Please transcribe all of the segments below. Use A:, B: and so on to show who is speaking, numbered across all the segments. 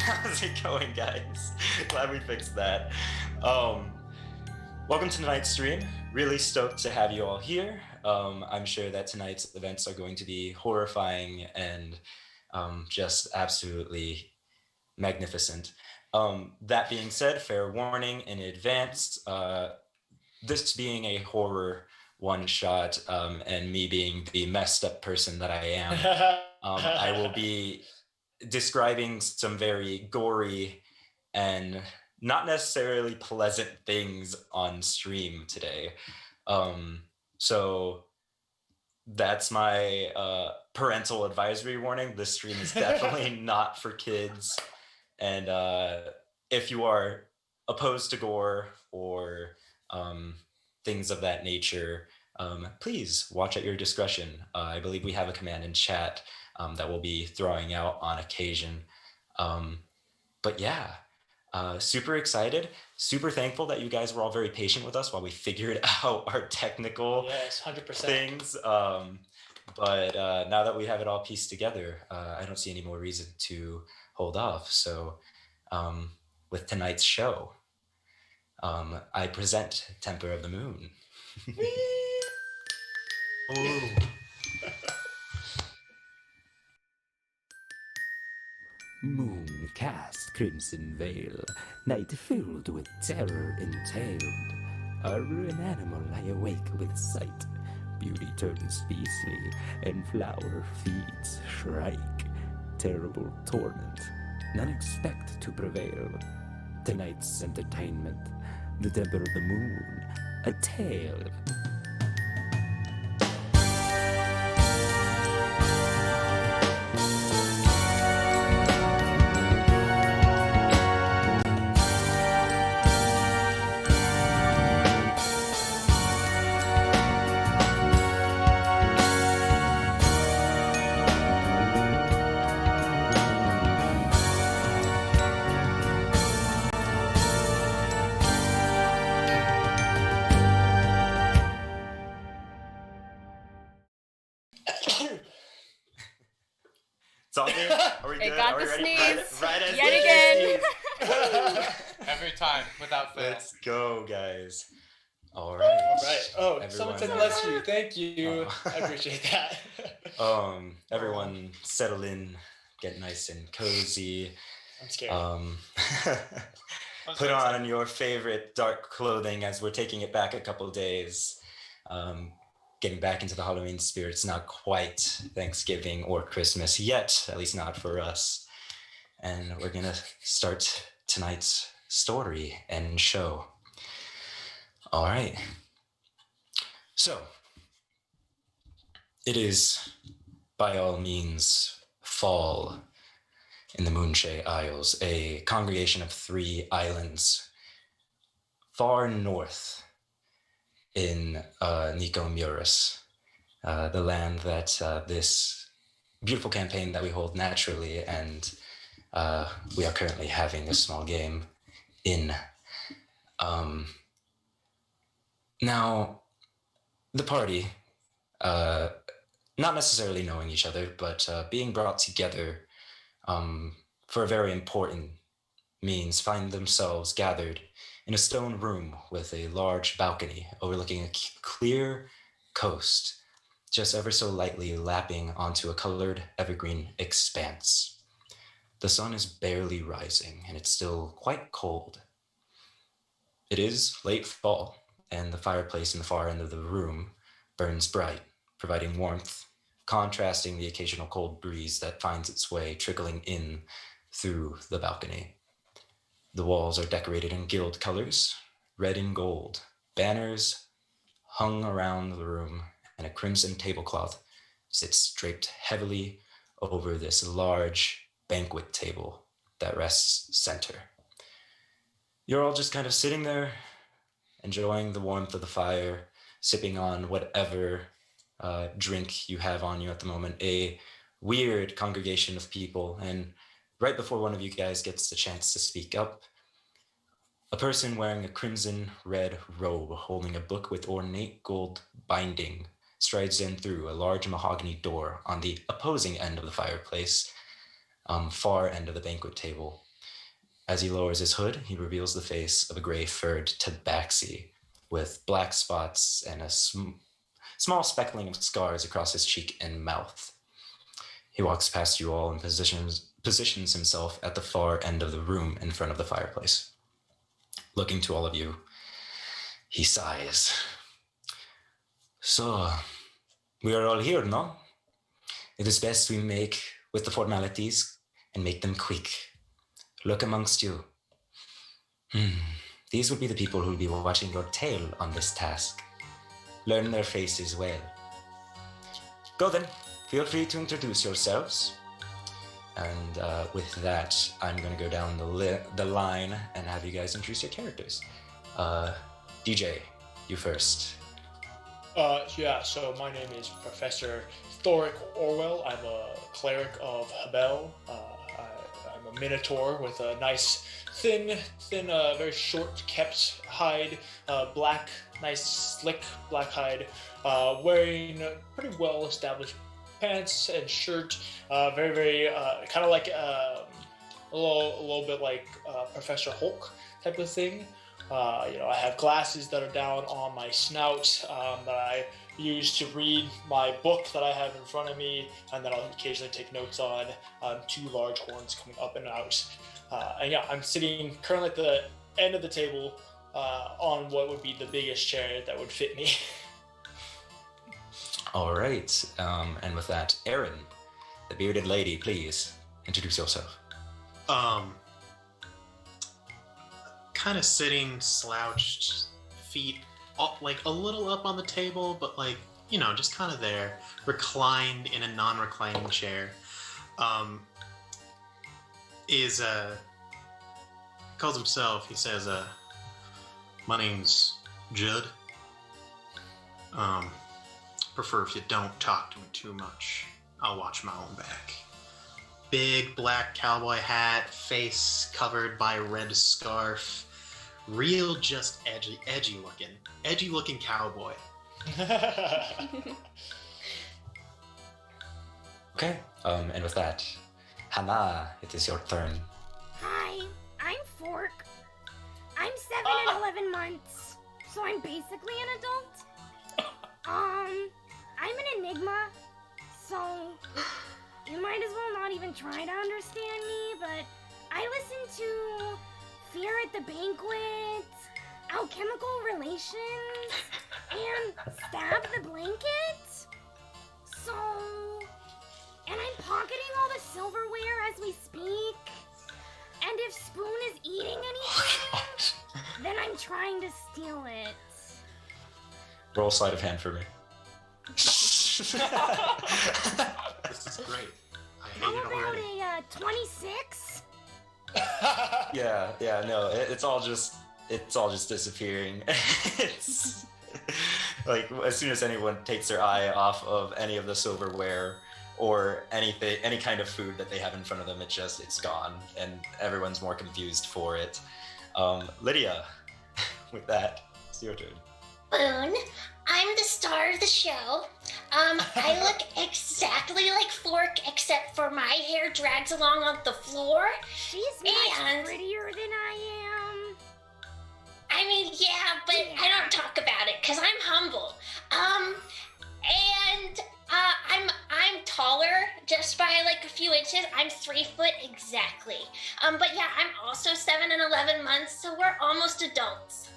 A: How's it going, guys? Glad we fixed that. Welcome to tonight's stream. Really stoked to have you all here. I'm sure that tonight's events are going to be horrifying and just absolutely magnificent. That being said, fair warning in advance. This being a horror one shot, and me being the messed up person that I am, I will be describing some very gory and not necessarily pleasant things on stream today. So that's my parental advisory warning. This stream is definitely not for kids. And if you are opposed to gore or things of that nature, please watch at your discretion. I believe we have a command in chat that we'll be throwing out on occasion. But yeah, super excited, super thankful that you guys were all very patient with us while we figured out our technical
B: 100%.
A: things. But now that we have it all pieced together, I don't see any more reason to hold off. So with tonight's show, I present Temper of the Moon. Ooh.
C: Moon cast crimson veil, night filled with terror entailed. A ruined animal I awake with sight. Beauty turns beastly, and flower feeds shrike. Terrible torment, none expect to prevail. Tonight's entertainment, the temper of the moon, a tale.
A: It's all good? Are we good?
D: It got
A: Are we
D: the
A: ready?
D: sneeze.
A: Right as
D: Yet
A: the
D: again.
A: sneeze.
B: Every time, without fail.
A: Let's go, guys. All right.
B: All right. Oh,
A: Everyone-
B: someone said bless you. Thank you. I appreciate that.
A: Everyone settle in, get nice and cozy.
B: I'm scared.
A: Put on your favorite dark clothing as we're taking it back a couple of days. Getting back into the Halloween spirit. It's not quite Thanksgiving or Christmas yet, at least not for us. And we're gonna start tonight's story and show. All right. So, it is by all means fall in the Moonshae Isles, a congregation of 3 islands far north in NicoMueras, the land that this beautiful campaign that we hold naturally, and we are currently having a small game in. Now, the party, not necessarily knowing each other, but being brought together for a very important means, find themselves gathered in a stone room with a large balcony overlooking a clear coast, just ever so lightly lapping onto a colored evergreen expanse. The sun is barely rising, and it's still quite cold. It is late fall, and the fireplace in the far end of the room burns bright, providing warmth, contrasting the occasional cold breeze that finds its way trickling in through the balcony. The walls are decorated in guild colors, red and gold. Banners hung around the room, and a crimson tablecloth sits draped heavily over this large banquet table that rests center. You're all just kind of sitting there, enjoying the warmth of the fire, sipping on whatever drink you have on you at the moment. A weird congregation of people, and right before one of you guys gets the chance to speak up, a person wearing a crimson red robe holding a book with ornate gold binding strides in through a large mahogany door on the opposing end of the fireplace, far end of the banquet table. As he lowers his hood, he reveals the face of a gray-furred tabaxi with black spots and a small speckling of scars across his cheek and mouth. He walks past you all and positions himself at the far end of the room in front of the fireplace. Looking to all of you, he sighs. So, we are all here, no? It is best we make with the formalities and make them quick. Look amongst you. These will be the people who will be watching your tail on this task. Learn their faces well. Go then. Feel free to introduce yourselves. And with that, I'm going to go down the line and have you guys introduce your characters. DJ, you first.
B: So my name is Professor Thoric Orwell. I'm a cleric of Habel. I'm a minotaur with a nice, thin, very short kept hide, black, nice, slick black hide, wearing pretty well established pants and shirt, very, kind of like a little bit like Professor Hulk type of thing. I have glasses that are down on my snout that I use to read my book that I have in front of me, and then I'll occasionally take notes on two large horns coming up and out. I'm sitting currently at the end of the table on what would be the biggest chair that would fit me.
A: All right, and with that, Erin, the bearded lady, please introduce yourself.
D: Kind of sitting slouched, feet up, like a little up on the table, but like, just kind of there, reclined in a non-reclining chair. Calls himself, he says, my name's Judd. Prefer if you don't talk to me too much. I'll watch my own back. Big black cowboy hat, face covered by a red scarf. Real just edgy looking cowboy.
A: Okay, and with that, Hannah, it is your turn.
E: Hi, I'm Fork. I'm 7 and 11 months, so I'm basically an adult. I'm an enigma, so you might as well not even try to understand me, but I listen to Fear at the Banquet, Alchemical Relations, and Stab the Blanket. So, and I'm pocketing all the silverware as we speak. And if Spoon is eating anything, then I'm trying to steal it.
A: Roll sleight of hand for me.
D: This is great. I hate
E: How
D: it
E: about
D: already.
E: a 26?
A: Yeah, no, it's all just disappearing. It's like as soon as anyone takes their eye off of any of the silverware or anything, any kind of food that they have in front of them, it's gone, and everyone's more confused for it. Lydia, with that, it's your turn.
F: Boone, I'm the star of the show. I look exactly like Fork, except for my hair drags along on the floor.
E: She's much prettier than I am.
F: I mean, yeah, but I don't talk about it because I'm humble. I'm taller just by like a few inches. I'm 3 foot exactly. But yeah, I'm also 7 and 11 months, so we're almost adults.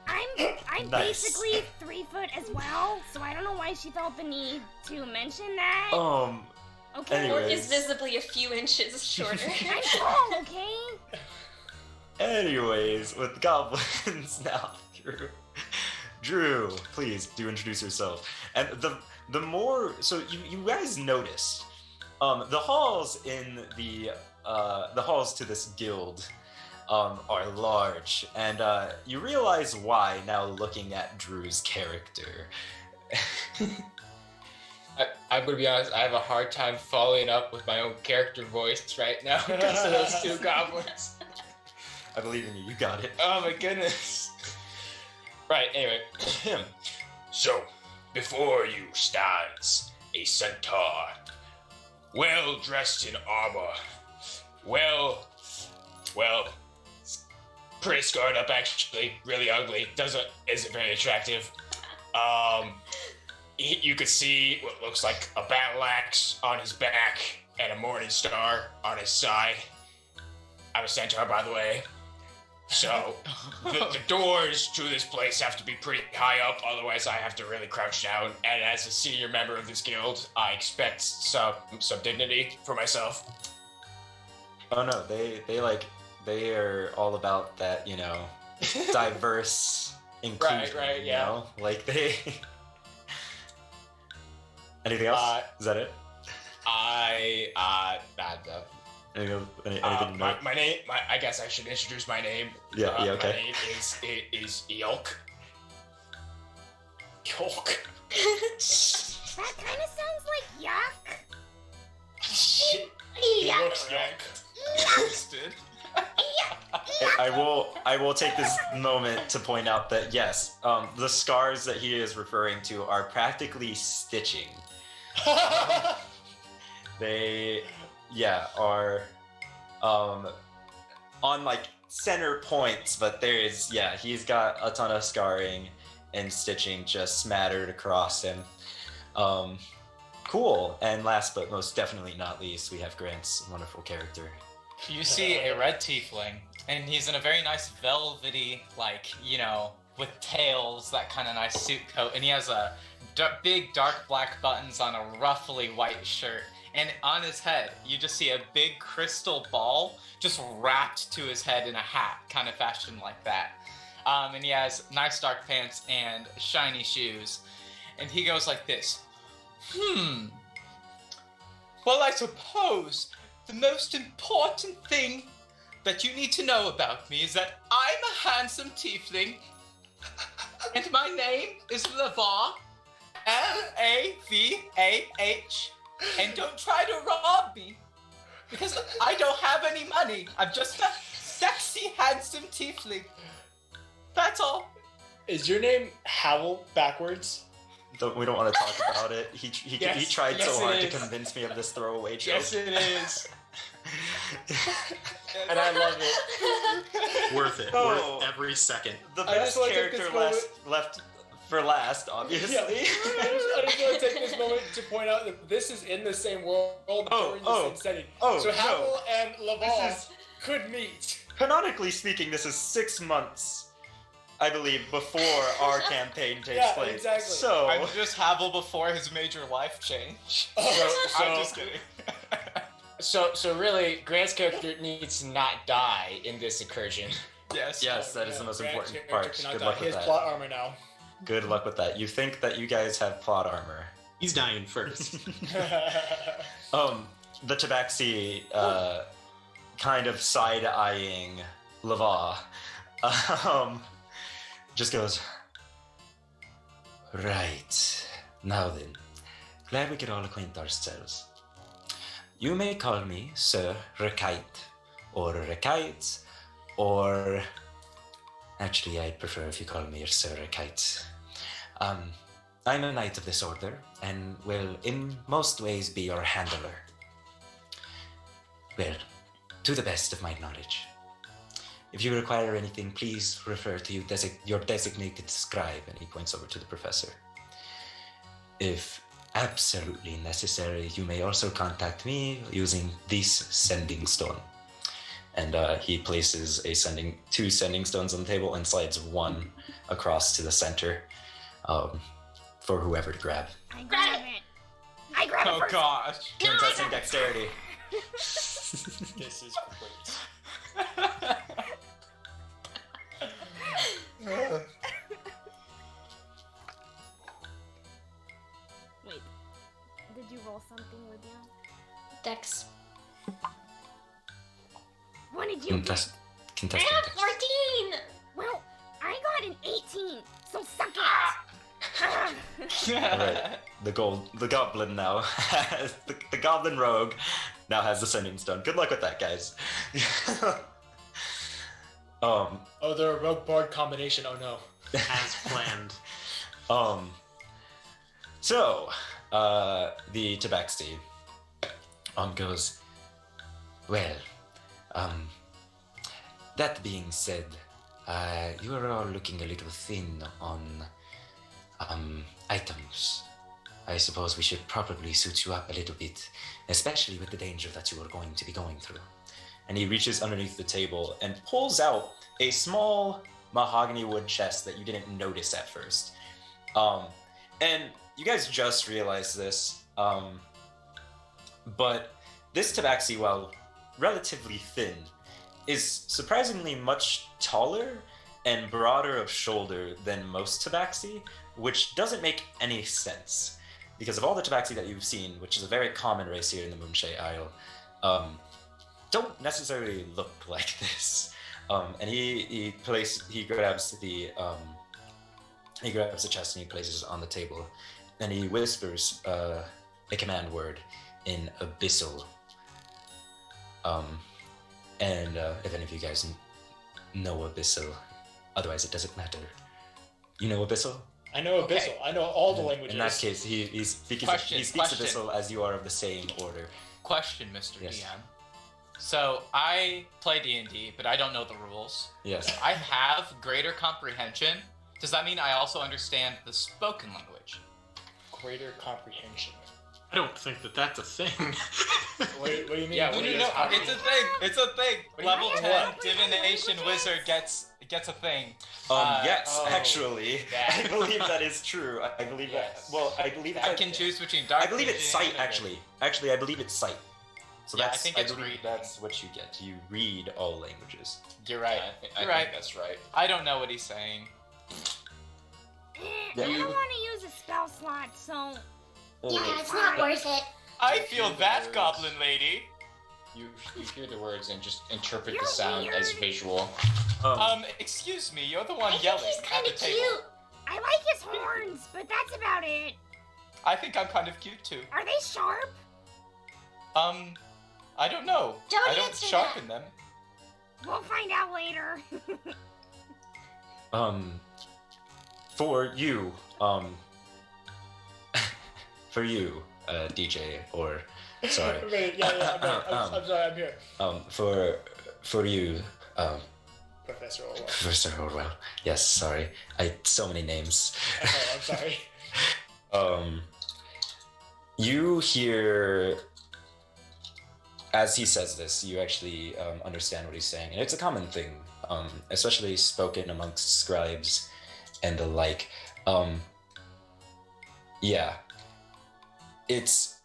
E: I'm
A: Nice.
E: basically 3 foot as well, so I don't know why she felt the need to mention that. Okay.
A: Anyways.
G: Fork is visibly a few inches shorter.
E: I'm tall, okay?
A: Anyways, with goblins now, Drew, please do introduce yourself. And the more, so you guys noticed, the halls in the halls to this guild are large, and you realize why now looking at Drew's character.
B: I'm gonna be honest, I have a hard time following up with my own character voice right now because of those two goblins.
A: I believe in you. You got it.
B: Oh my goodness. Right, anyway. So, before you stands a centaur, well dressed in armor, well Well, it's pretty scarred up actually, really ugly. Isn't very attractive. You could see what looks like a battle axe on his back and a morning star on his side. I'm a centaur, by the way. So, the doors to this place have to be pretty high up, otherwise I have to really crouch down. And as a senior member of this guild, I expect some dignity for myself.
A: Oh no, they are all about that, diverse inclusion.
B: Right,
A: you
B: yeah.
A: know? Like they. Anything else? Is that it? Anything to note?
B: My name. I guess I should introduce my name.
A: Yeah, okay.
B: My name is Yolk. Yolk.
E: That kind of sounds like yuck.
B: He looks Yolk.
G: Roasted.
A: I will take this moment to point out that yes, the scars that he is referring to are practically stitching. They are on like center points, but he's got a ton of scarring and stitching just smattered across him. Cool. And last but most definitely not least, we have Grant's wonderful character.
H: You see a red tiefling, and he's in a very nice velvety, with tails, that kind of nice suit coat, and he has a big dark black buttons on a ruffly white shirt. And on his head, you just see a big crystal ball just wrapped to his head in a hat, kind of fashioned like that. And he has nice dark pants and shiny shoes. And he goes like this. Well, I suppose the most important thing that you need to know about me is that I'm a handsome tiefling. And my name is Lavah. Lavah. And don't try to rob me, because I don't have any money. I'm just a sexy, handsome tiefling. That's all.
B: Is your name Howl backwards?
A: We don't want to talk about it. He tried so hard to
B: is.
A: convince me of this throwaway joke.
B: Yes, it is. And I love it.
D: Worth it.
A: Oh.
D: Worth every second.
A: The
B: I
A: best
B: just wanna take
A: character
B: this
A: left for last, obviously.
B: Yeah. I just want to take this moment to point out that this is in the same world, during the same setting. So Howl and Laval could meet.
A: Canonically speaking, this is 6 months, I believe, before our campaign takes place.
B: Exactly.
A: So
H: I'm just Havel before his major life change. I'm just kidding.
I: So really, Grant's character needs to not die in this incursion.
H: Yes.
A: yes, that is the most
B: Grant's
A: important
B: character
A: part.
B: cannot
A: Good
B: die.
A: luck with
B: His
A: that.
B: plot armor now.
A: Good luck with that. You think that you guys have plot armor.
D: He's dying first.
A: The Tabaxi, kind of side-eyeing Lavah, just goes, right, now then, glad we could all acquaint ourselves. You may call me Sir Rakite, or Rakite, or... Actually, I'd prefer if you call me Sir Rakite. I'm a knight of this order, and will in most ways be your handler. Well, to the best of my knowledge. If you require anything, please refer to your designated scribe, and he points over to the professor. If absolutely necessary, you may also contact me using this sending stone. And he places two sending stones on the table and slides one across to the center for whoever to grab.
E: I grab it. I grab it
H: Oh
E: first.
H: gosh.
A: Turn testing dexterity.
B: This is great.
E: Wait, did you roll something, Lydia?
G: Dex.
E: What did you get?
A: Contesting
F: I have
A: dex.
F: 14!
E: Well, I got an 18, so suck it.
A: Alright, the goblin now has, the goblin rogue now has the sending stone. Good luck with that, guys.
B: Oh, they're a rogue bard combination. Oh no.
D: As planned.
A: So, the Tabaxi goes, well, that being said, you are all looking a little thin on items. I suppose we should probably suit you up a little bit, especially with the danger that you are going to be going through. And he reaches underneath the table and pulls out a small mahogany wood chest that you didn't notice at first. And you guys just realized this, but this tabaxi, while relatively thin, is surprisingly much taller and broader of shoulder than most tabaxi, which doesn't make any sense. Because of all the tabaxi that you've seen, which is a very common race here in the Moonshade Isle, don't necessarily look like this. And he grabs the chest and he places it on the table, and he whispers a command word in Abyssal. And if any of you guys know Abyssal, otherwise it doesn't matter. You know Abyssal?
B: I know Abyssal.
H: Okay.
B: I know all the languages.
A: In that case, he speaks Abyssal as you are of the same order.
H: Question, Mr.
A: Yes.
H: DM. So I play D&D, but I don't know the rules.
A: Yes.
H: I have greater comprehension. Does that mean I also understand the spoken language?
B: Greater comprehension.
D: I don't think that that's a thing.
B: What do you mean?
H: Yeah,
B: What
H: no,
B: is
H: no,
B: comprehension?
H: it's a thing. It's a thing.
B: What do you
H: Level
B: mean?
H: 10
E: What?
H: divination
E: Languages?
H: wizard gets a thing.
A: Yes,
B: oh,
A: actually,
B: that.
A: I believe that is true. I believe
B: Yes.
A: that. Well, I believe
H: I
A: that.
H: can choose between dark
A: I believe it's
H: vision
A: sight.
H: and-
A: Actually, I believe it's sight. So
H: Yeah, I
A: that's.
H: think it's
A: believe
H: reading.
A: that's what you get. You read all languages.
H: You're right.
I: I
H: You're right.
I: think that's right.
H: I don't know what he's saying.
A: Yeah.
E: I don't want to use a spell slot, so
F: Yeah, it's not worth it.
H: I
I: You
H: feel
I: hear
H: that,
I: the words.
H: goblin lady.
I: You hear the words and just interpret
E: You're
I: the sound as
E: weird.
I: visual.
H: Excuse me, you're the one
F: I think
H: yelling
F: he's
H: at
F: kind
H: the
F: of
H: table.
F: cute.
E: I like his horns, but that's about it.
H: I think I'm kind of cute too.
E: Are they sharp?
H: I don't know.
F: Don't
H: I don't
F: answer
H: sharpen them.
E: We'll find out later.
A: For you, DJ, or sorry,
B: Wait, yeah, I'm sorry, I'm here.
A: for you,
B: Professor Orwell.
A: Professor Orwell. Yes, sorry, so many names.
B: Oh, I'm sorry.
A: You hear, as he says this, you actually understand what he's saying, and it's a common thing, especially spoken amongst scribes and the like. Yeah, it's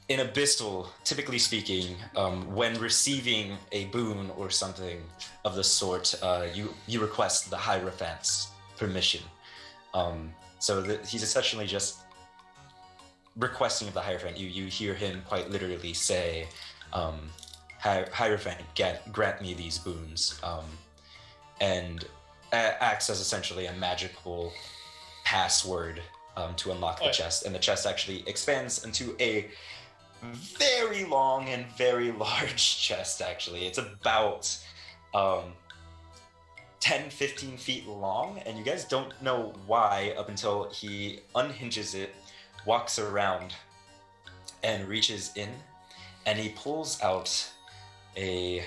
A: in Abyssal, typically speaking, when receiving a boon or something of the sort, you request the Hierophant's permission. So he's essentially just requesting of the Hierophant. You hear him quite literally say, Hierophant, grant me these boons, and acts as essentially a magical password to unlock the chest, and the chest actually expands into a very long and very large chest. Actually, it's about 10-15 feet long, and you guys don't know why up until he unhinges it, walks around, and reaches in, and he pulls out a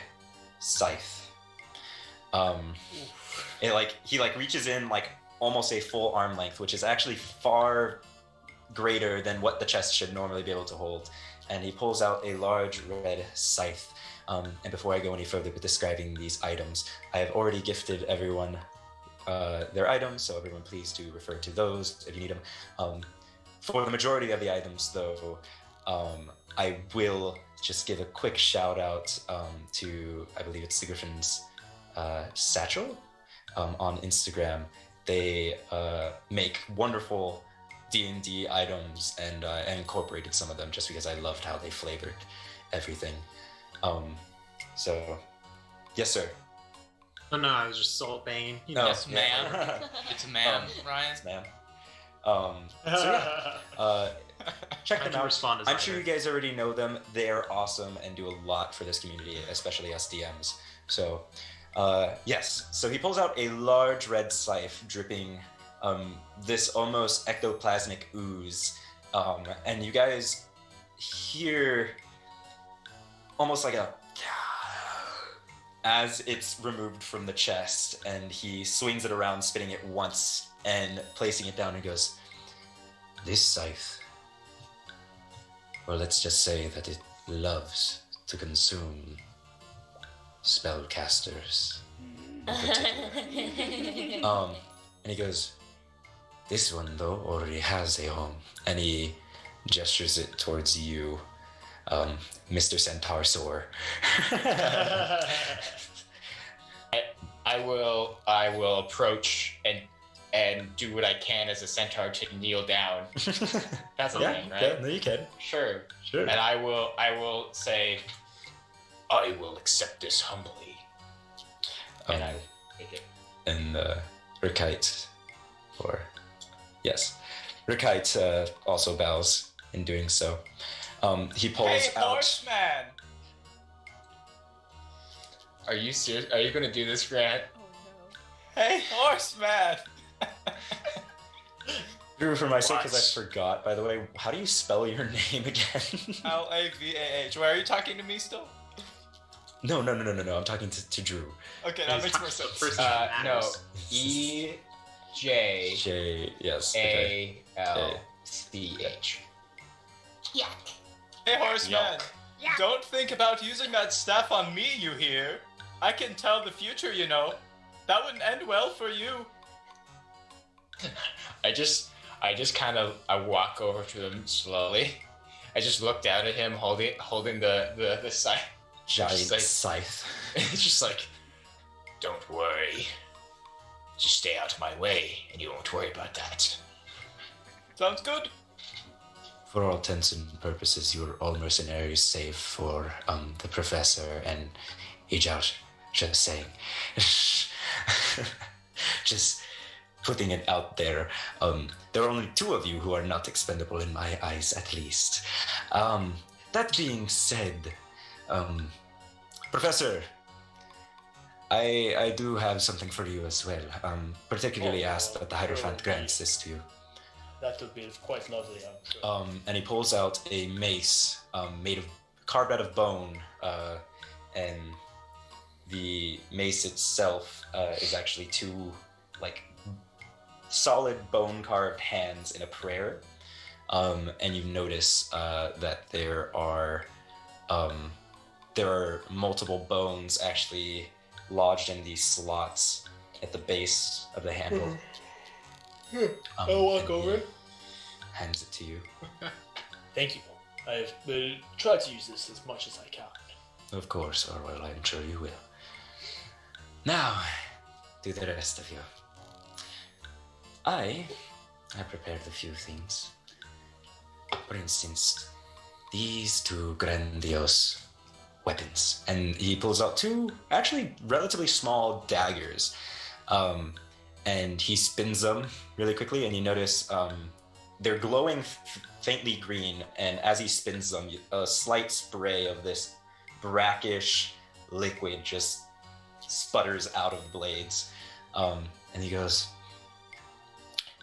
A: scythe. He reaches in almost a full arm length, which is actually far greater than what the chest should normally be able to hold. And he pulls out a large red scythe. And before I go any further with describing these items, I have already gifted everyone their items, so everyone please do refer to those if you need them. For the majority of the items, though, I will just give a quick shout out to, I believe it's the Griffin's Satchel on Instagram. They make wonderful D&D items, and I incorporated some of them just because I loved how they flavored everything. So, yes, sir.
D: Oh no, I was just salt banging.
A: No,
H: Yes, ma'am. It's ma'am, Ryan.
A: Yes, ma'am. So yeah, check
D: I
A: them
D: can
A: out.
D: respond as
A: I'm
D: either.
A: sure you guys already know them. They are awesome and do a lot for this community, especially SDMs. So, yes. So he pulls out a large red scythe dripping this almost ectoplasmic ooze, and you guys hear almost like a as it's removed from the chest, and he swings it around, spinning it once, and placing it down, and goes, "This scythe, or let's just say that it loves to consume spellcasters in particular." And he goes, "This one, though, already has a home." And he gestures it towards you, Mr. Centaur Sore.
I: I will approach and do what I can as a centaur to kneel down. That's a thing, right?
A: Yeah, no, you can.
I: Sure.
A: Sure.
I: And I will say, I will accept this humbly. And I take it.
A: And Rikite, Rikite also bows in doing so. He pulls
H: Hey,
A: out.
H: horseman!
I: Are you serious? Are you gonna do this, Grant?
E: Oh
H: Hey, horseman!
A: Drew, for my sake, because
I: What?
A: I forgot, by the way, how do you spell your name again?
H: Lavah. Wait, are you talking to me still?
A: No. I'm talking to Drew.
H: Okay, that makes more sense.
D: First
I: No. E J
A: J, yes. Okay.
I: A L C H.
F: Yuck.
H: Hey, horseman!
E: Yeah.
H: Don't think about using that staff on me, you hear? I can tell the future, you know. That wouldn't end well for you.
I: I just kind of walk over to him slowly. I just look down at him holding the scythe.
A: Giant
I: Just like-
A: scythe.
I: It's just like, don't worry. Just stay out of my way, and you won't worry about that.
H: Sounds good.
A: For all intents and purposes, you're all mercenaries save for the professor and Ijal. Just saying. Just putting it out there. There are only two of you who are not expendable in my eyes, at least. That being said, Professor, I do have something for you as well. Particularly asked that the Hierophant grants this to you.
B: That would be quite lovely, I'm sure.
A: And he pulls out a mace carved out of bone, and the mace itself is actually two solid bone carved hands in a prayer. And you notice that there are multiple bones actually lodged in these slots at the base of the handle.
B: I'll walk
A: and he
B: over.
A: Hands it to you.
B: Thank you. I will try to use this as much as I can.
A: Of course, Orwell, I'm sure you will. Now, to the rest of you. I prepared a few things. For instance, these two grandiose weapons. And he pulls out two actually relatively small daggers. And he spins them really quickly, and you notice they're glowing faintly green, and as he spins them, a slight spray of this brackish liquid just sputters out of the blades. And he goes,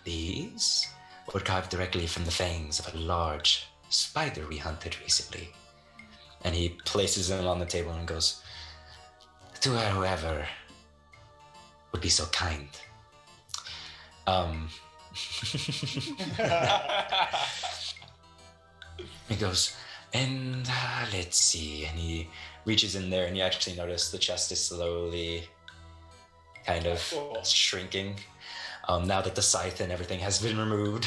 A: "These were carved directly from the fangs of a large spider we hunted recently." And he places them on the table and goes, "To whoever would be so kind." He goes, and let's see. And he reaches in there, and you actually notice the chest is slowly kind of shrinking now that the scythe and everything has been removed.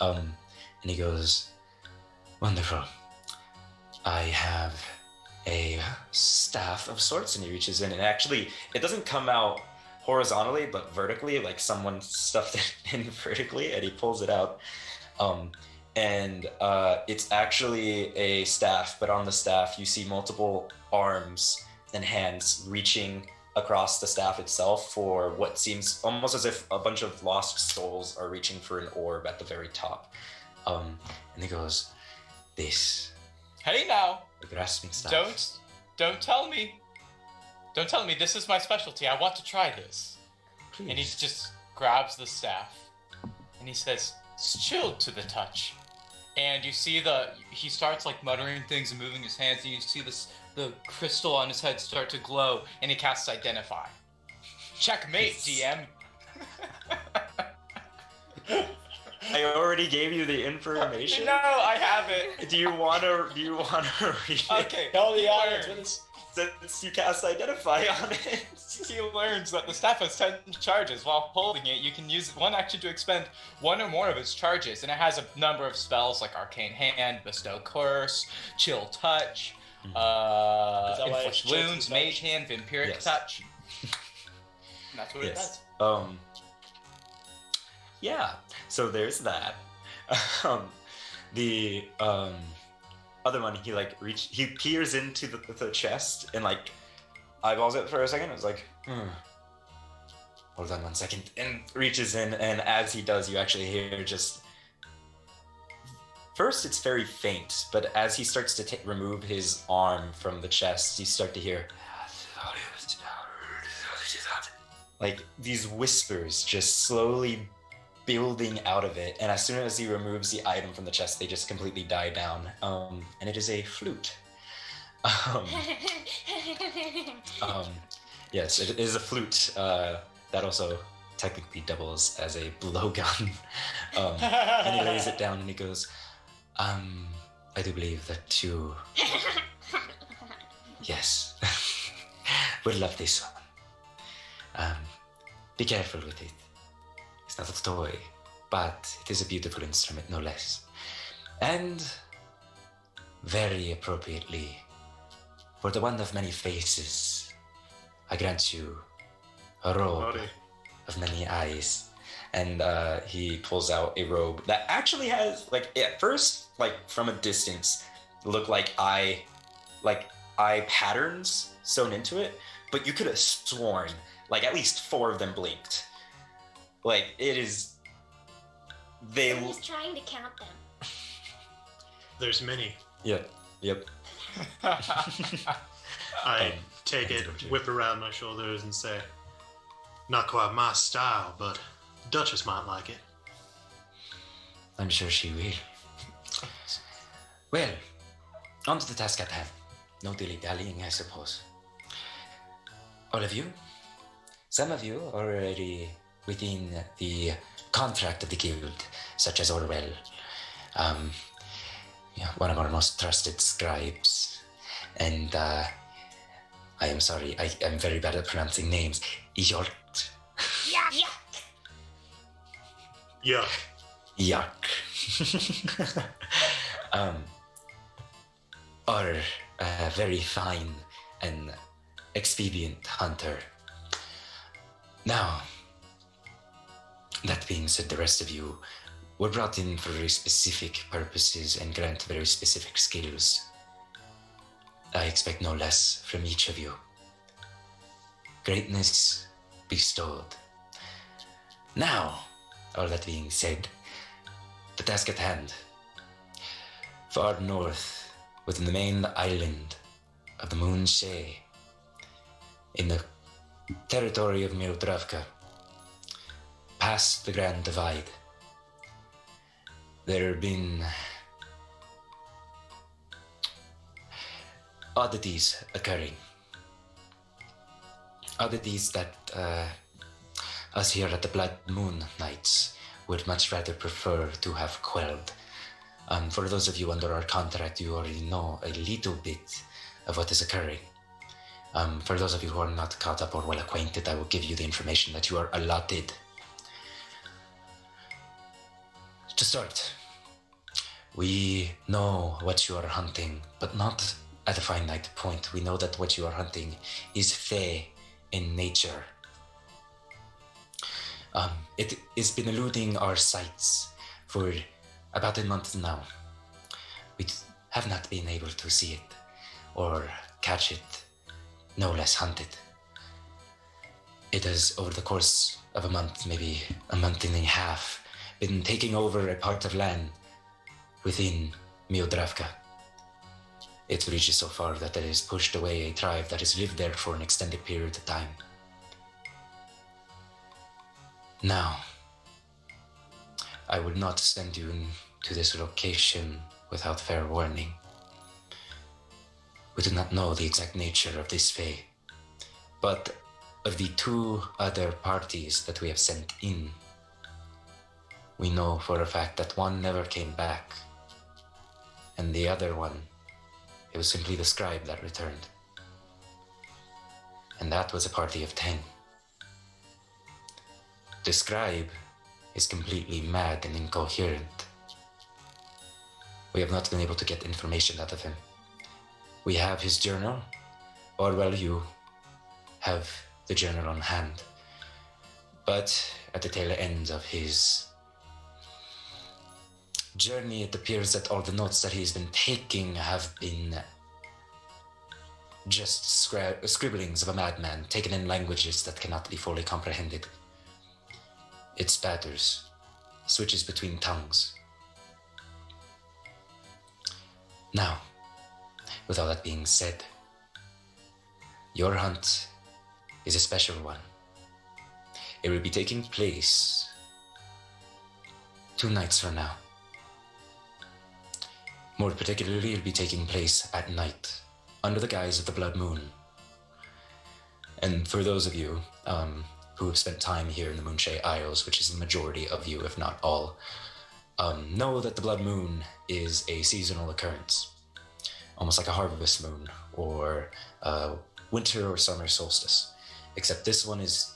A: And he goes, "Wonderful. I have a staff of sorts." And he reaches in, and actually, it doesn't come out horizontally, but vertically, like someone stuffed it in vertically, and he pulls it out. And it's actually a staff, but on the staff, you see multiple arms and hands reaching across the staff itself for what seems almost as if a bunch of lost souls are reaching for an orb at the very top. And he goes, "This,
H: Hey now,
A: the grasping staff."
H: don't tell me. Don't tell me this is my specialty. I want to try this.
A: Please.
H: And he just grabs the staff and he says, "It's chilled to the touch. and you see he starts like muttering things and moving his hands, and you see the crystal on his head start to glow, and he casts Identify. Checkmate, DM.
A: I already gave you the information.
H: No, I haven't.
A: Do you wanna read it?
H: Okay,
B: Tell the
H: he
B: audience
H: learns-
B: what is.
A: Since you cast Identify on it.
H: He learns that the staff has 10 charges. While holding it, you can use one action to expend one or more of its charges, and it has a number of spells like Arcane Hand, Bestow Curse, Chill Touch,
B: why it's
H: Inflict
B: Chill
H: Wounds,
B: Touch?
H: Mage Hand, Vampiric
A: Yes.
H: Touch. And that's what it
A: Yes.
H: does.
A: Yeah. So there's that. The other one, he peers into the chest and like eyeballs it for a second. It's like, hold on 1 second, and reaches in. And as he does, you actually hear just. First, it's very faint, but as he starts to remove his arm from the chest, you start to hear like these whispers just slowly building out of it, and as soon as he removes the item from the chest, they just completely die down. And it is a flute. Yes, it is a flute that also technically doubles as a blowgun. And he lays it down and he goes, I do believe that you, yes, would love this one. Be careful with it. It's not a toy, but it is a beautiful instrument, no less. And very appropriately, for the one of many faces, I grant you a robe of many eyes. And he pulls out a robe that actually has, like, at first, like, from a distance, look like eye patterns sewn into it, but you could have sworn, like, at least 4 of them blinked. Like, it is...
F: I'm just trying to count them.
D: There's many.
A: Yep.
D: I take it, whip around my shoulders, and say, "Not quite my style, but Duchess might like it."
A: I'm sure she will. Well, on to the task at hand. No dilly-dallying, I suppose. All of you? Some of you are already within the contract of the guild, such as Orwell. One of our most trusted scribes. And I am sorry, I am very bad at pronouncing names. Yort.
D: Yuck.
A: Yuck. Or a very fine and expedient hunter. Now, that being said, the rest of you were brought in for very specific purposes and grant very specific skills. I expect no less from each of you. Greatness bestowed. Now, all that being said, the task at hand. Far north, within the main island of the Moon Shea, in the territory of Mildravka, past the Grand Divide, there have been oddities occurring. Oddities that us here at the Blood Moon Knights would much rather prefer to have quelled. For those of you under our contract, you already know a little bit of what is occurring. For those of you who are not caught up or well acquainted, I will give you the information that you are allotted. To start, we know what you are hunting, but not at a finite point. We know that what you are hunting is fey in nature. It has been eluding our sights for about a month now. We have not been able to see it or catch it, no less hunt it. It has, over the course of a month, maybe a month and a half, been taking over a part of land within Mildravka. It reaches so far that it has pushed away a tribe that has lived there for an extended period of time. Now, I will not send you to this location without fair warning. We do not know the exact nature of this fey, but of the 2 other parties that we have sent in, we know for a fact that one never came back, and the other one, it was simply the scribe that returned. And that was a party of 10. The scribe is completely mad and incoherent. We have not been able to get information out of him. We have his journal, or well, you have the journal on hand. But at the tail end of his journey, it appears that all the notes that he's been taking have been just scribblings of a madman, taken in languages that cannot be fully comprehended. It spatters, switches between tongues. Now, with all that being said, your hunt is a special one. It will be taking place 2 nights from now. More particularly, it will be taking place at night, under the guise of the blood moon. And for those of you who have spent time here in the Moonshade Isles, which is the majority of you, if not all, know that the blood moon is a seasonal occurrence, almost like a harvest moon or winter or summer solstice. Except this one is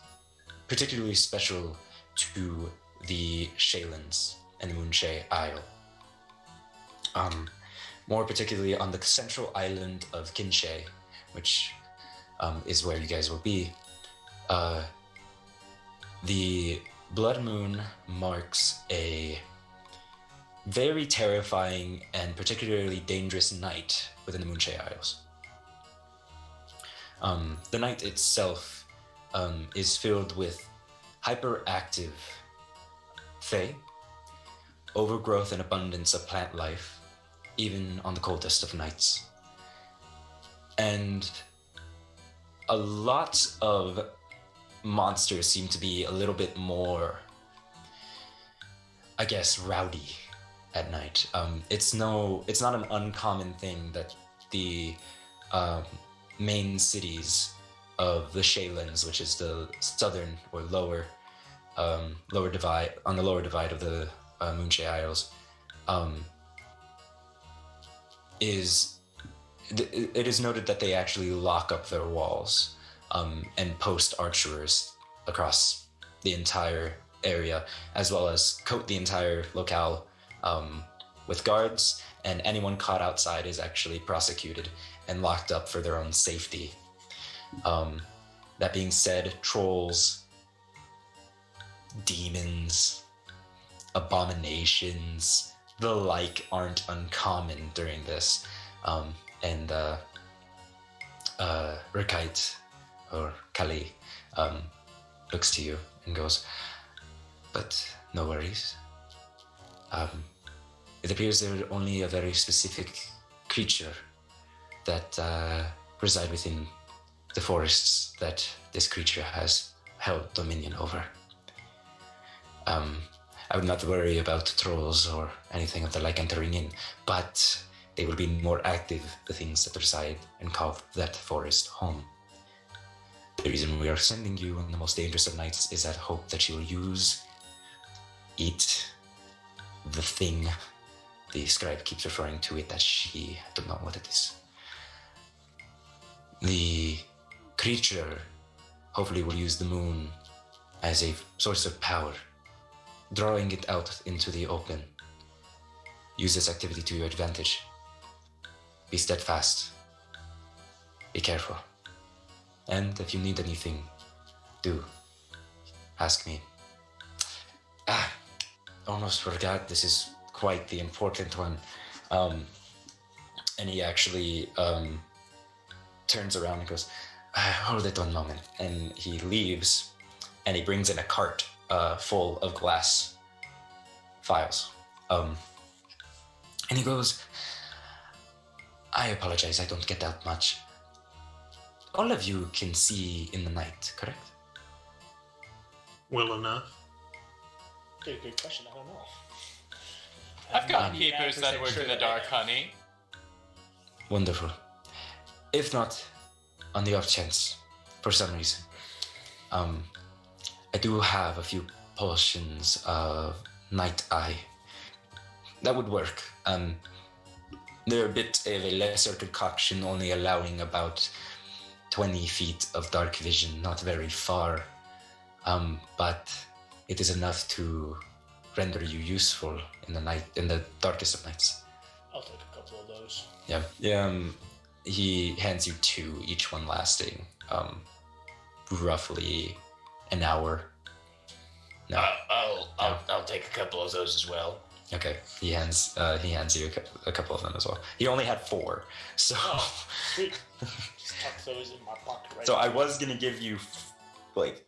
A: particularly special to the Shaylands and the Moonshade Isle. More particularly on the central island of Kinshay, which is where you guys will be. The blood moon marks a very terrifying and particularly dangerous night within the Moonshade Isles. The night itself is filled with hyperactive fae, overgrowth and abundance of plant life, even on the coldest of nights. And a lot of monsters seem to be a little bit more, I guess, rowdy at night. It's not an uncommon thing that the main cities of the Shaylands, which is the southern or lower divide, on the lower divide of the Moonshade Isles, it is noted that they actually lock up their walls and post archers across the entire area, as well as coat the entire locale with guards, and anyone caught outside is actually prosecuted and locked up for their own safety. That being said, trolls, demons, abominations, the like aren't uncommon during this. Rikite, or Kali, looks to you and goes, but no worries. It appears there are only a very specific creature that reside within the forests that this creature has held dominion over. I would not worry about trolls or anything of the like entering in, but they will be more active, the things that reside and call that forest home. The reason we are sending you on the most dangerous of nights is that hope that you will eat the thing. The scribe keeps referring to it as she. I don't know what it is. The creature hopefully will use the moon as a source of power, drawing it out into the open. Use this activity to your advantage. Be steadfast. Be careful. And if you need anything, do ask me. Almost forgot, this is quite the important one. And he actually turns around and goes, hold it 1 moment. And he leaves, and he brings in a cart full of glass files. And he goes, I apologize, I don't get out much. All of you can see in the night, correct?
D: Well enough.
B: Good question. I don't know.
H: I've got
B: I'm
H: keepers that
B: 99%
H: work
B: sure
H: in the
B: that
H: dark,
B: I am.
H: honey.
A: Wonderful. If not, on the off chance, for some reason, I do have a few potions of Night Eye. That would work. They're a bit of a lesser concoction, only allowing about 20 feet of dark vision, not very far. But it is enough to render you useful in the night, in the darkest of nights.
B: I'll take a couple of those.
A: Yeah. He hands you 2, each one lasting roughly an hour. No.
I: I'll take a couple of those as well.
A: Okay. He hands you a couple of them as well. He only had 4, so.
B: Oh, sweet. Just tuck those in my pocket right
A: So
B: now.
A: I was gonna give you, like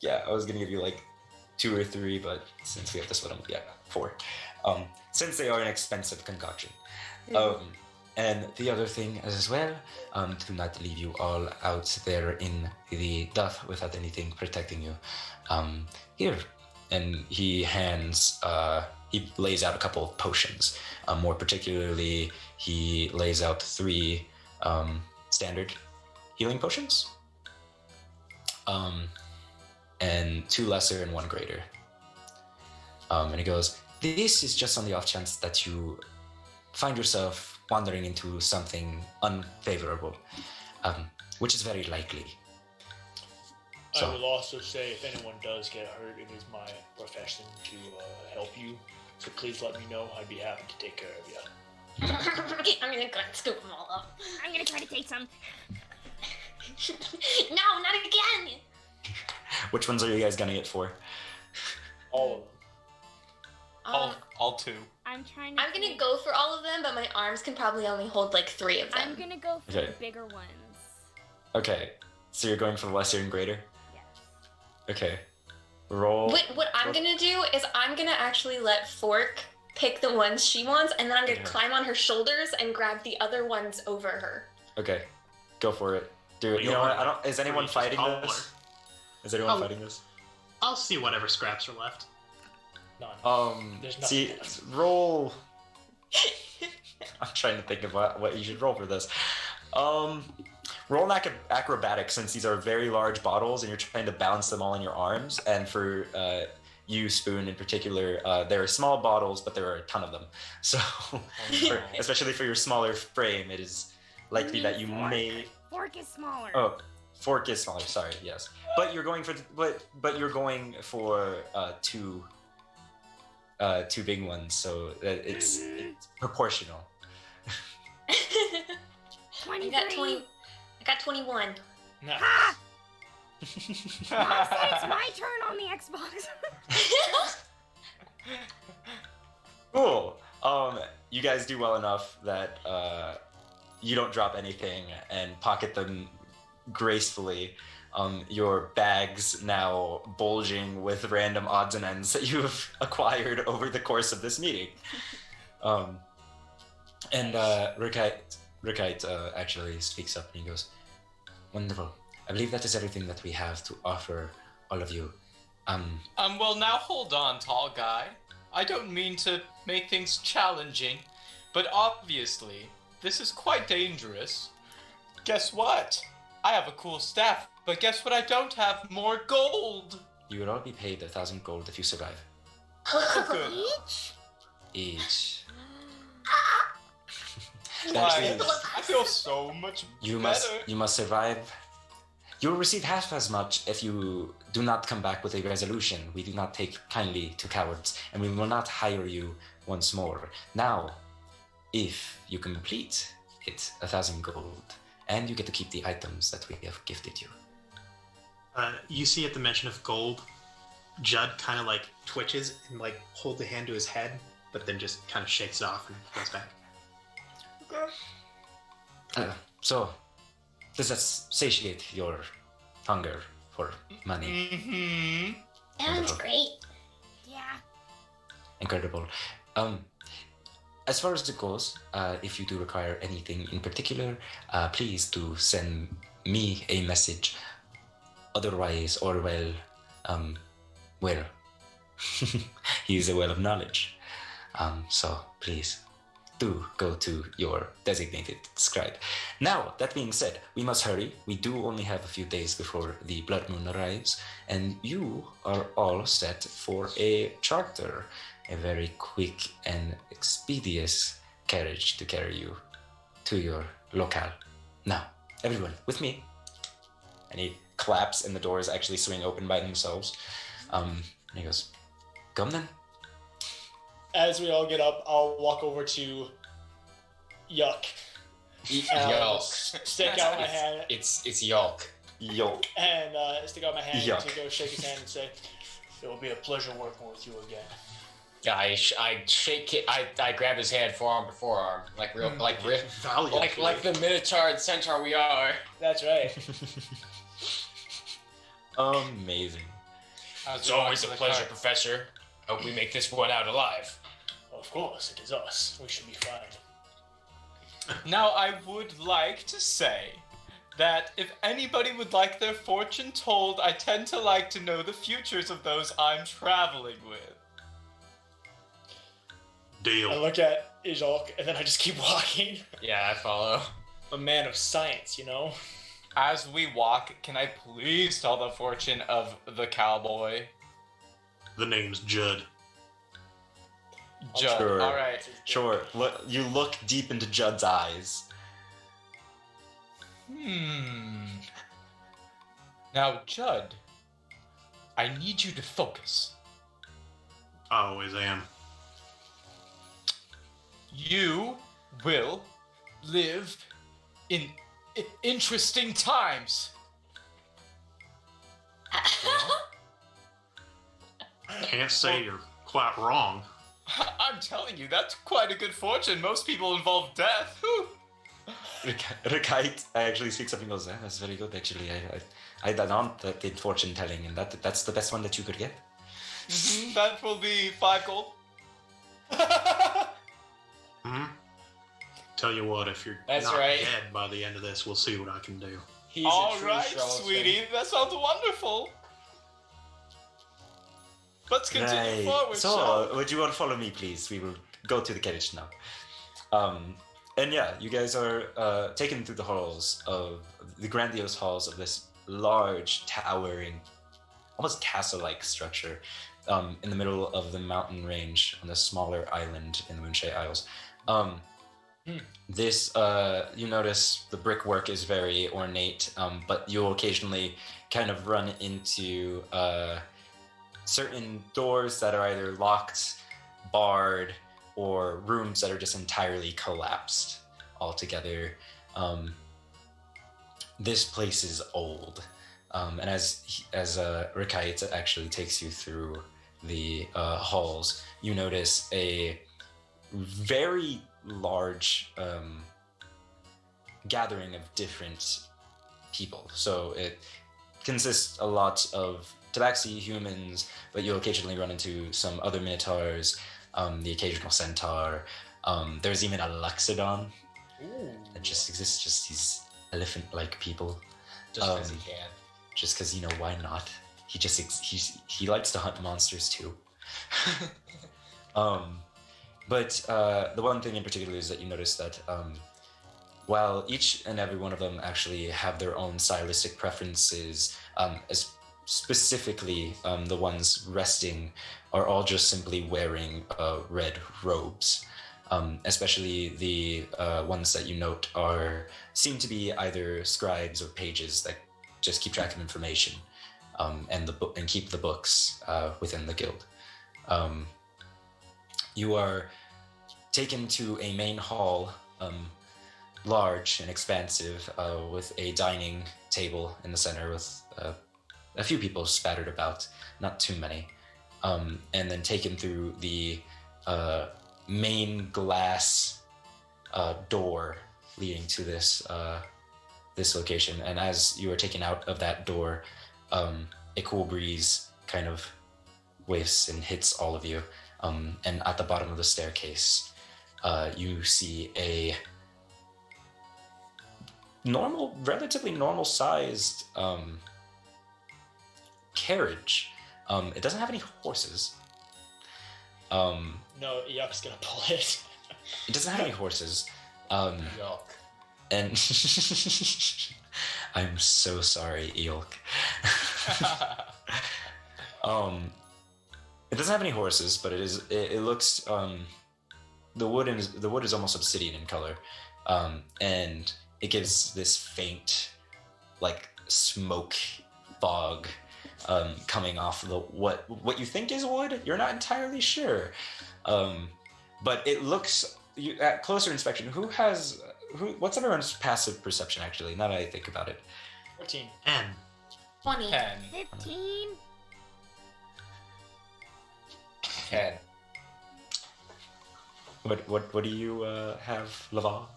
A: 2 or 3, but since we have to split them, 4. Since they are an expensive concoction. And the other thing as well, to not leave you all out there in the dust without anything protecting you. Here, and he lays out a couple of potions. More particularly, he lays out 3 standard healing potions. And 2 lesser and 1 greater. And he goes, this is just on the off chance that you find yourself wandering into something unfavorable, which is very likely.
B: I will also say, if anyone does get hurt, it is my profession to help you. So please let me know. I'd be happy to take care of you.
F: I'm gonna go and scoop them all up.
E: I'm gonna try to take some.
F: No, not again!
A: Which ones are you guys gunning it for?
B: All of them.
H: All 2.
E: I'm trying to.
F: I'm gonna go for all of them, but my arms can probably only hold like 3 of them.
E: I'm gonna go for
A: Okay.
E: the bigger ones.
A: Okay, so you're going for lesser and greater?
E: Yes.
A: Okay. Roll.
F: What I'm gonna do is I'm gonna actually let Fork pick the ones she wants, and then I'm gonna climb on her shoulders and grab the other ones over her.
A: Okay, go for it. Do it. You know what? I don't. Is anyone fighting this? Is anyone fighting this?
D: I'll see whatever scraps are left.
B: None. There's nothing
A: See,
B: left.
A: roll. I'm trying to think of what you should roll for this. Roll an acrobatics, since these are very large bottles and you're trying to balance them all in your arms. And for you, Spoon, in particular, there are small bottles, but there are a ton of them. So, especially for your smaller frame, it is likely that you may.
E: Fork is smaller.
A: Oh, Fork is smaller. Sorry, yes. But you're going for you're going for 2 big ones, so that it's proportional.
F: I
E: 23.
F: got 21.
B: Nice.
E: Ha! Mom said it's my turn on the Xbox.
A: Cool. You guys do well enough that you don't drop anything and pocket them gracefully. Your bags now bulging with random odds and ends that you have acquired over the course of this meeting. And Rikite actually speaks up and he goes, "Wonderful. I believe that is everything that we have to offer all of you.
H: Well, now hold on, tall guy. I don't mean to make things challenging, but obviously, this is quite dangerous. Guess what? I have a cool staff, but guess what I don't have? More gold!
A: You will all be paid 1,000 gold if you survive.
H: Good.
A: Each.
H: I feel so much
A: You
H: better.
A: must survive. You will receive half as much if you do not come back with a resolution. We do not take kindly to cowards, and we will not hire you once more. Now, if you complete it, 1,000 gold, and you get to keep the items that we have gifted you.
D: You see at the mention of gold, Judd kind of like twitches and like holds a hand to his head, but then just kind of shakes it off and goes back.
A: So, does that satiate your hunger for money?
H: Mm-hmm.
F: Sounds
A: Wonderful.
F: great.
E: Yeah.
A: Incredible. As far as it goes, if you do require anything in particular, please do send me a message. Otherwise, Orwell, well, he's a well of knowledge. So please, do go to your designated scribe. Now, that being said, we must hurry. We do only have a few days before the blood moon arrives, and you are all set for a charter, a very quick and expeditious carriage to carry you to your locale. Now, everyone, with me. And he claps, and the doors actually swing open by themselves. And he goes, "Come then."
B: As we all get up, I'll walk over to Yuck.
I: Yolk.
B: Stick out my hand
I: It's yolk.
A: Yo.
B: and stick out my hand
A: Yuck.
B: to go shake his hand and say, "It will be a pleasure working with you again."
I: I shake it. I grab his hand forearm to forearm, like the Minotaur and Centaur we are.
B: That's right.
A: Amazing.
I: It's always a pleasure, Professor. Hope we make this one out alive.
B: Of course, it is us. We should be fine.
H: Now, I would like to say that if anybody would like their fortune told, I tend to like to know the futures of those I'm traveling with.
B: I look at Ijolk, and then I just keep walking.
I: Yeah, I follow.
B: I'm a man of science, you know?
H: As we walk, can I please tell the fortune of the cowboy?
J: The name's Judd.
H: Judd.
A: Sure.
H: All right.
A: Sure. You look deep into Judd's eyes.
H: Now, Judd, I need you to focus.
J: I always am.
H: You will live in interesting times.
J: Can't say you're quite wrong.
H: I'm telling you, that's quite a good fortune. Most people involve death. Whew.
A: Rakite actually speaks up and goes, "That's very good, actually. I don't did fortune telling, and that's the best one that you could get."
H: That will be 5 gold.
J: Tell you what, if you're
I: That's
J: not
I: right.
J: dead by the end of this, we'll see what I can do.
I: He's
H: All
I: a true
H: right,
I: charlatan.
H: sweetie. That sounds wonderful. Let's continue forward,
A: So,
H: shall we?
A: would you want to follow me, please? We will go to the carriage now. And yeah, you guys are taken through the halls of the grandiose halls of this large, towering, almost castle-like structure in the middle of the mountain range on the smaller island in the Moonshade Isles. This, you notice the brickwork is very ornate, but you'll occasionally kind of run into certain doors that are either locked, barred, or rooms that are just entirely collapsed altogether. This place is old, and as Rikait actually takes you through the halls, you notice a very large gathering of different people. So it consists a lot of Tabaxi humans, but you'll occasionally run into some other minotaurs, the occasional centaur. There's even a Luxodon that just exists, just these elephant-like people.
I: Just because he can.
A: Just because, why not? He likes to hunt monsters too. But the one thing in particular is that you notice that while each and every one of them actually have their own stylistic preferences, as specifically the ones resting are all just simply wearing red robes. Especially the ones that you note seem to be either scribes or pages that just keep track of information and keep the books within the guild. You are taken to a main hall, large and expansive, with a dining table in the center with a few people spattered about, not too many, and then taken through the main glass door leading to this location. And as you are taken out of that door, a cool breeze kind of wafts and hits all of you. And at the bottom of the staircase, you see a relatively normal-sized carriage. It doesn't have any horses.
B: No, Yuck's gonna pull it.
A: It doesn't have any horses.
I: Yuck.
A: And I'm so sorry, Eolk. It doesn't have any horses, but it looks the wood is almost obsidian in color, and it gives this faint like smoke fog coming off the what you think is wood. You're not entirely sure, but it looks at closer inspection. What's everyone's passive perception actually? Now that I think about it.
B: 14.
J: 10.
F: 20.
H: 10.
E: 15.
I: 10.
A: What do you have, Laval?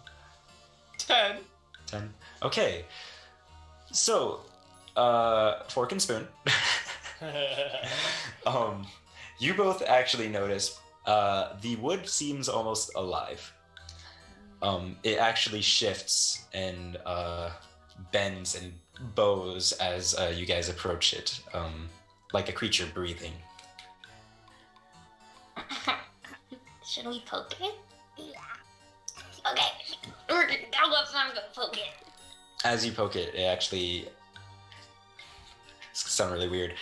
H: 10.
A: 10. Okay. So, fork and spoon. You both actually notice the wood seems almost alive. It actually shifts and bends and bows as you guys approach it, like a creature breathing.
F: Should we poke it?
E: Yeah.
F: Okay. I'll go poke it.
A: As you poke it, it actually... It's gonna sound really weird.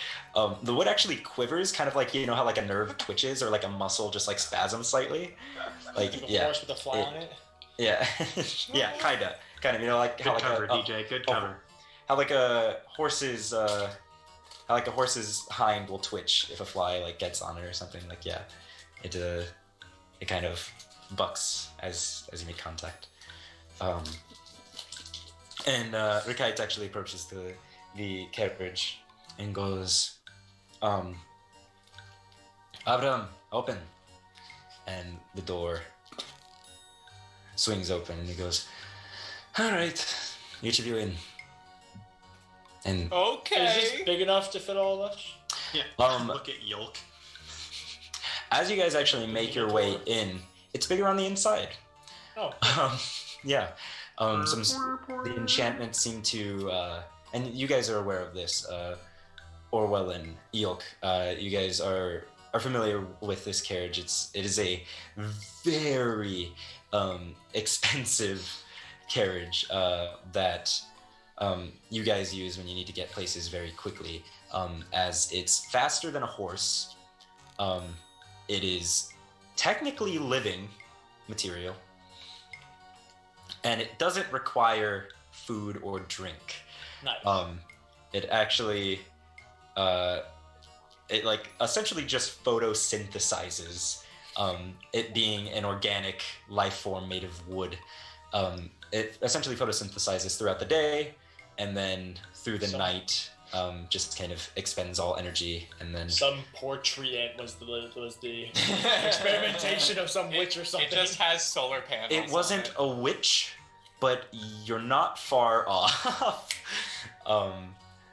A: The wood actually quivers, kind of like, you know how like a nerve twitches or like a muscle just like spasms slightly? Like,
B: Like a
A: yeah.
B: horse with a fly on it.
A: Yeah. Yeah, kinda. You know, like
J: Good
A: how like
J: cover, DJ. Good cover.
A: how like a horse's hind will twitch if a fly like gets on it or something. Like, yeah, it kind of bucks as you make contact. And Rikite actually approaches the carriage and goes, Abraham, open. And the door swings open and he goes, all right, each of you in. And
H: Okay.
B: Is this big enough to fit all of us?
J: Yeah.
A: Um,
J: Look at Yolk.
A: as you guys actually make your way in, it's bigger on the inside.
B: Oh.
A: Yeah. The enchantments seem to, and you guys are aware of this, Orwell and Eolk, you guys are familiar with this carriage. It is a very expensive carriage that you guys use when you need to get places very quickly, as it's faster than a horse. It is technically living material, and it doesn't require food or drink.
B: Nice.
A: It actually it like essentially just photosynthesizes, it being an organic life form made of wood. It essentially photosynthesizes throughout the day, and then through the night just kind of expends all energy, and then
B: Some poor tree ant was the experimentation of some witch or something.
H: It just has solar panels.
A: it wasn't a witch, but you're not far off.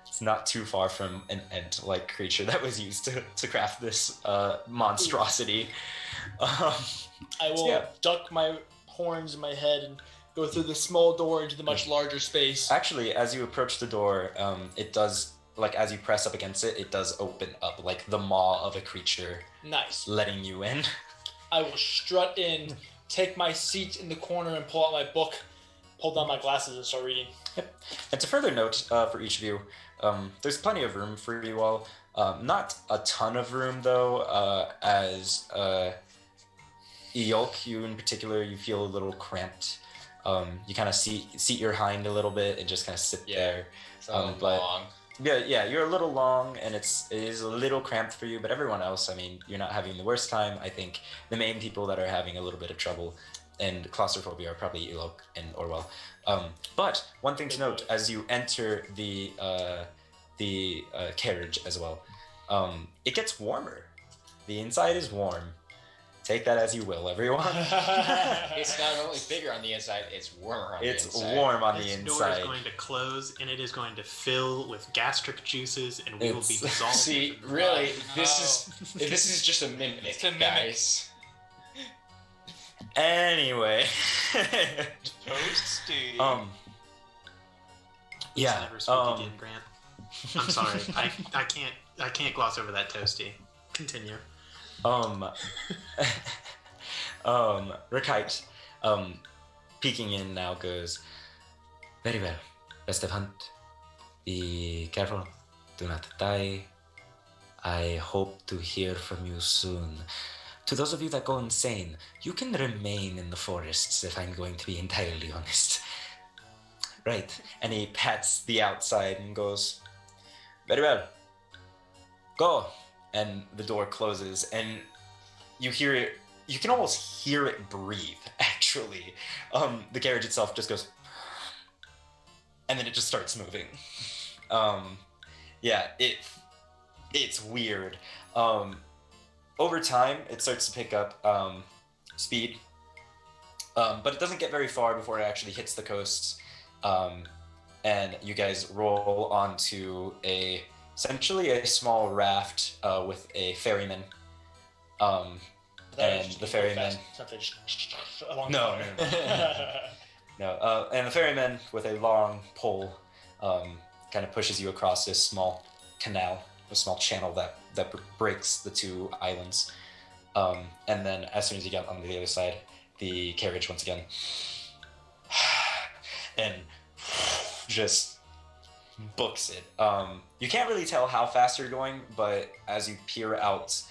A: It's not too far from an ant-like creature that was used to craft this monstrosity.
B: I will
A: yeah.
B: duck my horns in my head and go through the small door into the much larger space.
A: Actually, as you approach the door, it does, like, as you press up against it, it does open up, like the maw of a creature,
B: Nice.
A: letting you in.
B: I will strut in, take my seat in the corner, and pull out my book, pull down my glasses, and start reading.
A: And to further note for each of you, there's plenty of room for you all. Not a ton of room, though, as Eolk, you in particular, you feel a little cramped. You kind of seat your hind a little bit and just kind of sit there.
I: It's a little
A: but
I: long.
A: yeah, you're a little long, and it is a little cramped for you. But everyone else, I mean, you're not having the worst time. I think the main people that are having a little bit of trouble and claustrophobia are probably Eolk and Orwell. But one thing to note as you enter the carriage as well, it gets warmer. The inside is warm. Take that as you will, everyone.
I: It's not only bigger on the inside, it's warmer on the
A: It's
I: inside.
A: warm on the
J: This door
A: inside.
J: is going to close, and it is going to fill with gastric juices, and we will be
A: It's-
J: dissolved.
I: See,
J: into the
I: really,
J: blood.
I: this is just a mimic,
H: It's a mimic.
I: guys.
A: Anyway.
H: Toasty.
J: Please never speak again, Grant. I'm sorry. I can't gloss over that toasty. Continue.
A: Rakite, peeking in now, goes, very well, best of hunt. Be careful, do not die. I hope to hear from you soon. To those of you that go insane, you can remain in the forests if I'm going to be entirely honest. Right, and he pats the outside and goes, very well, go. And the door closes, and you hear it, you can almost hear it breathe, actually. The carriage itself just goes, and then it just starts moving. Yeah, it's weird. Over time, it starts to pick up speed, but it doesn't get very far before it actually hits the coast, and you guys roll onto essentially a small raft with a ferryman. And the ferryman. No. No, and the ferryman with a long pole kind of pushes you across this small canal, a small channel that breaks the two islands. And then as soon as you get on the other side, the carriage once again and just books it. You can't really tell how fast you're going, but as you peer out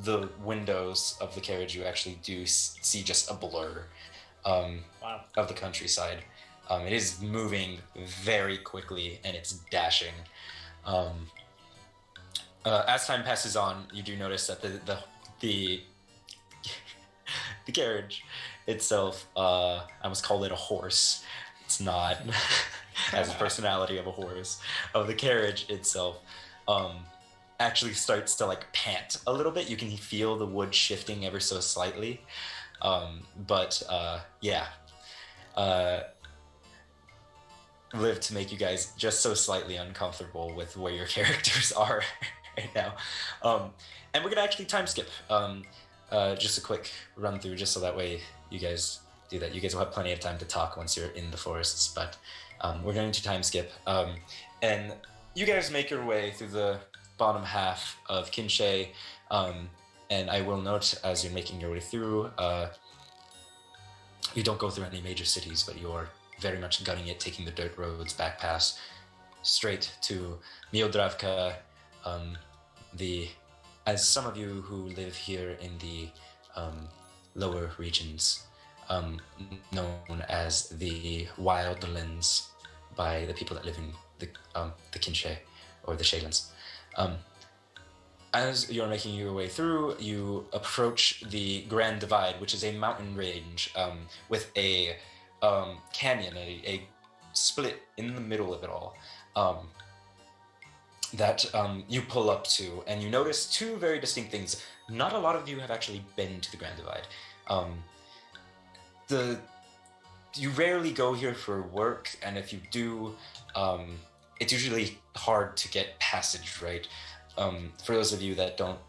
A: the windows of the carriage, you actually do see just a blur of the countryside. It is moving very quickly, and it's dashing. As time passes on, you do notice that the carriage itself, I almost call it a horse. It's not. Has the personality of a horse. The carriage itself actually starts to like pant a little bit. You can feel the wood shifting ever so slightly. Live to make you guys just so slightly uncomfortable with where your characters are right now. And we're gonna actually time skip. Just a quick run through, just so that way you guys do that. You guys will have plenty of time to talk once you're in the forests, but we're going to time skip. And you guys make your way through the bottom half of Kinshe, and I will note as you're making your way through, you don't go through any major cities, but you're very much gunning it, taking the dirt roads, back pass, straight to Miodravka. As some of you who live here in the lower regions, known as the Wildlands by the people that live in the Kinshe, or the Shaylands. As you're making your way through, you approach the Grand Divide, which is a mountain range with a canyon, a split in the middle of it all, that you pull up to, and you notice two very distinct things. Not a lot of you have actually been to the Grand Divide. You rarely go here for work, and if you do, it's usually hard to get passage, right? For those of you that don't,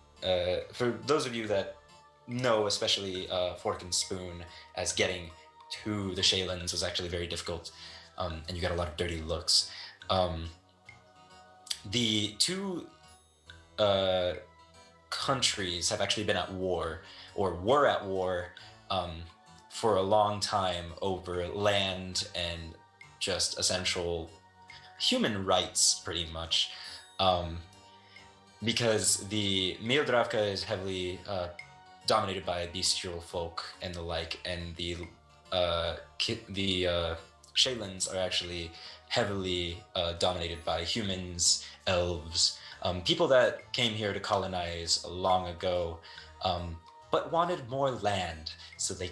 A: for those of you that know, especially Fork and Spoon, as getting to the Shaylands was actually very difficult, and you got a lot of dirty looks. The two countries have actually been at war, or were at war, for a long time over land and just essential human rights, pretty much. Because the Miodravka is heavily dominated by bestial folk and the like, and the Shaylands are actually heavily dominated by humans, elves, people that came here to colonize long ago, but wanted more land. So they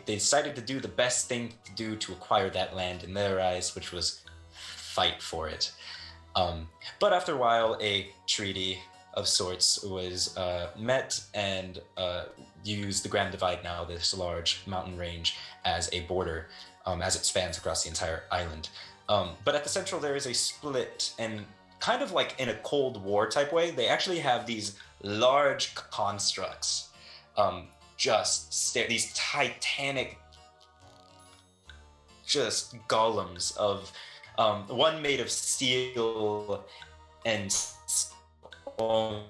A: decided to do the best thing to do to acquire that land in their eyes, which was fight for it. But after a while, a treaty of sorts was met, and used the Grand Divide, now this large mountain range, as a border, as it spans across the entire island. But at the central, there is a split, and kind of like in a Cold War type way, they actually have these large constructs, these titanic, just golems of, one made of steel and stone,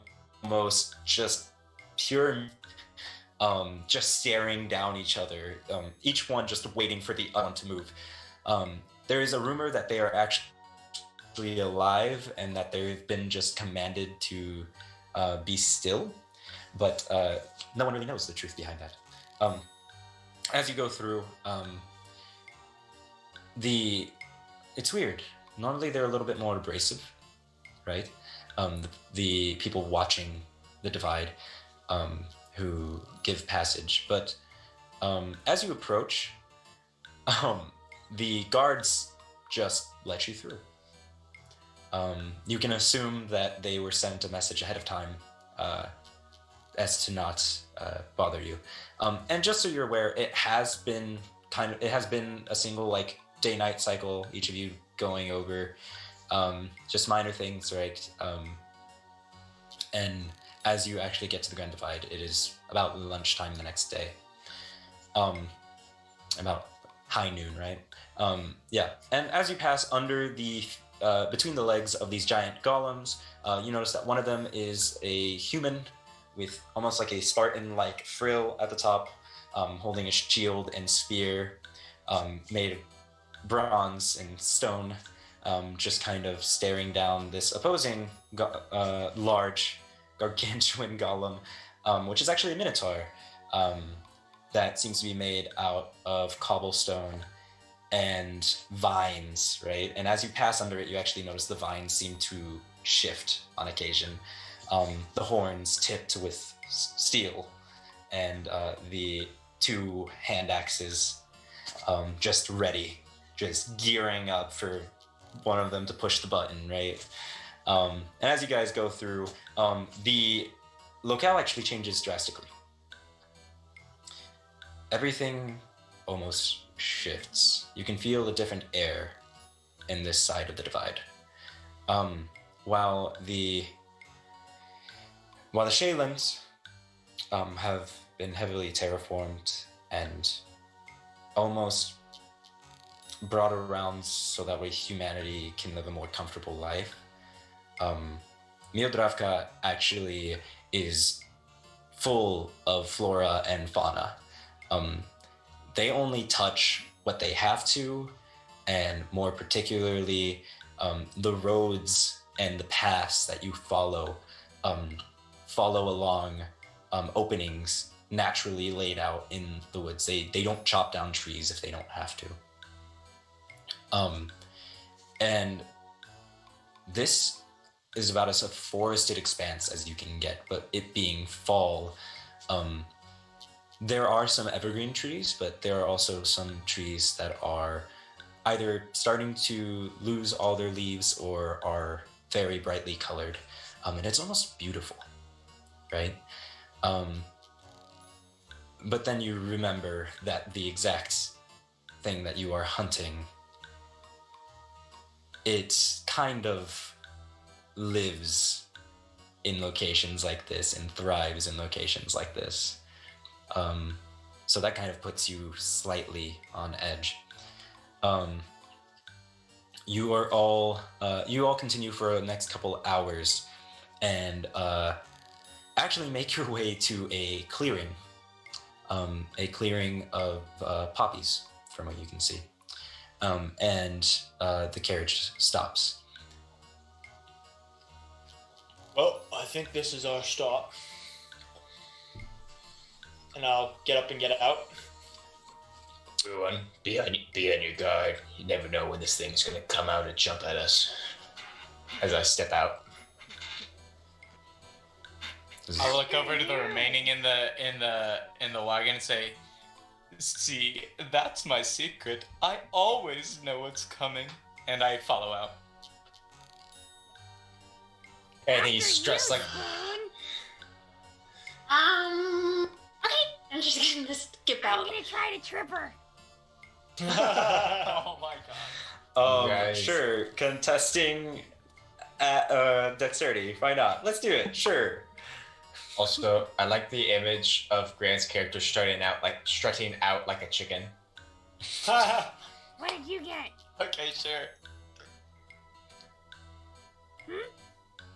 A: almost just pure, just staring down each other, each one just waiting for the other one to move. There is a rumor that they are actually alive and that they've been just commanded to be still, but no one really knows the truth behind that. As you go through, it's weird. Normally they're a little bit more abrasive, right? The people watching the divide who give passage, but as you approach, the guards just let you through. You can assume that they were sent a message ahead of time as to not bother you. And just so you're aware, it has been a single like day-night cycle, each of you going over just minor things, right? And as you actually get to the Grand Divide, it is about lunchtime the next day. About high noon, right? Yeah, and as you pass under the between the legs of these giant golems, you notice that one of them is a human with almost like a Spartan-like frill at the top, holding a shield and spear made of bronze and stone, just kind of staring down this opposing large gargantuan golem, which is actually a minotaur that seems to be made out of cobblestone and vines, right? And as you pass under it, you actually notice the vines seem to shift on occasion. The horns tipped with steel, and the two hand axes just ready, just gearing up for one of them to push the button, right? And as you guys go through, the locale actually changes drastically. Everything almost shifts. You can feel a different air in this side of the divide. While the Shaylands have been heavily terraformed and almost brought around so that way humanity can live a more comfortable life, Miodrafka actually is full of flora and fauna. They only touch what they have to, and more particularly, the roads and the paths that you follow along openings naturally laid out in the woods. They don't chop down trees if they don't have to. And this is about as a forested expanse as you can get, but it being fall, there are some evergreen trees, but there are also some trees that are either starting to lose all their leaves or are very brightly colored. And it's almost beautiful, right? But then you remember that the exact thing that you are hunting, it kind of lives in locations like this and thrives in locations like this. So that kind of puts you slightly on edge. You all continue for the next couple hours and actually make your way to a clearing of poppies, from what you can see. And the carriage stops.
B: Well, I think this is our stop. And I'll get up and get out.
I: Everyone, be on your guard. You never know when this thing's gonna come out and jump at us. As I step out.
H: I'll look over to the remaining in the wagon and say, "See, that's my secret. I always know what's coming." And I follow out.
I: And he's dressed like...
F: Okay, I'm just gonna skip out.
E: I'm gonna try to trip her.
H: Oh my god.
I: Guys.
A: Sure, contesting at dexterity. Why not? Let's do it. Sure.
I: Also, I like the image of Grant's character strutting out like a chicken.
E: What did you get?
H: Okay, sure.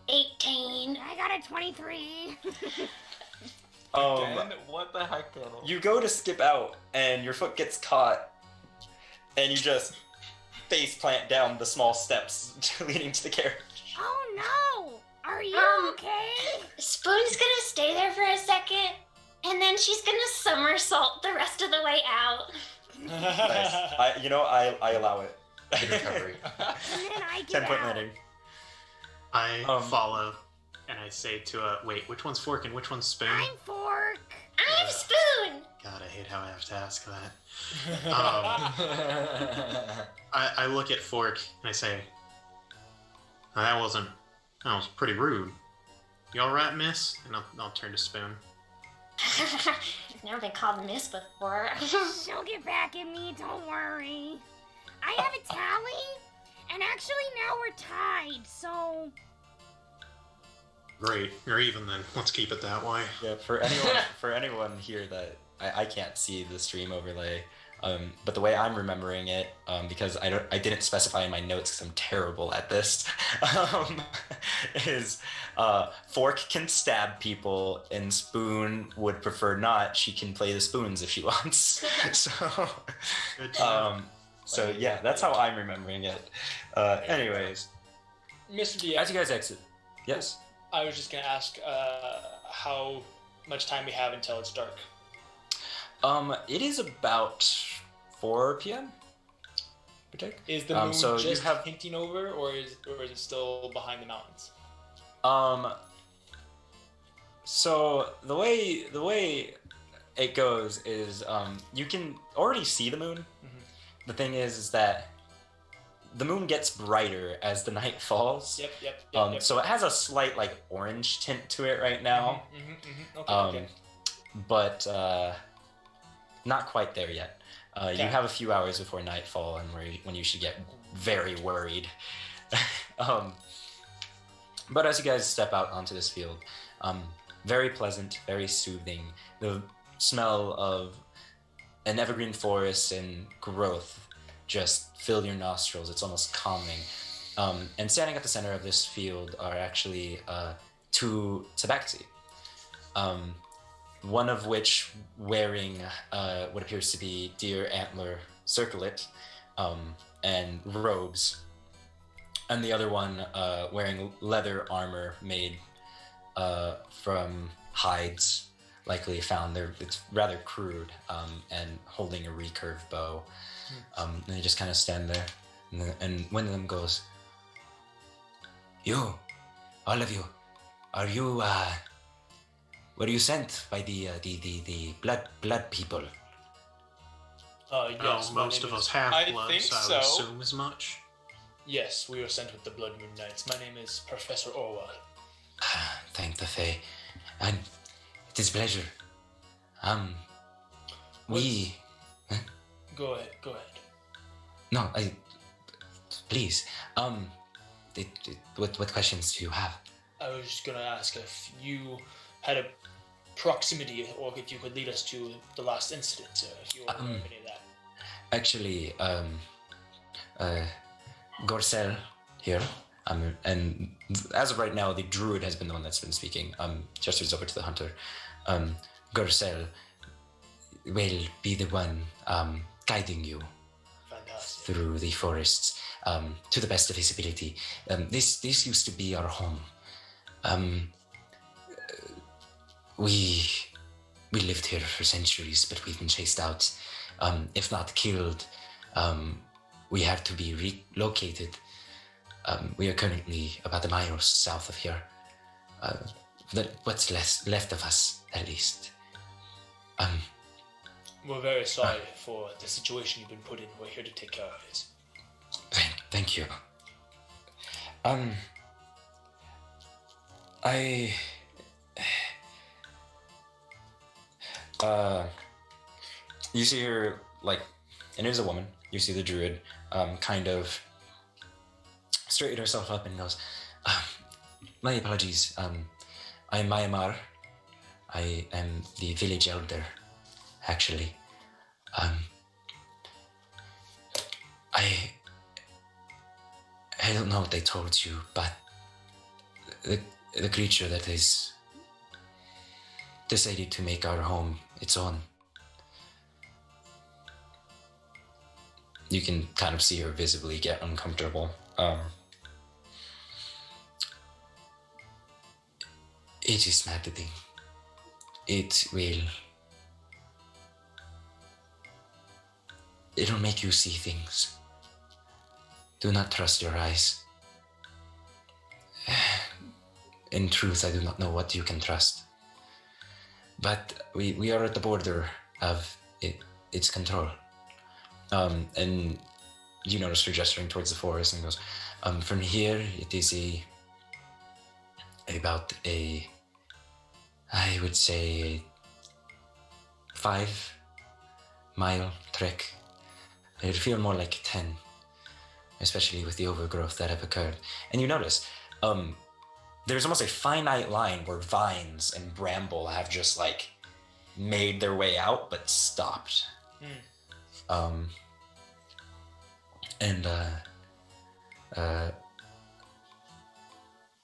F: 18.
E: I got a 23.
H: Again? What the heck, Colonel?
A: You go to skip out, and your foot gets caught, and you just face plant down the small steps leading to the carriage.
E: Oh no! Are you okay?
F: Spoon's gonna stay there for a second, and then she's gonna somersault the rest of the way out.
A: Nice. I allow it.
I: Good recovery.
E: And then I get
A: 10-point
E: out.
A: landing.
J: I follow, and I say to wait, which one's Fork and which one's Spoon?
E: I'm Fork.
F: I'm Spoon!
J: God, I hate how I have to ask that. I look at Fork and I say, that was pretty rude. You alright, miss? And I'll turn to Spoon.
F: I've never been called miss before.
E: She'll get back at me, don't worry. I have a tally, and actually now we're tied, so...
J: Great, you're even then. Let's keep it that way.
A: Yeah, for anyone here that I can't see the stream overlay, but the way I'm remembering it, because I didn't specify in my notes because I'm terrible at this, is Fork can stab people and Spoon would prefer not. She can play the spoons if she wants. So yeah, that's how I'm remembering it. Anyways,
B: Mr. DM,
A: as you guys exit, yes.
B: I was just gonna ask how much time we have until it's dark.
A: It is about 4 p.m.
B: Is the moon
A: so
B: just
A: you have
B: hinting over, or is it still behind the mountains?
A: So the way it goes is you can already see the moon.
B: Mm-hmm.
A: The thing is that the moon gets brighter as the night falls.
B: Yep.
A: So it has a slight orange tint to it right now.
B: Okay.
A: But not quite there yet.
B: Okay.
A: You have a few hours before nightfall, and when you should get very worried. But as you guys step out onto this field, very pleasant, very soothing. The smell of an evergreen forest and growth just fill your nostrils. It's almost calming. And standing at the center of this field are actually 2 tabaxi. One of which wearing what appears to be deer antler circlet and robes, and the other one wearing leather armor made from hides, likely found there. It's rather crude, and holding a recurved bow. And they just kind of stand there, and one of them goes, "You, all of you, are you were you sent by the blood people?"
B: Yes.
J: Most of us have
H: I
J: blood,
H: think
J: so I
H: so.
J: would assume as much.
B: Yes, we were sent with the Blood Moon Knights. My name is Professor Orwell.
A: Thank the Fae, and it is a pleasure. We.
B: Go ahead.
A: No, please. What questions do you have?
B: I was just gonna ask if you had a proximity, or if you could lead us to the last incident, if you were aware of any of that.
A: Actually, Gorcel here, and as of right now, the druid has been the one that's been speaking. Gestures over to the hunter. Gorcel will be the one guiding you
B: Fantastic.
A: through the forests to the best of his ability. This used to be our home. We lived here for centuries, but we've been chased out. If not killed, we have to be relocated. We are currently about a mile south of here. What's left of us, at least.
B: We're very sorry for the situation you've been put in. We're here to take care of it.
A: Thank you. You see her, and it is a woman. You see the druid, kind of straighten herself up and goes, "My apologies. I am Mayamar. I am the village elder, actually. I don't know what they told you, but the creature that has decided to make our home its own. You can kind of see her visibly get uncomfortable. It is maddening. It'll make you see things. Do not trust your eyes. In truth, I do not know what you can trust. But we are at the border of its control. And you notice her gesturing towards the forest and goes, from here, it is about I would say, 5-mile trek. It would feel more like 10, especially with the overgrowth that have occurred. And you notice, there's almost a finite line where vines and bramble have just like made their way out, but stopped.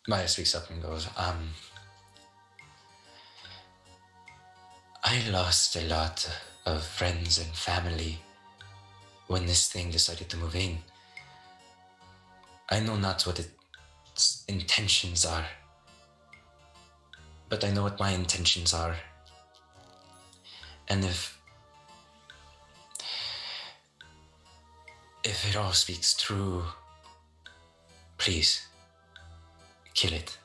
A: Maya speaks up and goes, I lost a lot of friends and family when this thing decided to move in. I know not what its intentions are, but I know what my intentions are. And if it all speaks true, please, kill it.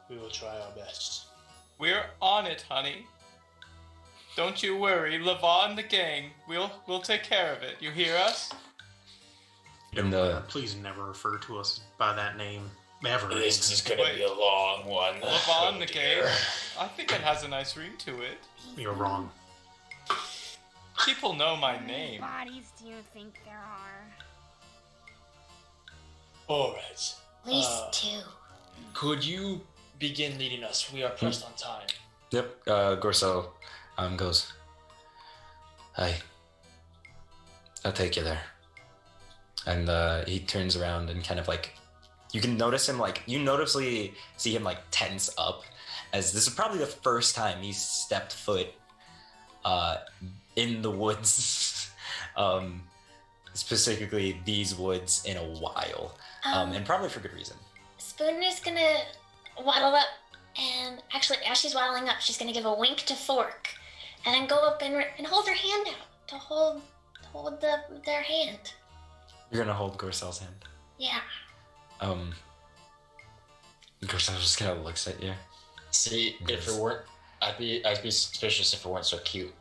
B: We will try our best.
H: We're on it, honey. Don't you worry, Lava and the gang. We'll take care of it. You hear us?
A: And
J: Please never refer to us by that name ever.
I: This is gonna be a long one.
H: Lava and the gang.
I: dear.
H: I think it has a nice ring to it.
J: You're wrong.
H: People know my
E: How many
H: name.
E: bodies do you think there are?
B: All right.
F: At least 2.
B: Could you begin leading us? We are pressed on time.
A: Yep, Gorso goes, hi, I'll take you there. And he turns around and kind of like, you can notice him like, you noticeably see him like tense up, as this is probably the first time he's stepped foot in the woods, specifically these woods, in a while, and probably for good reason.
F: Spoon is gonna waddle up, and actually, as she's waddling up, she's gonna give a wink to Fork, and then go up and hold her hand out to hold their hand.
A: You're gonna hold Gorsel's hand.
F: Yeah.
A: Gorsel just kind of looks at you.
I: See, if it weren't, I'd be suspicious if it weren't so cute.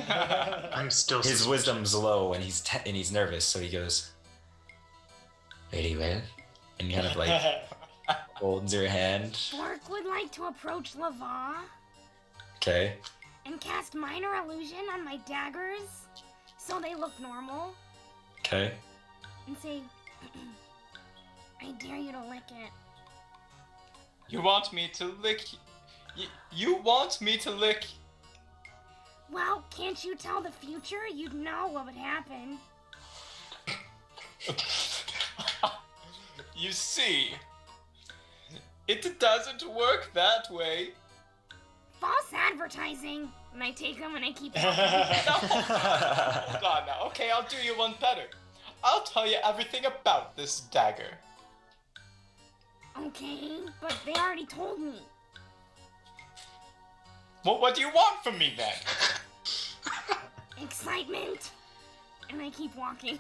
J: I'm still
A: His
J: suspicious.
A: wisdom's low and he's nervous, so he goes, very well, and kind of like holds your hand.
E: Fork would like to approach Lava
A: Okay.
E: and cast minor illusion on my daggers so they look normal
A: Okay.
E: and say, I dare you to lick it.
H: You want me to lick... You want me to lick...
E: Well, can't you tell the future? You'd know what would happen.
H: You see, it doesn't work that way.
E: False advertising. And I take them and I keep
H: Hold on now. Okay, I'll do you one better. I'll tell you everything about this dagger.
E: Okay, but they already told me.
H: Well, what do you want from me then?
E: Excitement. And I keep walking.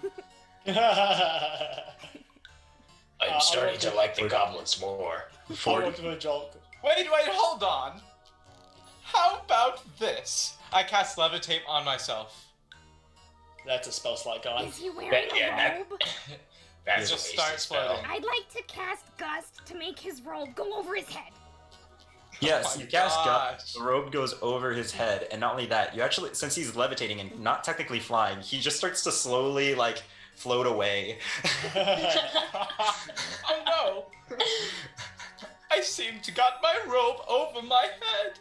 I: I'm starting to like the goblins more.
B: Forward to a joke.
H: Wait, hold on. How about this? I cast levitate on myself.
B: That's a spell slot gone.
E: Is he wearing a robe?
I: That's
H: Just
I: a
H: start
I: wasted spell.
H: floating.
E: I'd like to cast Gust to make his robe go over his head.
A: Yes,
H: Oh my
A: you cast
H: gosh.
A: Gust, the robe goes over his head, and not only that, you actually, since he's levitating and not technically flying, he just starts to slowly, like, float away.
H: Oh no! I seem to got my robe over my head.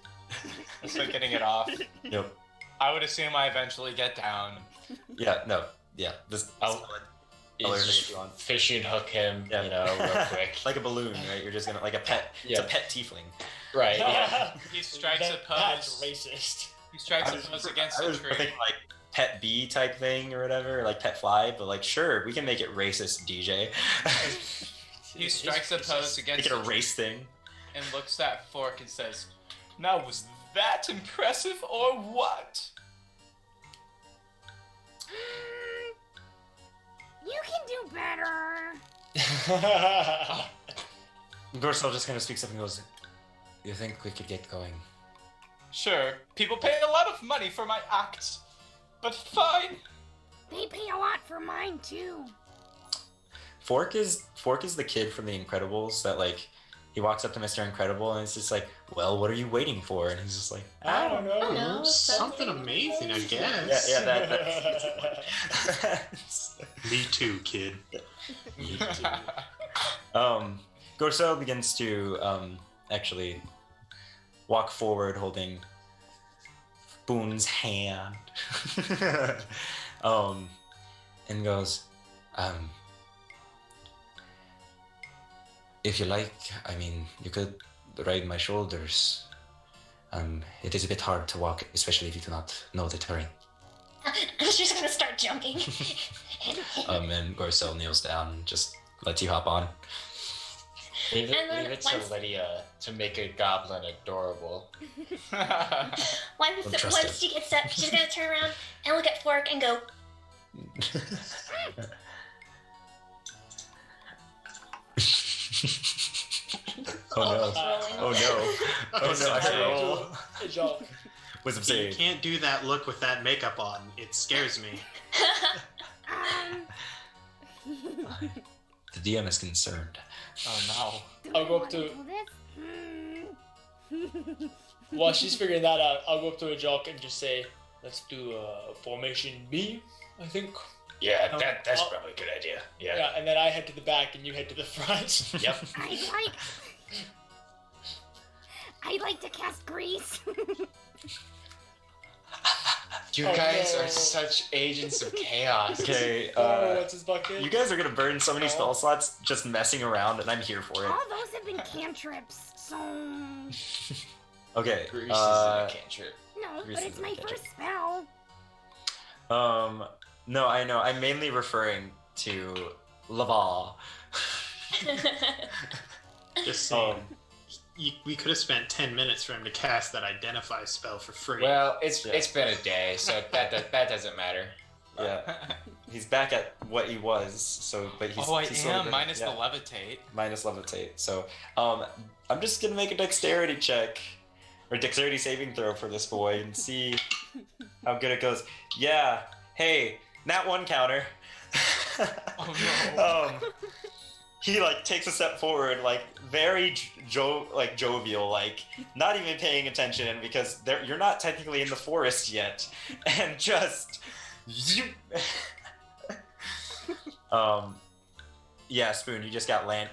H: So getting it off.
A: Yep.
H: I would assume I eventually get down.
A: Yeah, no. Yeah. This.
I: Oh.
A: color
I: is
A: if
I: just
A: you want.
I: fishing hook him,
A: Yeah.
I: real quick.
A: Like a balloon, right? You're just gonna like a pet. It's a
I: Yeah.
A: pet tiefling.
I: Right, yeah.
H: He strikes a
B: That's
H: pose.
B: racist.
H: He strikes a pose against
A: I
H: a
A: was
H: tree.
A: thinking like pet bee type thing or whatever, like pet fly, but like sure, we can make it racist, DJ.
H: He strikes a pose
A: Make
H: against
A: it a
H: a tree
A: race thing.
H: and looks at Fork and says, "Now was that impressive or what?"
E: You can do better.
A: Gorsel just kind of speaks up and goes, "You think we could get going?"
H: Sure, people pay a lot of money for my acts, but fine.
E: They pay a lot for mine too.
A: Fork is the kid from The Incredibles that like he walks up to Mr. Incredible and it's just like, "Well, what are you waiting for?" And he's just like,
B: I don't know.
F: No,
J: Something amazing, I guess.
A: "Yeah, that's
J: Me too, kid.
A: Gorsel begins to actually walk forward, holding Boone's hand, and goes, "If you like, I mean, you could ride my shoulders. It is a bit hard to walk, especially if you do not know the terrain."
F: I'm just gonna start jumping.
A: And Gorsel kneels down and just lets you hop on.
I: Leave
F: And then
I: it to
F: once-
I: Lydia to make a goblin adorable.
F: Once
A: Don't trust
F: she gets up, she's gonna turn around and look at Fork and go,
A: Oh no.
F: rolling.
A: Oh no. Oh no, I have to roll.
B: A joke.
A: Wisdom
J: You
A: save.
J: can't do that look with that makeup on. It scares me.
A: The DM is concerned.
H: Oh
E: Do
B: I'll
E: I
B: go up
E: wanna
B: to-
E: do this?
B: While she's figuring that out, I'll go up to a jock and just say, "Let's do formation B, I think."
I: Yeah, that's
B: I'll-
I: probably a good idea. Yeah.
B: Yeah, and then I head to the back and you head to the front.
I: Yep.
E: I'd like to cast grease.
I: You
B: Oh,
I: guys
B: no.
I: are such agents of chaos.
A: Okay,
B: Oh, what's his bucket?
A: you guys are gonna burn so many
B: Oh.
A: spell slots just messing around, and I'm here for it.
E: All those have been cantrips, so
A: Okay,
I: Grease is a cantrip.
E: no,
A: Grease
E: but
A: is
E: it's
A: a
E: my
A: cantrip.
E: first spell.
A: no, I know. I'm mainly referring to Laval.
J: Just saying. We could have spent 10 minutes for him to cast that identify spell for free.
I: Well, it's
A: Yeah.
I: been a day, so that doesn't matter.
A: Yeah, he's back at what he was. So, but he's
H: oh, I
A: he's sort of
H: am
A: been-
H: minus
A: yeah,
H: the levitate.
A: minus levitate. So, I'm just gonna make a dexterity check or dexterity saving throw for this boy and see how good it goes. Yeah. Hey, nat one counter.
H: Oh no.
A: He like takes a step forward, like very jovial, like not even paying attention because you're not technically in the forest yet, and just you. Yeah, Spoon, you just got like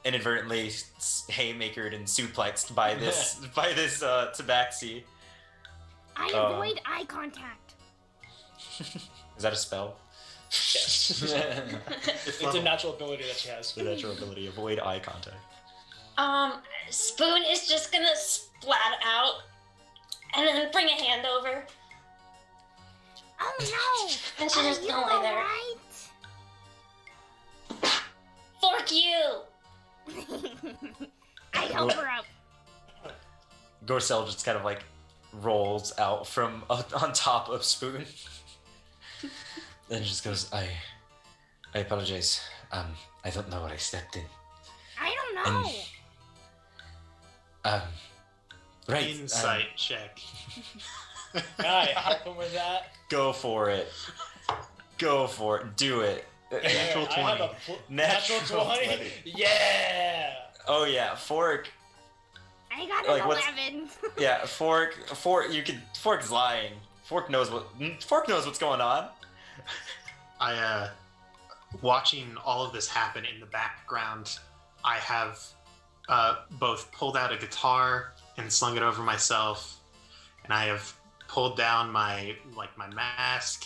A: inadvertently haymakered and suplexed by this tabaxi.
E: I avoid eye contact.
A: Is that a spell?
J: It's
B: It's a
J: level.
B: natural ability that she has.
A: The natural ability, avoid eye contact.
F: Spoon is just gonna splat out and then bring a hand over.
E: Oh no!
F: And she's just
E: Are you
F: gonna lay there.
E: alright?
F: Fork you!
E: I help her up.
A: Gorsel just kind of like rolls out from on top of Spoon. And just goes, I apologize. I don't know what I stepped in.
E: I don't know.
A: Right.
J: Insight check.
B: Can I help him with that?
A: Go for it. Go for it. Do it.
J: Natural
B: I have
J: 20.
B: a
A: Natural
B: natural 20.
A: 20.
B: Yeah.
A: Oh yeah, Fork.
E: I got
A: Like,
E: an
A: what's-
E: 11.
A: Yeah, Fork. Fork's lying. Fork knows what's going on.
J: I watching all of this happen in the background, I have both pulled out a guitar and slung it over myself, and I have pulled down my mask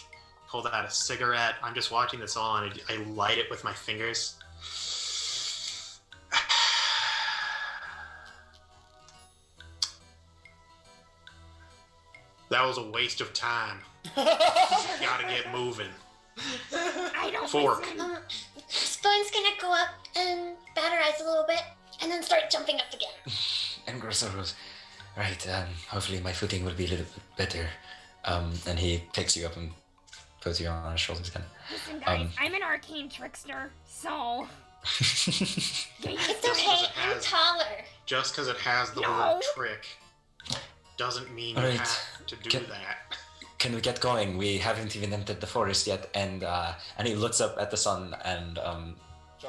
J: pulled out a cigarette. I'm just watching this all, and I light it with my fingers. That was a waste of time. Gotta get moving.
E: I don't
J: Fork.
E: listen.
F: Spoon's gonna go up and bat her eyes a little bit, and then start jumping up again.
A: And Grosser goes, right, hopefully my footing will be a little bit better. And he picks you up and puts you on his shoulders again.
E: Listen, guys, I'm an arcane trickster, so.
F: It's okay, I'm taller.
J: Just because it has the
E: No.
J: word trick doesn't mean you
A: Alright.
J: have to do that.
A: Can we get going? We haven't even entered the forest yet. And he looks up at the sun, and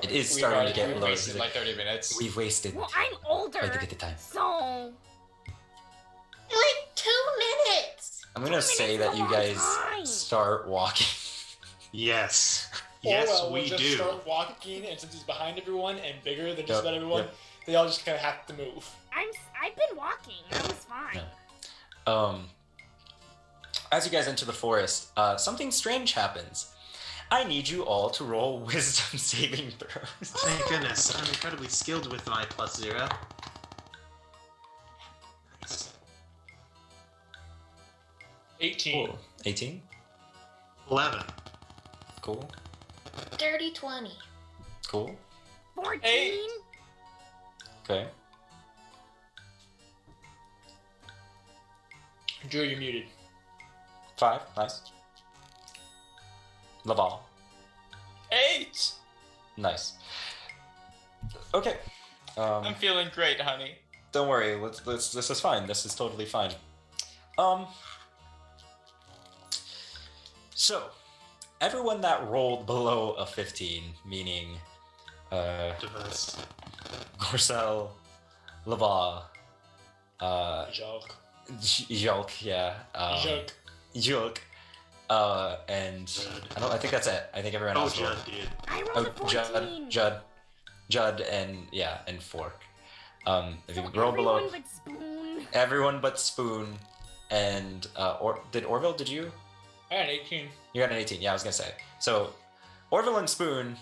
A: it is starting to get
I: We've
A: low.
I: wasted like 30 minutes.
A: We've wasted
E: Well, I'm older,
A: quite a bit of time.
E: so.
F: Like 2 minutes.
A: I'm gonna say that you guys start walking.
J: Yes. Yes,
B: Orwell
J: we
B: will just
J: do.
B: start walking, and since he's behind everyone and bigger than just
A: Yep,
B: about everyone,
A: yep.
B: they all just kind of have to move.
E: I've been walking. That was fine.
A: As you guys enter the forest, something strange happens. I need you all to roll wisdom saving throws.
J: Thank goodness. I'm incredibly skilled with my +0.
B: 18.
A: Cool. 18?
J: 11.
A: Cool.
F: Dirty 20.
A: Cool.
E: 14.
B: 8.
A: Okay.
B: Drew, you're muted.
A: 5. Nice. Laval.
B: 8.
A: Nice. Okay.
H: I'm feeling great, honey.
A: Don't worry. Let's. This is fine. This is totally fine. So, everyone that rolled below a 15, meaning,
J: Device.
A: Gorcel, Laval,
B: Joke.
A: Yolk, yeah.
B: Joke.
A: Yolk, and I think that's it. I think everyone
J: Oh,
A: else
J: Judd
A: rolled.
J: did.
E: I rolled a 14.
A: Judd, and Fork. If you
E: So
A: roll below
E: everyone but Spoon.
A: everyone but Spoon, and did Orville? Did you?
B: I got an 18.
A: You got an 18. Yeah, I was gonna say. So, Orville and Spoon,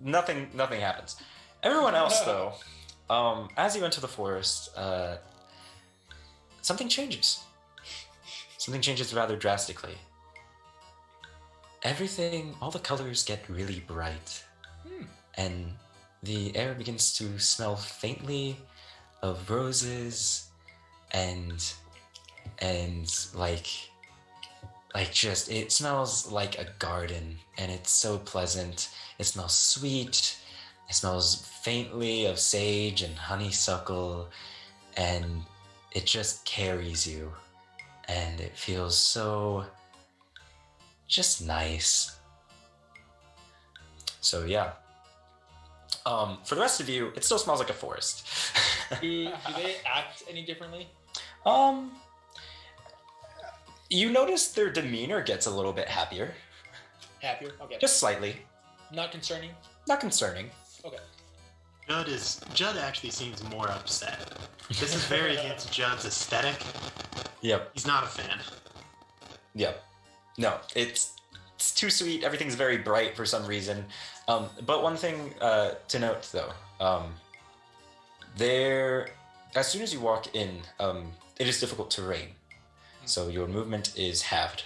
A: nothing happens. Everyone else, though, as you enter the forest, something changes. Something changes rather drastically. Everything, all the colors get really bright, and the air begins to smell faintly of roses, and like just, it smells like a garden, and it's so pleasant. It smells sweet. It smells faintly of sage and honeysuckle, and it just carries you, and it feels so just nice. So yeah. For the rest of you, it still smells like a forest.
B: Do they act any differently?
A: You notice their demeanor gets a little bit happier.
B: Happier? Okay.
A: Just slightly.
B: Not concerning?
A: Not concerning.
B: Okay.
J: Judd actually seems more upset. This is very against Judd's aesthetic.
A: Yep.
J: He's not a fan.
A: Yep. No, it's too sweet. Everything's very bright for some reason. But one thing to note, though, as soon as you walk in, it is difficult terrain, so your movement is halved.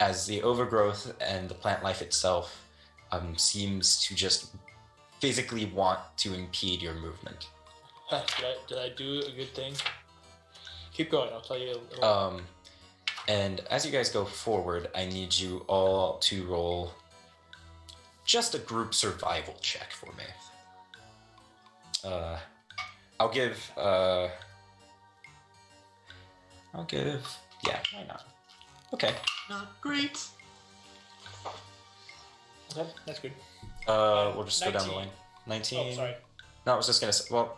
A: As the overgrowth and the plant life itself seems to just physically want to impede your movement.
B: Did I do a good thing? Keep going. I'll tell you. A little.
A: And as you guys go forward, I need you all to roll just a group survival check for me. I'll give, yeah, why not? Okay.
J: Not great.
B: Okay, that's good.
A: We'll just go down the
B: 19.
A: line. 19.
B: Oh, sorry.
A: No, I was just gonna say, well,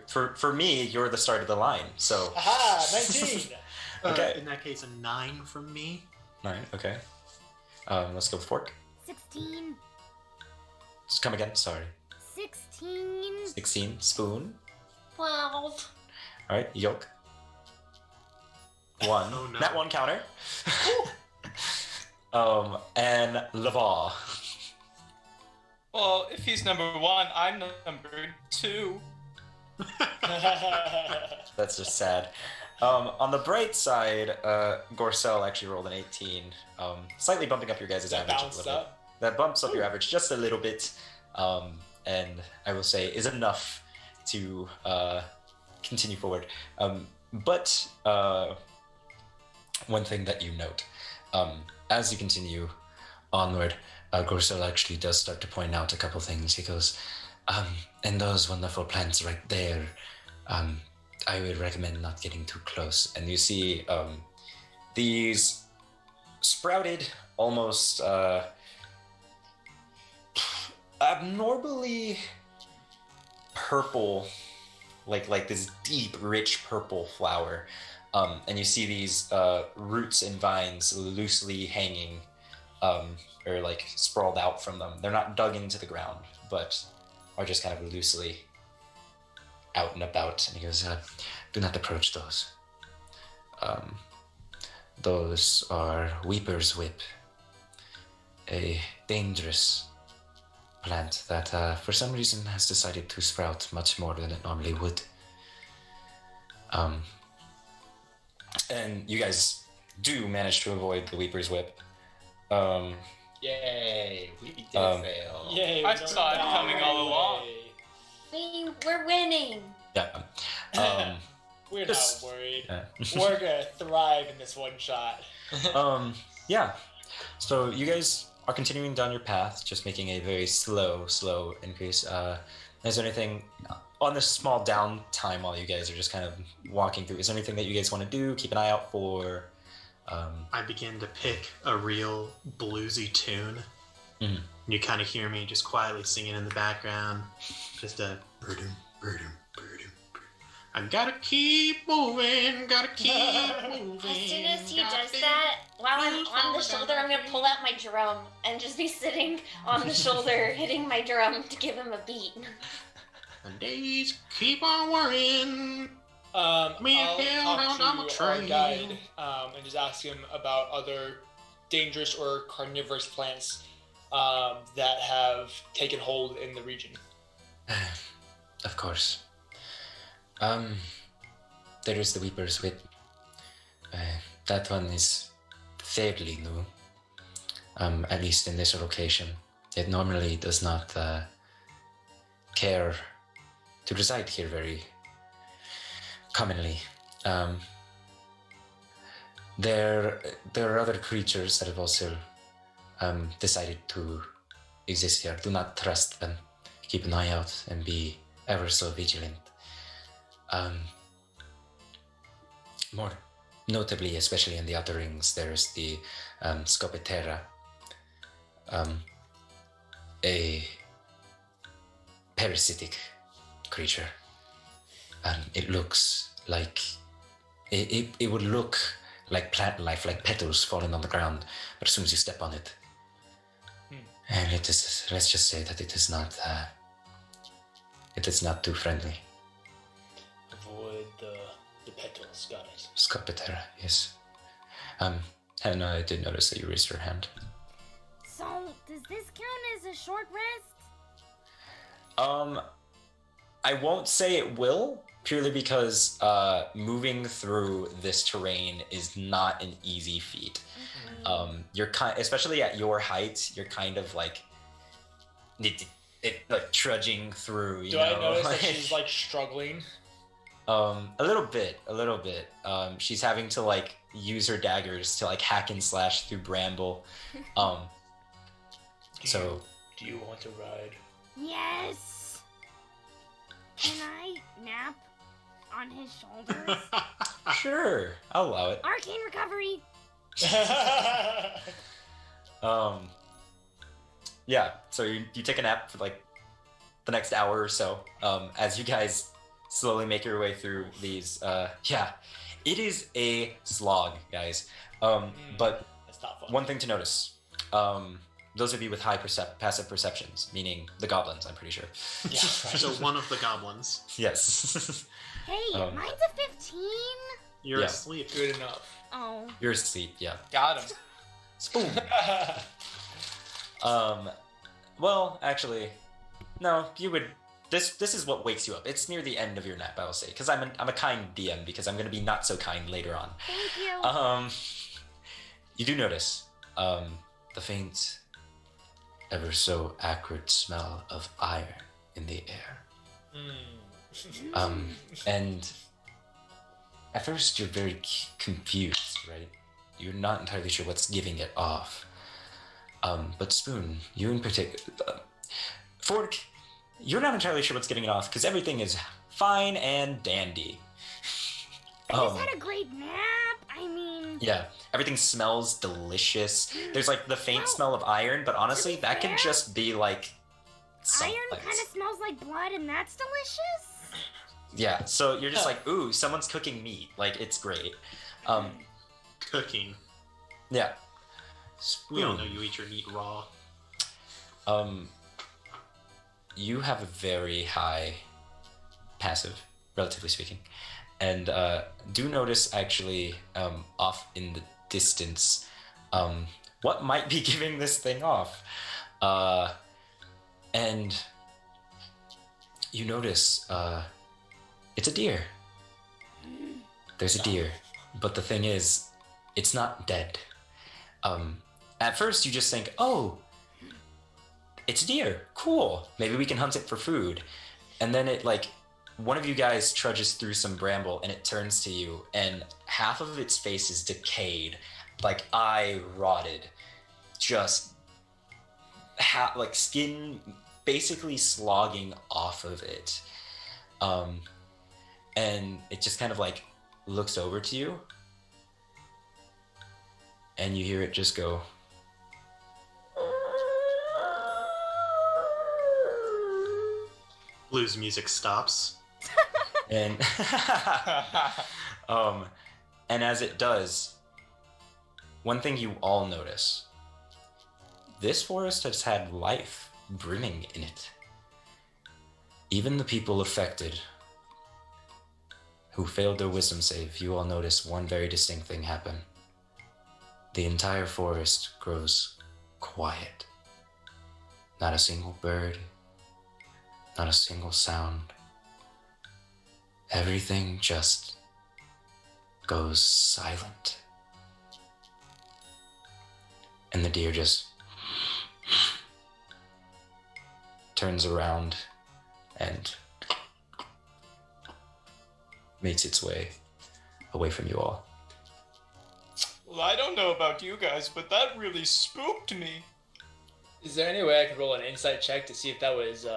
A: for me, you're the start of the line, so.
B: Aha! 19!
A: Okay.
J: In that case, a 9 from me.
A: 9, okay. Let's go with Fork.
E: 16.
A: Just come again, sorry.
E: 16.
A: 16, Spoon.
F: 12.
A: Alright, Yolk. 1.
J: Oh, no.
A: That one counter. And Lavar.
H: Well, if he's number 1, I'm number 2.
A: That's just sad. On the bright side, Gorcel actually rolled an 18, slightly bumping up your guys'
B: That
A: average a
B: bounced
A: little bit.
B: up?
A: That bumps up your average just a little bit, and I will say is enough to continue forward. But one thing that you note, as you continue onward, Gorcel actually does start to point out a couple things. He goes, and those wonderful plants right there, I would recommend not getting too close. And you see these sprouted, almost abnormally purple, like this deep, rich purple flower. And you see these roots and vines loosely hanging, or like sprawled out from them. They're not dug into the ground, but are just kind of loosely out and about. And he goes, do not approach those. Those are Weeper's Whip, a dangerous plant that for some reason has decided to sprout much more than it normally would. And you guys do manage to avoid the Weeper's Whip.
I: Yay, we did fail.
B: Yay,
H: I saw it coming all along.
F: We're winning.
A: Yeah.
B: We're
A: Just-
B: not worried.
A: Yeah.
B: We're gonna thrive in this one shot.
A: Yeah. So you guys are continuing down your path, just making a very slow increase. Is there anything on this small downtime while you guys are just kind of walking through? Is there anything that you guys want to do? Keep an eye out for.
J: I begin to pick a real bluesy tune.
A: Mhm.
J: You kind of hear me just quietly singing in the background. Just a birdum, birdum, birdum. I gotta keep moving, gotta keep moving.
F: As soon as he does that, while I'm on the shoulder, I'm gonna pull out my drum and just be sitting on the shoulder, hitting my drum to give him a beat.
J: The days keep on worrying. Me
B: I'll
J: held on
B: talk
J: a
B: to our
J: train.
B: guide and just ask him about other dangerous or carnivorous plants that have taken hold in the region.
A: Of course. There is the Weeper's Whip. That one is fairly new. At least in this location. It normally does not care to reside here very commonly. There are other creatures that have also decided to exist here. Do not trust them. Keep an eye out and be ever so vigilant. More notably, especially in the outer rings, there's the Scopitera, a parasitic creature. It looks like it would look like plant life, like petals falling on the ground, but as soon as you step on it, and it is, let's just say that it is not too friendly.
B: Avoid the petals, got it.
A: Scopitera, yes. And I did notice that you raised your hand.
E: So, does this count as a short rest?
A: I won't say it will, purely because moving through this terrain is not an easy feat. You're especially at your height, you're kind of like like trudging through. You
B: Do
A: know?
B: I notice that she's like struggling?
A: A little bit. She's having to like use her daggers to like hack and slash through bramble. So
B: Do you want to ride?
E: Yes! Can I nap on his shoulders?
A: sure, I'll allow it.
E: Arcane recovery!
A: Yeah, so you take a nap for like the next hour or so, as you guys slowly make your way through these. Yeah, it is a slog, guys. But
B: That's not fun.
A: one thing to notice, those of you with high passive perceptions, meaning the goblins, I'm pretty sure.
B: Yeah, right.
J: So one of the goblins.
A: Yes.
E: Hey, mine's a 15?
J: You're
A: Yeah.
J: asleep.
B: Good enough.
E: Oh.
A: You're asleep, yeah.
H: Got him.
A: Spoon. Well, actually, no. You would. This is what wakes you up. It's near the end of your nap, I will say, because I'm a kind DM because I'm gonna be not so kind later on.
E: Thank you.
A: You do notice the faint, ever so acrid smell of iron in the air. And at first you're very confused, right? You're not entirely sure what's giving it off. But Spoon, you in particular, Fork, you're not entirely sure what's giving it off because everything is fine and dandy.
E: I just had a great nap. I mean...
A: Yeah, everything smells delicious. There's like the faint smell of iron, but honestly, that could just be like...
E: Iron kind of smells like blood, and that's delicious?
A: Yeah, so you're just like, ooh, someone's cooking meat. Like, it's great.
J: Cooking.
A: Yeah.
J: We all know you eat your meat raw.
A: You have a very high passive, relatively speaking. And do notice, actually, off in the distance, what might be giving this thing off. And you notice, it's a deer. There's a deer. But the thing is, it's not dead. At first, you just think, oh, it's a deer. Cool. Maybe we can hunt it for food. And then it, like, one of you guys trudges through some bramble and it turns to you, and half of its face is decayed, like eye rotted, just like skin basically slogging off of it. And it just kind of like looks over to you, and you hear it just go.
J: Blues music stops.
A: And and as it does, one thing you all notice: this forest has had life brimming in it. Even the people affected who failed their wisdom save, you all notice one very distinct thing happen. The entire forest grows quiet. Not a single bird, not a single sound. Everything just goes silent. And the deer just turns around and makes its way away from you all.
B: Well, I don't know about you guys, but that really spooked me.
K: Is there any way I could roll an insight check to see if that was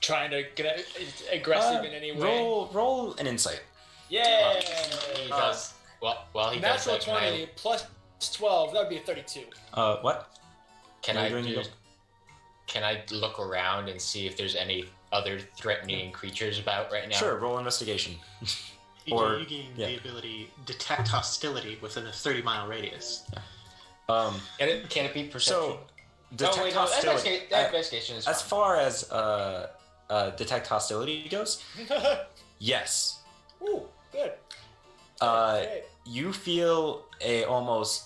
K: trying to get aggressive in any way?
A: Roll an insight.
K: Yeah.
I: He does. Well, he does
K: natural
I: that.
K: 20 plus 12. That would be a 32.
A: What?
I: Can I look around and see if there's any other threatening creatures about right now?
A: Sure, roll investigation.
J: You gain the ability detect hostility within a 30-mile radius.
I: Can it be perception?
A: So, detect hostility.
I: Investigation is
A: as
I: fine.
A: far as detect hostility goes, yes.
K: Ooh, good.
A: You feel a almost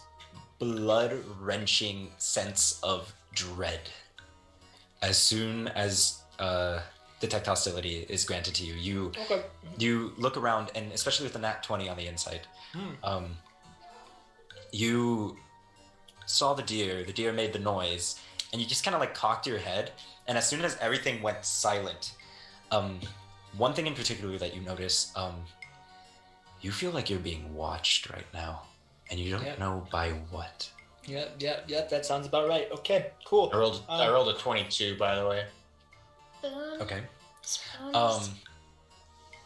A: blood-wrenching sense of dread as soon as detect hostility is granted to you. You look around, and especially with the nat 20 on the inside, you saw the deer made the noise, and you just kind of like cocked your head, and as soon as everything went silent, one thing in particular that you notice, you feel like you're being watched right now, and you don't know by what.
K: Yep, that sounds about right. Okay, cool.
I: I rolled a 22, by the way.
F: Spoon.
A: Okay.
F: Spoon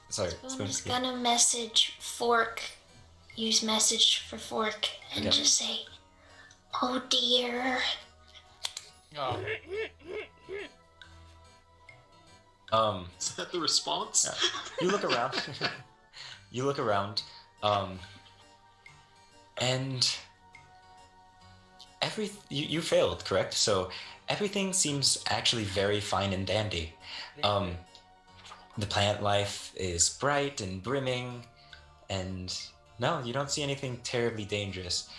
A: Sorry.
F: is gonna message Fork. Use message for Fork and just say, "Oh dear."
B: Oh.
J: Is that the response?
A: You look around. You look around, and you failed, correct? So everything seems actually very fine and dandy. The plant life is bright and brimming, and No, you don't see anything terribly dangerous.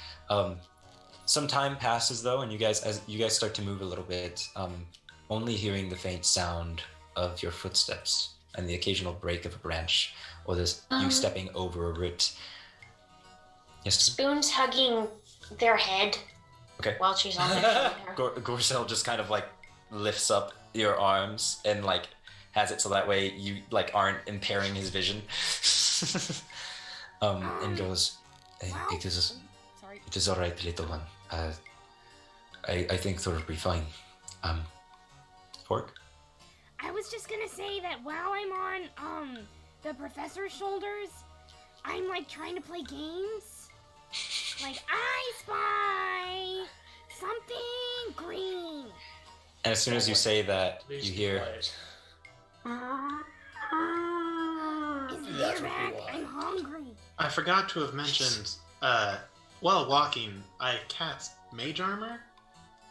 A: Some time passes though, and as you guys start to move a little bit, only hearing the faint sound of your footsteps and the occasional break of a branch or you stepping over a root. Yes.
F: Spoon's hugging their head.
A: Okay.
F: While she's on their shoulder.
A: Gorcel just kind of like lifts up your arms and like has it so that way you like aren't impairing his vision. And goes, it is all right, little one. I think Thor will be fine. Fork?
E: I was just gonna say that while I'm on the professor's shoulders, I'm like trying to play games. Like, I spy something green.
A: And as soon as you say that, you hear.
E: Is there back? I'm hungry.
J: I forgot to have mentioned, while walking, I cast mage armor.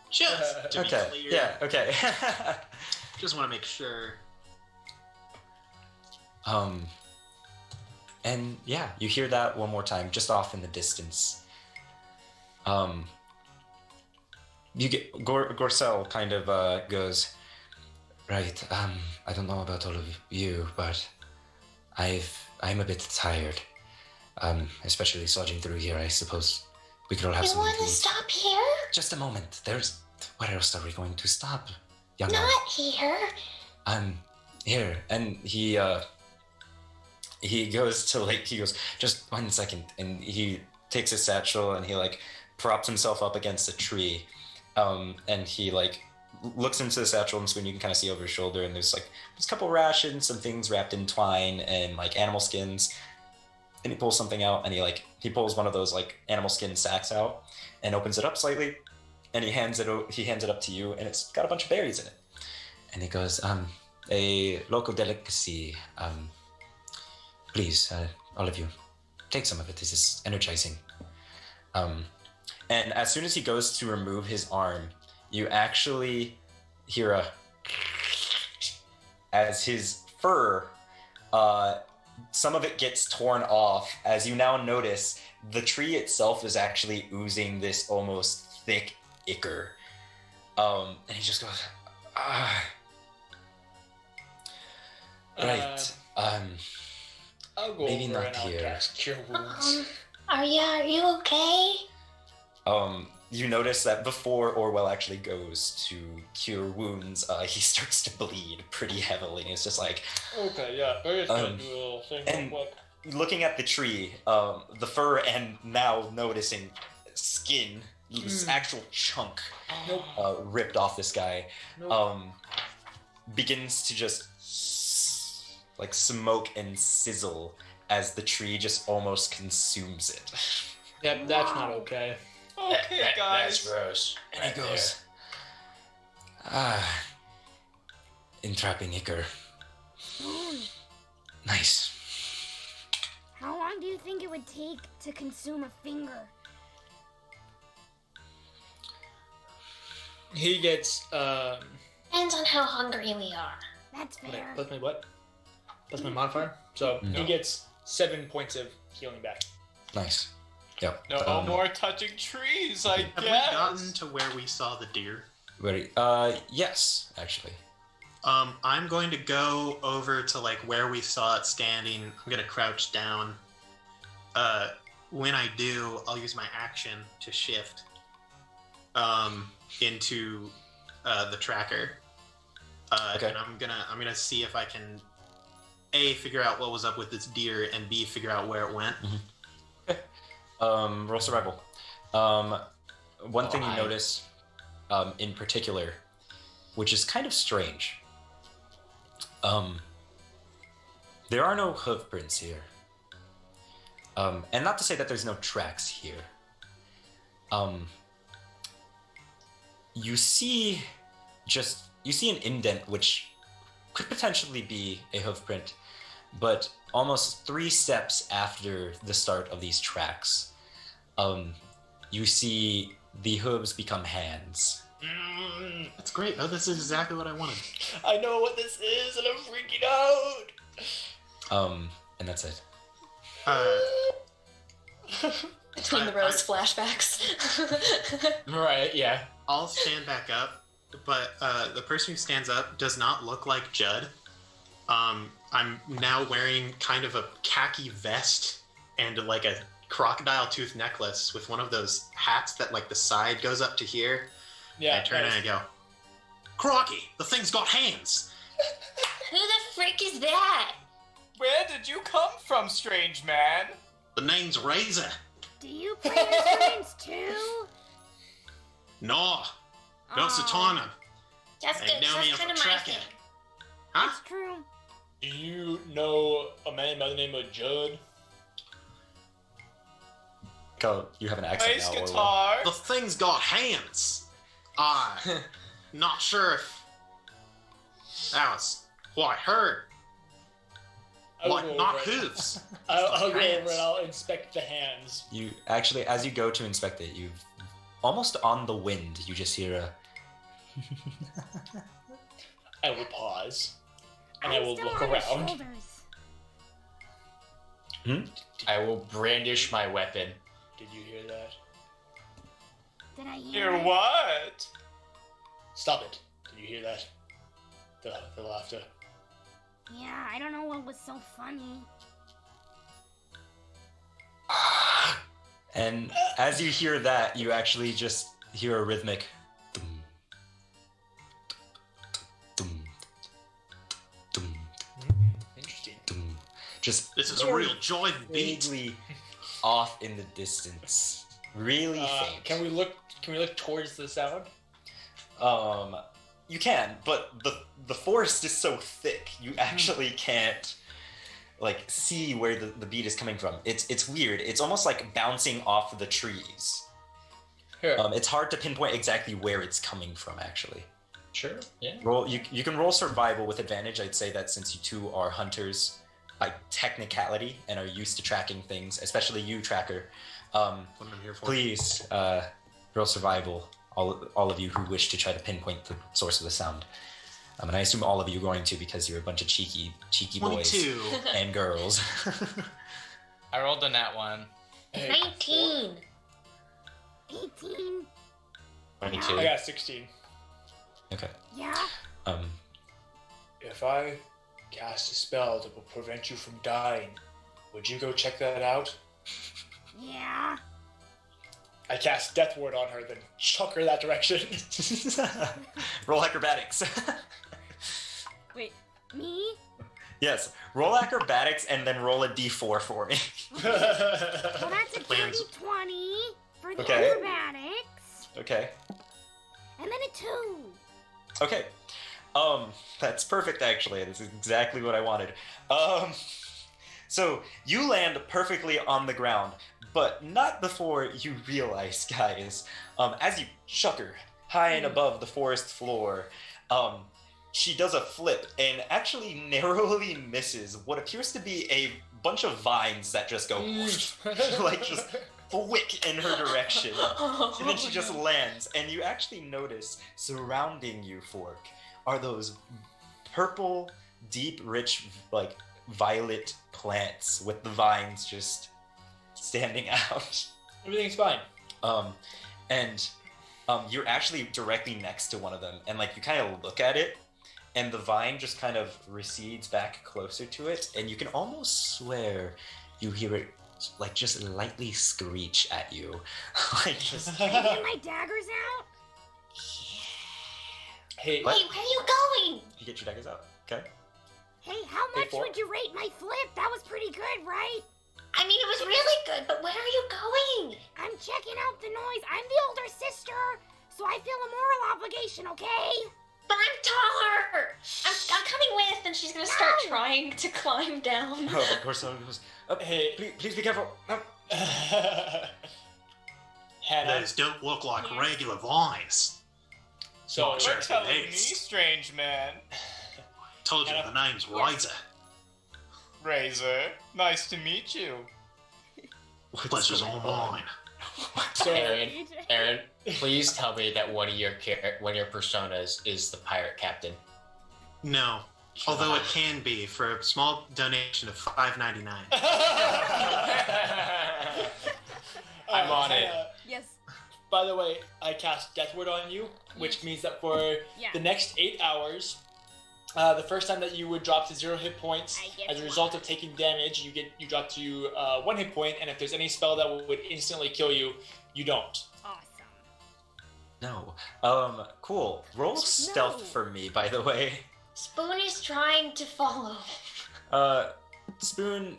J: Just to be clear.
A: Yeah, okay.
J: Just want to make sure.
A: And yeah, you hear that one more time, just off in the distance. You get Gorcel kind of goes, right. I don't know about all of you, but I'm a bit tired. Especially slogging through here. I suppose we could all have
F: You
A: something
F: want
A: to
F: to
A: eat.
F: stop here?
A: Just a moment. Where else are we going to stop, young man?
F: Not here.
A: Here, and he goes to he goes, just 1 second, and he takes his satchel and he like props himself up against a tree, and he like looks into the satchel, and Spoon, you can kind of see over his shoulder, and there's a couple rations, some things wrapped in twine and like animal skins, and he pulls something out, and he pulls one of those like animal skin sacks out and opens it up slightly, and he hands it up to you, and it's got a bunch of berries in it, and he goes, a local delicacy. Please, all of you, take some of it. This is energizing. And as soon as he goes to remove his arm, you actually hear as his fur, some of it gets torn off, as you now notice the tree itself is actually oozing this almost thick ichor. And he just goes, right.
B: I'll go
A: maybe
B: over
A: not
B: and I'll
A: here.
B: cast Cure Wounds.
F: Are you okay?
A: You notice that before Orwell actually goes to cure wounds, he starts to bleed pretty heavily. It's just like,
B: Okay, yeah. Barry's gonna do a little thing real
A: and
B: quick.
A: looking at the tree, the fur, and now noticing skin, this actual chunk ripped off this guy, begins to just like smoke and sizzle as the tree just almost consumes it.
B: Yep, that's not okay.
H: Okay, guys.
I: That's gross.
A: And he goes, entrapping ichor. Nice.
E: How long do you think it would take to consume a finger?
B: He gets,
F: Depends on how hungry we are.
E: That's
B: wait,
E: fair.
B: plus my what? Plus my modifier? So he gets 7 points of healing back.
A: Nice. Yep.
H: No more touching trees, I
J: Have
H: guess.
J: we gotten to where we saw the deer?
A: Very, yes, actually.
J: I'm going to go over to like where we saw it standing. I'm gonna crouch down. When I do, I'll use my action to shift into the tracker.
A: Okay.
J: And I'm gonna see if I can A, figure out what was up with this deer, and B, figure out where it went.
A: Okay. Roll survival. One thing you notice, in particular, which is kind of strange. There are no hoof prints here. And not to say that there's no tracks here. You see an indent which could potentially be a hoof print, but almost 3 steps after the start of these tracks, you see the hooves become hands.
J: That's great. Oh, this is exactly what I wanted.
B: I know what this is, and I'm freaking out.
A: And that's it.
F: Between the rows flashbacks.
I: Right, yeah.
J: I'll stand back up, but the person who stands up does not look like Judd. I'm now wearing kind of a khaki vest and like a crocodile tooth necklace with one of those hats that like the side goes up to here.
B: Yeah.
J: I turn and I go, Crocky, the thing's got hands.
F: Who the frick is that?
H: Where did you come from, strange man?
J: The name's Razor.
E: Do you play instruments too?
J: No, no Satana.
F: That's
J: Hey,
F: good.
J: now me
F: That's
J: up
F: kind of
J: for
F: my
J: tracking.
F: thing.
J: Huh?
E: That's true.
B: Do you know a man by the name of Judd?
A: Go, you have an accent
H: Bass
A: now. Orwell.
H: guitar.
J: The thing's got hands. Not sure if that was what I heard.
B: I will
J: What,
B: go
J: not
B: over it.
J: hooves.
B: I'll go over
J: Hands.
B: and I'll inspect the hands.
A: You actually, as you go to inspect it, you almost on the wind, you just hear a.
B: I will pause. And I
E: I'm
B: will
E: still
B: look
E: on his
B: around.
E: shoulders.
I: I will brandish my weapon.
B: Did you hear that?
E: Did I hear
H: Hear
E: it?
H: what?
B: Stop it. Did you hear that? The laughter.
E: Yeah, I don't know what was so funny.
A: And as you hear that, you actually just hear a rhythmic. Dum, dum, dum,
B: Interesting.
A: dum. Just
J: This is a real joyful beat.
A: vaguely off in the distance. Really faint.
B: Can we look towards the sound?
A: You can, but the forest is so thick, you actually can't like see where the beat is coming from. It's weird. It's almost like bouncing off the trees.
B: Here.
A: It's hard to pinpoint exactly where it's coming from, actually.
I: Sure, yeah.
A: Roll. You can roll survival with advantage. I'd say that since you two are hunters by technicality and are used to tracking things, especially you, Tracker.
J: What I'm here for.
A: Please roll survival. All of you who wish to try to pinpoint the source of the sound. And I assume all of you are going to because you're a bunch of cheeky boys
J: 22.
A: and girls.
H: I rolled a nat one.
F: 19.
E: 18?
I: 22.
B: I got 16.
A: Okay.
E: Yeah?
B: If I cast a spell that will prevent you from dying, would you go check that out?
E: Yeah.
B: I cast Death Ward on her, then chuck her that direction.
A: Roll acrobatics.
E: Wait, me?
A: Yes. Roll acrobatics and then roll a d4 for me.
E: Well, that's a dirty
J: Plans.
E: 20 for the
A: Okay.
E: acrobatics.
A: Okay.
E: And then a 2.
A: Okay. That's perfect actually. That's exactly what I wanted. So you land perfectly on the ground, but not before you realize, guys, as you chuck her high and above the forest floor, she does a flip and actually narrowly misses what appears to be a bunch of vines that just go like just flick in her direction. And then she just lands, and you actually notice surrounding you, Fork, are those purple, deep, rich, like violet plants with the vines just standing out.
B: Everything's fine.
A: And you're actually directly next to one of them, and like you kind of look at it, and the vine just kind of recedes back closer to it, and you can almost swear you hear it like just lightly screech at you. Like just
E: Can I get my daggers out?
B: Hey,
F: Wait, where are you going?
A: you get your daggers out. Okay.
E: Hey, how
B: Hey,
E: much
B: Fork.
E: would you rate my flip? That was pretty good, right?
F: I mean, it was really good, but where are you going?
E: I'm checking out the noise. I'm the older sister, so I feel a moral obligation, okay?
F: But I'm taller. I'm coming with, and she's gonna start
E: No.
F: trying to climb down.
A: Oh, of course.
B: Hey.
A: Please be careful. No.
B: Hannah,
J: Those don't look like
E: Yeah.
J: regular vines.
B: so
J: Watch
H: You're
J: out.
H: telling me,
J: Thanks.
H: strange man.
J: Told you
B: Hannah.
J: the name's
E: Yeah.
J: Razor.
H: Razor, nice to meet you.
J: Pleasure's all mine.
B: so
I: Aaron, please tell me that one of your personas is the pirate captain.
J: No. Although it can be for a small donation of $5.99.
I: I'm on it.
E: Yes.
B: By the way, I cast Death Ward on you, which means that for the next 8 hours, the first time that you would drop to 0 hit points, as a result of taking damage, you drop to 1 hit point, and if there's any spell that would instantly kill you, you don't.
E: Awesome.
A: No. Cool. Roll stealth for me, by the way.
F: Spoon is trying to follow.
A: Spoon.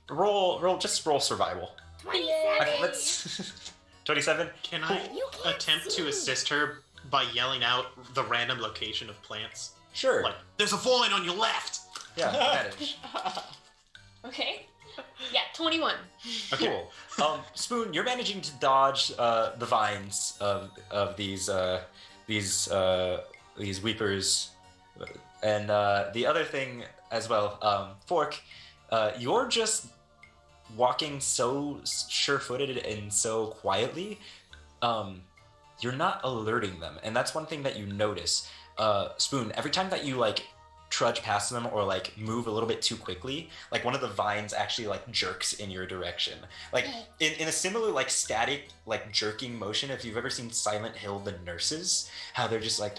A: Roll survival.
E: 27.
A: Okay, let's. 27.
J: Can I attempt to assist her by yelling out the random location of plants?
A: Sure.
J: Like, there's a vine on your left.
A: Yeah, advantage.
G: Okay. Yeah, 21.
A: Okay. Cool. Spoon, you're managing to dodge the vines of these weepers, and the other thing as well. Fork, you're just walking so sure-footed and so quietly. You're not alerting them, and that's one thing that you notice. Spoon, every time that you like trudge past them or like move a little bit too quickly, like one of the vines actually like jerks in your direction, like in a similar like static like jerking motion. If you've ever seen Silent Hill, the nurses, how they're just like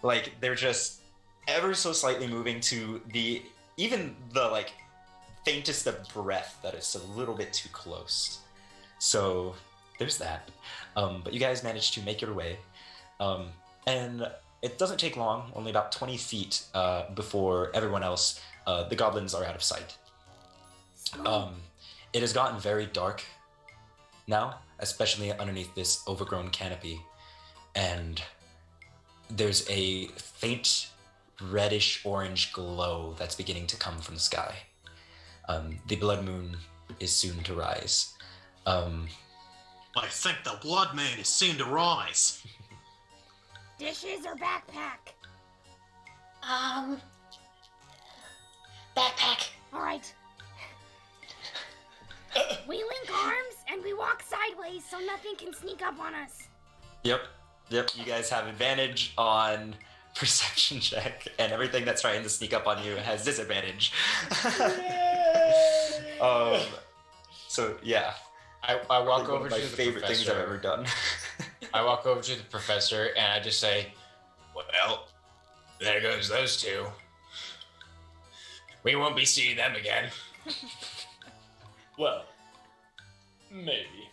A: like they're just ever so slightly moving to even the like faintest of breath that is a little bit too close. So there's that. But you guys managed to make your way, and it doesn't take long, only about 20 feet before everyone else, the goblins, are out of sight. It has gotten very dark now, especially underneath this overgrown canopy, and there's a faint reddish-orange glow that's beginning to come from the sky. The blood moon is soon to rise.
J: I think the blood moon is soon to rise.
E: Dishes or backpack?
F: Backpack.
E: All right. We link arms and we walk sideways so nothing can sneak up on us.
A: Yep. You guys have advantage on perception check, and everything that's trying to sneak up on you has disadvantage. So yeah.
I: I walk
A: One
I: over
A: of my
I: to the
A: favorite
I: professor.
A: things I've ever done.
I: I walk over to the professor and I just say, well, there goes those two. We won't be seeing them again.
B: Well, maybe.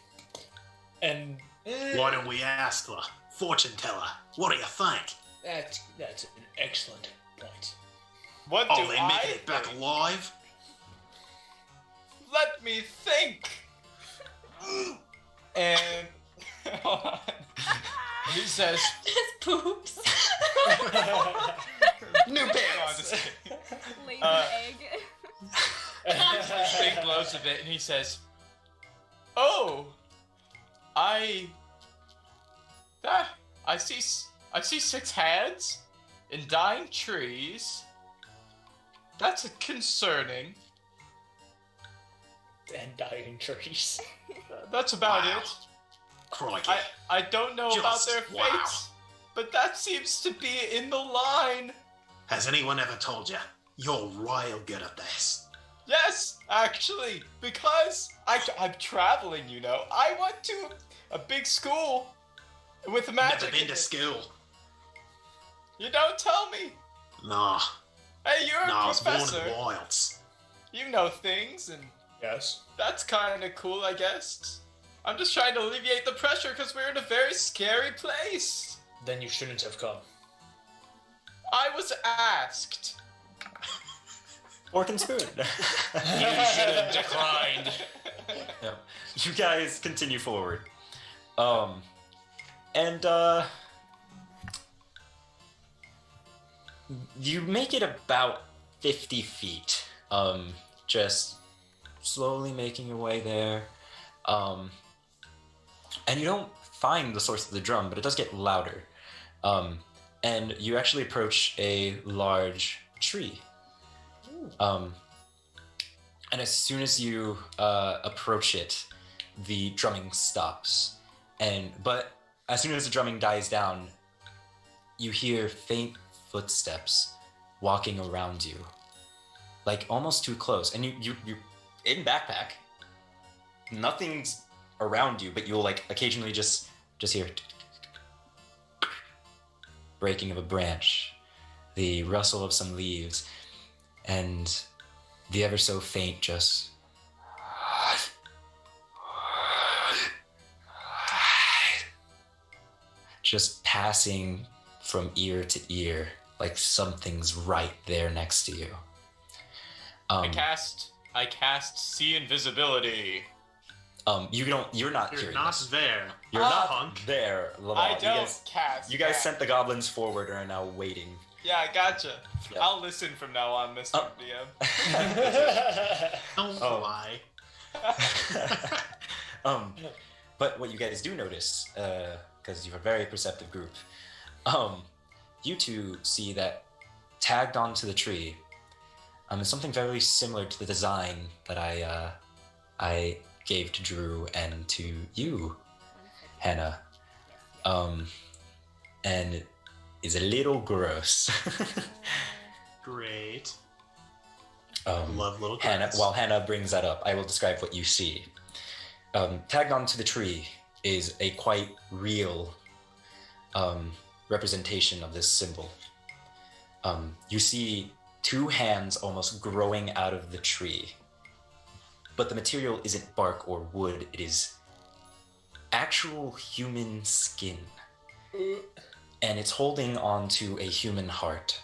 B: And
J: Why don't we ask the fortune teller? What do you think?
B: that's an excellent point.
H: What
J: Are
H: do
J: they
H: I
J: making it back
H: think?
J: alive?
H: Let me think. And hold on. He says,
G: Poops.
A: New pants.
E: Lazy egg.
H: Big blows a bit, and he says, "Oh, I see 6 hands in dying trees. That's concerning.
B: And dying trees.
H: That's about
J: Wow.
H: it.
J: Crikey.
H: I don't know about
J: Just
H: their
J: wow.
H: fates, but that seems to be in the line.
J: Has anyone ever told you you're real good at this?
H: Yes, actually, because I'm traveling, you know. I went to a big school with magic.
J: Never been
H: in
J: to
H: it.
J: school.
H: You don't tell me.
J: Nah.
H: Hey, you're
J: Nah, I
H: a
J: was born
H: professor.
J: in the wilds.
H: You know things, and
B: Yes.
H: that's kind of cool, I guess. I'm just trying to alleviate the pressure because we're in a very scary place.
B: Then you shouldn't have come.
H: I was asked.
A: Fork and spoon.
I: You should have declined.
A: Yeah. You guys continue forward. And you make it about 50 feet. Just slowly making your way there. And you don't find the source of the drum, but it does get louder. And you actually approach a large tree. And as soon as you approach it, the drumming stops. But as soon as the drumming dies down, you hear faint footsteps walking around you, like almost too close. And you in backpack, nothing's around you, but you'll like occasionally just hear breaking of a branch, the rustle of some leaves, and the ever so faint just passing from ear to ear, like something's right there next to you.
H: I cast see invisibility.
A: You're not
J: You're
A: hearing
J: not
A: this.
J: there.
A: You're not
J: punk.
A: there, Laval.
H: I don't cast.
A: You guys
H: that.
A: sent the goblins forward and are now waiting.
H: Yeah, I gotcha.
A: Yeah.
H: I'll listen from now on, Mr. DM.
J: Don't
A: Oh.
J: lie.
A: But what you guys do notice, because you're a very perceptive group, you two see that tagged onto the tree is something very similar to the design that I gave to Drew and to you, Hannah, and is a little gross.
J: Great. Love little
A: Hannah.
J: guys.
A: While Hannah brings that up, I will describe what you see. Tagged onto the tree is a quite real representation of this symbol. You see two hands almost growing out of the tree, but the material isn't bark or wood, it is actual human skin. And it's holding onto a human heart.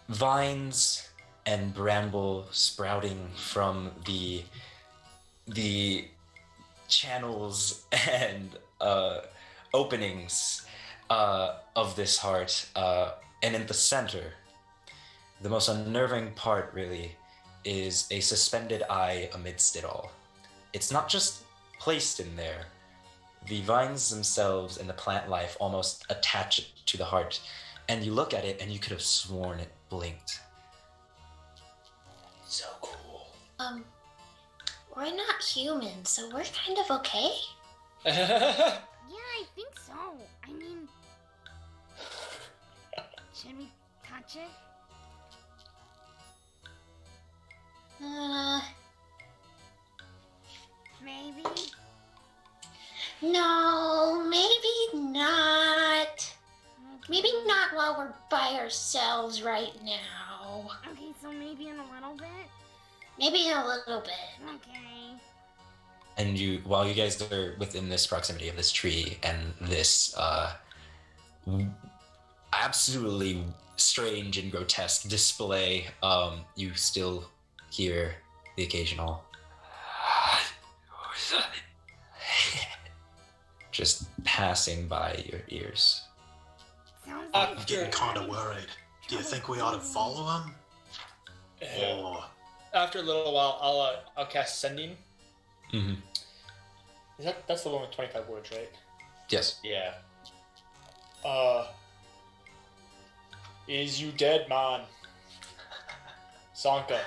A: Vines and bramble sprouting from the channels and openings of this heart, and in the center, the most unnerving part really is a suspended eye amidst it all. It's not just placed in there. The vines themselves and the plant life almost attach it to the heart, and you look at it and you could have sworn it blinked. So cool.
F: We're not human, so we're kind of okay.
E: Yeah, I think so. I mean, should we touch it? Maybe.
F: No, maybe not. Maybe not while we're by ourselves right now.
E: Okay, so maybe in a little bit?
F: Maybe in a little bit.
E: Okay.
A: And while you guys are within this proximity of this tree and this absolutely strange and grotesque display, you still hear the occasional just passing by your ears.
E: Sounds
J: I'm
E: like
J: getting kind of worried. Do you think we ought to follow him? Or
B: After a little while, I'll cast Sending.
A: Mm-hmm.
B: That's the one with 25 words, right?
A: Yes.
I: Yeah.
B: Is you dead, man? Sanka.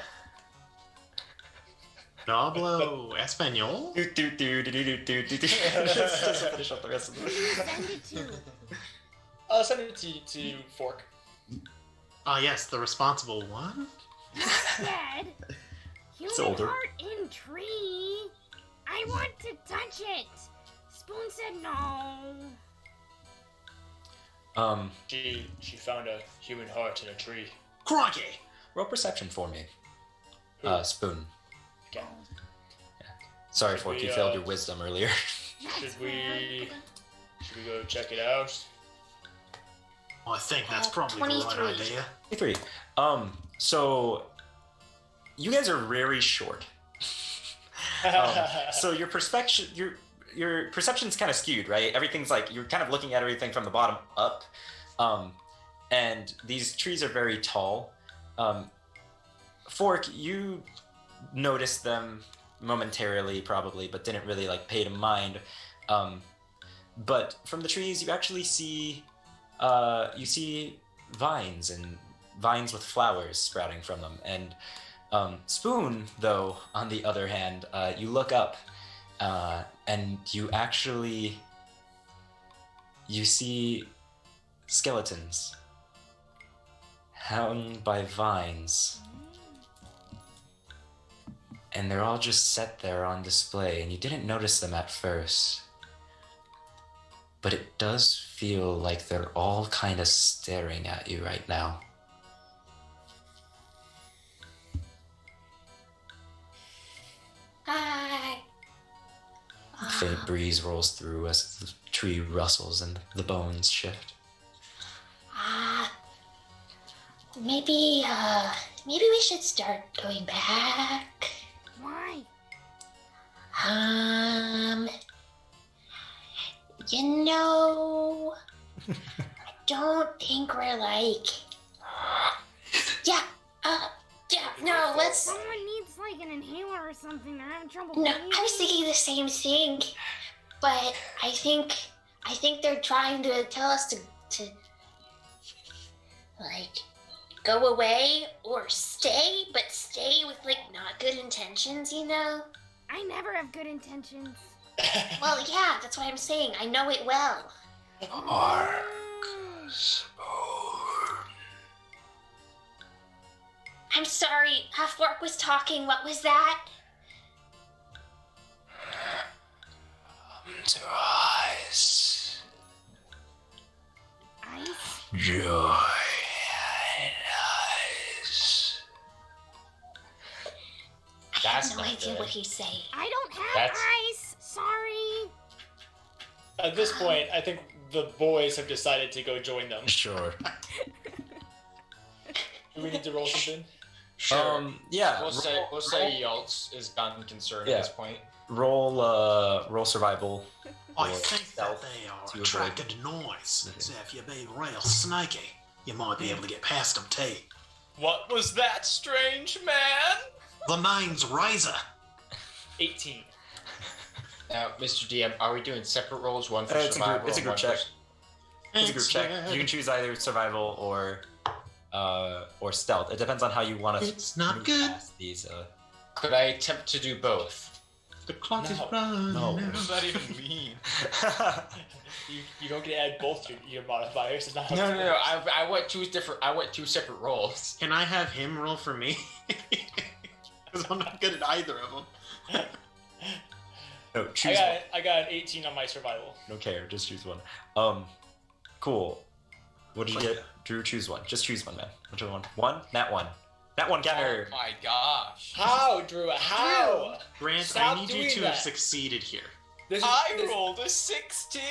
J: no hablo español?
A: Just finish up the rest of the
E: send it to.
B: I'll send it to Fork.
J: Ah, yes, the responsible one.
E: Dead. Human
A: older.
E: heart in tree. I want to touch it. Spoon said no.
B: She found a human heart in a tree.
J: Crikey!
A: Roll perception for me. Spoon.
B: Okay.
A: Sorry,
B: Should
A: Fork,
B: we,
A: you failed your wisdom earlier.
B: Should we go check it out?
J: Well, I think that's probably the right
F: 23.
J: idea.
A: 3. So you guys are very short. So your perception's kind of skewed, right? Everything's like you're kind of looking at everything from the bottom up, and these trees are very tall. Fork, you noticed them momentarily, probably, but didn't really like pay to mind. But from the trees, you actually see vines and vines with flowers sprouting from them. And Spoon, though, on the other hand, you look up and you see skeletons hung by vines and they're all just set there on display, and you didn't notice them at first. But it does feel like they're all kind of staring at you right now.
F: Hi.
A: A faint breeze rolls through as the tree rustles and the bones shift.
F: Maybe we should start going back.
E: Why?
F: You know, I don't think we're like. No, let's.
E: Someone needs like an inhaler or something. They're having trouble
F: No,
E: breathing.
F: I was thinking the same thing, but I think they're trying to tell us to like go away or stay, but stay with like not good intentions, you know?
E: I never have good intentions.
F: Well, yeah, that's what I'm saying. I know it well. I'm sorry, Half-Orc was talking. What was that?
A: To ice.
E: Ice?
A: Joy and ice.
F: I
I: That's
F: have no
I: not
F: idea
I: good.
F: what he's saying.
E: I don't have
I: That's-
E: ice. Sorry.
B: At this point, I think the boys have decided to go join them.
A: Sure.
B: Do we need to roll something?
I: Sure.
A: Yeah.
I: We'll say Yaltz is unconcerned
A: Yeah.
I: at this point.
A: Roll survival.
J: I
A: or
J: think that
A: stealth
J: they are
A: to avoid-
J: attracted to noise.
A: Okay.
J: So if you're being real snaky, you might be able to get past them too.
K: What was that, strange man?
J: The name's Razor.
B: 18.
I: Now, Mr. DM, are we doing separate rolls? One for
A: It's a
I: survival.
A: group. It's a
I: and
A: group
I: one
A: check.
I: for-
A: It's a group check. You can choose either survival or stealth. It depends on how you want to.
J: It's not good.
A: These.
I: Could I attempt to do both?
J: The clock is
B: No.
J: running.
A: No.
J: out.
K: What does that even mean?
B: You don't get to add both your modifiers. It's not how
I: No,
B: it
I: no, no.
B: works.
I: I went two different. I went two separate rolls.
J: Can I have him roll for me? Because I'm not good at either of them.
A: No, choose one.
B: I got an 18 on my survival.
A: Don't care. Just choose one. Cool. What did you get? Drew, choose one. Just choose one, man. Whichever one. One? Nat one. Nat one counter.
H: Oh my gosh.
B: How, Drew? How?
J: Grant,
B: Stop
J: I need you
B: doing
J: to
B: that.
J: have succeeded here.
B: This
K: I rolled a 16.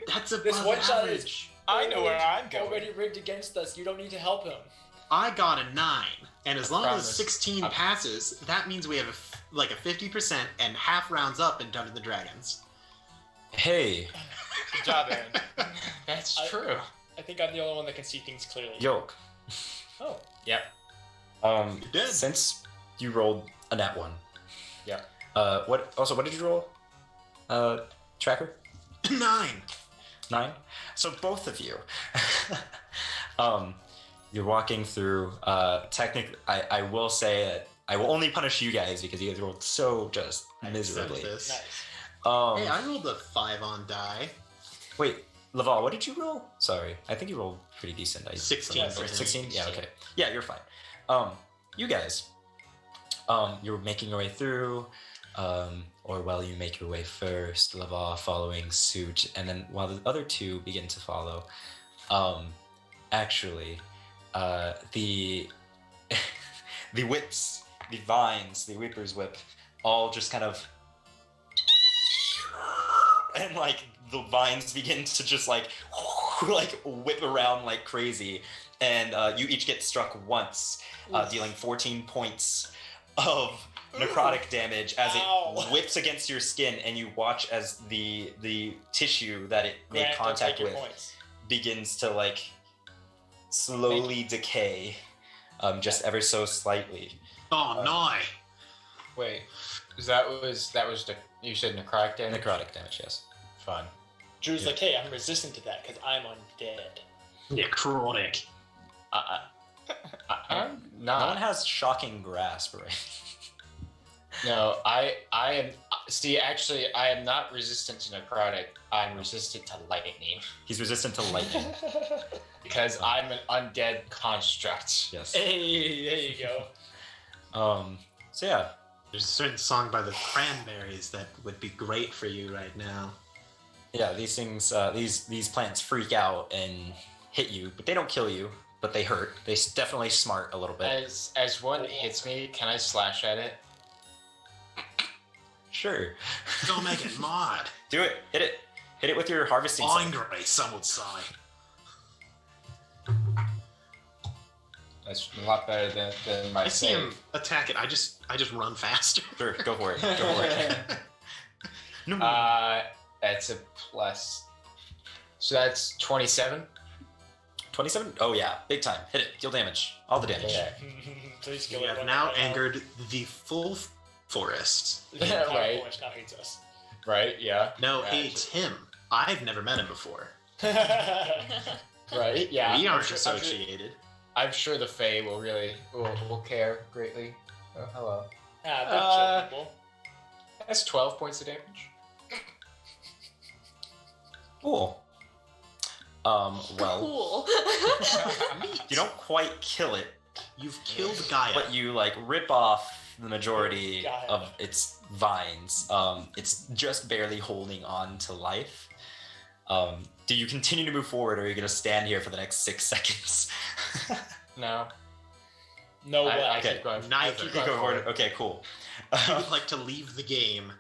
J: That's
B: This
J: above
B: one shot
J: average.
B: is
K: I know where I'm going.
B: already rigged against us. You don't need to help him.
J: I got a 9, and as long as
I: promise.
J: 16
I: I-
J: passes, that means we have like a 50% and half rounds up in Dungeons and Dragons.
A: Hey,
K: Good job, Aaron.
I: That's
B: I-
I: true.
B: I think I'm the only one that can see things clearly.
A: Yoke.
B: Oh.
I: Yep.
J: You did.
A: Since you rolled a nat one.
I: Yep.
A: What did you roll? Tracker?
J: 9.
A: 9. So both of you. You're walking through. Technically, I will say that I will only punish you guys because you guys rolled so just
J: I
A: miserably.
J: accept this.
B: Nice.
J: Hey, I rolled a 5 on die.
A: Wait, Laval, what did you roll? Sorry, I think you rolled pretty decent.
J: 16.
B: Yeah,
A: 16? Yeah, okay. Yeah, you're fine. You guys, you're making your way through, or while you make your way first, Laval following suit, and then while the other two begin to follow, actually, the the whips, the vines, the Weeper's whip, all just kind of, and like the vines begin to just like whip around like crazy, and you each get struck once, dealing 14 points of necrotic damage as
B: Ow.
A: it whips against your skin, and you watch as the tissue that it made
B: Grant, don't
A: contact
B: take your
A: with
B: points.
A: begins to like slowly decay, just ever so slightly.
J: Oh, no.
I: Wait. That was the you said necrotic damage.
A: Necrotic damage, yes.
I: Fun.
B: Drew's
A: Yeah.
B: like, hey, I'm resistant to that because I'm undead.
J: Necrotic.
I: I'm
A: No one
I: not.
A: has shocking grasp, right?
I: No, I am. See, actually, I am not resistant to necrotic. I'm resistant to lightning
A: He's resistant to lightning.
I: because I'm an undead construct.
A: Yes.
B: Hey, there you go.
A: So yeah,
J: There's a certain song by the Cranberries that would be great for you right now.
A: Yeah, these things, these plants freak out and hit you, but they don't kill you, but they hurt. They definitely smart a little bit.
I: As one hits me, can I slash at it?
A: Sure.
J: Don't make it mod.
A: Do it. Hit it. Hit it with your harvesting scythe.
J: Angry, some would say.
I: That's a lot better than my
J: I see
I: save.
J: him attack it. I just run faster.
A: Sure, go for it. Go for it. No.
I: That's a plus. So that's 27.
A: 27? Oh yeah, big time. Hit it. Deal damage. All the damage.
I: Yeah.
B: Please kill
J: We have now angered the full forest.
B: The entire
I: Right.
B: forest now hates us.
I: Right? Yeah.
J: No,
I: Yeah,
J: hates him. I've never met him before.
I: Right? Yeah.
J: We
I: I'm
J: aren't
I: sure-
J: associated.
I: I'm sure the Fae will really will care greatly. Oh, hello.
B: They're chill people.
I: That's 12 points of damage.
A: Cool. Well,
G: Cool.
A: you don't quite kill it,
J: You've killed Gaia.
A: but you like rip off the majority
B: Gaia.
A: of its vines. It's just barely holding on to life. Do you continue to move forward, or are you going to stand here for the next 6 seconds?
I: No.
B: No
I: I
B: way.
I: keep going.
J: Neither.
I: I keep
A: You
I: going
A: go
I: forward.
A: forward. Okay, cool.
J: You would like to leave the game.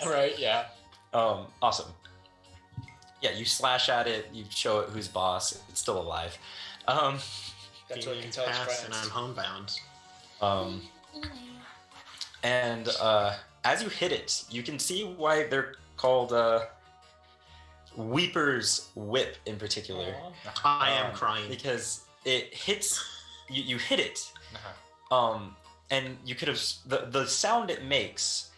I: Right? Yeah.
A: Awesome. Yeah, you slash at it. You show it who's boss. It's still alive.
B: That's what you
J: Feelings
B: tell his
J: pass, and
B: friends.
J: I'm homebound.
A: And as you hit it, you can see why they're called Weeper's Whip in particular.
J: I am crying.
A: Because it hits, you hit it,
I: Uh-huh.
A: and you could have, the sound it makes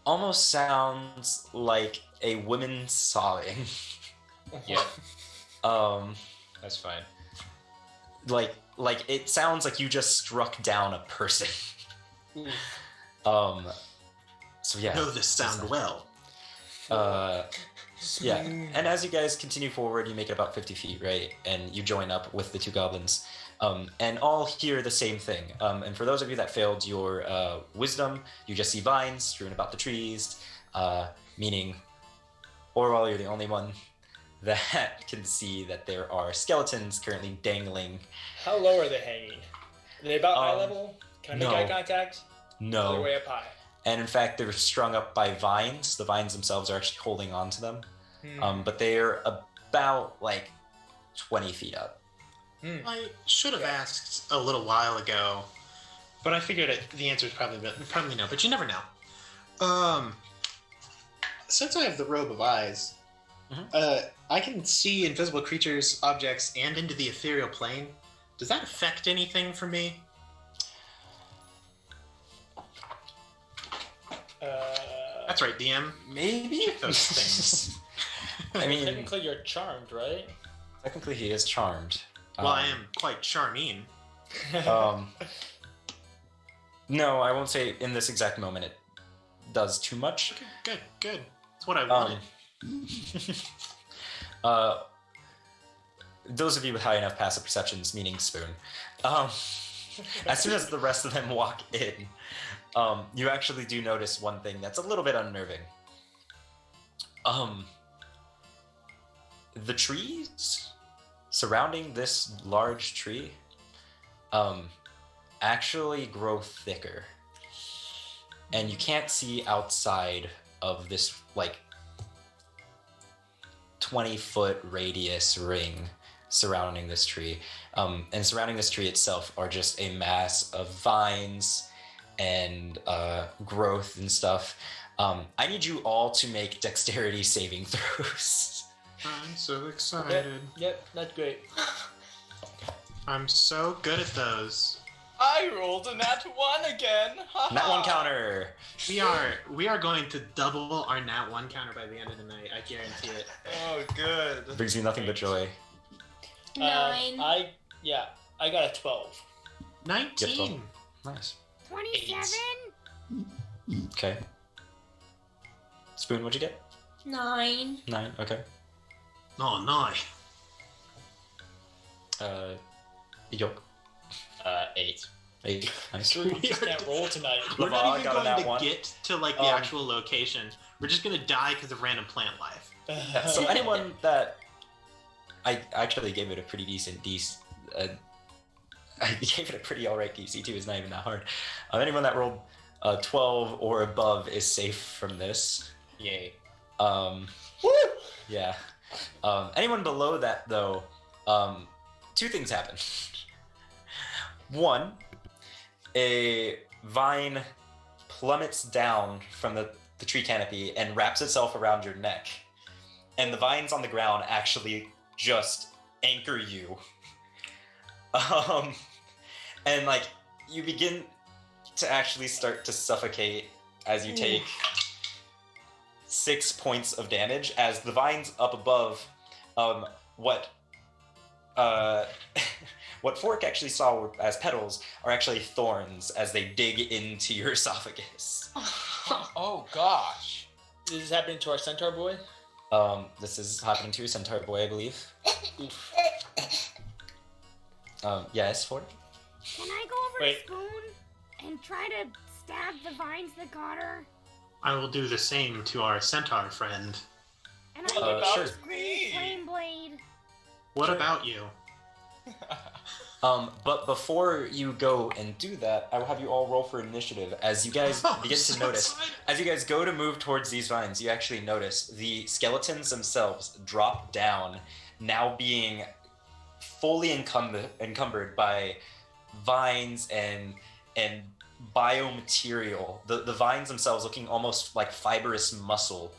A: almost sounds like a woman sobbing.
I: Yeah.
A: Um,
I: That's fine.
A: like it sounds like you just struck down a person. So yeah.
J: Know this sound well.
A: Yeah, and as you guys continue forward, you make it about 50 feet, right? And you join up with the two goblins, and all hear the same thing. And for those of you that failed your wisdom, you just see vines strewn about the trees, meaning Orwell, you're the only one that can see that there are skeletons currently dangling.
B: How low are they hanging? Are they about eye
A: Um,
B: level? Can I make
A: no.
B: eye contact?
A: No.
B: They're way up high.
A: And in fact, they're strung up by vines. The vines themselves are actually holding on to them. But they're about like 20 feet up.
J: I should have asked a little while ago, but I figured the answer is probably no. But you never know. Since I have the robe of eyes, I can see invisible creatures, objects, and into the ethereal plane. Does that affect anything for me? That's right, DM.
A: Maybe
J: Those things.
A: I mean,
B: Technically, you're charmed, right?
A: technically he is charmed.
J: Well, I am quite charming.
A: No, I won't say in this exact moment it does too much.
J: Okay, good. That's what I wanted.
A: Those of you with high enough passive perceptions, meaning Spoon, as soon as the rest of them walk in, you actually do notice one thing that's a little bit unnerving. The trees surrounding this large tree actually grow thicker, and you can't see outside of this like 20-foot radius ring surrounding this tree. And surrounding this tree itself are just a mass of vines and growth and stuff. I need you all to make dexterity saving throws.
J: I'm so excited.
B: Yep, that's great.
J: I'm so good at those.
H: I rolled a nat 1 again.
A: Nat 1 counter.
J: We are going to double our nat 1 counter by the end of the night. I guarantee it.
H: Oh, good.
A: Brings me nothing but joy.
F: 9.
B: I got a 12.
J: 19.
A: Nice.
E: 27?
A: Okay. Spoon, what'd you get?
F: 9.
A: 9. Okay.
J: Oh no.
A: Yolk.
I: 8.
A: Hey, nice.
B: We just can't roll tonight.
J: We're
A: Laval
J: not even
A: got on
J: going
A: that
J: to
A: one.
J: get to like the actual location. We're just gonna die because of random plant life.
A: Yeah, so anyone that I actually gave it a pretty decent I gave it a pretty alright DC too. It's not even that hard. Anyone that rolled 12 or above is safe from this.
I: Yay.
A: Yeah. Anyone below that though, two things happen. One, a vine plummets down from the tree canopy and wraps itself around your neck. And the vines on the ground actually just anchor you. And like you begin to actually start to suffocate as you take 6 points of damage as the vines up above, what Fork actually saw as petals are actually thorns as they dig into your esophagus.
H: Oh gosh.
B: This is happening to our centaur boy?
A: This is happening to your centaur boy, I believe. Yes, Fork?
E: Can I go over to Spoon and try to stab the vines that got her?
J: I will do the same to our centaur friend.
E: And I
A: sure.
E: green flame blade.
J: What about you?
A: But before you go and do that, I will have you all roll for initiative as you guys begin to notice. As you guys go to move towards these vines, you actually notice the skeletons themselves drop down, now being fully encumbered by vines and biomaterial. The vines themselves looking almost like fibrous muscle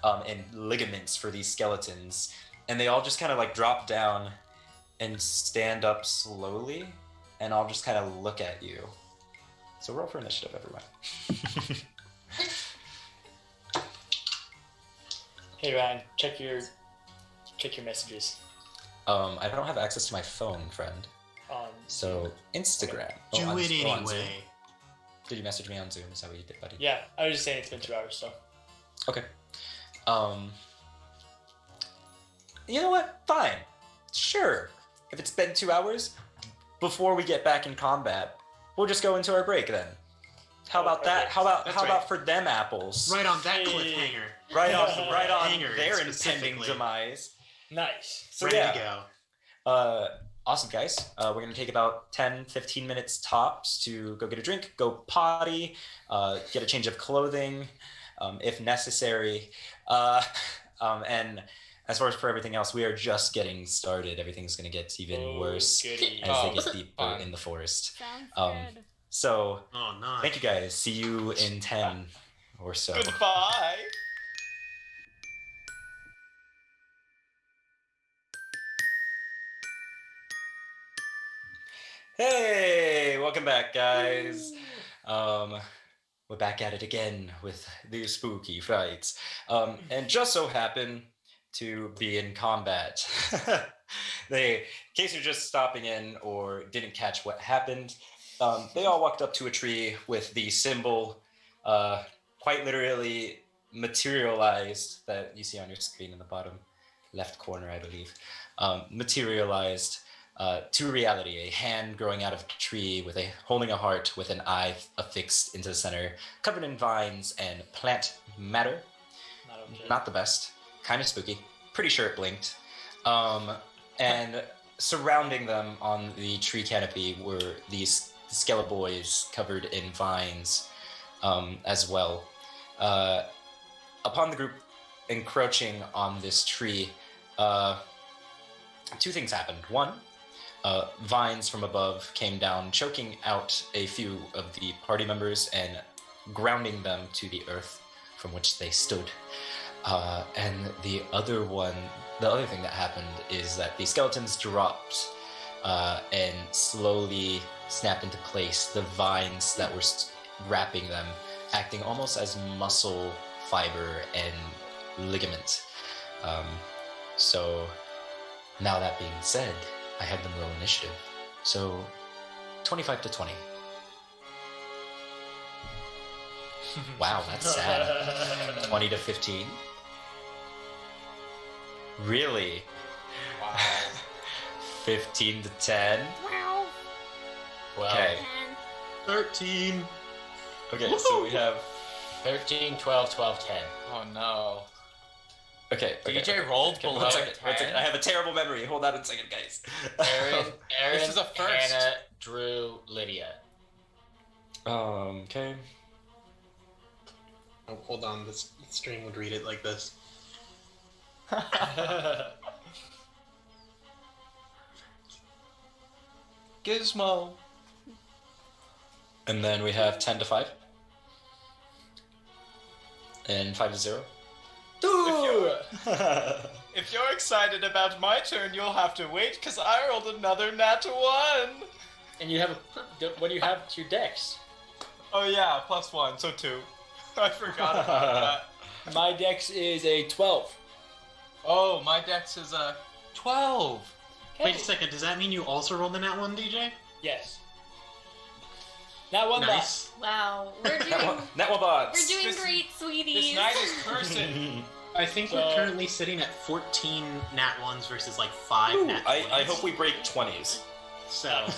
A: and ligaments for these skeletons. And they all just kind of like drop down and stand up slowly, and I'll just kind of look at you. So roll for initiative, everyone.
B: Hey Ryan, check your messages.
A: I don't have access to my phone, friend.
B: On
A: So Instagram.
J: Do
A: on
J: it
A: Zoom.
J: anyway.
A: Did you message me on Zoom? Is that what you did, buddy?
B: Yeah, I was just saying it's been 2 hours, so.
A: Okay. You know what? Fine. Sure. If it's been 2 hours, before we get back in combat, we'll just go into our break then. How about that? How about for them apples?
J: Right on that cliffhanger.
A: Right on
J: Hanger,
A: their impending
J: specifically.
A: demise.
B: Nice.
A: So
J: Ready
A: yeah.
J: to go.
A: Awesome, guys. We're going to take about 10-15 minutes tops to go get a drink, go potty, get a change of clothing, if necessary. And as far as for everything else, we are just getting started. Everything's going to get even worse
B: goody.
A: as they get deeper in the forest.
E: Sounds good.
A: So,
J: Oh, nice.
A: thank you guys. See you in 10 or so.
H: Goodbye.
A: Hey, welcome back, guys. We're back at it again with these spooky fights. And just so happen to be in combat. In case you're just stopping in or didn't catch what happened, they all walked up to a tree with the symbol quite literally materialized that you see on your screen in the bottom left corner, I believe. Materialized to reality, a hand growing out of a tree with holding a heart with an eye affixed into the center, covered in vines and plant matter. Not the best. Kind of spooky. Pretty sure it blinked. And surrounding them on the tree canopy were these Skeleboys covered in vines as well. Upon the group encroaching on this tree, two things happened. One, vines from above came down, choking out a few of the party members and grounding them to the earth from which they stood. And the other thing that happened is that the skeletons dropped and slowly snapped into place. The vines that were wrapping them, acting almost as muscle, fiber, and ligament. So now that being said, I had them roll initiative. So 25 to 20. Wow, that's sad. 20 to 15. Really?
H: Wow.
A: 15 to 10.
E: Wow.
I: Well,
A: Okay.
J: 13.
A: Okay, so we have
I: 13, 12, 12, 10.
H: Oh no.
A: okay.
H: DJ rolled below
A: 1 second.
H: 10.
A: I have a terrible memory. Hold on a second, guys.
I: Aaron,
H: This is a first.
I: Hannah, Drew, Lydia.
A: Okay.
J: Oh, hold on, this stream would read it like this.
H: Gizmo.
A: And then we have 10 to 5. And 5 to 0.
H: If you're excited about my turn, you'll have to wait because I rolled another nat 1.
B: And you have what do you have to your dex?
H: Oh yeah, +1, so 2. I forgot about that.
B: My dex is a 12.
H: Oh, my dex is a 12.
J: Wait a second, does that mean you also rolled the nat 1, DJ?
B: Yes. Not one
J: Nice.
G: Wow, we're doing
A: That one box.
G: we're doing
H: This-
G: great, sweeties.
H: This night is cursing.
J: I think we're currently sitting at 14 nat 1s versus like 5
A: Ooh,
J: nat 20s.
A: I hope we break 20s.
J: So,
A: I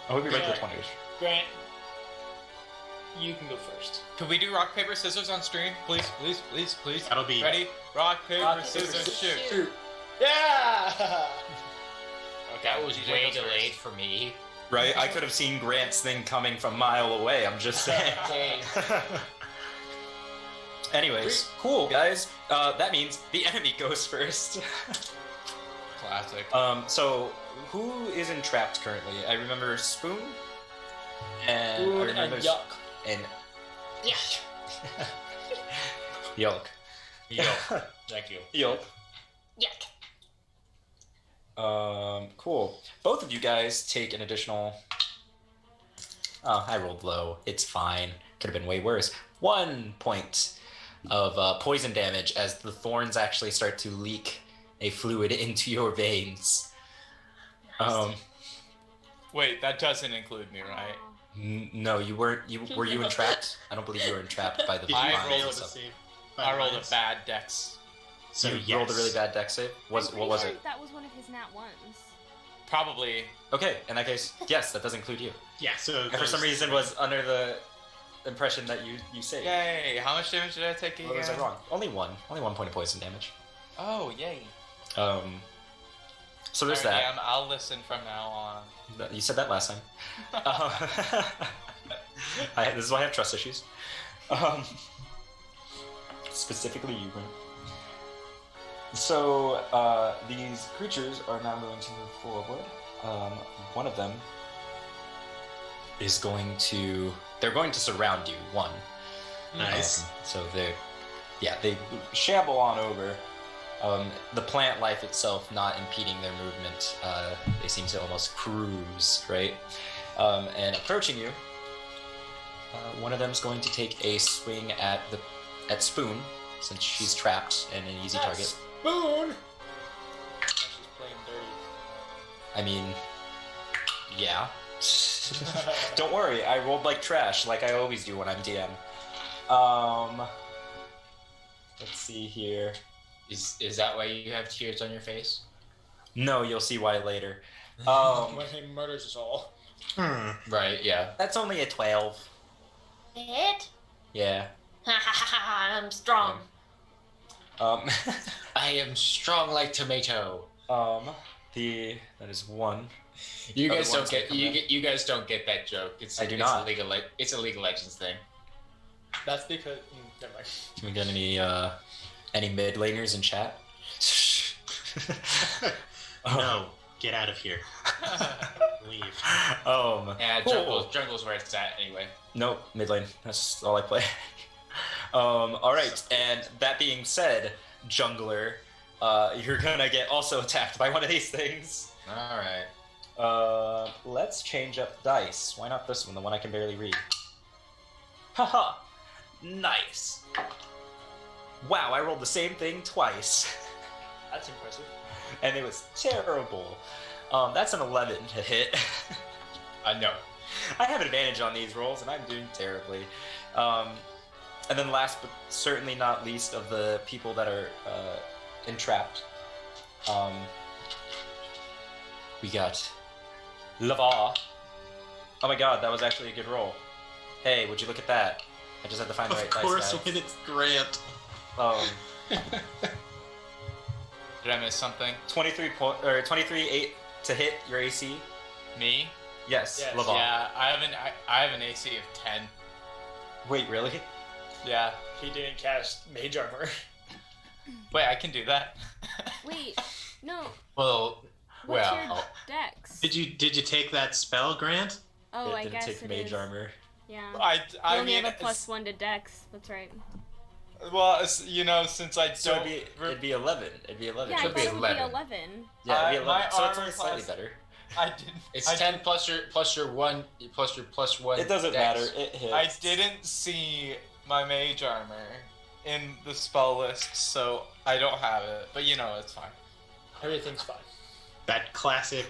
A: hope we break the
B: Yeah.
A: 20s.
B: Grant, you can go first.
H: Could we do rock, paper, scissors on stream? Please, please, please, please.
J: that'll be...
H: Ready? Rock, paper,
B: Rock, paper,
H: scissors,
B: scissors,
H: shoot.
B: Yeah!
H: Okay,
I: That was
H: DJ
I: way
H: goes first.
I: delayed for me.
A: Right? I could have seen Grant's thing coming from a mile away. I'm just saying.
I: Okay.
A: Anyways, cool, guys. That means the enemy goes first.
H: Classic.
A: So who is entrapped currently? I remember Spoon. And I
B: Food
A: remember
B: and yuck.
A: And
F: Yuck.
A: Yolk.
I: Yo, thank you.
A: Yolk.
F: Yuck.
A: Cool. Both of you guys take an additional. Oh, I rolled low. It's fine. Could have been way worse. 1 point of poison damage as the thorns actually start to leak a fluid into your veins.
H: Wait, that doesn't include me, right?
A: No, you weren't. Were you entrapped? I don't believe you were entrapped by the.
J: Did
H: I
J: you
H: rolled
J: fail
H: a
J: to
A: stuff.
J: save?
H: I rolled a bad dex.
J: So
A: You rolled a really bad dex save.
E: I'm
A: What
E: pretty
A: was
E: sure
A: it?
E: That was one of his nat ones.
H: Probably.
A: Okay, in that case, yes, that does include you.
J: Yeah, so...
A: I for some reason was under the impression that you saved.
H: Yay! How much damage did I take again?
A: What was I wrong? Only 1 point of poison damage.
H: Oh, yay.
A: So there's
H: Alright,
A: that.
H: I'll listen from now on.
A: You said that last time. This is why I have trust issues. Specifically you, Grant. So these creatures are now going to move forward. One of them is going to... They're going to surround you, one.
J: Nice.
A: So they shamble on over. The plant life itself not impeding their movement. They seem to almost cruise, right? And approaching you, one of them is going to take a swing at Spoon, since she's trapped and an easy target.
B: Spoon! She's playing dirty.
A: I mean, yeah. Don't worry, I rolled like trash, like I always do when I'm DM. Let's see here.
I: Is that why you have tears on your face?
A: No, you'll see why later.
B: When he murders us all.
I: Right, yeah.
A: That's only a 12.
F: It?
A: Yeah.
F: I'm strong.
I: I am strong like tomato.
A: That is 1.
I: You
A: Other
I: guys don't
A: ones
I: get
A: that come
I: you guys don't get that joke.
A: I do not.
I: It's a League of Legends thing.
B: That's because... never mind.
A: Can we get any mid laners in chat?
J: No, get out of here. Leave.
I: Yeah,
A: Cool.
I: jungle's where it's at anyway.
A: Nope, mid lane. That's all I play. All right, and that being said, jungler, you're gonna get also attacked by one of these things.
I: All right.
A: Let's change up the dice. Why not this one, the one I can barely read? Haha, nice. Wow, I rolled the same thing twice.
B: That's impressive.
A: And it was terrible. That's an 11 to hit.
I: No.
A: I have an advantage on these rolls, and I'm doing terribly. And then last but certainly not least of the people that are entrapped, we got Lava. Oh my god, that was actually a good roll. Hey, would you look at that? I just had to find the right dice,
J: Of course,
A: guys.
J: when it's Grant.
H: Did I miss something?
A: 23 8 to hit your AC.
H: Me?
A: Yes,
B: Yes.
A: Laval.
H: Yeah, I have an AC of 10.
A: Wait, really?
H: Yeah.
B: He didn't cast Mage Armor.
H: Wait, I can do that.
E: Wait, no.
I: Well,
E: What's your dex?
J: Did you take that spell, Grant?
E: Oh,
A: it
E: I
A: didn't
E: guess
A: take
E: it
A: mage
E: is.
A: armor.
E: Yeah.
H: I
E: You only
H: mean,
E: have a +1 to dex. That's right.
H: well, you know, since I
A: So
H: don't.
A: it'd be 11. It'd be 11.
E: Yeah, I
I: should
E: thought
I: be
E: it would be
I: 11.
E: 11.
A: Yeah, it'd be
H: my
A: 11. So it's
H: armor
A: only slightly
H: class-
A: better.
H: I didn't.
I: it's
H: I
I: 10 plus your plus one.
A: It doesn't
I: dex.
A: matter. It hits.
H: I didn't see my mage armor in the spell list, so I don't have it. But you know, it's fine.
B: Everything's fine.
J: That classic.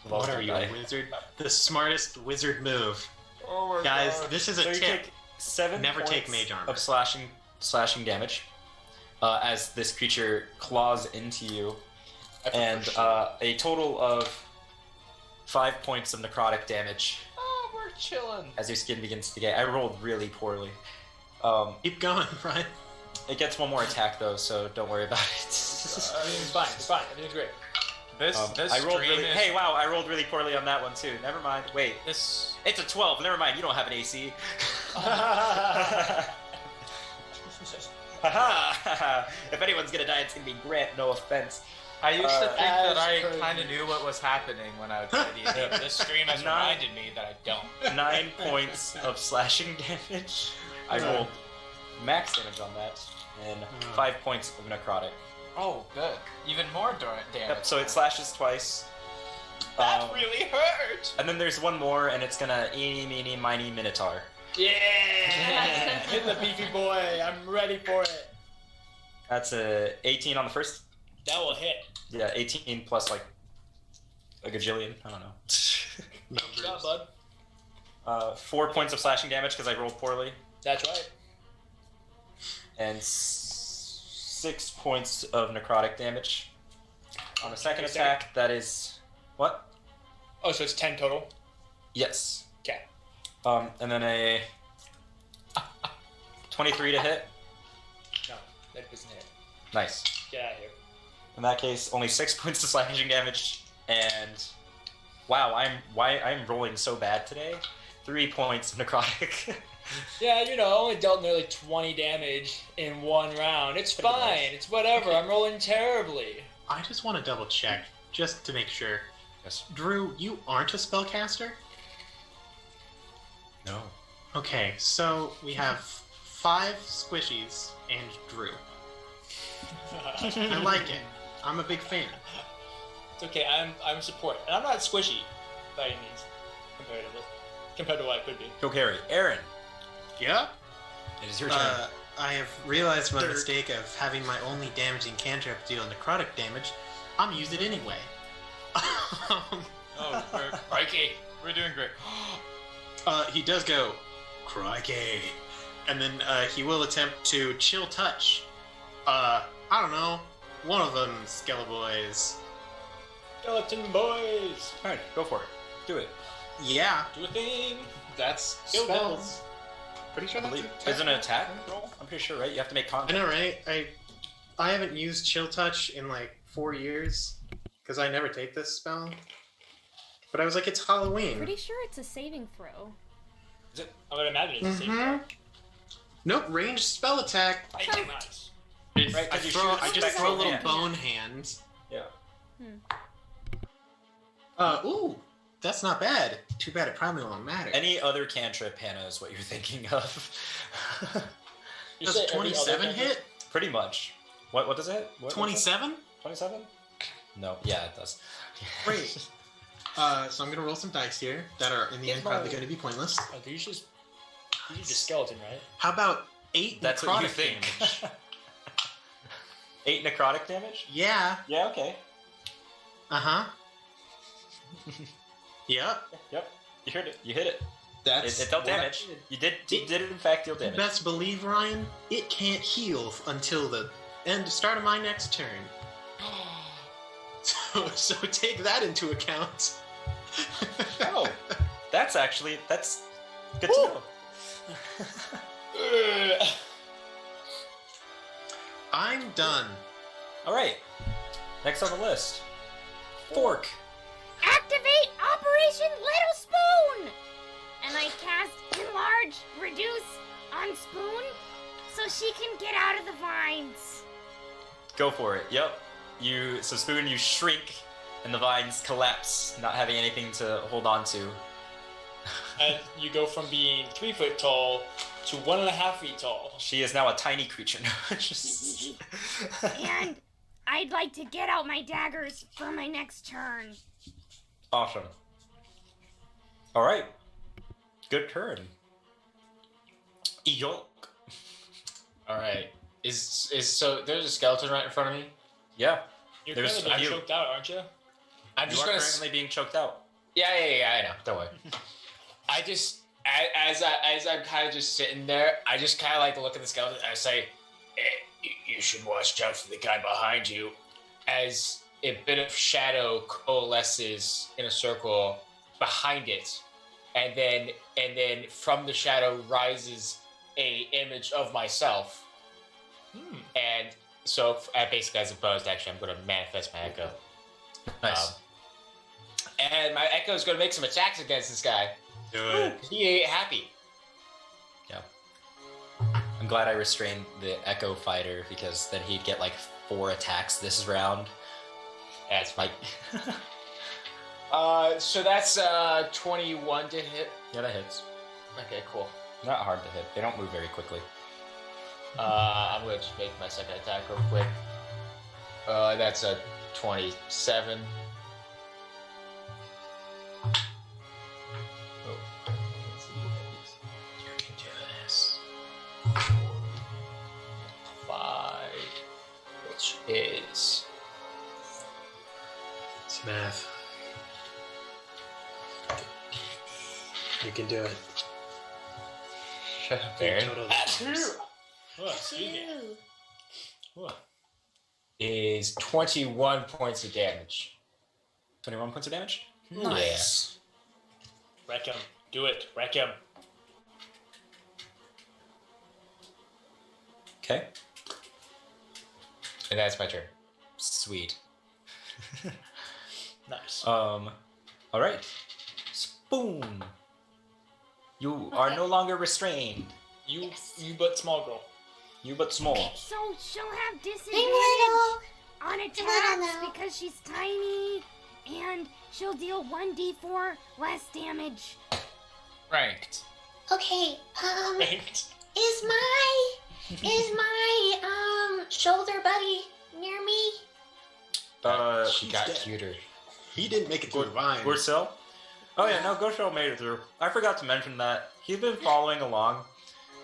A: Well
J: What are
A: done,
J: you,
A: guy.
J: a wizard? The smartest wizard move.
H: Oh my
J: Guys,
H: god.
J: this is a
A: So you
J: tip.
A: take 7
J: Never take
A: points
J: mage armor.
A: of slashing damage as this creature claws into you, and a total of 5 points of necrotic damage
H: Oh, we're chilling.
A: as your skin begins to decay. I rolled really poorly.
J: Keep going, Ryan.
A: It gets one more attack though, so don't worry about it.
B: Everything's fine. It's fine. Everything's great.
H: This
A: I rolled
H: stream
A: really.
H: is
A: Hey, wow! I rolled really poorly on that one too. Never mind. Wait,
H: this.
A: it's a 12. Never mind. You don't have an AC. If anyone's gonna die, it's gonna be Grant. No offense.
H: I used to think that I
B: as per
H: kind of
B: the-
H: knew what was happening when I would play D&D. but This stream has
A: Nine.
H: reminded me that I don't.
A: 9 points of slashing damage. I rolled max damage on that, and 5 points of necrotic.
H: Oh, good. Even more damage.
A: Yep, so it slashes twice.
H: That really hurt.
A: And then there's one more, and it's gonna eeny, meeny, miny, minotaur.
B: Yeah! Hit the beefy boy. I'm ready for it.
A: That's a 18 on the first.
B: That will hit.
A: Yeah, 18 plus like a gajillion. I don't know.
B: Good job, bud.
A: 4 points of slashing damage because I rolled poorly,
B: That's right.
A: and 6 points of necrotic damage. On the second
B: Okay,
A: attack, that is what?
B: Oh, so it's 10 total?
A: Yes.
B: Okay.
A: And then a 23 to hit.
B: No, that doesn't hit.
A: Nice.
B: Get out of here.
A: In that case, only 6 points of slashing damage, and wow, I'm rolling so bad today. 3 points of necrotic.
B: Yeah, you know, I only dealt nearly 20 damage in one round. It's
A: Pretty
B: fine.
A: nice.
B: It's whatever. I'm rolling terribly.
J: I just want to double check, just to make sure.
A: Yes.
J: Drew, you aren't a spellcaster?
A: No.
J: Okay, so we have 5 squishies and Drew. I like it. I'm a big fan.
B: It's okay. I'm support, and I'm not squishy by any means, comparatively, compared to what I could be.
A: Go carry. Aaron,
J: Yeah?
A: it is your turn.
J: I have realized my mistake of having my only damaging cantrip deal necrotic damage. I'm using it anyway.
H: Oh, crikey. We're doing great.
J: He does go, crikey. And then he will attempt to chill touch. I don't know, one of them Skelevoys.
B: Skeleton boys,
A: All right, go for it. Do it.
J: Yeah.
B: do a thing.
I: That's
B: Kill
I: spells. Pretty sure
A: I
I: that's
A: believe, isn't it an attack roll? I'm pretty sure, right? You have to make
J: I
A: contact.
J: know, right? I haven't used chill touch in like 4 years because I never take this spell. But I was like, it's Halloween.
E: Pretty sure it's a saving throw.
B: I would imagine it's the same.
J: Mhm. Nope, ranged spell attack.
B: Nice.
A: Right,
J: I
A: 'cause you
J: throw.
A: shoot
J: I
A: a
J: just
A: spectral
J: throw little
A: hand.
J: bone hands.
A: Yeah.
J: Ooh, that's not bad. Too bad it probably won't matter.
A: Any other cantrip, Hannah, is what you're thinking of.
B: You
J: Does
B: say every other
J: 27
B: cantrip?
J: hit?
A: Pretty much. What does it hit? What,
J: 27?
A: 27? No. Yeah, it does.
J: Great. So I'm gonna roll some dice here that are in the end probably going to be pointless.
B: Oh, these just skeleton, right?
J: How about 8
A: That's what you
J: necrotic
A: think.
J: damage?
A: 8 necrotic damage?
J: Yeah.
A: Yeah, okay.
J: Uh-huh. Yep.
A: Yep. You heard it. You hit it.
J: That's
A: It dealt
J: what I
A: damage.
J: did.
A: You did in fact deal
J: You
A: damage.
J: best believe, Ryan, it can't heal until the start of my next turn. So take that into account.
A: Oh. That's good to know.
J: I'm done.
A: All right. Next on the list, Fork.
E: Activate Operation Little Spoon! And I cast Enlarge, Reduce on Spoon so she can get out of the vines.
A: Go for it. Yep. So Spoon, you shrink, and the vines collapse, not having anything to hold on to.
B: And you go from being 3 foot tall to 1.5 feet tall.
A: She is now a tiny creature.
E: And I'd like to get out my daggers for my next turn.
A: Awesome. All right. Good turn. Yolk.
I: All right. So there's a skeleton right in front of me.
A: Yeah.
B: You're
A: There's
B: currently being
A: a few.
B: choked out, aren't you?
I: I'm
A: You
I: just
A: are
I: gonna.
A: currently being choked out.
I: Yeah, I know. Don't worry. I just, as I'm kind of just sitting there, I just kind of like to look at the skeleton and I say, you should watch out for the guy behind you. As a bit of shadow coalesces in a circle behind it, and then from the shadow rises a image of myself. And so, basically, as opposed, actually, I'm going to manifest my echo.
A: Nice.
I: And my echo is going to make some attacks against this guy.
J: Do it.
I: He ain't happy.
A: Yeah. I'm glad I restrained the Echo Fighter because then he'd get like 4 attacks this round.
I: That's
A: Like,
I: so that's 21 to hit.
A: yeah, that hits.
I: Okay, cool.
A: Not hard to hit. They don't move very quickly.
I: I'm going to just make my second attack real quick. That's a 27. Oh, let's see. You can do this. 5, which is
J: It's math. You can do it.
I: shut up, Aaron.
B: Oh, excuse me. Oh.
I: Is 21 points of damage.
A: 21 points of damage?
B: Nice. Wreck him. Do it. Wreck him.
A: Okay.
I: And that's my turn.
A: Sweet.
B: Nice.
A: All right. Spoon. You are
F: Okay.
A: no longer restrained.
B: You
F: Yes.
B: but small girl.
A: You but small.
E: So she'll have
F: Hey,
E: disadvantage
F: little.
E: on
F: little.
E: attacks because she's tiny, and she'll deal 1d4 less damage.
H: Ranked.
F: Okay,
B: Ranked.
F: is my shoulder buddy near me?
I: She got
J: dead.
I: cuter.
J: He didn't make it through the vine.
A: Gorcel? Oh yeah, no, Gorcel made it through. I forgot to mention that. He's been following along.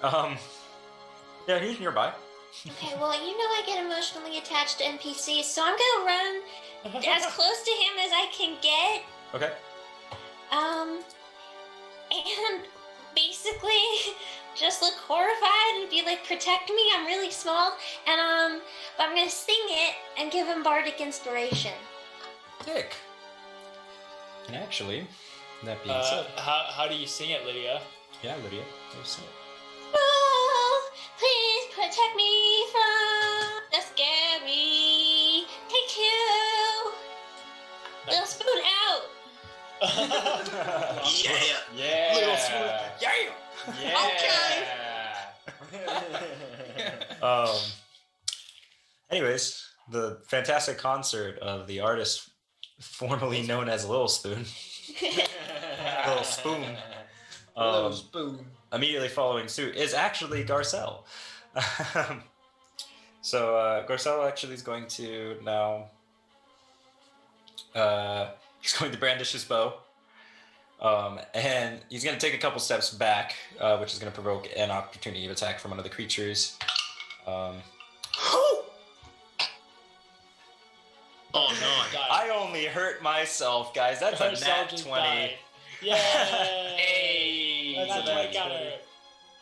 A: Yeah, he's nearby.
F: Okay, well, you know I get emotionally attached to NPCs, so I'm gonna run as close to him as I can get.
A: Okay.
F: And basically just look horrified and be like, protect me, I'm really small. And but I'm gonna sing it and give him bardic inspiration.
A: Dick. And actually, that being said,
B: How do you sing it, Lydia?
A: yeah, Lydia, go sing it.
F: Oh, please protect me from the scary. Take you. Little spoon out.
J: Yeah.
I: Yeah.
J: Little swoop.
I: Yeah.
A: Anyways, the fantastic concert of the artist formerly known as Little Spoon, Little Spoon,
I: Little spoon.
A: immediately following suit is actually Garcelle. So Garcelle actually is going to now. He's going to brandish his bow, and he's going to take a couple steps back, which is going to provoke an opportunity of attack from one of the creatures.
J: Oh no!
A: I only hurt myself, guys. That's a nat 20.
B: Yay!
I: Hey.
B: That's
A: a
B: what I
A: nat
B: got
A: 20.
B: her.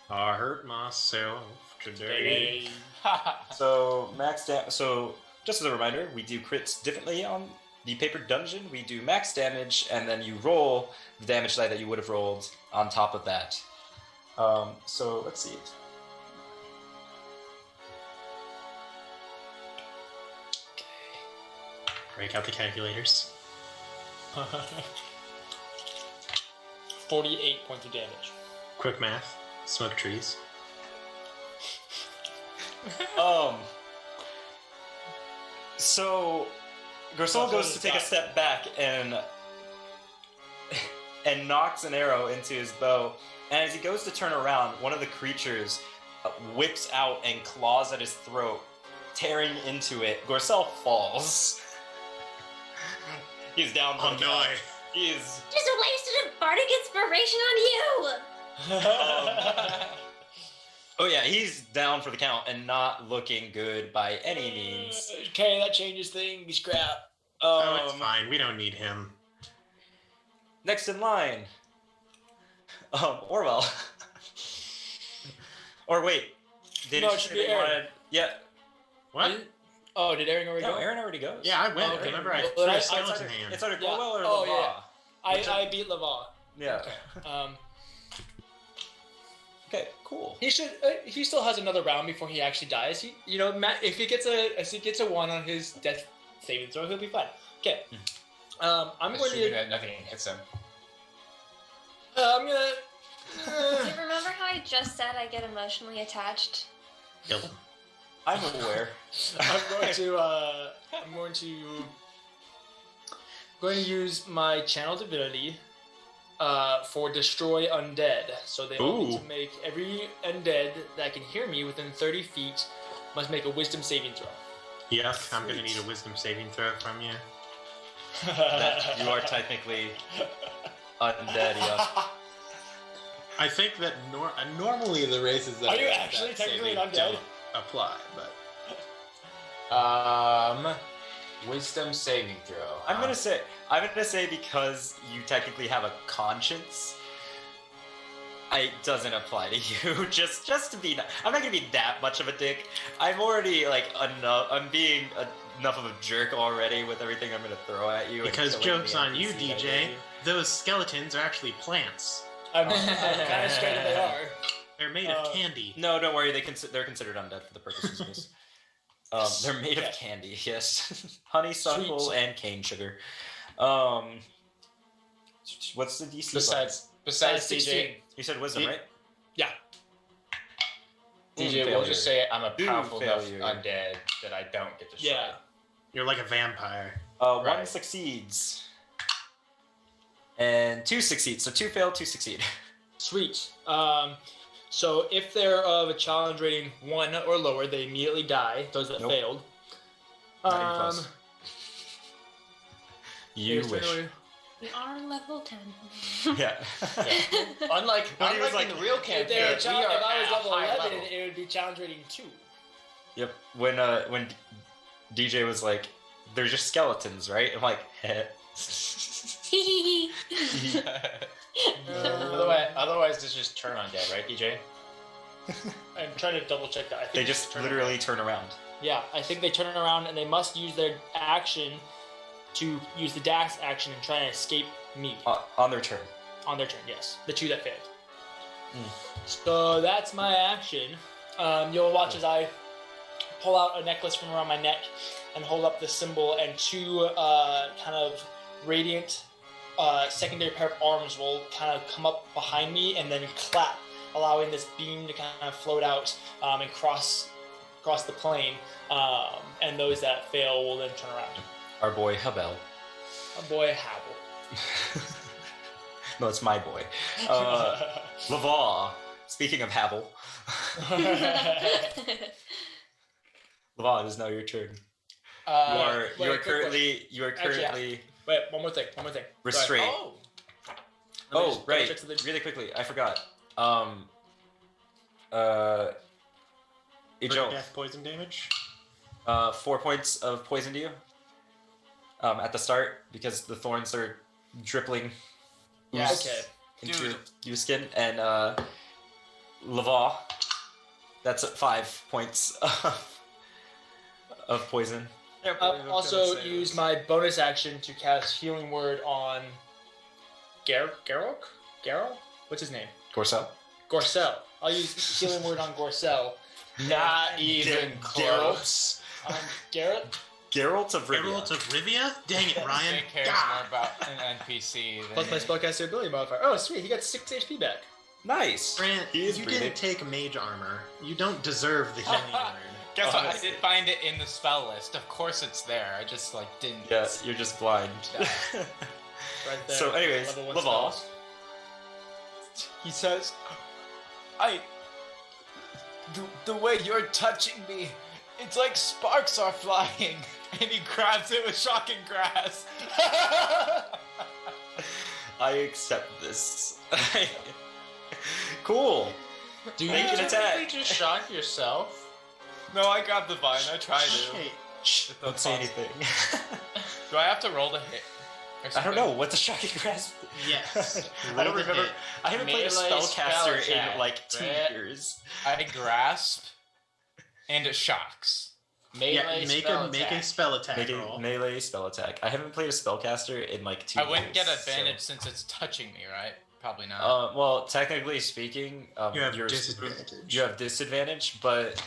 J: I hurt myself today.
B: Hey.
A: So max damage. So just as a reminder, we do crits differently on the paper dungeon, we do max damage, and then you roll the damage die that you would have rolled on top of that. So let's see.
J: Break out the calculators.
B: 48 points of damage.
J: Quick math. Smoke trees.
A: So Garcelle goes to take a step back and knocks an arrow into his bow. And as he goes to turn around, one of the creatures whips out and claws at his throat, tearing into it. Garcelle falls. He's down.
J: Oh no!
A: He is.
F: Just wasted a bardic inspiration on you.
A: Oh yeah, he's down for the count and not looking good by any means.
B: Okay, that changes things. Crap.
J: Oh, it's fine. We don't need him.
A: Next in line, Orwell. Or wait,
B: No, it should be Aaron.
A: Yeah.
J: What?
B: Oh, did Aaron already
A: No,
B: go?
A: Aaron already goes.
J: Yeah, I went.
B: Okay.
J: Remember, I
B: Well,
J: threw
B: I-
J: a skeleton hand.
A: It's either
B: Yeah.
A: Orwell or
B: Oh,
A: Lava.
B: I beat Laval.
A: Yeah.
B: Okay.
A: Okay. Cool.
B: He should. He still has another round before he actually dies. Matt, if he gets a 1 on his death saving throw, he'll be fine. Okay. I'm going
I: Assuming
B: to.
I: that nothing hits him.
B: I'm gonna.
G: Do you remember how I just said I get emotionally attached?
J: Kill him.
A: I'm aware.
B: I'm going to use my channel divinity for destroy undead. So they all need to make every undead that can hear me within 30 feet must make a wisdom saving throw.
J: Yuck, I'm gonna need a wisdom saving throw from you.
A: That you are technically undead. Yeah.
J: I think that normally the races that
B: Are you
J: have
B: actually
J: that
B: technically
J: saving
B: an undead?
J: don't apply, but
I: Wisdom saving throw.
A: I'm gonna say because you technically have a conscience, it doesn't apply to you. just to be, I'm not gonna be that much of a dick. I'm already enough. I'm being enough of a jerk already with everything I'm gonna throw at you.
J: because
A: and killing
J: joke's
A: the
J: on you,
A: NPC
J: DJ. Those skeletons are actually plants.
B: I'm kind of scared that they are.
J: They're made of candy.
A: No, don't worry. They're considered undead for the purposes of this. They're made of candy. Yes, honeysuckle
B: Sweet.
A: and cane sugar. What's the DC?
I: Besides
B: 16.
I: DJ,
A: you said wisdom, right?
B: Yeah.
I: DJ, we'll just say I'm a powerful enough
A: failure.
I: undead that I don't get destroyed.
B: Yeah.
J: You're like a vampire.
A: One
I: Right.
A: succeeds. And 2 succeed. So 2 fail, 2 succeed.
B: Sweet. So if they're of a challenge rating 1 or lower, they immediately die. Those that
A: Nope.
B: failed.
A: Not even close. You
B: here's
A: wish.
B: January.
G: We are level 10.
A: Yeah.
I: Unlike
A: But he was
I: in the real
B: If,
I: campaign,
B: they're
I: we
B: challenge,
I: are
B: if I was
I: at a
B: level
I: high
B: 11,
I: level.
B: it would be challenge rating 2.
A: Yep. When DJ was like, "They're just skeletons, right?" I'm like, "Heh."
I: Otherwise, this just turn undead, right, DJ?
B: I'm trying to double check that. I think
A: They just
B: turn
A: literally
B: around.
A: turn around.
B: Yeah, I think they turn around and they must use their action to use the dash action and try and escape me
A: On their turn.
B: on their turn. Yes, the 2 that failed. So that's my action. You'll watch as I pull out a necklace from around my neck and hold up the symbol, and 2 kind of radiant secondary pair of arms will kind of come up behind me and then clap, allowing this beam to kind of float out and cross the plane. And those that fail will then turn around.
A: Our boy Habel.
B: Oh boy, Havel.
A: No, it's my boy. Laval. Speaking of Havel, Laval, it is now your turn. You are
B: quick
A: currently
B: Actually, Wait, one more thing.
A: restrained.
B: Let me
A: Oh,
B: just double
A: right.
B: check something.
A: Really quickly, I forgot. Hey, Joe,
J: Death poison damage.
A: 4 points of poison to you at the start because the thorns are dripping.
B: Yes.
A: Ooze into your skin, and Laval, that's at 5 points of poison.
B: I'll also use my bonus action to cast Healing Word on Garok? What's his name?
A: Gorsel?
B: Gorsel. I'll use Healing Word on Gorsel.
I: Not even close.
B: Garrett?
A: Geralt of Rivia.
J: Geralt of Rivia? Dang it, Ryan.
H: Jake cares more about an NPC than
B: Plus my spellcaster ability modifier. Oh, sweet. He got 6 HP back.
A: Nice.
J: Grant,
A: He is
J: you
A: breathing.
J: didn't take mage armor. You don't deserve the healing word.
H: Guess what? I did find it in the spell list. Of course it's there. I just didn't.
A: Yeah, you're just blind.
B: Right there.
A: So anyways,
B: Level 1
A: Laval.
B: spells.
I: He says, the way you're touching me, it's like sparks are flying.
H: And he grabs it with shocking grass.
A: I accept this. Cool.
I: Do you
A: Make an attack.
I: typically just shock yourself?
H: No, I grabbed the vine. I tried to.
J: Hey,
A: Don't say anything.
H: Do I have to roll to hit? Or
A: I don't
H: something?
A: know. What's a shocking grasp?
J: yes.
A: I don't
J: Roll the
A: remember.
J: hit.
A: I haven't played a
I: Melee
A: spellcaster
I: spell
A: in
I: attack,
A: like 2
I: right?
A: years.
H: I grasp, and it shocks.
I: Melee spell
J: Make a
I: attack.
J: spell attack
A: Make a
J: roll.
A: melee spell attack. I haven't played a spellcaster in like 2 years.
H: I wouldn't get advantage
A: so-
H: since it's touching me, right? Probably not.
A: Well, technically speaking,
J: You have
A: you're-
J: disadvantage.
A: You have disadvantage, but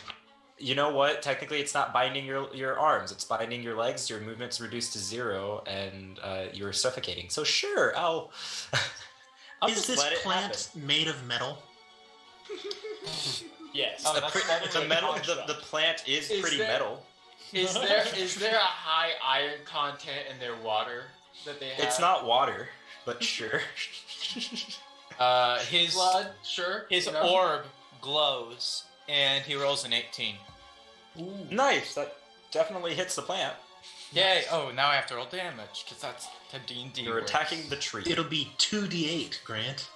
A: you know what? Technically, it's not binding your arms. It's binding your legs. Your movement's reduced to 0, and you're suffocating. So sure, I'll
J: Is
A: just
J: this
A: let it
J: plant made of metal?
B: Yes.
H: Oh,
A: happen.
H: that's
A: The
H: definitely
A: metal,
B: construct.
A: the plant is
I: Is
A: pretty
I: there-
A: metal.
I: Is there a high iron content in their water that they have?
A: It's not water, but sure.
H: His
I: blood, sure.
H: his
I: you know?
H: orb glows, and he rolls an 18.
A: Nice. That definitely hits the plant.
H: Yay! Oh, now I have to roll damage because that's how D&D
A: You're
H: works.
A: attacking the tree.
J: It'll be 2d8, Grant.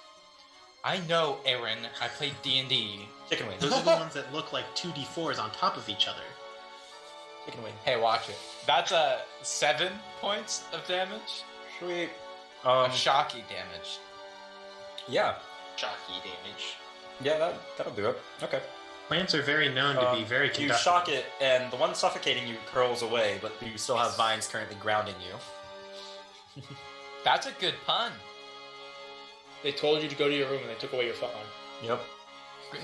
H: I know, Aaron. I played D&D.
A: Chicken wing.
J: Those are the ones that look like 2d4s on top of each other.
A: Chicken wing.
H: Hey, watch it. That's 7 points of damage.
A: Sweet.
H: Of shocky damage.
A: Yeah.
I: Shocky damage.
A: Yeah, that'll do it. Okay.
J: Plants are very known to be very
A: You
J: conductive.
A: shock it, and the one suffocating you curls away, but you still have vines currently grounding you.
H: That's a good pun.
B: They told you to go to your room and they took away your phone.
A: Yep.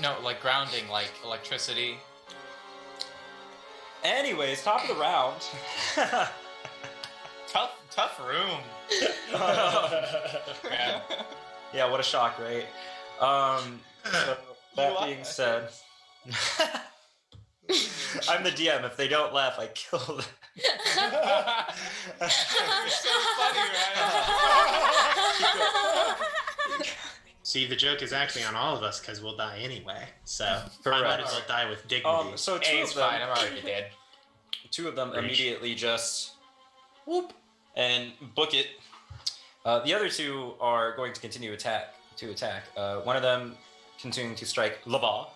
H: No, like grounding, like electricity.
A: Anyways, top of the round.
H: Tough room.
B: Man.
A: Yeah, what a shock, right? So, that being said, I'm the DM. If they don't laugh, I kill them.
H: It's so funny, right?
J: See, the joke is actually on all of us because we'll die anyway. So I
A: Correct.
J: might as well die with dignity.
A: So
I: Hey, it's fine. I'm already dead.
A: 2 of them
J: Rage.
A: immediately just whoop and book it. The other 2 are going to continue attack. One of them continuing to strike Laval.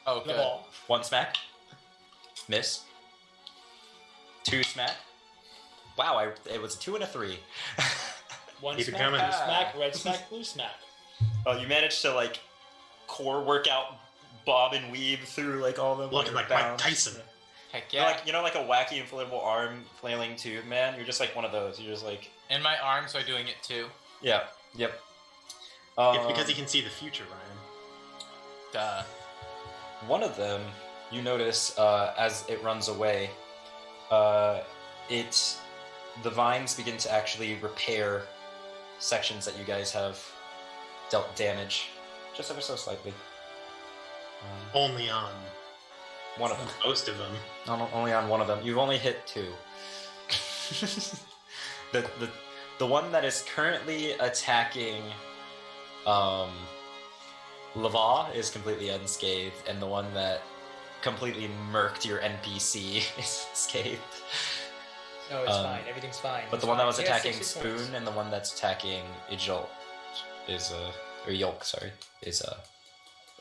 H: Oh,
B: The
H: good.
B: ball.
A: 1 smack. Miss. 2 smack. Wow, it was a 2 and a 3.
B: One
J: Keep it
B: smack,
J: coming.
B: blue smack, red smack, blue smack.
A: You managed to like core workout, bob and weave through like all the
J: Looking like Mike Tyson.
H: Heck
A: You're
H: yeah.
A: like like a wacky inflatable arm flailing tube man. You're just like one of those. You're just like
H: And my arms are doing it too.
A: yeah, yep.
J: It's because he can see the future, Ryan.
H: Duh.
A: One of them, you notice as it runs away, the vines begin to actually repair sections that you guys have dealt damage, just ever so slightly.
J: Only on
A: One of them.
J: most of them.
A: Only on one of them. You've only hit 2. the one that is currently attacking Laval is completely unscathed, and the one that completely murked your NPC is unscathed.
B: No, it's fine. Everything's fine.
A: But
B: It's
A: the one that
B: fine.
A: was
B: He has
A: attacking
B: 60
A: Spoon
B: points.
A: and the one that's attacking Ijolt is or Yolk, sorry, is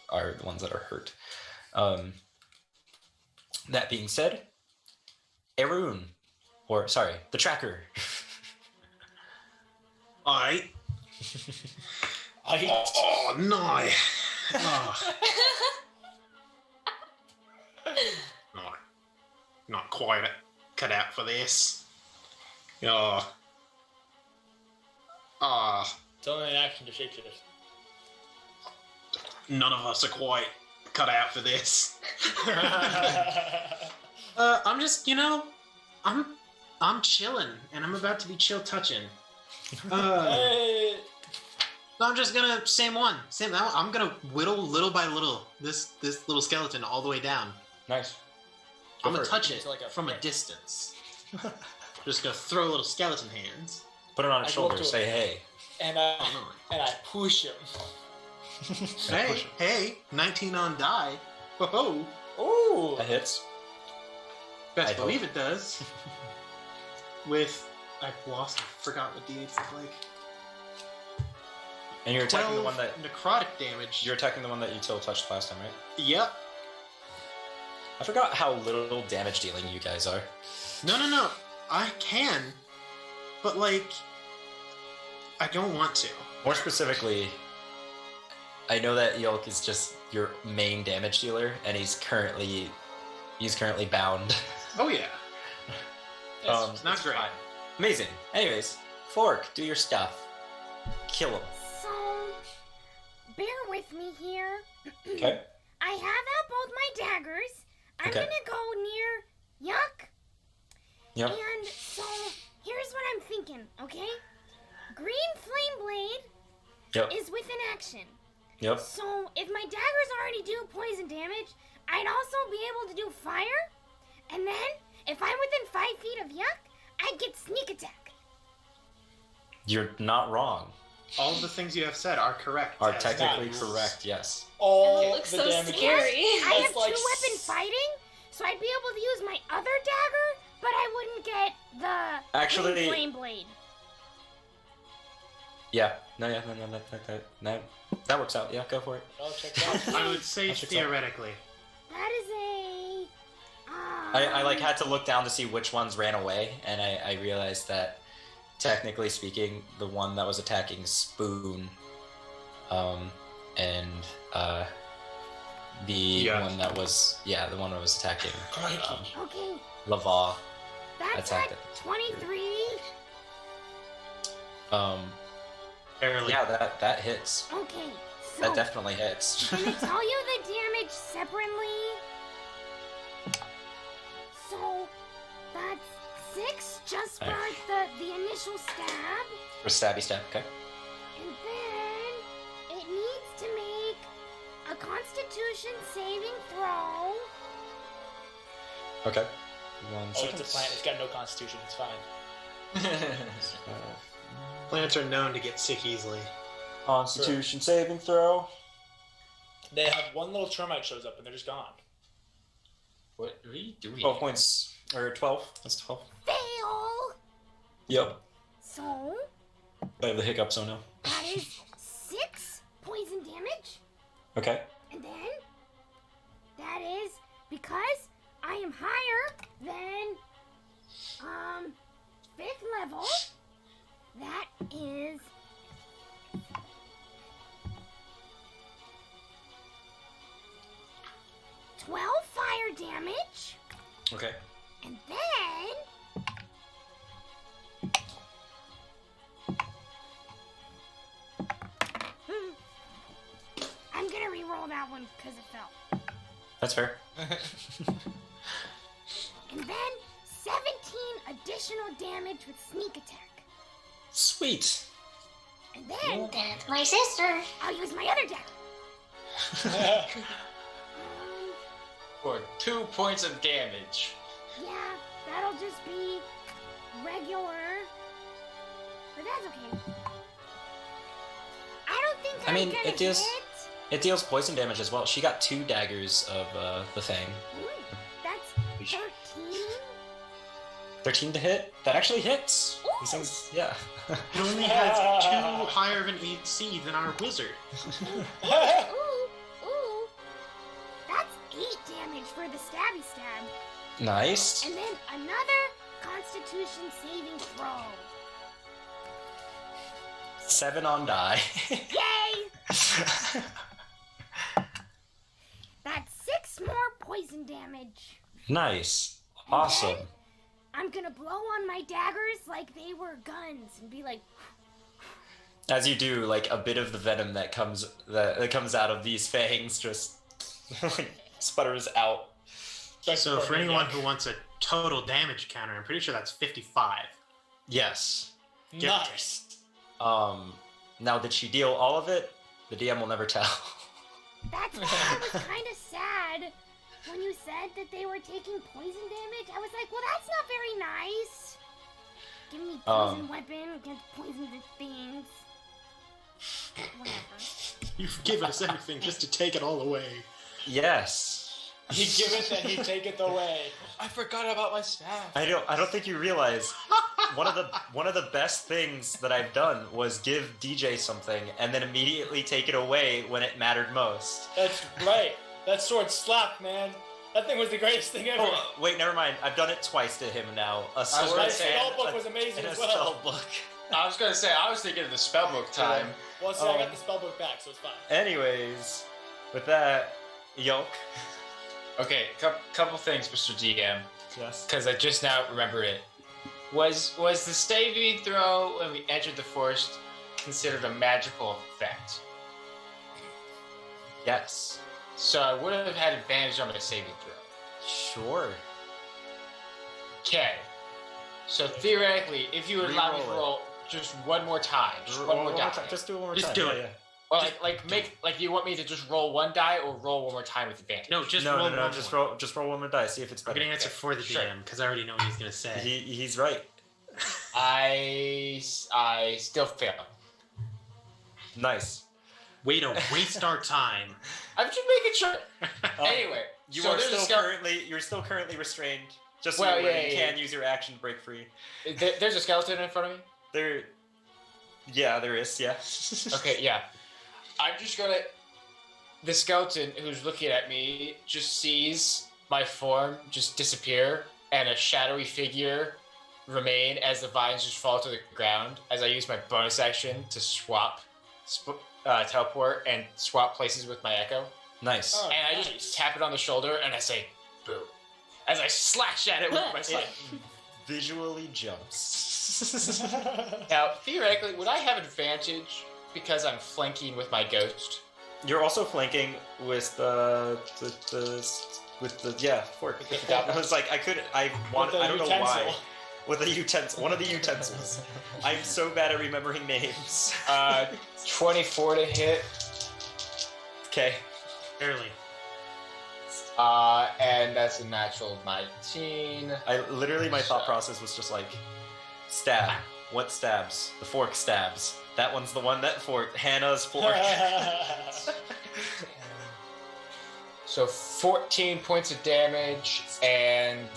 A: are the ones that are hurt. That being said, Arun, or sorry, the tracker.
J: Alright. Oh, no. Oh. No. Not quite. cut out for this. Oh.
B: It's only an action to shapeshift.
J: None of us are quite cut out for this. I'm just, I'm chilling, and I'm about to be chill touching.
B: Hey.
J: So I'm just gonna same one. I'm gonna whittle little by little this little skeleton all the way down.
A: Nice.
J: I'm gonna
A: for it.
J: touch it
B: Like a
J: from a
B: pick.
J: distance. Just gonna throw little skeleton hands.
A: Put it on his
B: I go up
A: shoulder.
B: to
A: Say hey.
B: And I push him.
J: Hey, 19 on die. Whoa,
B: Ooh.
A: That hits.
J: best
A: I
J: believe
A: hope.
J: it does. With I forgot what d8s look like.
A: And you're attacking
J: 12
A: the one that
J: necrotic damage.
A: you're attacking the one that you touched last time, right?
J: Yep.
A: I forgot how little damage dealing you guys are.
J: No. I can, but I don't want to.
A: More specifically, I know that Yolk is just your main damage dealer, and he's currently bound.
J: Oh yeah.
A: It's
J: not great.
A: fine. Amazing. Anyways, Fork, do your stuff. Kill him.
E: So, bear with me here.
A: Okay.
E: I have out both my daggers. I'm
A: Okay.
E: gonna go near Yuck.
A: Yep.
E: And so, here's what I'm thinking, okay? Green Flame Blade
A: Yep.
E: is within action.
A: Yep.
E: So, if my daggers already do poison damage, I'd also be able to do fire. And then, if I'm within 5 feet of Yuck, I'd get sneak attack.
A: You're not wrong.
J: All of the things you have said are correct.
A: Are
J: as
A: technically
J: rules.
A: correct, yes.
B: All
G: It looks
B: the
G: so
B: damage.
G: scary.
E: I
B: That's
E: have
B: like
E: two-weapon fighting, so I'd be able to use my other dagger, but I wouldn't get the
A: Actually-
E: Green Flame Blade.
A: Yeah. No, that works out. Yeah, go for it.
B: Oh, check that.
J: I would say
A: That's accept-
J: theoretically.
E: That is a...
A: I had to look down to see which ones ran away, and I realized that technically speaking, the one that was attacking Spoon, and the one that was the one that was attacking
E: Okay,
A: Laval
E: that's
A: attacked
E: at
A: it.
E: 23.
J: Barely.
A: Yeah, that hits.
E: Okay, so
A: That definitely hits.
E: I'm gonna tell you the damage separately. So that's 6 just for the initial stab,
A: For stabby stab, okay.
E: and then it needs to make a Constitution saving throw.
A: Okay. 1
B: Oh,
A: second.
B: it's a plant. It's got no constitution. It's fine.
J: Plants are known to get sick easily.
A: Constitution saving throw.
B: They have one little termite shows up and they're just gone.
D: What are you doing?
A: 12 points. Or 12. That's 12.
E: Fail.
A: Yep.
E: So
A: I have the hiccups, so no.
E: that is 6 poison damage,
A: Okay.
E: and then that is because I am higher than 5th level. That is 12 fire damage,
A: Okay.
E: and then I'm gonna re-roll that one because it fell.
A: That's fair.
E: And then 17 additional damage with sneak attack.
A: Sweet.
E: And then
F: That's my sister.
E: I'll use my other dagger.
H: For 2 points of damage.
E: Yeah, that'll just be regular. But that's okay. I don't think
A: I mean,
E: I'm gonna
A: it deals-
E: hit.
A: It deals poison damage as well. She got 2 daggers of the thing.
E: That's 13.
A: 13 to hit? That actually hits.
E: Ooh.
A: These things, yeah.
J: It only has 2 higher of an AC than our wizard.
E: Ooh. That's 8 damage for the stabby stab.
A: Nice.
E: And then another Constitution saving throw.
A: 7 on die.
E: Yay! That's 6 more poison damage.
A: Nice. Awesome.
E: I'm gonna blow on my daggers like they were guns and be like,
A: As you do, like a bit of the venom that comes out of these fangs just like sputters out.
J: So for anyone who wants a total damage counter, I'm pretty sure that's 55.
A: Yes.
B: Nice.
A: Now did she deal all of it? The DM will never tell.
E: that's why I was kind of sad when you said that they were taking poison damage. I was like, well, that's not very nice. Give me poison weapon against poisonous things. Whatever.
J: You've given us everything just to take it all away.
A: Yes.
B: He give it, then he take it away.
H: I forgot about my staff.
A: I don't think you realize one of the best things that I've done was give DJ something and then immediately take it away when it mattered most.
B: That's right. That sword slapped, man. That thing was the greatest thing ever.
A: Oh, wait, never mind. I've done it twice to him now. A sword
B: That
A: and
B: spell book was amazing
A: and
B: as
A: a
B: well.
A: spell book.
I: I was gonna say, I was thinking of the spellbook time.
B: Well, see, I got the spell book back, so it's fine.
A: Anyways, with that, Yoke.
I: Okay, couple things, Mr. DM.
A: Yes.
I: Because I just now remembered it. Was the saving throw when we entered the forest considered a magical effect?
A: Yes.
I: So I would have had advantage on my saving throw.
A: Sure.
I: Okay. So theoretically, if you would allow me to roll just one more time, just one more die.
A: Just do it one more
J: Just
A: time.
J: do
A: Yeah,
J: it.
A: yeah.
I: Or like you want me to just roll one die or roll one more time with advantage?
J: No, just
A: No,
J: roll
A: no,
J: one
A: just
J: more.
A: roll one more die. See if it's
J: I'm
A: better.
J: gonna answer for the
I: Sure.
J: DM because I already know what he's gonna say.
A: He's right.
I: I still fail.
A: Nice.
J: Way to waste our time.
I: I'm just making sure. Anyway,
A: You
I: so
A: are
I: there's a
A: you're still currently restrained. Just so
I: Well,
A: you
I: yeah,
A: can use your action to break free.
I: There's a skeleton in front of me.
A: There is. Yeah.
I: Okay, yeah. I'm just gonna. The skeleton who's looking at me just sees my form just disappear and a shadowy figure remain as the vines just fall to the ground as I use my bonus action to teleport and swap places with my echo.
A: Nice.
B: Oh,
I: And I
B: nice.
I: just tap it on the shoulder and I say, "Boo," as I slash at it with my sword.
A: Visually jumps.
I: Now, theoretically, would I have advantage because I'm flanking with my ghost?
A: You're also flanking with the fork.
I: With the goblin.
A: I was like, I don't know why. With a utensil, one of the utensils. I'm so bad at remembering names.
I: 24 to hit.
A: Okay.
J: Barely.
I: And that's a natural 19.
A: My thought process was just like, stab. What stabs? The fork stabs. That one's the one that fork. Hannah's fork.
I: So 14 points of damage and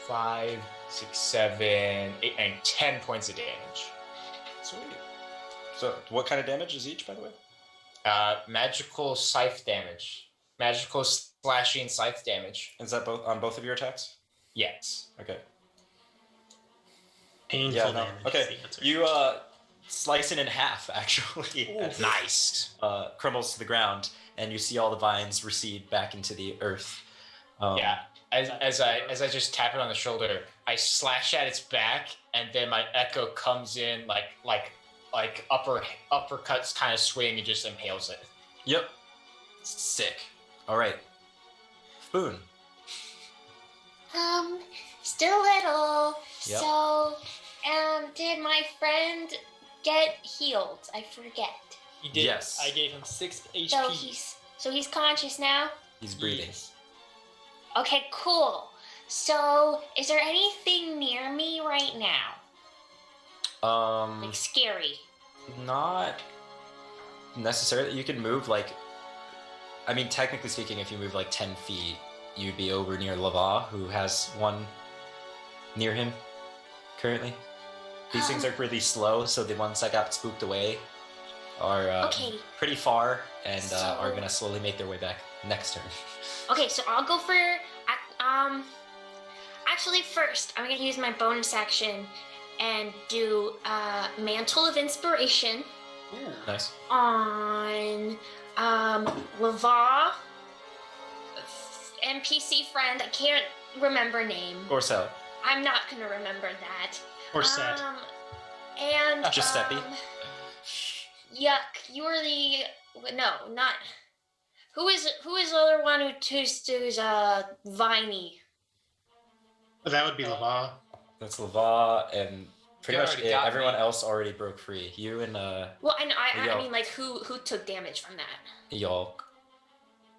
I: 5, 6, 7, 8, 9, 10 points of damage.
A: Sweet. So, what kind of damage is each, by the way?
I: Magical scythe damage. Magical slashing scythe damage.
A: Is that both on both of your attacks?
I: Yes.
A: Okay.
J: Painful
A: Yeah, no.
J: damage. is
A: Okay.
J: the answer.
A: You slice it in half, actually.
I: Ooh, nice.
A: Crumbles to the ground, and you see all the vines recede back into the earth.
I: Yeah. As I just tap it on the shoulder, I slash at its back, and then my echo comes in like uppercuts kind of swing and just impales it.
A: Yep. Sick. All right. Spoon.
F: Still little.
A: Yep.
F: So, did my friend get healed? I forget.
B: He did.
A: Yes.
B: I gave him 6 HP.
F: So he's conscious now?
A: He's breathing.
F: Okay, cool. So, is there anything near me right now? Like scary?
A: Not necessarily. You can move technically speaking, if you move 10 feet, you'd be over near Lava, who has one near him currently. These things are really slow, so the ones that got spooked away are
F: Okay.
A: pretty far and are gonna slowly make their way back next turn.
F: Okay, so I'll go for actually first I'm gonna use my bonus action and do Mantle of Inspiration
A: Nice.
F: on Lava NPC friend. I can't remember name.
A: Gorso.
F: I'm not gonna remember that.
J: Or Set.
F: And
A: Giuseppe.
F: Yuck, you're the not who is the other one who's Viney?
J: That would be Lava.
A: That's Lava, and pretty
H: You
A: much
H: already got
A: everyone
H: me.
A: else already broke free. You and
F: Well, I know. I
A: Yo.
F: mean, like who took damage from that?
A: Yolk.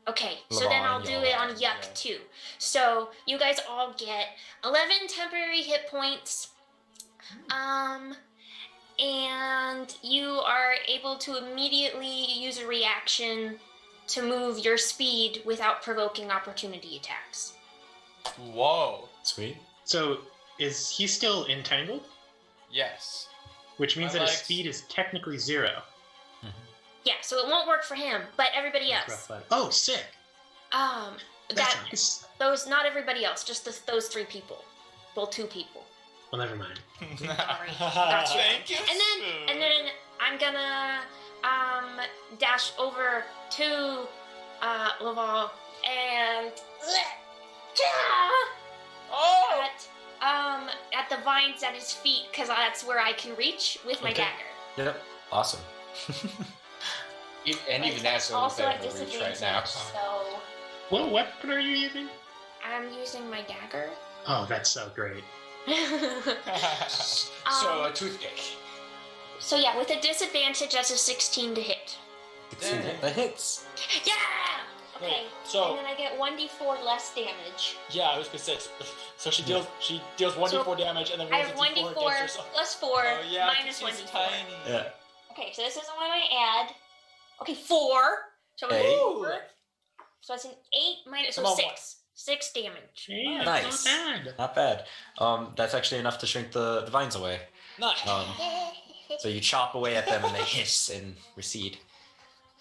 F: Okay, so
A: Lava
F: then I'll
A: and
F: do
A: Yuck.
F: it on Yuck too. So you guys all get 11 temporary hit points. And you are able to immediately use a reaction to move your speed without provoking opportunity attacks.
H: Whoa.
A: Sweet.
J: So, is he still entangled?
H: Yes.
J: Which means
H: My
J: that his
H: legs.
J: speed is technically 0.
F: Yeah, so it won't work for him, but everybody else.
J: Oh, sick.
F: That
J: That's nice.
F: those not everybody else, just those 3 people. Well, 2 people.
J: Well, never mind.
F: Sorry. Got you.
H: Thank you.
F: And then I'm gonna dash over to Laval and
H: Oh!
F: at the vines at his feet, because that's where I can reach with my
A: Okay.
F: dagger.
A: Yep. Awesome.
I: And even that's a
F: Also
I: little
F: at
I: bit of a reach
F: disadvantage,
I: right now.
F: so
J: What weapon are you using?
F: I'm using my dagger.
J: Oh, that's so great.
I: So a toothpick.
F: So yeah, with a disadvantage, that's a 16 to hit.
A: The hits.
F: Yeah. Okay.
B: Wait, so-
F: and then I get 1d4 less damage.
B: Yeah, I was gonna say. So she deals 1d4 damage and then
F: I
B: rolls
F: have
B: a d4 against
F: 1d4
B: herself.
F: plus 4
H: Oh, yeah,
F: minus
H: 'cause he's
F: 1d4.
H: tiny.
A: Yeah.
F: Okay, so this is the one I add. Okay, 4. So it's
A: Eight.
F: 4. So it's an 8 minus
B: Come on,
F: 6. 6 damage.
J: Hey,
A: Nice.
J: that's not bad.
A: Not bad. That's actually enough to shrink the vines away.
B: Nice.
A: So you chop away at them and they hiss and recede.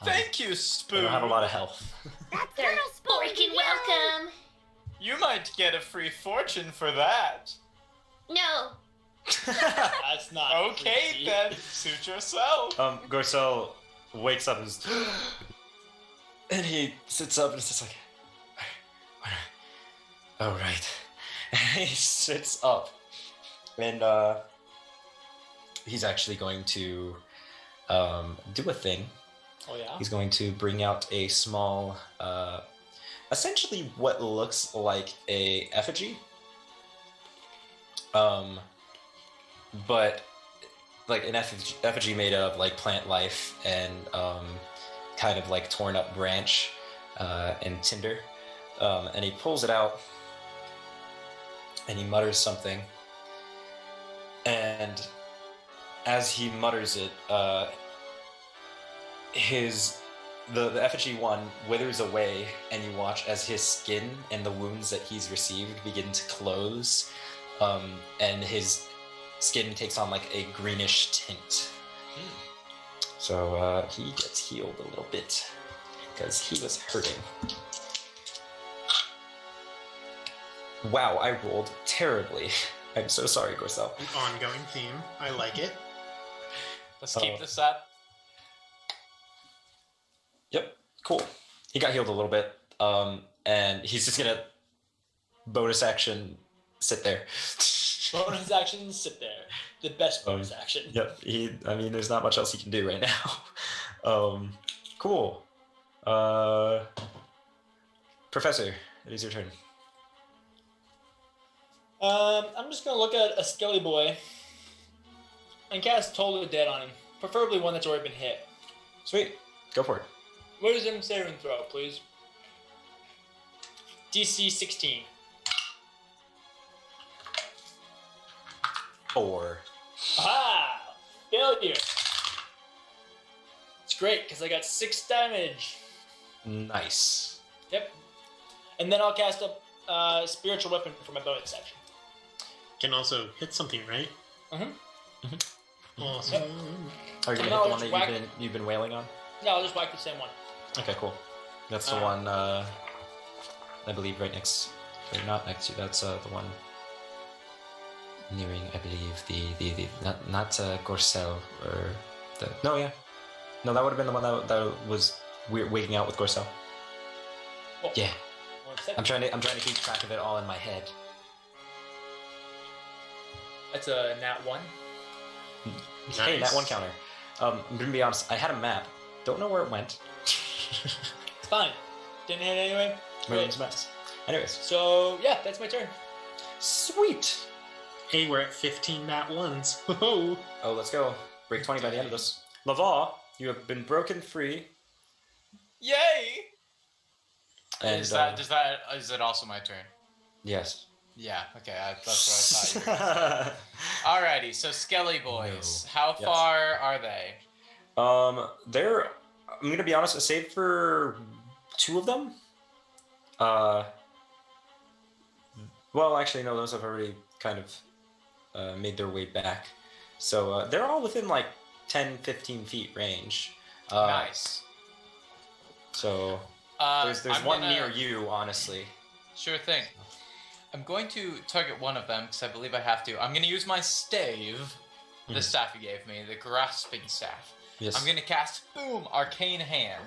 H: Thank you,
A: They
H: Spoon.
A: don't have a lot of health.
E: That's
F: They're
E: little spoon.
F: freaking welcome.
H: You might get a free fortune for that.
F: No.
B: That's not.
H: Okay,
B: freaky.
H: then. Suit yourself.
A: Gorcel wakes up and he sits up and it's just like, oh right. And he sits up and he's actually going to do a thing.
B: Oh yeah.
A: He's going to bring out a small, essentially what looks like a effigy. But like an effigy made of like plant life and kind of like torn up branch and tinder. And he pulls it out and he mutters something. And as he mutters it, the effigy one withers away, and you watch as his skin and the wounds that he's received begin to close, and his skin takes on like a greenish tint. So he gets healed a little bit because he was hurting. Wow, I rolled terribly. I'm so sorry, Gorcel.
J: An ongoing theme. I like it.
H: Let's keep this up.
A: Yep, cool. He got healed a little bit, and he's just gonna bonus action sit there.
B: Bonus action, sit there. The best bonus action.
A: Yep. I mean, there's not much else he can do right now. Cool. Professor, it is your turn.
B: I'm just gonna look at a skelly boy and cast Toll the Dead on him. Preferably one that's already been hit.
A: Sweet. Go for it.
B: Wisdom saving throw, please. DC 16.
A: 4.
B: Aha! Failure. It's great because I got 6 damage.
A: Nice.
B: Yep. And then I'll cast a spiritual weapon for my bonus action.
J: Can also hit something, right? Awesome.
B: Yep.
A: Are you gonna
B: No,
A: hit the
B: it's
A: one
B: whack.
A: that you've been wailing on?
B: No, I'll just whack the same one.
A: Okay, cool. That's the one. I believe right next. Or not next to. That's the one nearing. I believe the not Gorcel or the no, that would have been the one that was waking out with Gorcel.
B: Oh.
A: Yeah.
B: 1 second.
A: I'm trying to keep track of it all in my head.
B: That's a nat 1.
A: Hey,
J: Nice.
A: that one counter. I'm gonna be honest. I had a map. Don't know where it went.
B: It's fine. Didn't hit anyway.
A: Moving's a mess. Anyways,
B: So, yeah, that's my turn.
A: sweet.
J: Hey, we're at 15 nat ones. Whoa.
A: Oh, let's go. Break 20 by the end of this. Laval, you have been broken free.
H: Yay!
A: And
H: Is it also my turn?
A: yes.
H: Yeah. Okay. That's what I thought. Alrighty. So Skelly boys, how
A: Yes.
H: far are they?
A: They're. I'm gonna be honest. Save for 2 of them. Well, actually, no. Those have already kind of made their way back. So they're all within like 10, 15 feet range.
H: Nice.
A: So there's
H: I'm
A: one
H: gonna-
A: near you, honestly.
H: Sure thing. I'm going to target one of them because I believe I have to. I'm going to use my stave, the staff you gave me, the grasping staff.
A: Yes.
H: I'm going to cast, boom, arcane hand.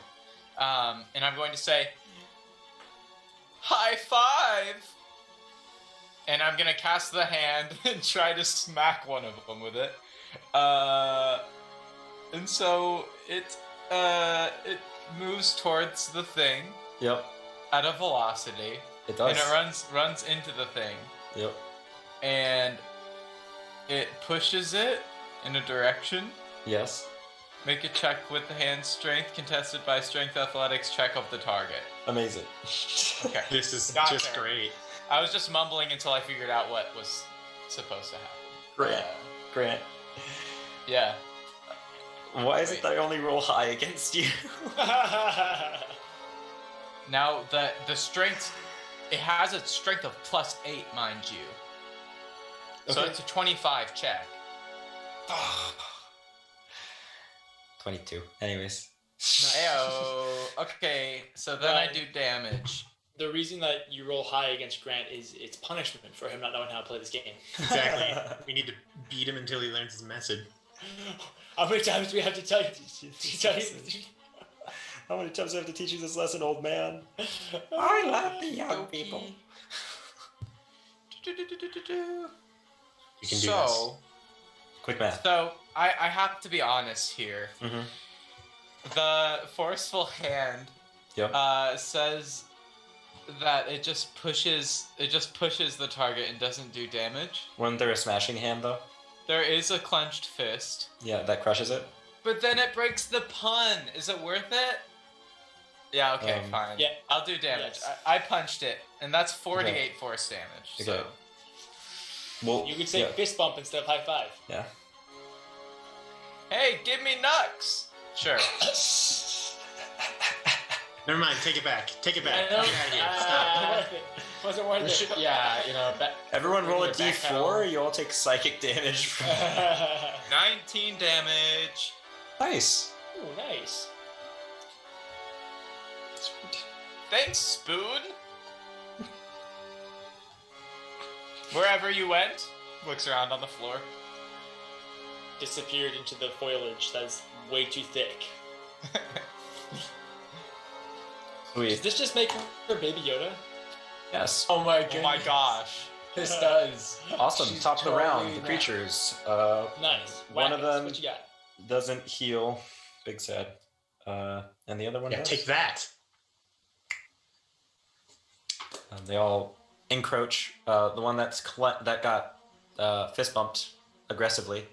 H: And I'm going to say, high five! And I'm going to cast the hand and try to smack one of them with it. And so it moves towards the thing
A: Yep.
H: at a velocity.
A: It does.
H: And it runs into the thing.
A: Yep.
H: And it pushes it in a direction.
A: Yes.
H: Make a check with the hand strength contested by strength athletics check of the target.
A: Amazing.
H: Okay.
J: This is
H: Got
J: just
H: there.
J: great.
H: I was just mumbling until I figured out what was supposed to happen.
A: Grant. Grant.
H: Yeah.
A: Why is
H: Wait.
A: it that I only roll high against you?
H: Now the strength, it has a strength of +8, mind you. So
A: Okay.
H: it's a 25 check.
A: 22. Anyways.
H: Ayo. Okay, so then I do damage.
B: The reason that you roll high against Grant is it's punishment for him not knowing how to play this game.
J: Exactly. We need to beat him until he learns his message.
B: How many times do we have to tell you?
A: How many times do I have to teach you this lesson, old man? I love the young people.
J: You can do
H: So,
A: Quick math.
H: so I have to be honest here.
A: Mm-hmm.
H: The forceful hand
A: Yep.
H: says that it just pushes the target and doesn't do damage.
A: Wasn't there a smashing hand, though?
H: There is a clenched fist,
A: Yeah, that crushes it.
H: but then it breaks the pun. Is it worth it? Yeah, okay, fine.
B: Yeah.
H: I'll do damage.
B: Yes.
H: I punched it, and that's 48 force damage.
A: Okay.
H: So.
A: Well,
B: You could say
A: yeah.
B: fist bump instead of high five.
A: Yeah.
H: Hey, give me Nux! Sure.
J: Never mind. Take it back. Take it back.
B: I
J: Get
B: know.
J: out of here. Stop.
B: Wasn't worth it.
I: Yeah, you know.
A: Everyone roll a
I: Bring your
A: d4,
I: backpedal.
A: you all take psychic damage.
H: 19 damage.
A: Nice.
B: Ooh, nice.
H: Thanks, Spoon. Wherever you went, looks around on the floor.
B: Disappeared into the foliage that's way too thick. Does
A: Sweet.
B: this just make her Baby Yoda?
A: Yes.
I: Oh my
H: Oh
I: goodness.
H: my gosh.
I: This does.
A: Awesome.
I: She's
A: Top of the round.
I: totally
A: The
I: not-
A: creatures.
B: Nice.
A: One of
B: Wackets,
A: them
B: What you got?
A: doesn't heal. Big sad. And the other one
J: Yeah,
A: does.
J: take that.
A: They all encroach. The one that got fist bumped aggressively,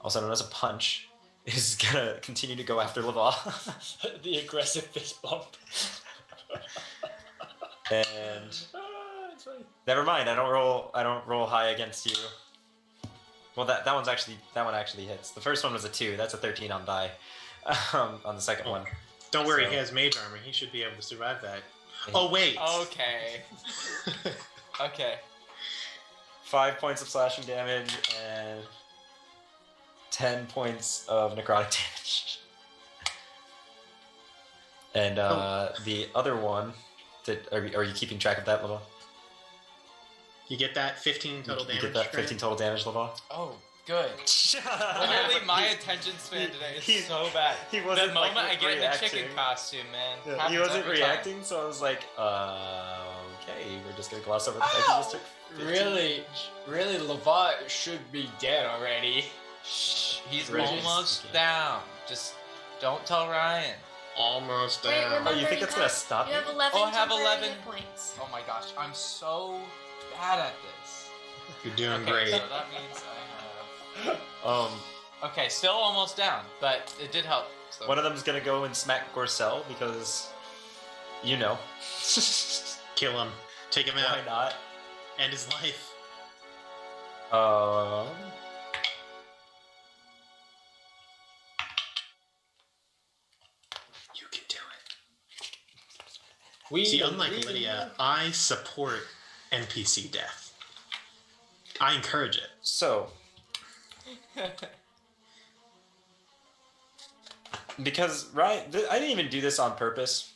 A: also known as a punch, is gonna continue to go after Laval.
B: The aggressive fist bump.
A: And
B: It's funny.
A: never mind. I don't roll high against you. Well, that one actually hits. The first one was a 2. That's a 13 on die. On the second one.
J: Don't worry,
A: So-
J: he has mage armor. He should be able to survive that. Oh wait.
H: Okay. Okay.
A: 5 points of slashing damage and 10 points of necrotic damage. And the other one, are you keeping track of that, Laval?
J: You get that 15 total
A: You
J: damage.
A: get that 15 total damage, Laval?
H: Oh, good. Literally, my attention span today is so bad.
A: He
H: The
A: wasn't
H: moment
A: like,
H: I get in the
A: reacting.
H: chicken costume, man.
A: Yeah,
H: happens
A: he wasn't
H: every time.
A: reacting, so I was like, okay, we're just gonna gloss over the fact he just took 15
I: Really, Levant should be dead already.
H: Shh, he's
A: Right.
H: almost down. Just don't tell Ryan.
J: Almost
F: Wait,
J: down.
F: remember
A: Oh, you think that's gonna
F: have-
A: stop
F: You
A: me?
F: have 11
H: Oh, I have
F: temporary
H: 11.
F: hit points.
H: Oh my gosh, I'm so bad at this.
J: You're doing
H: Okay,
J: great.
H: so that means I have... Okay, still almost down, but it did help. So.
A: One of them's gonna go and smack Gorcel because, you know.
J: Kill him. Take him
A: Why
J: out.
A: not?
J: End his life. You can do it. See, unlike Lydia, I support NPC death. I encourage it.
A: So, because Ryan, I didn't even do this on purpose.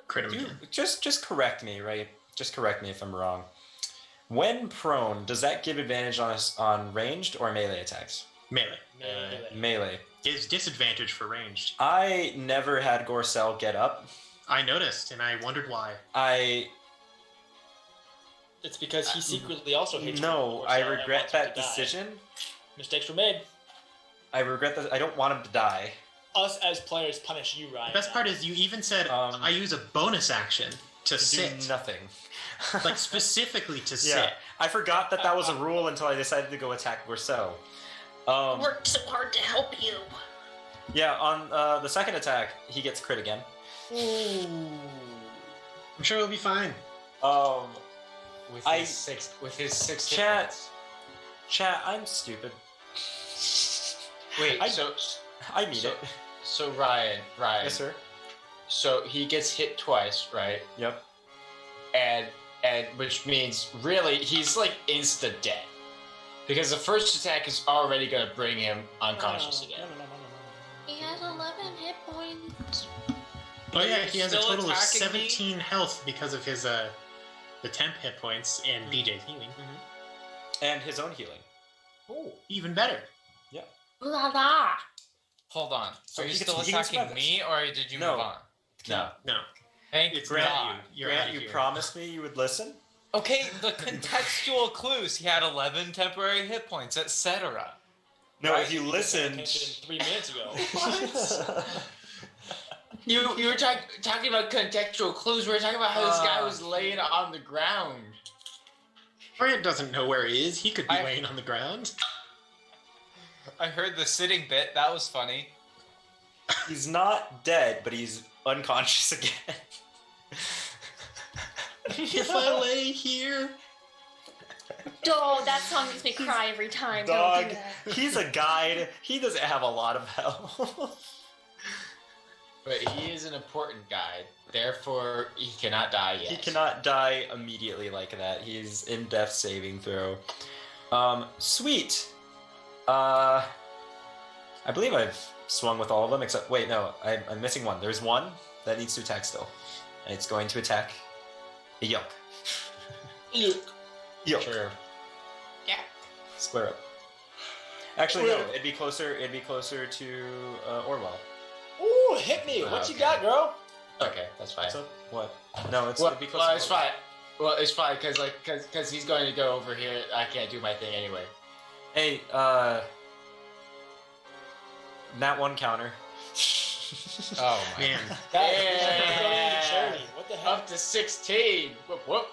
J: Crit him
A: You,
J: again.
A: just correct me, right? Just correct me if I'm wrong. When prone, does that give advantage on ranged or melee attacks?
J: Melee.
A: Melee.
J: Gives disadvantage for ranged.
A: I never had Gorcel get up.
J: I noticed, and I wondered why.
B: It's because he secretly also hates
A: No,
B: Gorcel
A: I
B: and
A: regret
B: wants him
A: that
B: to die.
A: decision.
B: Mistakes were made.
A: I regret that. I don't want him to die.
B: Us as players punish you, Ryan.
J: The best part is you even said I use a bonus action to
A: Do
J: sit.
A: nothing.
J: Like specifically to
A: Yeah,
J: sit.
A: I forgot that was a rule until I decided to go attack Gorcel.
F: Worked so hard to help you.
A: Yeah, on the second attack, he gets crit again.
J: I'm sure it'll be fine.
I: With
A: I-
I: his six hit
A: Chat.
I: points.
A: Chat, I'm stupid.
I: Wait,
A: I-
I: so
A: I need it.
I: so Ryan.
A: Yes, sir.
I: So he gets hit twice, right?
A: Yep.
I: And which means really he's like insta dead. Because the first attack is already gonna bring him unconscious again.
F: He has 11 hit points.
J: Oh yeah, he has a
H: Still
J: total of
H: attacking me?
J: 17 health because of his the temp hit points and BJ's healing.
A: And his own healing.
J: Oh, even better.
F: Ooh la la.
H: Hold on.
A: So
H: Are you
A: he gets-
H: still
A: he gets
H: attacking
A: feathers.
H: me, or did you
A: No.
H: move on?
A: No.
J: No,
H: Thank
J: it's
H: God.
J: not you. You're
A: Grant,
J: out of
A: you
J: here.
A: promised me you would listen?
H: Okay, the contextual clues. He had 11 temporary hit points, etc.
A: No,
H: Right?
A: if you listened...
B: 3 minutes ago.
I: You were talking about contextual clues. We were talking about how this guy was laying on the ground.
J: Grant doesn't know where he is. He could be
H: I-
J: laying on the ground.
H: I heard the sitting bit. That was funny.
A: He's not dead, but he's unconscious again.
J: If I lay here,
F: Oh, that song makes me cry every time.
A: Dog,
F: Don't do that.
A: he's a guide. He doesn't have a lot of health.
I: But he is an important guide. Therefore, he cannot die yet.
A: He cannot die immediately like that. He's in death saving throw. Sweet. I believe I've swung with all of them except... Wait, no. I'm missing one. There's one that needs to attack still. And it's going to attack a yolk. Yolk.
I: Sure.
A: Square up. Actually, no. It'd be closer to Orwell.
B: Ooh, hit me. What you
I: Okay.
B: got, girl?
I: Okay, that's fine.
A: What's up? What? No,
I: Well,
A: it'd be closer
I: well,
A: to
I: it's
A: Orwell.
I: fine. Well, it's fine because he's going to go over here. I can't do my thing anyway.
A: Hey, Nat 1 counter.
H: Oh my.
J: man.
B: Guys,
I: Yeah.
B: donate to charity. What the heck?
I: Up to 16. Whoop whoop.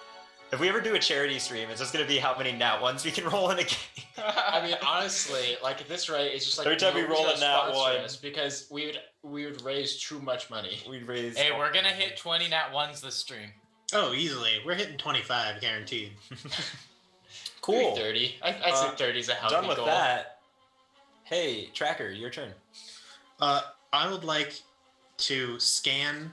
A: If we ever do a charity stream, it's just gonna be how many Nat 1s we can roll in a game.
I: I mean, honestly, like at this rate, it's just like
A: Every time we
I: nobody's
A: roll
I: gonna
A: a nat
I: sponsor
A: one.
I: us because we would raise too much money.
A: We'd raise.
H: Hey, we're gonna hit 20 nat 1s this stream.
J: Oh, easily. We're hitting 25, guaranteed.
A: Cool.
I: 30. I think 30 is a healthy
A: Done with
I: goal.
A: that. Hey, Tracker, your turn.
J: I would like to scan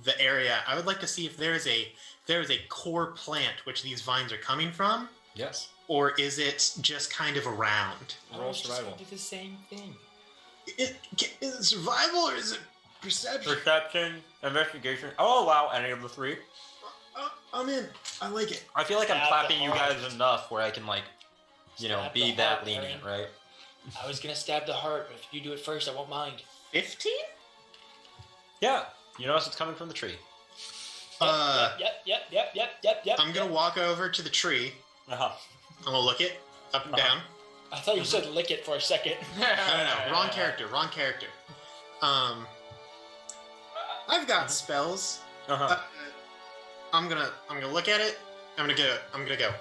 J: the area. I would like to see if there is a core plant which these vines are coming from,
A: Yes.
J: or is it just kind of around?
A: Roll survival.
B: Do the same thing.
J: Is it survival or is it perception?
A: Perception, investigation. I'll allow any of the three.
J: I'm in. I like it.
A: I feel like I'm
B: Stab
A: clapping
B: the
A: you
B: heart.
A: guys enough where I can
B: Stab
A: be
B: the
A: that
B: heart,
A: lenient,
B: Aaron.
A: right?
B: I was gonna stab the heart, but if you do it first, I won't mind.
J: 15?
A: Yeah. You notice it's coming from the tree.
B: Yep.
J: I'm gonna walk over to the tree.
B: Uh-huh.
J: I'm gonna look it up and down.
B: I thought you said lick it for a second.
J: No. Wrong character. I've got spells. I'm gonna look at it. I'm gonna go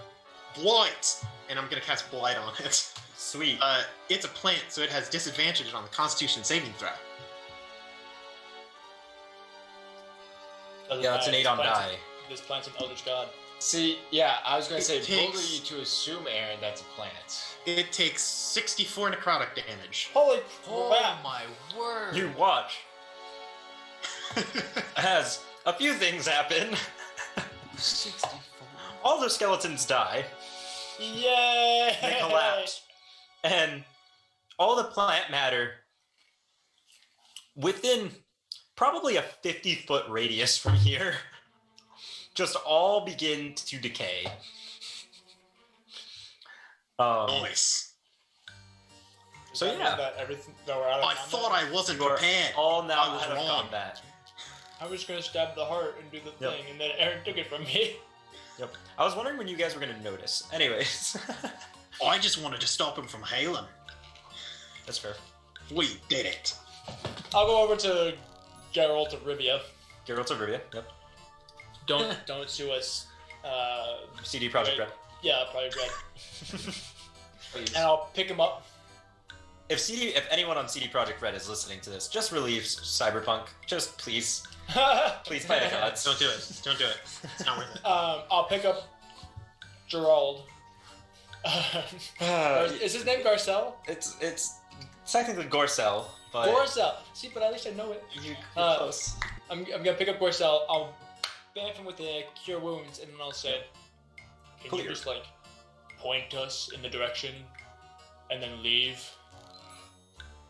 J: blight, and I'm gonna cast blight on it.
A: Sweet.
J: It's a plant, so it has disadvantage on the Constitution saving throw.
A: Yeah, that's an 8 on die.
B: This plant's an Eldritch God.
I: See, yeah, I was gonna say,
J: It
I: bold of
J: takes-
I: you to assume, Aaron, that's a planet.
J: It takes 64 necrotic damage.
B: Holy
H: Oh
B: crap!
H: my word!
A: You watch as a few things happen.
H: 64.
A: All the skeletons die.
B: Yay!
A: They collapse. And all the plant matter within probably a 50-foot radius from here just all begin to decay.
J: Nice.
A: So
B: Does that
A: yeah.
B: mean that everything that we're out of
J: I
B: combat?
J: thought I wasn't
A: You're
J: prepared.
A: all now
J: I was
A: out of
J: wrong.
A: combat.
B: I was gonna stab the heart and do the
A: Yep.
B: thing, and then Aaron took it from me.
A: Yep. I was wondering when you guys were going to notice. Anyways.
J: I just wanted to stop him from hailing.
A: That's fair.
J: We did it.
B: I'll go over to Geralt of Rivia.
A: Geralt of Rivia. Yep.
B: Don't sue us.
A: CD Projekt
B: Wait.
A: Red.
B: Yeah, probably Red. And I'll pick him up.
A: If anyone on CD Projekt Red is listening to this, just release Cyberpunk. Just please. Please play the gods.
J: Don't do it. Don't do it. It's not worth it.
B: I'll pick up Gerald. Is his name Garcelle?
A: It's technically Gorcel, but
B: Gorcel. See, but at least I know it.
A: you're
B: Uh,
A: close.
B: I'm gonna pick up Gorcel. I'll bamf him with the Cure Wounds, and then I'll say, "Can
A: Clear.
B: you just like point us in the direction, and then leave?"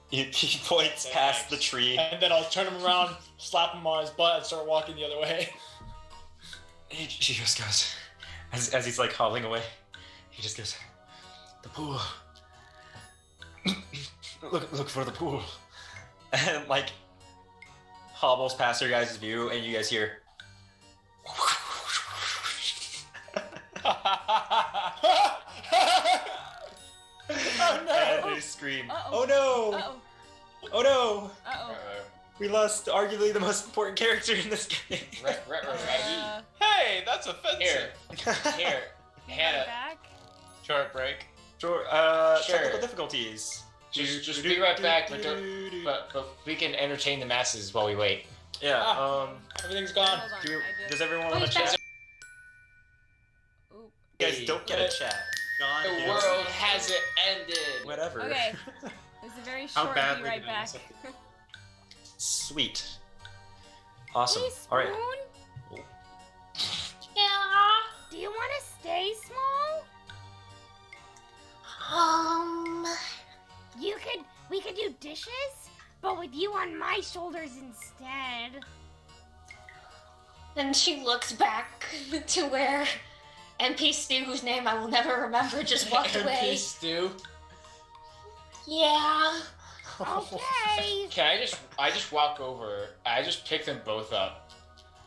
A: He points
B: Okay,
A: past
B: thanks.
A: the tree.
B: And then I'll turn him around, slap him on his butt, and start walking the other way.
A: He just goes, as he's like hobbling away, he just goes, the pool. look for the pool. And like hobbles past your guys' view, and you guys hear.
B: Oh no!
A: And they scream.
L: Uh-oh.
A: Oh no!
L: Uh-oh.
A: Oh no!
L: Uh-oh.
A: We lost arguably the most important character in this game.
H: Hey, that's offensive.
I: Here, Hannah,
L: Back.
H: Short break.
A: Sure.
I: Sure.
A: Technical difficulties.
I: just be right back, but we can entertain the masses while we wait.
A: Yeah.
B: Everything's gone.
L: Hold on,
A: Do,
L: I just...
A: does everyone want
F: Wait,
A: to chat?
L: Oop.
A: You guys don't get a chat.
J: God,
I: The
J: yes.
I: world hasn't ended.
A: Whatever.
L: Okay. It was a very
J: How
L: short
J: badly
L: be right
J: did I
L: back.
J: mess up
A: Sweet. Awesome.
E: Hey,
A: All right.
E: Spoon,
F: Yeah.
E: do you want to stay small? We could do dishes, but with you on my shoulders instead.
F: Then she looks back to where MP Stu, whose name I will never remember, just walked away.
I: MP Stu.
F: Yeah.
E: Okay.
I: Can I just walk over? I just pick them both up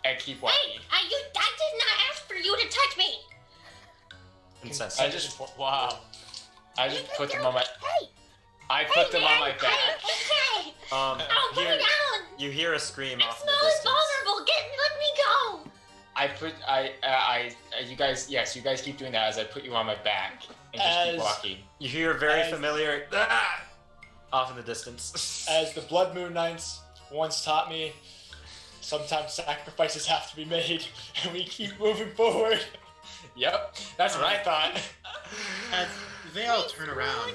I: and keep walking.
F: Hey, I did not ask for you to touch me.
A: Incest.
I: I just I just put them on my.
E: Hey,
I: I put them on my back.
F: Hey, oh, put
A: Here,
F: me down.
A: you hear a scream
F: I'm
A: off in the
F: small and
A: distance.
F: vulnerable. Let me go.
I: I put you guys, yes, you guys keep doing that as I put you on my back and just keep
B: As-
I: walking.
A: You hear a very
B: As-
A: familiar "Ah!" off in the distance.
B: As the Blood Moon Knights once taught me, sometimes sacrifices have to be made, and we keep moving forward.
I: Yep, that's what I thought.
J: As they all turn around.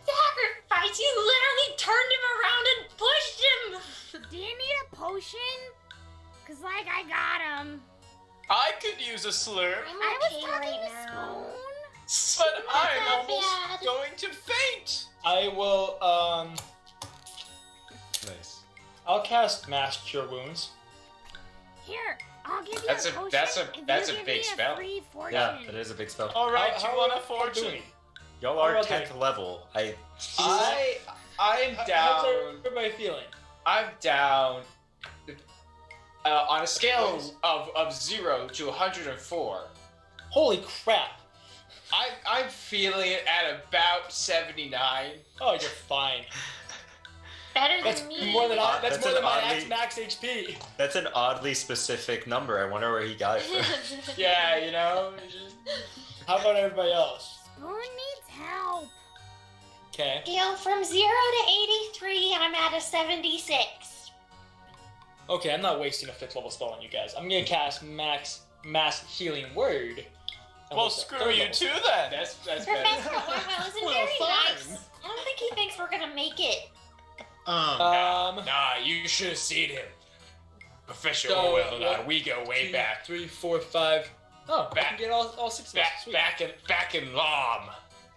F: Sacrifice! You literally turned him around and pushed him.
E: do you need a potion? Cause like I got him.
H: I could use a slurp,
E: I was talking to Spoon.
H: but I'm
F: Not
H: almost
F: bad.
H: going to faint.
B: I will,
A: Nice.
B: I'll cast Mass Cure Wounds.
E: Here, I'll give you
I: That's
E: a
I: a-
E: potion.
I: that's a-
E: if
I: that's
E: you
I: a
E: give
I: big
E: me
I: spell.
E: Free fortune.
A: Yeah, it is a big spell.
H: All right,
B: How
H: you want a
B: are you
H: fortune?
B: doing?
A: Y'all
B: How
A: are
B: are
A: 10th
B: they?
A: level.
H: I'm
B: How's
H: down.
B: everybody feeling?
H: I'm down.
I: on a scale of 0 to 104,
B: Holy crap!
I: I'm feeling it at about 79.
B: Oh, you're fine.
F: Better
B: That's
F: than me.
B: more than
A: That's
B: more
A: an
B: than my
A: oddly-
B: max HP.
A: That's an oddly specific number. I wonder where he got it from.
B: Yeah, you know. How about everybody else?
E: Spoon needs help.
B: Okay.
F: Scale from 0 to 83, I'm at a 76.
B: Okay, I'm not wasting a 5th level spell on you guys. I'm gonna cast mass healing word. And
H: Well,
B: what's that?
H: screw
B: Third
H: you
B: level.
H: too then.
I: That's
F: Professor
I: better.
F: Orwell isn't
J: Well,
F: very
J: fine.
F: nice. I don't think he thinks we're gonna make it.
I: Nah, you should have seen him. Professor
B: So,
I: Orwell and I,
B: what-
I: we go way
B: 2,
I: back.
B: 3, 4, 5. Oh, I
I: Back-
B: can get all 6 of us. Sweet.
I: Back in Lom.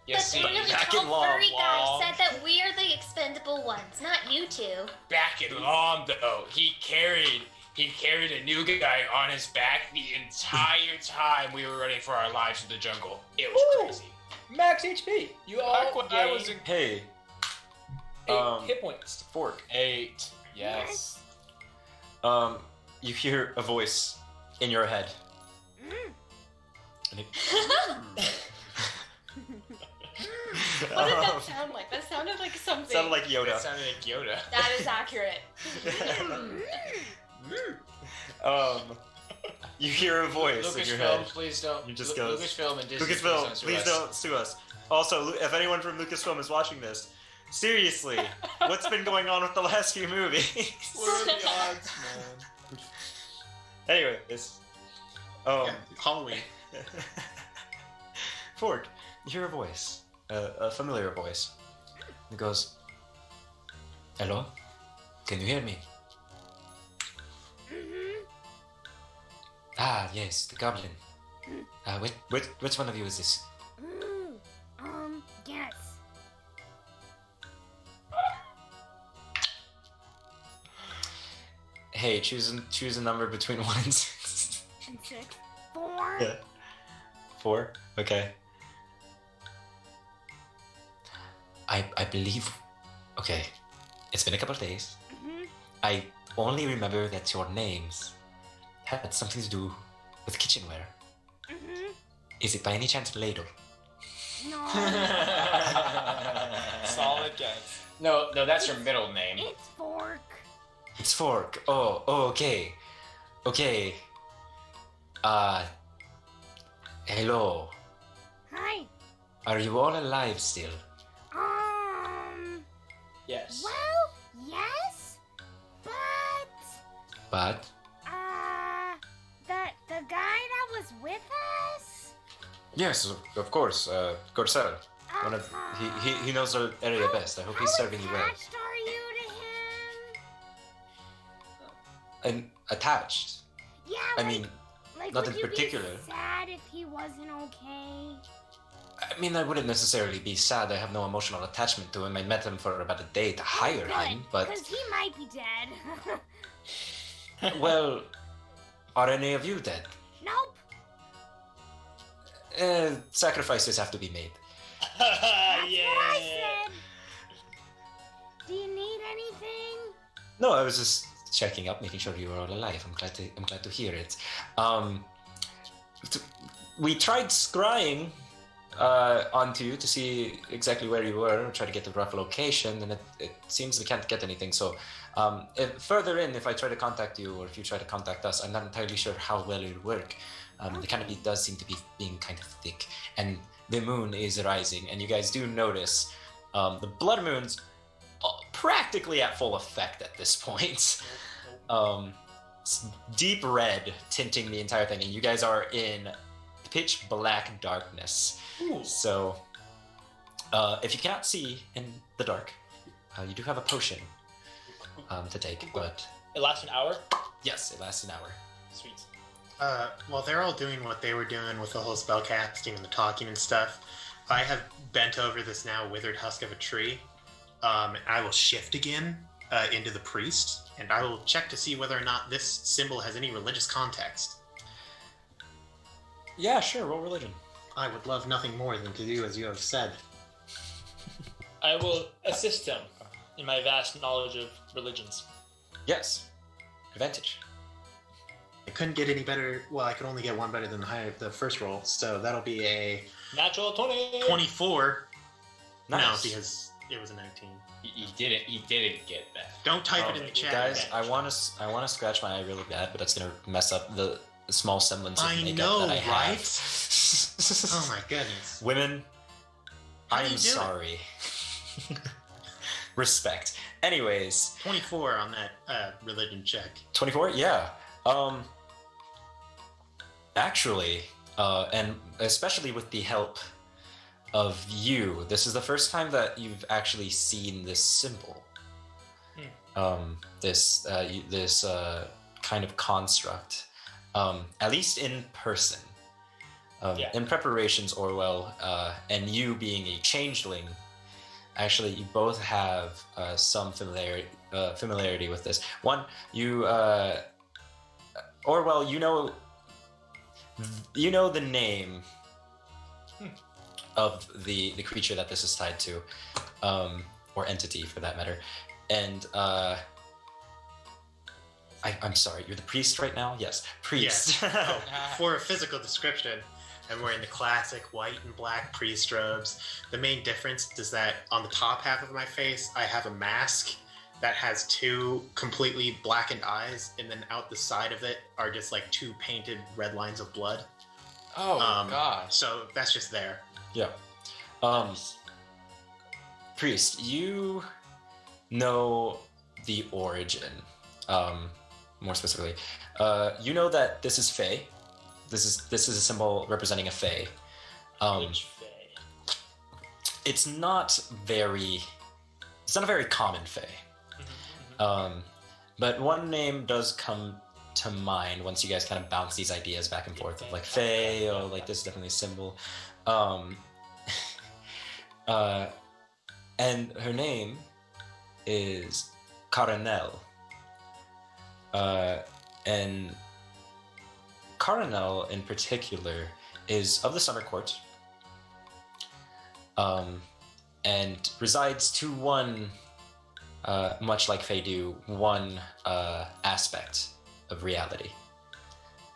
I: You
F: But
I: see,
F: the really
A: back in
F: tall furry guy
H: long.
F: said that we are the expendable ones, not you two.
I: back in Lom though, he carried a new guy on his back the entire time we were running for our lives in the jungle. It was
B: Ooh.
I: crazy.
B: Max HP. You all
H: Back when I
B: gain
H: was in
A: Hey,
B: 8 hit points.
A: Fork.
H: 8. Yes.
A: You hear a voice in your head. And it-
G: What did that sound like? That sounded like something.
A: Sounded like Yoda.
I: That sounded like Yoda.
G: That is accurate.
A: You hear a voice in your
I: Lucasfilm,
A: head.
I: please don't.
A: You just goes,
I: Lucasfilm and Disney,
A: Lucasfilm,
I: sue
A: please
I: us.
A: don't sue us. Also, if anyone from Lucasfilm is watching this, seriously, what's been going on with the last few movies?
H: What are the odds, man?
A: Anyway, this.
J: Yeah, Halloween.
A: Ford, you hear a voice, a familiar voice. It goes, "Hello, can you hear me?" Ah, yes, the goblin. Which one of you is this?
E: Yes.
A: Hey, choose a number between 1 and 6.
E: And 6. 4.
A: Yeah. 4? Okay. I believe... Okay. It's been a couple of days. I only remember that your names had something to do with kitchenware. Is it by any chance ladle?
E: No.
H: Solid guess.
I: No, that's her middle name.
E: It's fork.
A: It's fork. Oh, okay. Okay. Hello.
E: Hi.
A: Are you all alive still?
B: Yes.
E: Well, yes, but
A: But
E: the guy that was with us.
A: yes, of course, Corcel. One of he knows our area best. I hope he's serving you well.
E: How attached are you to him?
A: And attached.
E: Yeah.
A: I mean,
E: like,
A: not
E: would
A: in
E: you
A: particular.
E: Be sad if he wasn't okay.
A: I mean, I wouldn't necessarily be sad. I have no emotional attachment to him. I met him for about a day to hire him, but
E: Because he might be dead.
A: well, are any of you dead?
E: Nope.
A: Sacrifices have to be made.
E: That's what I said. Do you need anything?
A: No, I was just checking up, making sure you were all alive. I'm glad to hear it. We tried scrying onto you to see exactly where you were, try to get the rough location, and it seems we can't get anything. So further in, if I try to contact you, or if you try to contact us, I'm not entirely sure how well it'll work. The canopy does seem to be being kind of thick, and the moon is rising, and you guys do notice the blood moon's practically at full effect at this point. It's deep red tinting the entire thing, and you guys are in pitch black darkness.
B: Ooh.
A: So if you cannot see in the dark, you do have a potion to take, but
B: It lasts an hour.
A: yes, it lasts an hour.
B: Sweet.
J: While they're all doing what they were doing with the whole spell casting and the talking and stuff, I have bent over this now withered husk of a tree. I will shift again into the priest, and I will check to see whether or not this symbol has any religious context.
A: Yeah, sure, roll religion.
J: I would love nothing more than to do as you have said.
B: I will assist him in my vast knowledge of religions.
A: Yes, advantage.
J: couldn't get any better. Well, I could only get one better than the first roll, so that'll be a
B: Natural 20.
J: 24. No,
A: Nice.
J: because it was a 19.
I: You didn't get that.
J: Don't type it in the chat.
A: Guys, I want to scratch my eye really bad, but that's gonna mess up the small semblance of
J: I
A: makeup
J: know,
A: that I have.
J: right? Oh my goodness.
A: Women,
J: How
A: I
J: do
A: am
J: you do it?
A: sorry. Respect. Anyways,
J: 24 on that religion check.
A: 24. Yeah. Actually, and especially with the help of you, this is the first time that you've actually seen this symbol. This kind of construct, at least in person. In preparations, Orwell, and you being a changeling, actually, you both have some familiarity with this. One, you, Orwell, you know the name of the creature that this is tied to, or entity for that matter, and I'm sorry, you're the priest right now? Yes, priest.
J: Yes. Oh, for a physical description, I'm wearing the classic white and black priest robes. The main difference is that on the top half of my face, I have a mask that has two completely blackened eyes, and then out the side of it are just like two painted red lines of blood.
I: Oh gosh.
J: So that's just there.
A: Yeah. Priest, you know the origin. More specifically, you know that this is Fae. This is a symbol representing a Fae.
B: Which Fae?
A: It's not a very common Fae. But one name does come to mind once you guys kind of bounce these ideas back and forth of like Fae, or like this is definitely a symbol. And her name is Caronel. And Caronel in particular is of the Summer Court, and resides to one, much like Fae do, one aspect of reality.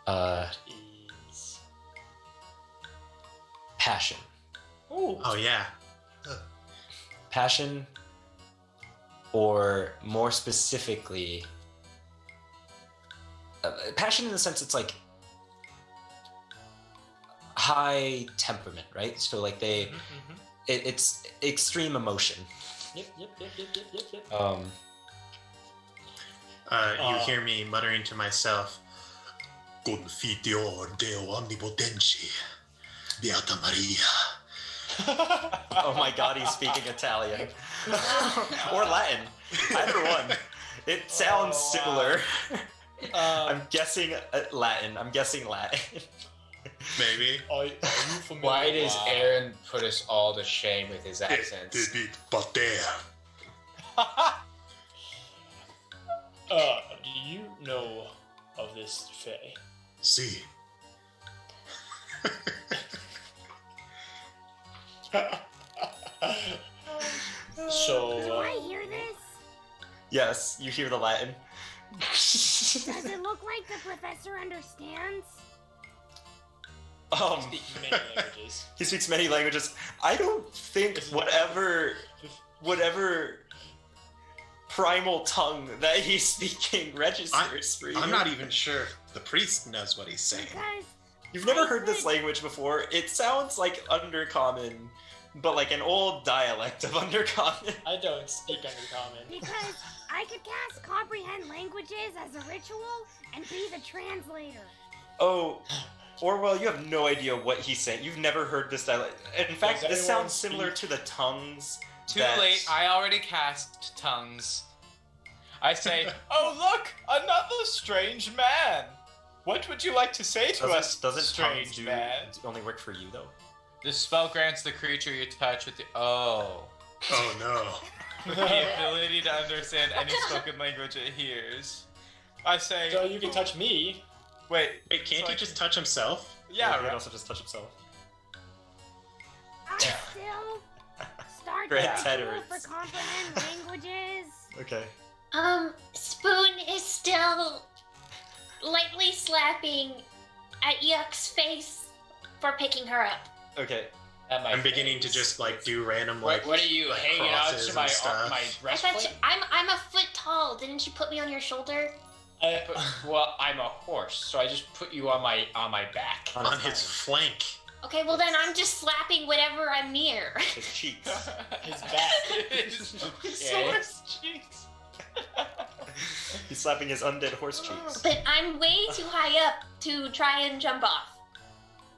B: Is...
A: Passion.
B: Ooh.
J: Oh yeah.
A: Passion, or more specifically, passion in the sense it's like high temperament, right? So like it's extreme emotion.
B: Yep.
J: You hear me muttering to myself, Confiteor Deo Omnipotenci, Beata Maria.
A: Oh my god, he's speaking Italian. Or Latin. Either one. It sounds similar. I'm guessing Latin.
J: Maybe.
B: Are you familiar?
I: Why does Aaron put us all to shame with his accents?
B: Do you know of this Fae?
J: Si.
B: So.
E: Do I hear this?
A: Yes, you hear the Latin.
E: Does it look like the professor understands?
B: Speak many languages.
A: He speaks many languages. I don't think whatever primal tongue that he's speaking registers for you.
J: I'm not even sure the priest knows what he's saying.
E: Because
A: You've never heard this language before. It sounds like Undercommon, but like an old dialect of Undercommon.
B: I don't speak Undercommon.
E: because I could cast comprehend languages as a ritual and be the translator.
A: Oh, Orwell, you have no idea what he's saying. You've never heard this dialect. In fact,
B: Does
A: this
B: anyone
A: sounds similar to the tongues.
H: Too late. I already cast tongues. I say, "Oh look, another strange man. What would you like to say to us,
A: Doesn't
H: strange
A: tongues
H: man?"
A: only work for you though?
H: The spell grants the creature you touch with the
J: Oh no.
H: the ability to understand any spoken language it hears. I say,
B: So you can touch me.
H: wait,
J: Can't
H: so
J: he just touch himself?
H: Yeah,
A: He
H: right.
A: also just touch himself.
E: I still start the
A: Red's head
E: ritual
A: hurts.
E: for comprehend languages.
A: Okay.
F: Spoon is still lightly slapping at Yuck's face for picking her up.
A: Okay.
J: I'm beginning to just like do random like.
I: What are you hanging out
J: crosses
I: to
J: and
I: my
J: stuff.
F: I thought
I: breastplate?
F: I'm a foot tall. Didn't you put me on your shoulder?
I: Well, I'm a horse, so I just put you on my back.
J: On his flank.
F: Okay, well then I'm just slapping whatever I'm near.
A: His cheeks.
B: His back.
H: His
I: Okay.
H: horse cheeks.
A: He's slapping his undead horse cheeks.
F: But I'm way too high up to try and jump off.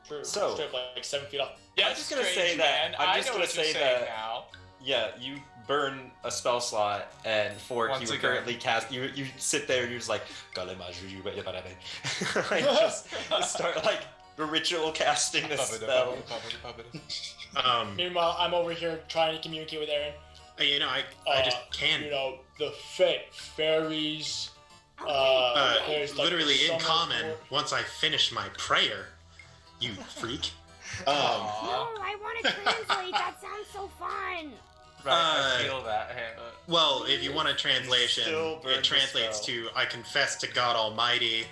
B: True.
A: So-
B: Straight up like 7 feet off.
H: Yeah,
A: I'm just gonna
H: strange
A: say that-
H: man.
A: I'm
H: I
A: just
H: know
A: gonna
H: what you're
A: say
H: saying
A: that-
H: now.
A: Yeah, you burn a spell slot, and Fork,
H: Once
A: you were
H: again.
A: currently cast. You sit there, and you're just like, like just start like ritual casting this spell.
B: Meanwhile, I'm over here trying to communicate with Aaron.
J: You know, I just can't.
B: You know, the fairies. There's like
J: Literally in
B: summer
J: common.
B: court.
J: Once I finish my prayer, you freak.
E: No, I want to translate. That sounds so fun.
H: Right, I feel that, Hannah.
J: Well, if you want a translation,
A: Still burn the
J: it translates
A: spell.
J: to I confess to God Almighty,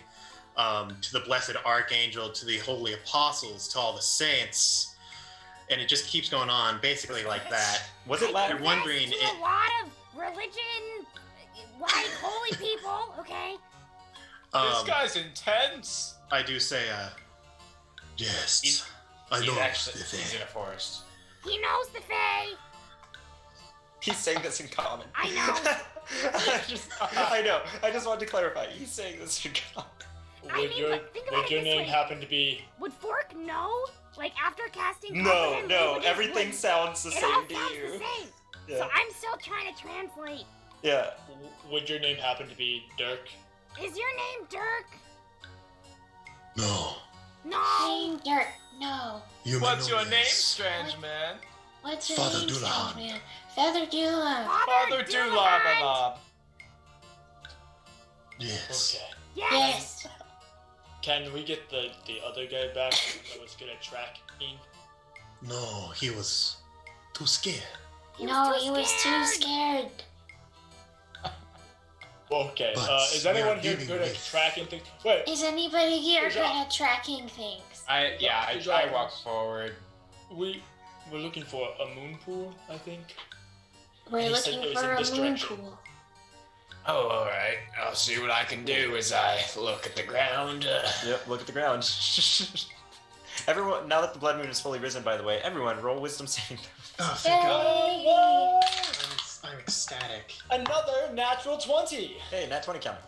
J: to the blessed Archangel, to the holy apostles, to all the saints, and it just keeps going on, basically like that.
A: Was it Latin?
J: You're wondering
E: To
J: it.
E: a lot of religion, like holy people. Okay.
H: This guy's intense.
J: I do say, yes. I
I: He's
J: know
I: actually
J: the
I: he's
J: thing.
I: in a forest.
E: He knows the Fae.
A: He's saying this in common.
E: I know.
A: I know. I just wanted to clarify. He's saying this in common.
E: I
B: Would
E: mean,
B: your,
E: but think about
B: would
E: it
B: your
E: this
B: name
E: way.
B: happen to be?
E: Would Fork know? Like after casting?
A: No,
E: comprehend
A: no.
E: languages,
A: Everything
E: would-
A: sounds the
E: it all
A: same to
E: sounds
A: you.
E: the same.
A: Yeah.
E: So I'm still trying to translate.
A: Yeah.
B: Would your name happen to be Dirk?
E: Is your name Dirk?
J: No.
E: No.
F: Name Dirk. No.
J: You
H: What's your name,
J: yes.
H: strange man?
F: What's your
J: Father
F: name,
J: Doulahan.
F: strange man? Father Doulahan.
H: Father Doulahan.
J: Yes.
B: Okay.
E: Yes.
F: Yes.
B: Can we get the other guy back that was good at tracking?
J: No, he was too scared.
F: No, he was too scared.
B: Okay.
J: But
B: Is
J: we
B: anyone
J: are
B: here
J: dealing
B: good at
J: with-
B: tracking things? Wait.
F: Is anybody here
B: Good
F: good
B: job.
F: at tracking things?
I: I walk forward.
B: We're looking for a moon pool, I think.
F: We're
B: He said
F: looking
B: it was
F: for
B: in
F: a
B: this
F: moon
B: direction.
F: pool.
I: Oh, all right. I'll see what I can do as I look at the ground.
A: Yep. Look at the ground. Everyone. Now that the blood moon is fully risen, by the way, everyone roll wisdom saving throws.
J: Oh, thank God.
F: Yay!
J: I'm ecstatic.
B: Another natural 20.
A: Hey, nat 20 counter.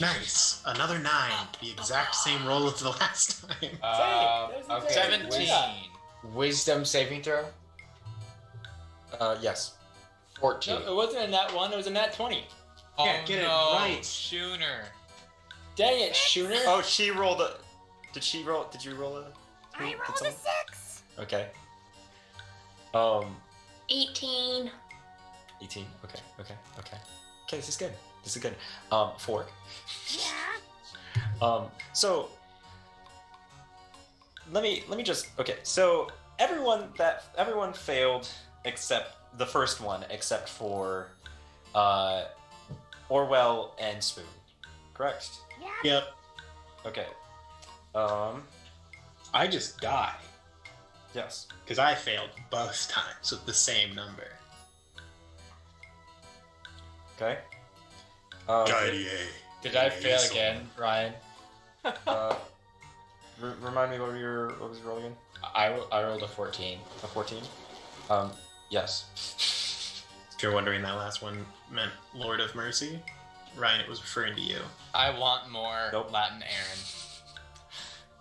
J: Nice. Another 9. The exact same roll as the last time.
I: Okay.
H: 17.
I: Wisdom saving throw.
A: Yes.
I: 14.
B: No, it wasn't a nat 1, it was a nat 20.
H: Oh
J: Yeah, get it
H: no,
J: right.
H: Schooner.
B: Dang it, Schooner.
A: Oh, she rolled a. Did she roll? Did you roll a?
E: I
A: Did
E: rolled a
A: someone-
E: 6.
A: Okay.
F: 18.
A: 18. Okay. Okay. This is good. Fork.
E: Yeah.
A: So let me just so everyone failed except the first one, except for Orwell and Spoon. Correct?
E: Yeah.
J: Yep.
A: Okay.
J: I just died
A: Yes.
J: because I failed both times with the same number.
A: Okay.
I: Did I fail again, Ryan?
A: Remind me what was your roll again?
I: I rolled a 14.
A: A 14. Yes.
J: If you're wondering, that last one meant Lord of Mercy. Ryan, it was referring to you.
H: I want more
A: Nope.
H: Latin Aaron.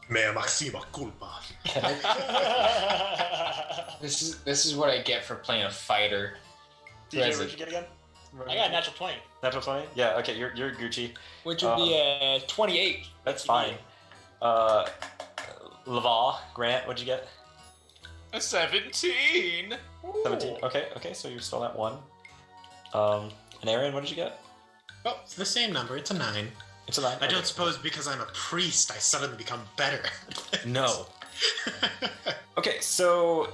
J: Mea maxima culpa.
I: This is what I get for playing a fighter.
A: DJ, what did you get again?
B: I got a natural 20,
A: Natural 20? Yeah, okay, you're Gucci.
B: which would be a 28.
A: That's fine. Laval, Grant, what'd you get?
H: A 17.
A: 17. Okay, so you're still at 1. And Aaron, what did you get?
J: Oh, it's the same number. It's a 9.
A: It's a 9.
J: I don't suppose because I'm a priest, I suddenly become better.
A: No. Okay, so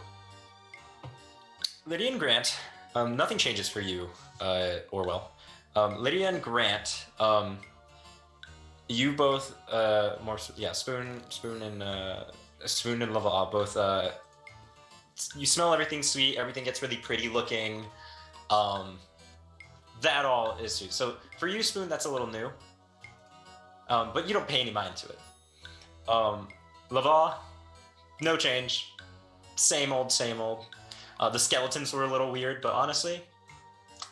A: Lydia and Grant, nothing changes for you, Orwell. Lydia and Grant, you both, Spoon and Lava both, you smell everything sweet, everything gets really pretty looking. That all is sweet. So for you, Spoon, that's a little new. But you don't pay any mind to it. Lava, no change. Same old, same old. The skeletons were a little weird, but honestly,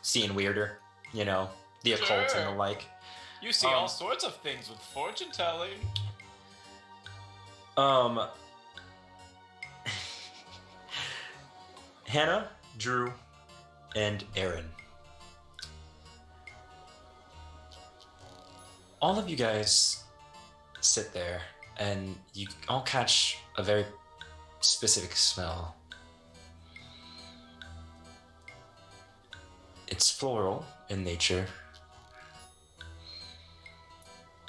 A: seeing weirder, you know, the occult and the like.
H: You see all sorts of things with fortune telling.
A: Hannah, Drew, and Aaron. All of you guys sit there and you all catch a very specific smell. It's floral in nature,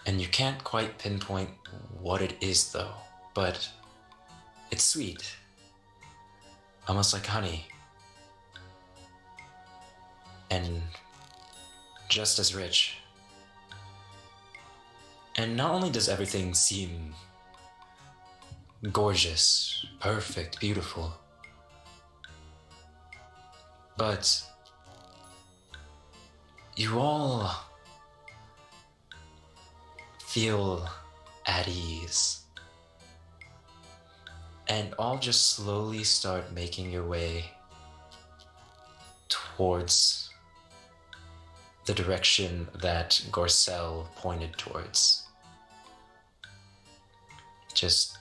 A: and you can't quite pinpoint what it is though, but it's sweet, almost like honey, and just as rich. And not only does everything seem gorgeous, perfect, beautiful, but you all feel at ease and all just slowly start making your way towards the direction that Gorcel pointed towards. Just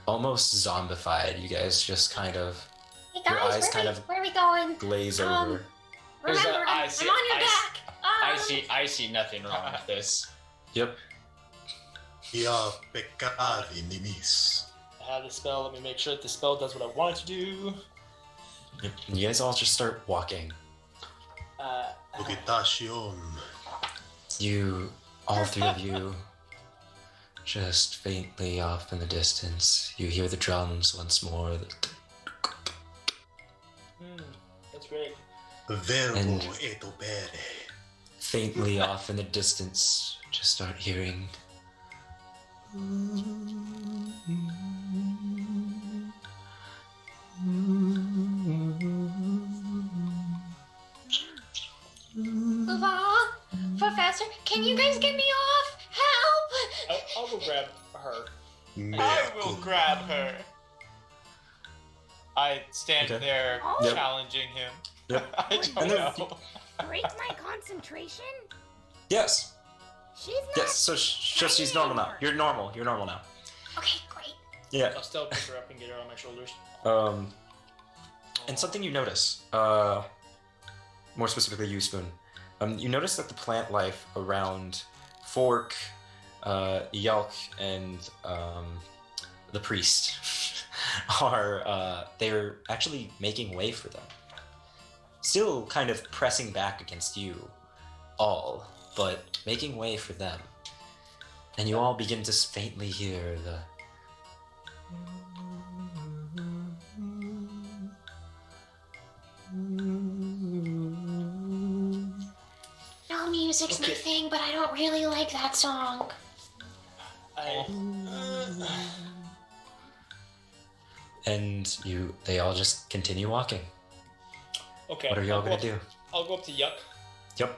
A: almost zombified. You guys just kind of,
F: Hey guys,
A: your eyes kind of
F: where are we going?
A: glaze over.
F: Remember, I'm on your back.
I: I see nothing wrong with this.
A: Yep.
J: Ya peccati nimis.
B: I have the spell. Let me make sure that the spell does what I want it to do.
A: Yep. And you guys all just start walking.
J: Vegetation.
A: You, all three of you, just faintly off in the distance, you hear the drums once more.
B: That's great.
J: Verbo
A: And-
J: et opere.
A: Faintly off in the distance, just start hearing.
F: Professor, can you guys get me off? Help!
B: I'll go grab her.
H: I will grab her. I stand
A: Okay.
H: there
A: Yep.
H: challenging him.
A: Yep.
H: I don't
A: And then-
H: know.
E: Break my concentration?
A: Yes.
E: She's not.
A: Yes. So she's normal now. You're normal. You're normal now.
F: Okay, great.
A: Yeah.
B: I'll still pick her up and get her on my shoulders.
A: And something you notice, more specifically you, Spoon, you notice that the plant life around Fork, Yelk, and the priest are, they're actually making way for them. Still kind of pressing back against you all, but making way for them. And you all begin to faintly hear the...
F: No, music's my thing, but I don't really like that song.
A: And they all just continue walking.
B: Okay.
A: What are y'all gonna do?
B: I'll go up to Yuck.
A: Yep.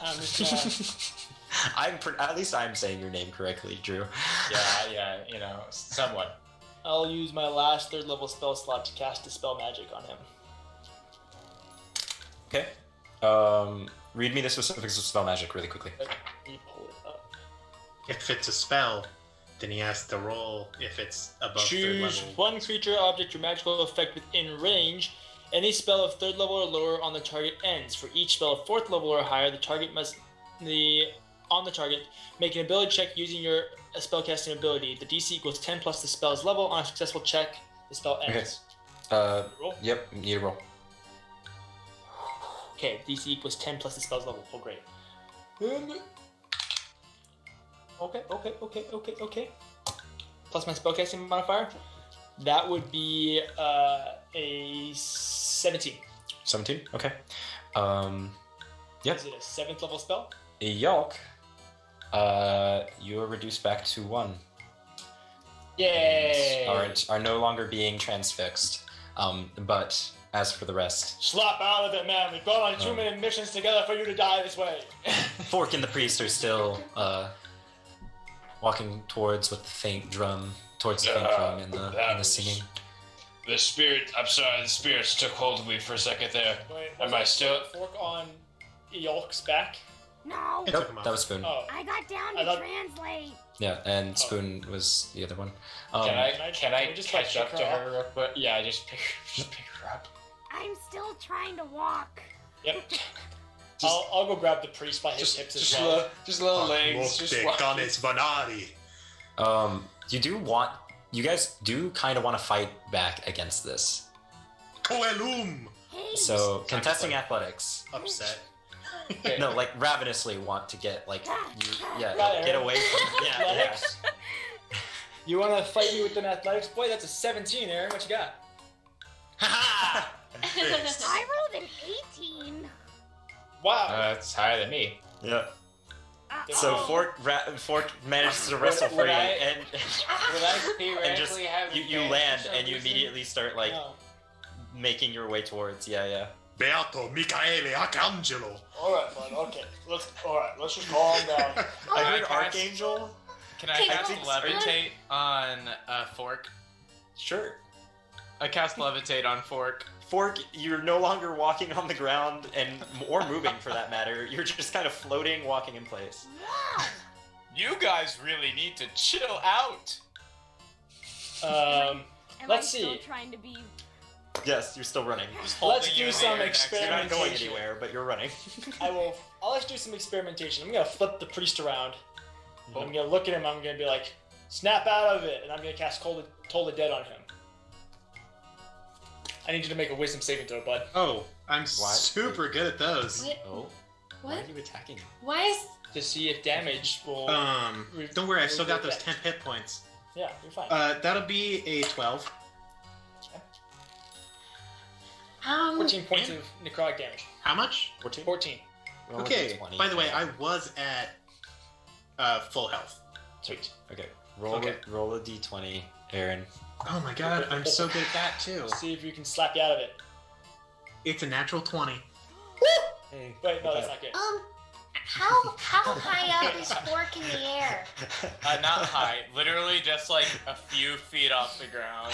B: I'm just
A: At least I'm saying your name correctly, Drew.
I: Yeah, you know, somewhat.
B: I'll use my last 3rd level spell slot to cast Dispel Magic on him.
A: Okay. Read me the specifics of spell magic really quickly.
B: Let me pull it up.
J: If it's a spell, then he has to roll if it's above 3rd
B: Choose
J: level.
B: one creature, object, or magical effect within range. Any spell of 3rd level or lower on the target ends. For each spell of 4th level or higher, the target must on the target make an ability check using your spellcasting ability. The DC equals 10 plus the spell's level. On a successful check, the spell ends.
A: Okay.
B: Roll.
A: Yep. You need to roll.
B: Okay, DC equals 10 plus the spell's level. Oh, great. Okay. Plus my spellcasting modifier. That would be a 17.
A: 17. Okay. Yep.
B: Is it a 7th level spell?
A: Yelk You are reduced back to 1.
B: Yay!
A: Are no longer being transfixed. But as for the rest,
B: Slap out of it, man. We've gone on too many missions together for you to die this way.
A: Fork and the priest are still walking towards with the faint drum, towards the faint drum and the singing.
I: The spirit. I'm sorry. The spirits took hold of me for a second there.
B: Wait,
I: Am I still?
B: Fork on Yolk's back?
E: No.
A: Nope, that was Spoon.
B: Oh.
E: I got down
B: I
E: to
B: thought-
E: translate.
A: Yeah, and Spoon was the other one.
I: Can I
B: we just
I: catch
B: like
I: up
B: pick
I: to
B: her
I: her real quick? Yeah, just pick her up.
E: I'm still trying to walk.
B: Yep. I'll go grab the priest by his hips as well.
I: Just little legs. Just walking.
A: You guys do kind of want to fight back against this.
J: Coelum!
E: Hey.
A: So, contesting athletics.
J: Upset.
I: Okay.
A: No, like ravenously want to get like
B: Got it.
A: get away from yeah.
B: Athletics? You want to fight me with an athletics? Boy, that's a 17, Aaron. What you got?
E: I rolled an 18.
B: Wow.
I: That's higher than me.
A: Yeah. So Fork manages to wrestle free
I: Would I-
A: and
I: Would I
A: and just
I: theoretically have
A: you
I: advantage
A: land
I: on
A: and you
I: losing?
A: immediately start like
B: No.
A: making your way towards yeah.
J: Beato Michaele Arcangelo.
B: Alright, bud. Okay. Let's just calm down.
A: I heard
H: cast-
A: Archangel.
H: Can I
F: Okay,
H: cast
F: well,
H: levitate on Fork?
A: Sure.
H: I cast levitate on Fork.
A: Fork, you're no longer walking on the ground or moving for that matter. You're just kind of floating, walking in place.
E: Wow.
H: You guys really need to chill out.
E: Am
B: Let's
E: I still
B: see.
E: trying to be?
A: Yes, you're still running.
H: Just
B: Let's
H: holding
B: do
H: you in
B: some
H: the air next to
A: You're not going
B: Experimentation.
A: anywhere, but you're running.
B: I'll let you do some experimentation. I'm gonna flip the priest around. I'm gonna look at him. I'm gonna be like, snap out of it, and I'm gonna cast Toll the Dead on him. I need you to make a wisdom saving throw, bud.
J: Oh, I'm super good at those.
F: Wait,
A: Oh, why
F: what?
A: are you attacking?
F: Why is
B: To see if damage will.
J: Don't worry, I still got those
B: Remove
J: 10 hit points.
B: Yeah, you're fine.
J: That'll be a 12.
B: 14 points of necrotic damage.
J: How much?
B: 14.
A: Roll a
J: Okay,
A: D20.
J: by the way, I was at full health.
B: Sweet.
A: Okay,
B: Okay.
A: roll a D20, Aaron.
J: Oh my god, I'm so good at that too.
B: See if you can slap you out of it.
J: It's a natural 20.
A: Hey.
B: Wait, no, that's not good.
F: how high up is Fork in the air?
H: Not high, literally just like a few feet off the ground.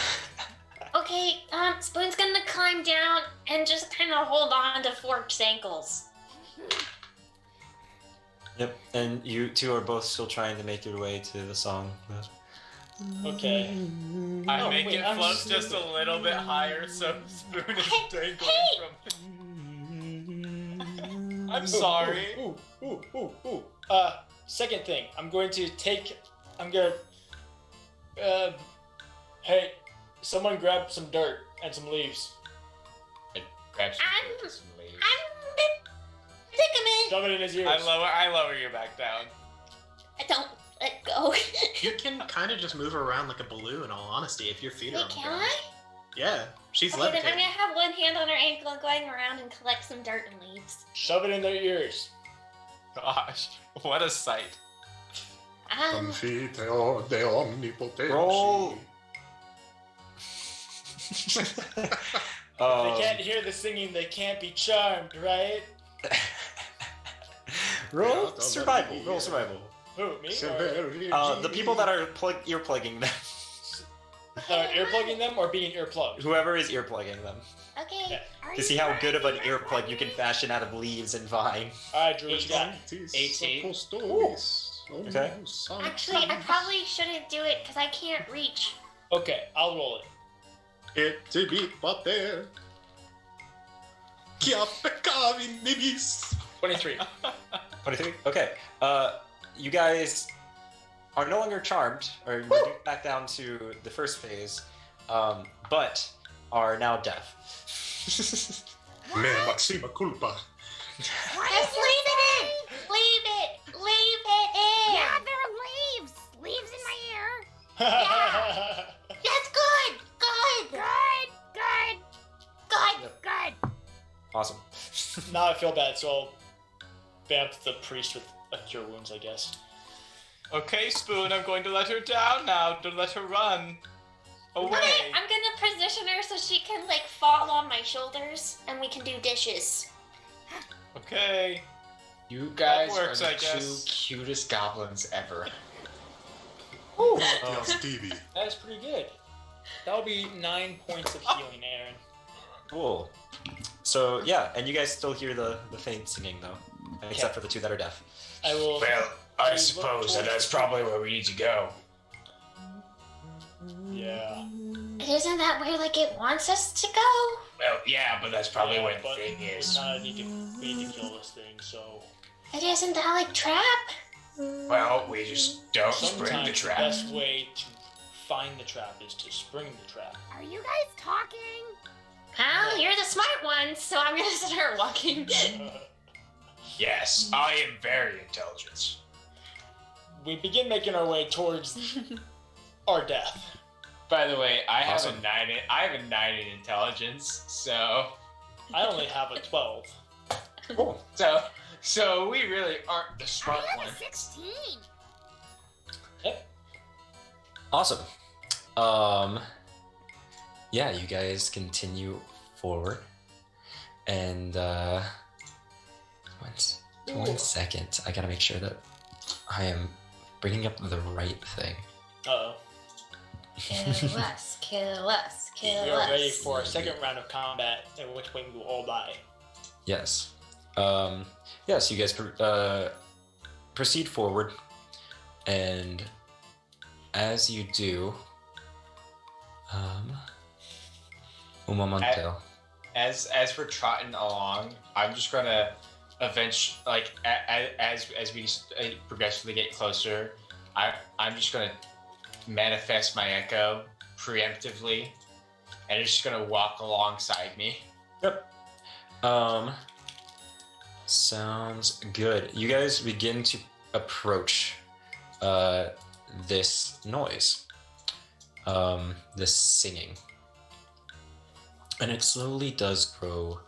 F: Okay, Spoon's gonna climb down and just kind of hold on to Fork's ankles.
A: Yep, and you two are both still trying to make your way to the song.
B: Okay.
H: I
B: Oh,
H: make
B: wait,
H: it
B: I'm
H: float
B: just-
H: just a little bit higher so Spoon is dangling from. I'm sorry.
B: Ooh. Second thing, I'm gonna. Hey, someone grab some dirt and some leaves.
I: Grab some
F: I'm-
I: leaves, some leaves.
F: Predicament!
B: Shove it in his ears.
H: I lower you back down.
F: Don't let go.
J: You can kind of just move her around like a balloon, in all honesty, if your feet are on
F: Wait,
J: the
F: can
J: ground.
F: I?
J: Yeah, she's
F: Okay, then I'm
J: levitating.
F: gonna have one hand on her ankle going around and collect some dirt and leaves.
B: Shove it in their ears.
H: Gosh, what a sight.
J: Confiteor de omnipotentia.
A: Roll.
B: If they can't hear the singing, they can't be charmed, right?
A: Roll survival. Roll survival.
B: Who, me? Or
A: The people that are earplugging them.
B: earplugging them or being earplugged?
A: Whoever is earplugging them.
F: Okay.
E: Are
A: To
E: you
A: see how good of an
E: trying to
A: earplug you can fashion out of leaves and vine.
B: Alright, Drew, what you got?
I: 18.
A: Okay.
F: Actually, I probably shouldn't do it because I can't reach.
B: Okay, I'll roll it.
J: Et beat pater. Chi peccavi nibis.
B: 23.
A: 23? Okay. You guys are no longer charmed, or you're reduced back down to the first phase, but are now deaf.
J: Me maxima culpa.
F: Just leave it in! Leave it! Leave it in!
E: Yeah, there are leaves. Leaves in my ear.
F: That's good! Good!
E: Good.
A: Awesome.
B: Now I feel bad, so I'll vamp the priest with a cure wounds, I guess.
H: Okay, Spoon, I'm going to let her down now. Don't let her run away.
F: I'm gonna position her so she can like fall on my shoulders, and we can do dishes.
H: Okay.
I: You guys
H: works,
I: are
H: I
I: the
H: guess.
I: 2 cutest goblins ever.
B: Ooh,
M: Now, Stevie.
B: that is pretty good. That'll be 9 points of healing, Aaron.
A: Cool. So yeah, and you guys still hear the faint singing though, except for the 2 that are deaf.
B: I will.
I: Well, I
B: look
I: suppose that
B: towards
I: that's
B: the-
I: probably where we need to go.
B: Yeah.
F: Isn't that where like it wants us to go?
I: Well, yeah, but that's probably
B: Yeah,
I: where the
B: but
I: thing is.
B: we need to kill this thing, so.
F: It isn't that like trap?
I: Well, we just don't spring
B: Sometimes
I: the
B: the
I: trap.
B: best way to find the trap is to spring the trap.
E: Are you guys talking?
F: Well, you're the smart one, so I'm gonna start walking.
I: Yes, I am very intelligent.
B: We begin making our way towards our death.
I: By the way, I have
A: Awesome.
I: I have a 9 in intelligence, so
B: I only have a 12.
A: Cool.
I: so we really aren't the smart
E: I
I: one.
E: have a 16.
A: Awesome. Yeah, you guys continue forward, and one second. I gotta make sure that I am bringing up the right thing.
B: Uh-oh.
F: Kill us, kill us, kill
B: We are
F: us.
B: ready for a second round of combat, at which point we will all die.
A: Yes. Yeah, so you guys proceed forward, and as you do, un momento.
I: As we're trotting along, I'm just gonna as we progressively get closer, I'm just gonna manifest my echo preemptively, and it's just gonna walk alongside me.
A: Yep. Sounds good. You guys begin to approach this noise, this singing, and it slowly does grow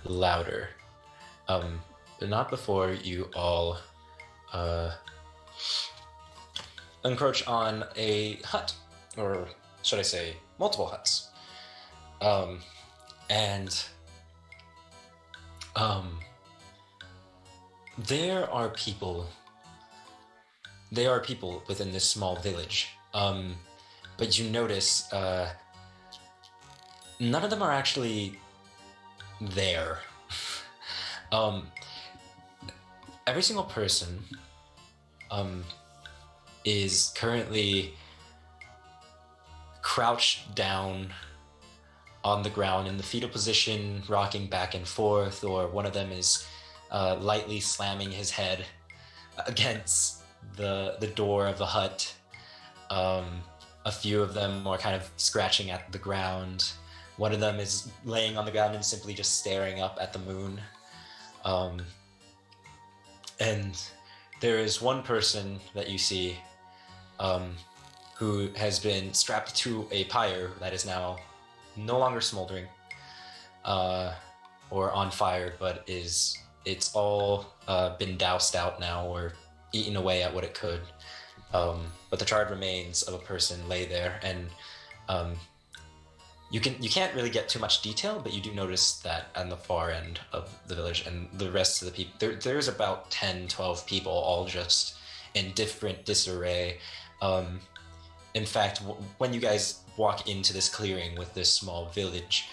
A: louder, but not before you all encroach on a hut, or should I say multiple huts, and there are people within this small village, but you notice none of them are actually there. Every single person is currently crouched down on the ground in the fetal position, rocking back and forth, or one of them is lightly slamming his head against the door of the hut. A few of them are kind of scratching at the ground. One of them is laying on the ground and simply just staring up at the moon. And there is one person that you see who has been strapped to a pyre that is now no longer smoldering or on fire, but it's all been doused out now or eaten away at what it could. But the charred remains of a person lay there, and you can't really get too much detail, but you do notice that on the far end of the village and the rest of the people, there's about 10, 12 people, all just in different disarray. In fact, when you guys walk into this clearing with this small village,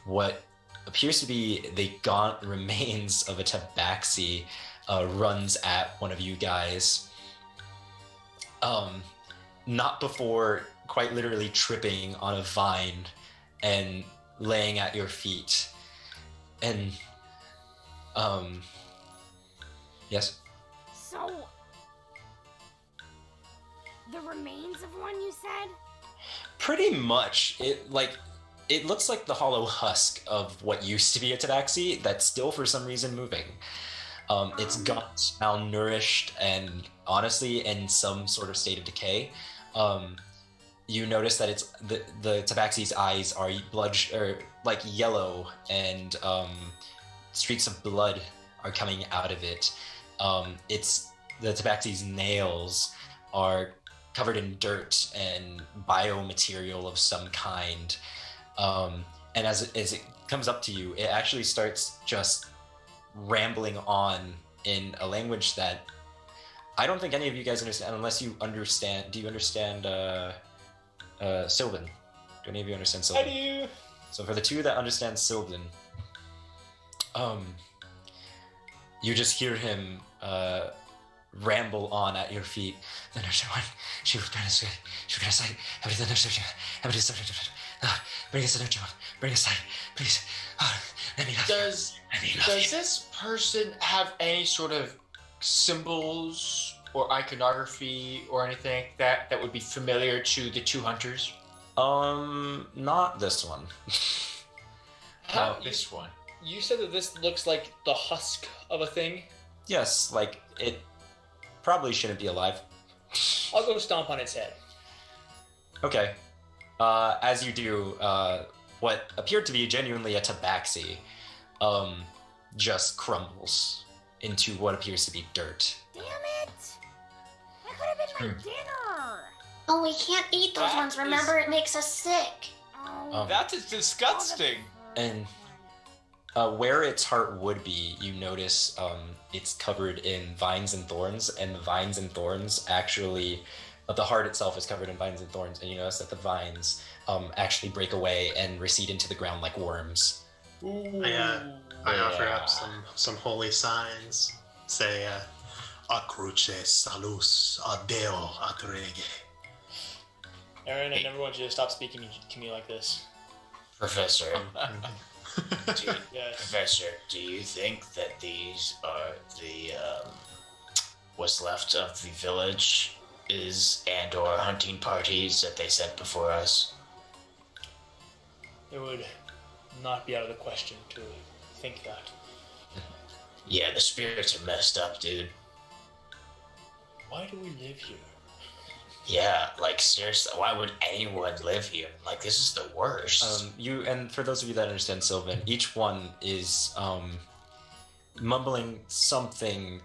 A: what appears to be the gaunt remains of a tabaxi runs at one of you guys. Not before quite literally tripping on a vine and laying at your feet. And, yes?
E: So, the remains of one, you said?
A: Pretty much. It looks like the hollow husk of what used to be a tabaxi that's still for some reason moving. It's gaunt, malnourished, and honestly in some sort of state of decay. You notice that it's the tabaxi's eyes are like yellow, and streaks of blood are coming out of it. tabaxi's nails are covered in dirt and biomaterial of some kind. And as it comes up to you, it actually starts just rambling on in a language that I don't think any of you guys understand, unless you understand. Do you understand Sylvan? Do any of you understand Sylvan?
B: I do.
A: So for the two that understand Sylvan, you just hear him ramble on at your feet. The nurse one, she was gonna say, everything bring us a nurse one, bring us light, please. Let me love
I: Does
A: you.
I: this person have any sort of symbols or iconography or anything that would be familiar to the two hunters?
A: Not this one.
I: This one.
B: You said that this looks like the husk of a thing.
A: Yes, like it probably shouldn't be alive.
B: I'll go stomp on its head.
A: Okay. As you do, what appeared to be genuinely a tabaxi, just crumbles into what appears to be dirt.
E: Damn it! That could have been my dinner!
F: Oh, we can't eat those ones. Remember, it makes us sick.
E: Oh,
H: That is disgusting.
A: And where its heart would be, you notice it's covered in vines and thorns, and the vines and thorns actually, the heart itself is covered in vines and thorns, and you notice that the vines actually break away and recede into the ground like worms.
B: Ooh.
J: I offer up some holy signs. Say, "A cruce salus a Deo atrege."
B: Aaron, I never want you to stop speaking to me like this.
I: Professor,
B: Yes.
I: Professor, do you think that these are the what's left of the village and/or hunting parties that they sent before us?
B: It would not be out of the question to think that.
I: Yeah, the spirits are messed up, dude.
B: Why do we live here?
I: Yeah, like seriously, why would anyone live here? Like this is the worst.
A: And for those of you that understand Sylvan, each one is mumbling something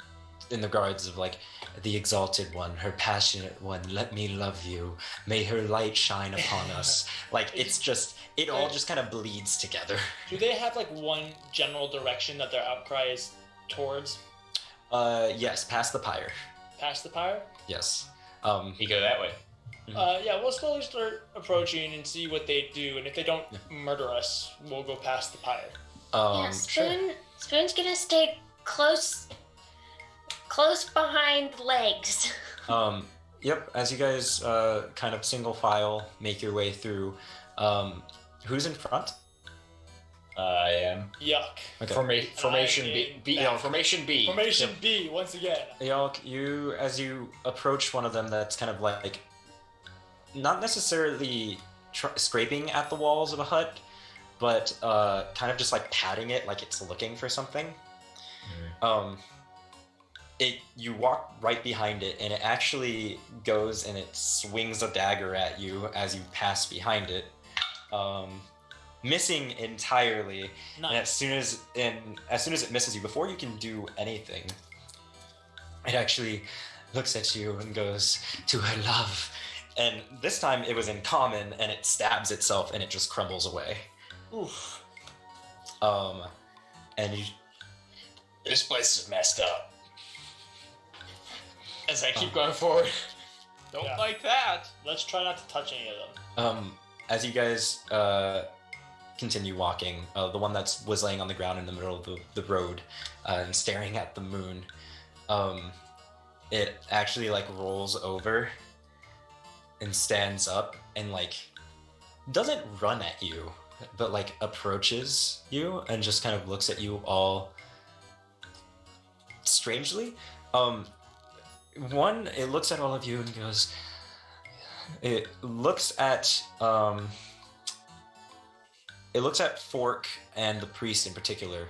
A: in the regards of like the exalted one, her passionate one, let me love you, may her light shine upon us. Like it all just kind of bleeds together.
B: Do they have like one general direction that their outcry is towards?
A: Yes, past the pyre.
B: Past the pyre?
A: Yes.
I: You go that way.
B: Yeah, we'll slowly start approaching and see what they do, and if they don't murder us, we'll go past the pyre.
F: Yeah,
A: Sure.
F: Spoon's gonna stay close behind legs.
A: Yep, as you guys kind of single file make your way through, who's in front?
I: I am.
B: Yuck.
A: Okay.
I: Formation
B: I
I: B.
B: mean,
I: No, Formation B.
B: Formation B, once again.
A: Yalk, as you approach one of them that's kind of like, not necessarily scraping at the walls of a hut, but kind of just like patting it like it's looking for something. You walk right behind it, and it actually goes and it swings a dagger at you as you pass behind it, missing entirely.
B: Nice.
A: And as soon as it misses you, before you can do anything, it actually looks at you and goes, "To her love." And this time it was in common, and it stabs itself, and it just crumbles away.
B: Oof.
A: And you,
I: This place is messed up. As I keep going forward.
H: Don't
B: Yeah.
H: like that.
B: Let's try not to touch any of them.
A: as you guys continue walking, the one that was laying on the ground in the middle of the road and staring at the moon, it actually like rolls over and stands up and like doesn't run at you, but like approaches you and just kind of looks at you all strangely. One, it looks at all of you and goes, it looks at Fork and the priest in particular.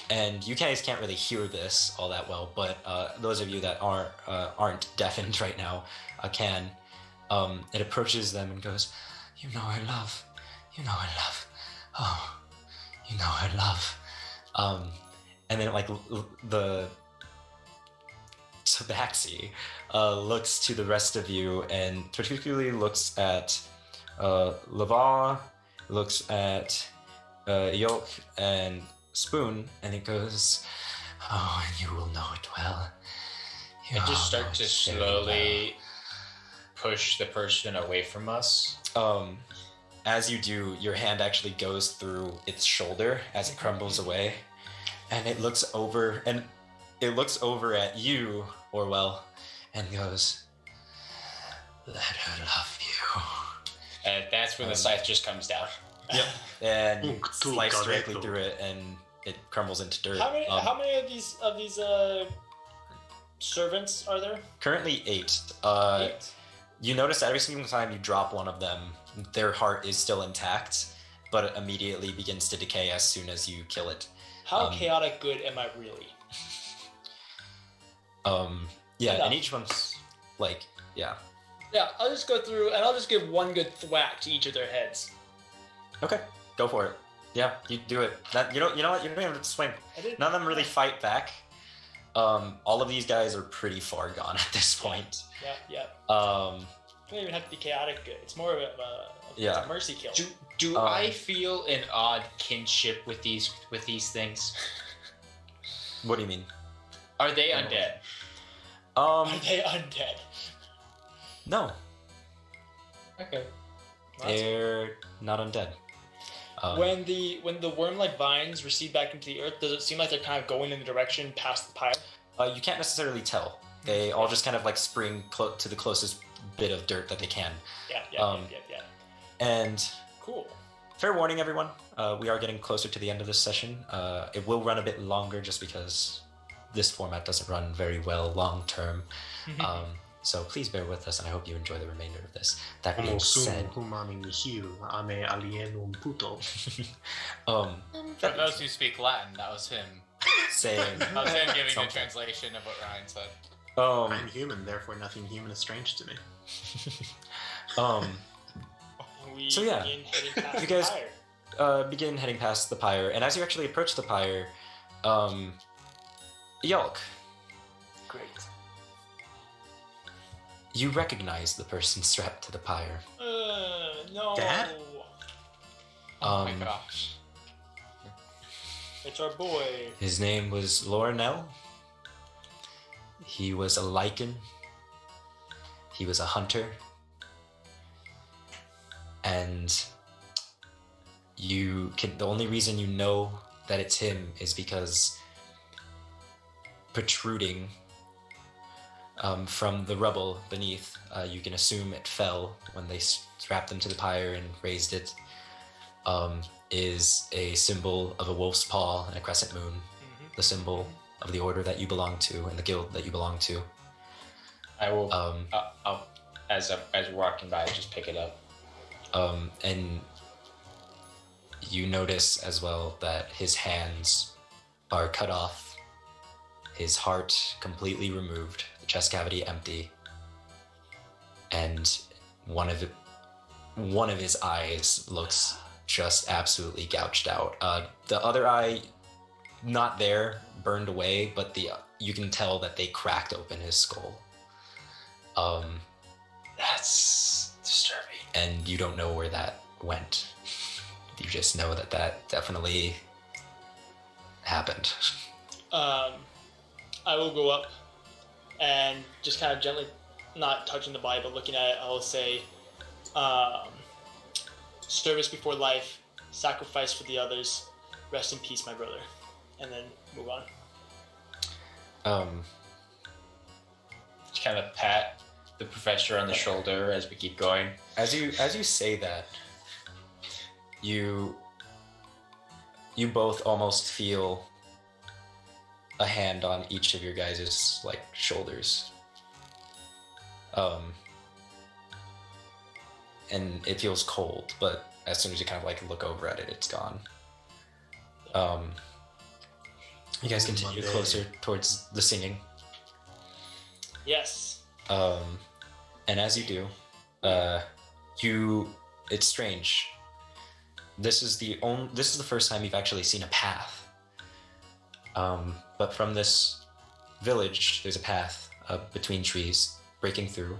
A: And you guys can't really hear this all that well, but those of you that aren't deafened right now can. It approaches them and goes, "You know her love. You know her love. Oh, you know her love." And then like Sabaxi looks to the rest of you and particularly looks at Lavar, looks at Yolk and Spoon, and it goes, "Oh, and you will know it well."
I: I just start
A: know
I: to
A: it very
I: slowly push the person away from us.
A: As you do, your hand actually goes through its shoulder as it crumbles away, and it looks over at you, Orwell, and goes, "Let her love you."
I: And that's when the scythe just comes down.
A: Yep. And you slice directly through it, and it crumbles into dirt.
B: How many of these servants are there?
A: Currently 8.
B: 8.
A: You notice that every single time you drop one of them, their heart is still intact, but it immediately begins to decay as soon as you kill it.
B: How chaotic good am I really?
A: Yeah,
B: Enough.
A: and each one's like, yeah.
B: Yeah, I'll just go through and I'll just give one good thwack to each of their heads.
A: Okay, go for it. Yeah, you do it. You know what? You don't even have to swing. None of them really fight back. All of these guys are pretty far gone at this point.
B: Yeah.
A: Um,
B: It doesn't even have to be chaotic good. It's more of it's a mercy kill.
I: Do I feel an odd kinship with these things?
A: What do you mean?
I: Are they undead?
B: Are they undead?
A: No,
I: Okay.
A: they're not undead.
B: When the worm-like vines recede back into the earth, does it seem like they're kind of going in the direction past the pyre?
A: You can't necessarily tell. They all just kind of like spring to the closest bit of dirt that they can.
B: Yeah.
A: And
B: Cool.
A: fair warning, everyone. We are getting closer to the end of this session. It will run a bit longer just because this format doesn't run very well long term. So please bear with us, and I hope you enjoy the remainder of this. That being said,
J: For
H: For those who speak Latin, that was him.
A: saying,
H: That was him giving a
A: Something.
H: translation of what Ryan said.
J: I'm human, therefore nothing human is strange to me.
B: We
A: So, yeah,
B: begin heading past
A: you guys-
B: the pyre.
A: begin heading past the pyre, and as you actually approach the pyre, Yolk,
B: Great.
A: you recognize the person strapped to the pyre.
B: No.
J: Dad?
H: Oh my gosh.
B: It's our boy.
A: His name was Lornell. He was a lichen. He was a hunter. And the only reason you know that it's him is because protruding from the rubble beneath, you can assume it fell when they strapped them to the pyre and raised it, is a symbol of a wolf's paw and a crescent moon, the symbol of the order that you belong to and the guild that you belong to.
I: I will. I'll, as we're walking by, just pick it up.
A: And you notice as well that his hands are cut off, his heart completely removed, the chest cavity empty, and one of his eyes looks just absolutely gouged out. The other eye, not there, burned away, but you can tell that they cracked open his skull.
I: That's disturbing.
A: And you don't know where that went. You just know that definitely happened.
B: I will go up and just kind of gently, not touching the body, but looking at it, I will say, service before life, sacrifice for the others, rest in peace, my brother. And then move on.
I: Just kind of pat the professor on the shoulder as we keep going.
A: As you say that, you both almost feel a hand on each of your guys' like shoulders. And it feels cold, but as soon as you kind of like look over at it, it's gone. You guys continue closer towards the singing.
B: Yes.
A: And as you do, it's strange. This is the first time you've actually seen a path. But from this village, there's a path between trees, breaking through.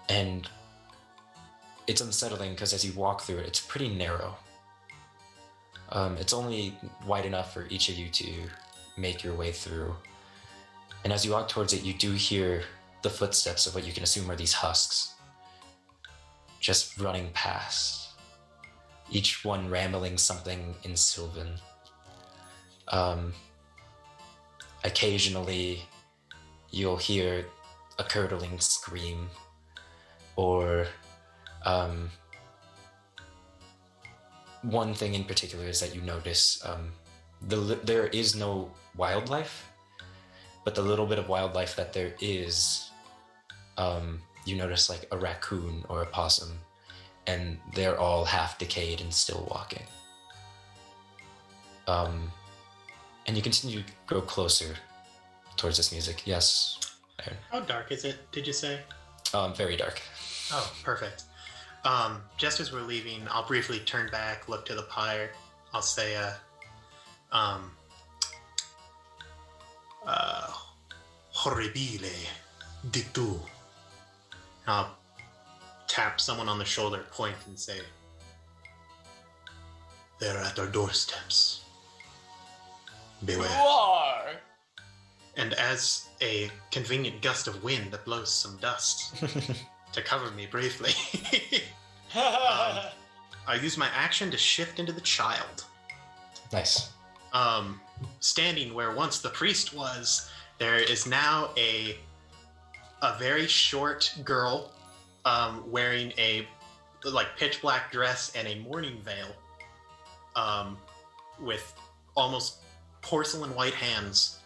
A: And it's unsettling because as you walk through it, it's pretty narrow. It's only wide enough for each of you to make your way through. And as you walk towards it, you do hear the footsteps of what you can assume are these husks just running past, each one rambling something in Sylvan. Occasionally, you'll hear a curdling scream, or one thing in particular is that you notice there is no wildlife, but the little bit of wildlife that there is, you notice like a raccoon or a possum, and they're all half decayed and still walking. And you continue to go closer towards this music. Yes, Aaron?
J: How dark is it, did you say?
A: Very dark.
J: Oh, perfect. Just as we're leaving, I'll briefly turn back, look to the pyre. I'll say, horribile di tu. I'll tap someone on the shoulder, point, and say, they're at our doorsteps. Beware.
I: You are!
J: And as a convenient gust of wind that blows some dust to cover me briefly, I use my action to shift into the child.
A: Nice.
J: Standing where once the priest was, there is now a very short girl wearing a pitch black dress and a mourning veil, with almost porcelain white hands.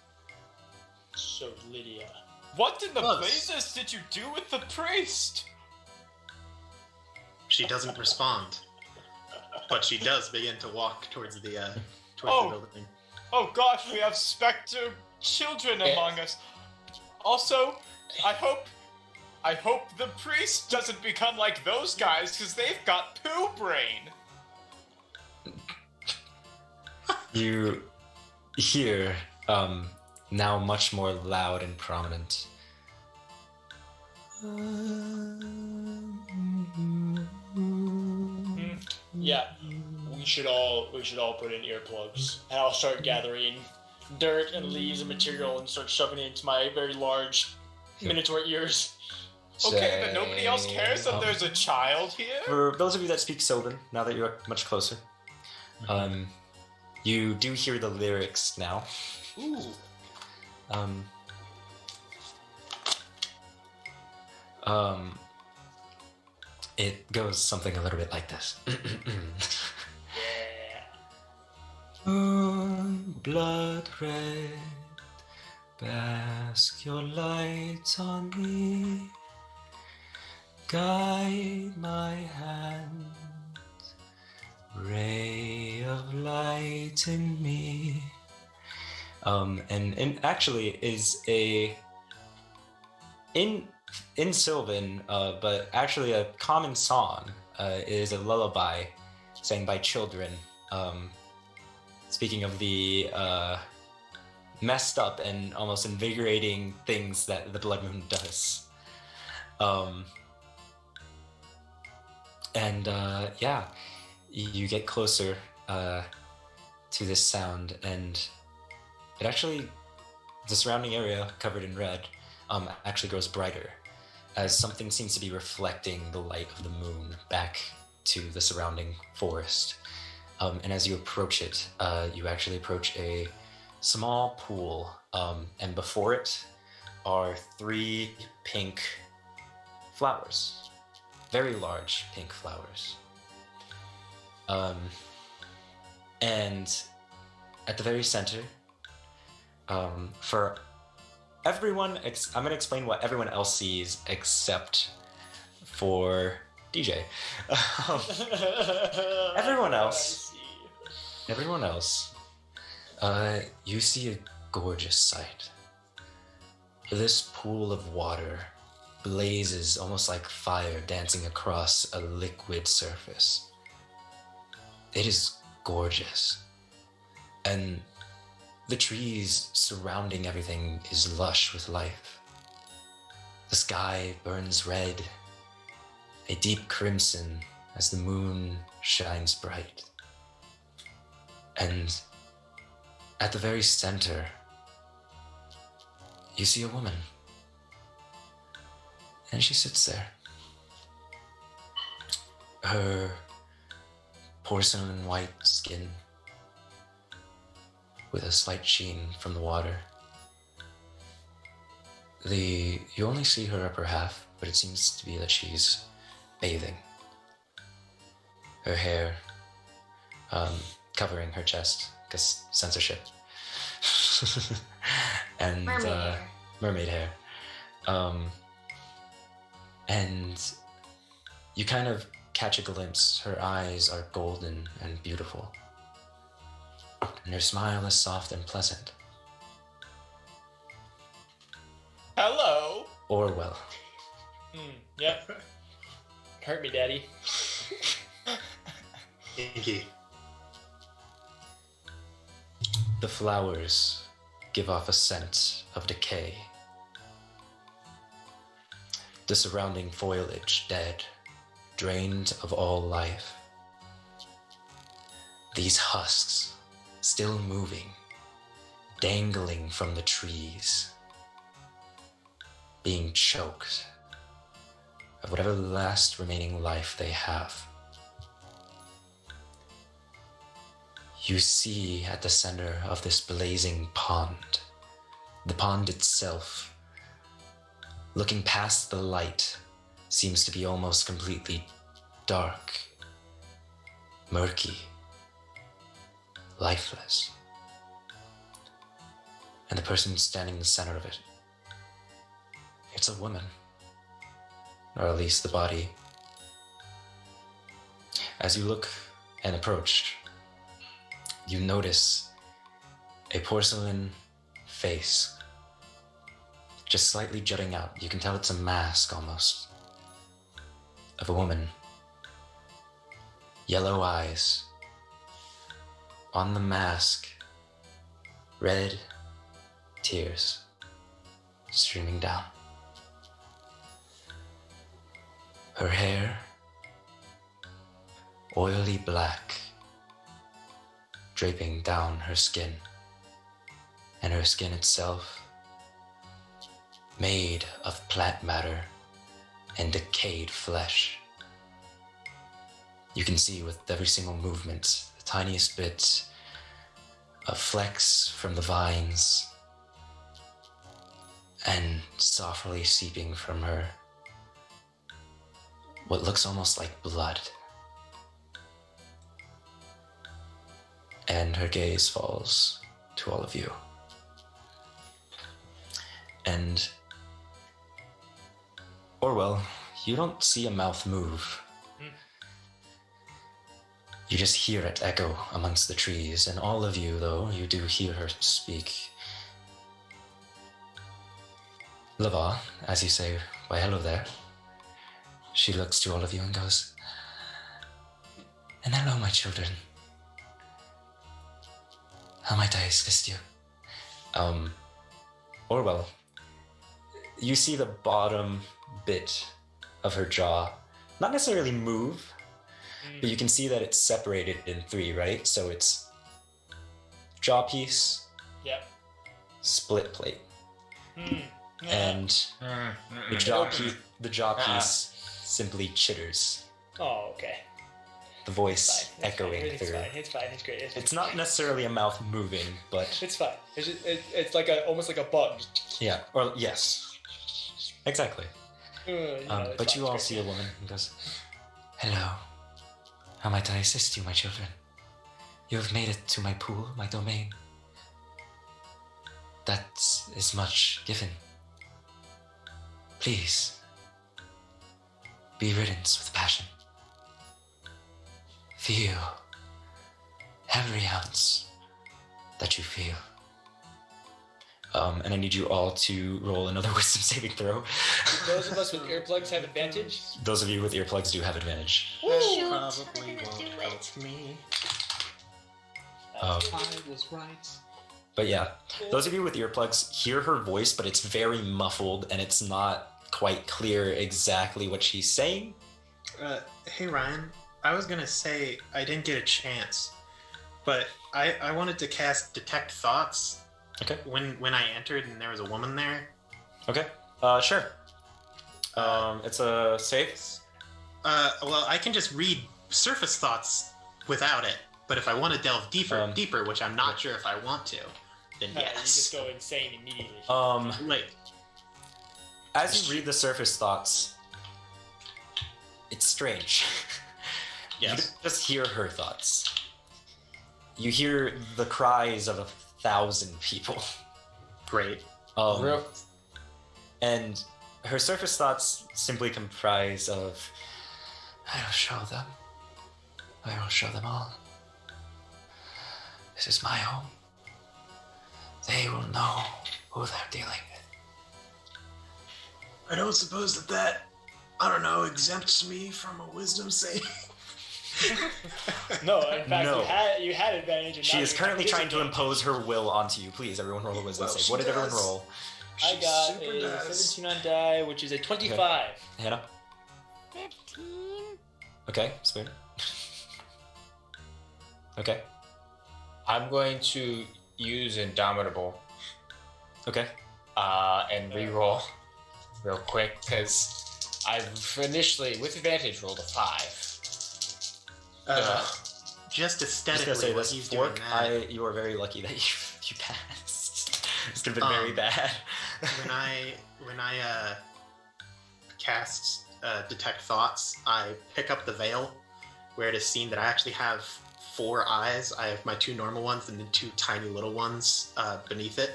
B: So Lydia.
H: What in the
J: Close.
H: blazes did you do with the priest?
J: She doesn't respond, but she does begin to walk towards the the building.
H: Oh gosh, we have specter children among us. Also, I hope the priest doesn't become like those guys, because they've got poo brain.
A: You hear, now much more loud and prominent.
B: Yeah, we should all put in earplugs, and I'll start gathering dirt and leaves and material and start shoving it into my very large minotaur ears.
H: Okay, but nobody else cares that there's a child here?
A: For those of you that speak Sylvan, now that you're much closer, you do hear the lyrics now.
J: Ooh.
A: It goes something a little bit like this. Blood red, bask your light on me, guide my hand, ray of light in me. And actually is in Sylvan, but actually a common song, is a lullaby sang by children. Speaking of the messed up and almost invigorating things that the blood moon does. Yeah, you get closer to this sound, and it actually, the surrounding area covered in red, actually grows brighter, as something seems to be reflecting the light of the moon back to the surrounding forest. And as you approach it, you actually approach a small pool, and before it are 3 pink flowers, very large pink flowers. And at the very center, for everyone, I'm going to explain what everyone else sees except for DJ. Everyone else, you see a gorgeous sight. This pool of water blazes almost like fire dancing across a liquid surface. It is gorgeous. And The trees surrounding everything is lush with life. The sky burns red, a deep crimson as the moon shines bright. And at the very center, you see a woman. And she sits there. Her porcelain white skin with a slight sheen from the water. You only see her upper half, but it seems to be that she's bathing. Her hair covering her chest, because censorship. And mermaid hair. And you kind of catch a glimpse. Her eyes are golden and beautiful. And her smile is soft and pleasant.
B: Hello.
A: Orwell.
B: Yep. Hurt me, Daddy.
J: Inky.
A: The flowers give off a scent of decay. The surrounding foliage dead, drained of all life. These husks still moving, dangling from the trees, being choked of whatever last remaining life they have. You see at the center of this blazing pond, the pond itself, looking past the light, seems to be almost completely dark, murky, lifeless. And the person standing in the center of it, it's a woman, or at least the body. As you look and approach, you notice a porcelain face just slightly jutting out. You can tell it's a mask almost of a woman. Yellow eyes. On the mask, red tears streaming down. Her hair, oily black, draping down her skin, and her skin itself made of plant matter and decayed flesh. You can see with every single movement, the tiniest bit of flecks from the vines, and softly seeping from her what looks almost like blood. And her gaze falls to all of you. And Orwell, you don't see a mouth move. You just hear it echo amongst the trees, and all of you, though, you do hear her speak. Lava, as you say, why hello there. She looks to all of you and goes, and hello, my children. How might I assist you? Orwell, you see the bottom bit of her jaw not necessarily move, but you can see that it's separated in three, right? So it's jaw piece,
B: Yep.
A: split plate, and the jaw piece simply chitters.
B: Oh, okay.
A: The voice
B: It's fine.
A: echoing
B: It's
A: through.
B: fine. It's fine. It's great.
A: It's not necessarily a mouth moving, but
B: It's fine. It's just, it's like almost like a bug.
A: yeah, or yes, exactly.
B: It's
A: But
B: fine,
A: you all
B: it's
A: see
B: great.
A: a woman who goes, hello, how might I assist you, my children? You have made it to my pool, my domain. That is much given. Please, be riddance with passion. Feel every ounce that you feel. And I need you all to roll another wisdom saving throw.
B: Those of us with earplugs have advantage.
A: Those of you with earplugs do have advantage.
F: Shoot.
J: Probably
F: I'm gonna
J: won't
F: do
J: help
F: it.
J: me.
A: Um,
J: I was right.
A: But yeah, those of you with earplugs hear her voice, but it's very muffled and it's not quite clear exactly what she's saying.
J: Hey Ryan, I was gonna say I didn't get a chance, but I wanted to cast Detect Thoughts.
A: Okay.
J: When I entered and there was a woman there.
A: Okay. Sure. It's a safe.
J: Well, I can just read surface thoughts without it, but if I want to delve deeper, which I'm not sure if I want to, then
B: You
J: yes.
B: just go insane immediately.
J: Wait.
A: As you read the surface thoughts, it's strange. You
J: Yes.
A: don't just hear her thoughts. You hear the cries of 1,000 people.
J: Great.
A: And her surface thoughts simply comprise of, I will show them. I will show them all. This is my home. They will know who they're dealing with.
J: I don't suppose that I don't know, exempts me from a wisdom save.
B: No, in fact,
A: No.
B: you had advantage. And
A: She
B: now
A: is
B: you
A: currently
B: have
A: trying to
B: disadvantage.
A: impose her will onto you. Please, everyone roll a wisdom
J: Well,
A: save.
J: she
A: What did everyone
J: does.
A: roll?
B: I got
J: super
B: a
J: does.
B: 17 on die, which is a 25.
A: Hannah?
E: 15.
A: Okay, Spoon? Okay,
I: I'm going to use Indomitable
A: okay.
I: and reroll real quick because I've initially, with advantage, rolled a 5.
J: Just
A: I'm just gonna
J: aesthetically,
A: say
J: what
A: this,
J: he's doing
A: Fork,
J: that.
A: you are very lucky that you passed. This could have been very bad.
J: when I cast Detect Thoughts, I pick up the veil where it is seen that I actually have 4 eyes. I have my 2 normal ones and then 2 tiny little ones beneath it.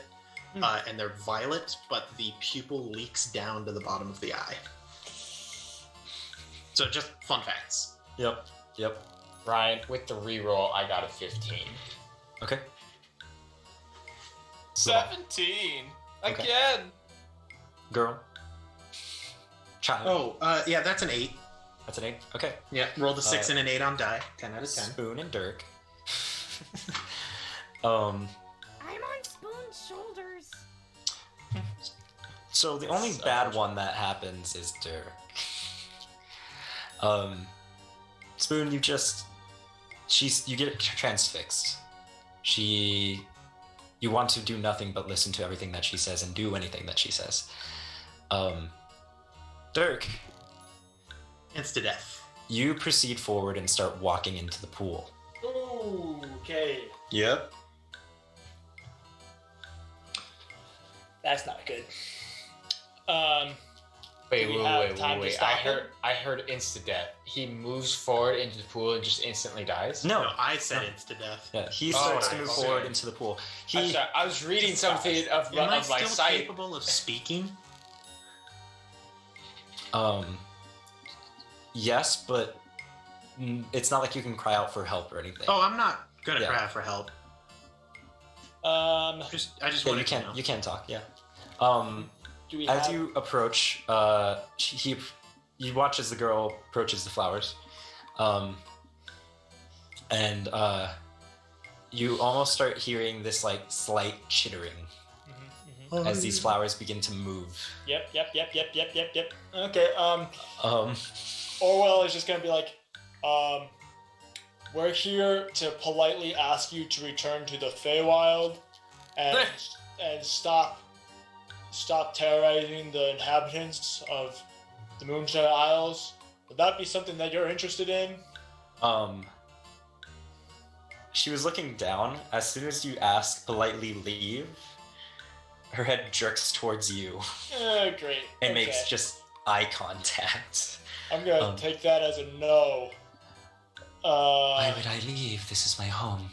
J: And they're violet, but the pupil leaks down to the bottom of the eye. So just fun facts.
A: Yep.
I: Ryan, with the reroll, I got a 15.
A: Okay.
H: 17
A: Okay.
H: again.
A: Girl. Child.
J: Oh, yeah, that's an 8.
A: That's an 8. Okay.
J: Yeah, rolled a 6 and an 8 on die. 10 out of 10.
A: Spoon and Dirk.
E: I'm on Spoon's shoulders.
A: So the only bad one that happens is Dirk. Spoon, you get transfixed. You want to do nothing but listen to everything that she says and do anything that she says. Dirk,
J: Insta-death.
A: you proceed forward and start walking into the pool.
B: Ooh, okay.
J: Yep.
B: That's not good.
I: Wait,
B: Do we have time to
I: wait.
B: stop
I: I heard insta-death. He moves forward into the pool and just instantly dies?
J: No, I said insta-death.
A: Yeah, he starts to move
I: okay.
A: forward into the pool.
I: I'm sorry, I was reading something of
J: Am I
I: my
J: still
I: sight.
J: capable of speaking?
A: Yes, but it's not like you can cry out for help or anything.
J: Oh, I'm not gonna
A: Yeah.
J: cry out for help.
B: Um,
J: I just
A: yeah,
J: want
A: you
J: to
A: can
J: know.
A: you can talk. Yeah.
B: do we
A: As
B: have...
A: you approach, you watch as the girl approaches the flowers, and you almost start hearing this like slight chittering as these flowers begin to move.
B: Yep. Okay, Orwell is just gonna be like, we're here to politely ask you to return to the Feywild and stop terrorizing the inhabitants of the Moonshine Isles. Would that be something that you're interested in?
A: She was looking down. As soon as you ask politely leave, her head jerks towards you
B: Great.
A: and
B: Okay.
A: makes just eye contact.
B: I'm gonna take that as a no.
A: Why would I leave? This is my home.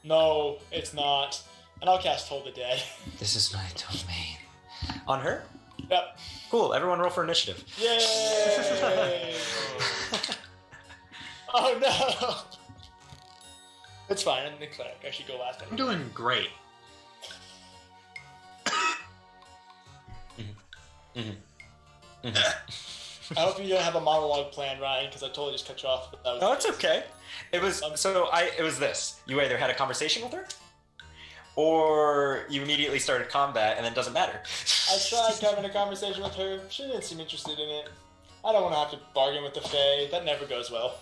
B: No, it's not. And I'll cast Toll the Dead.
A: This is my domain. On her?
B: Yep.
A: Cool. Everyone roll for initiative.
B: Yay! Oh no! It's fine. I'm the cleric. I should go last.
J: I'm doing great.
B: I hope you don't have a monologue plan, Ryan, because I totally just cut you off.
A: Oh, it's okay. It was it was this. You either had a conversation with her, or you immediately started combat and then it doesn't matter.
B: I tried having a conversation with her. She didn't seem interested in it. I don't want to have to bargain with the Fae. That never goes well.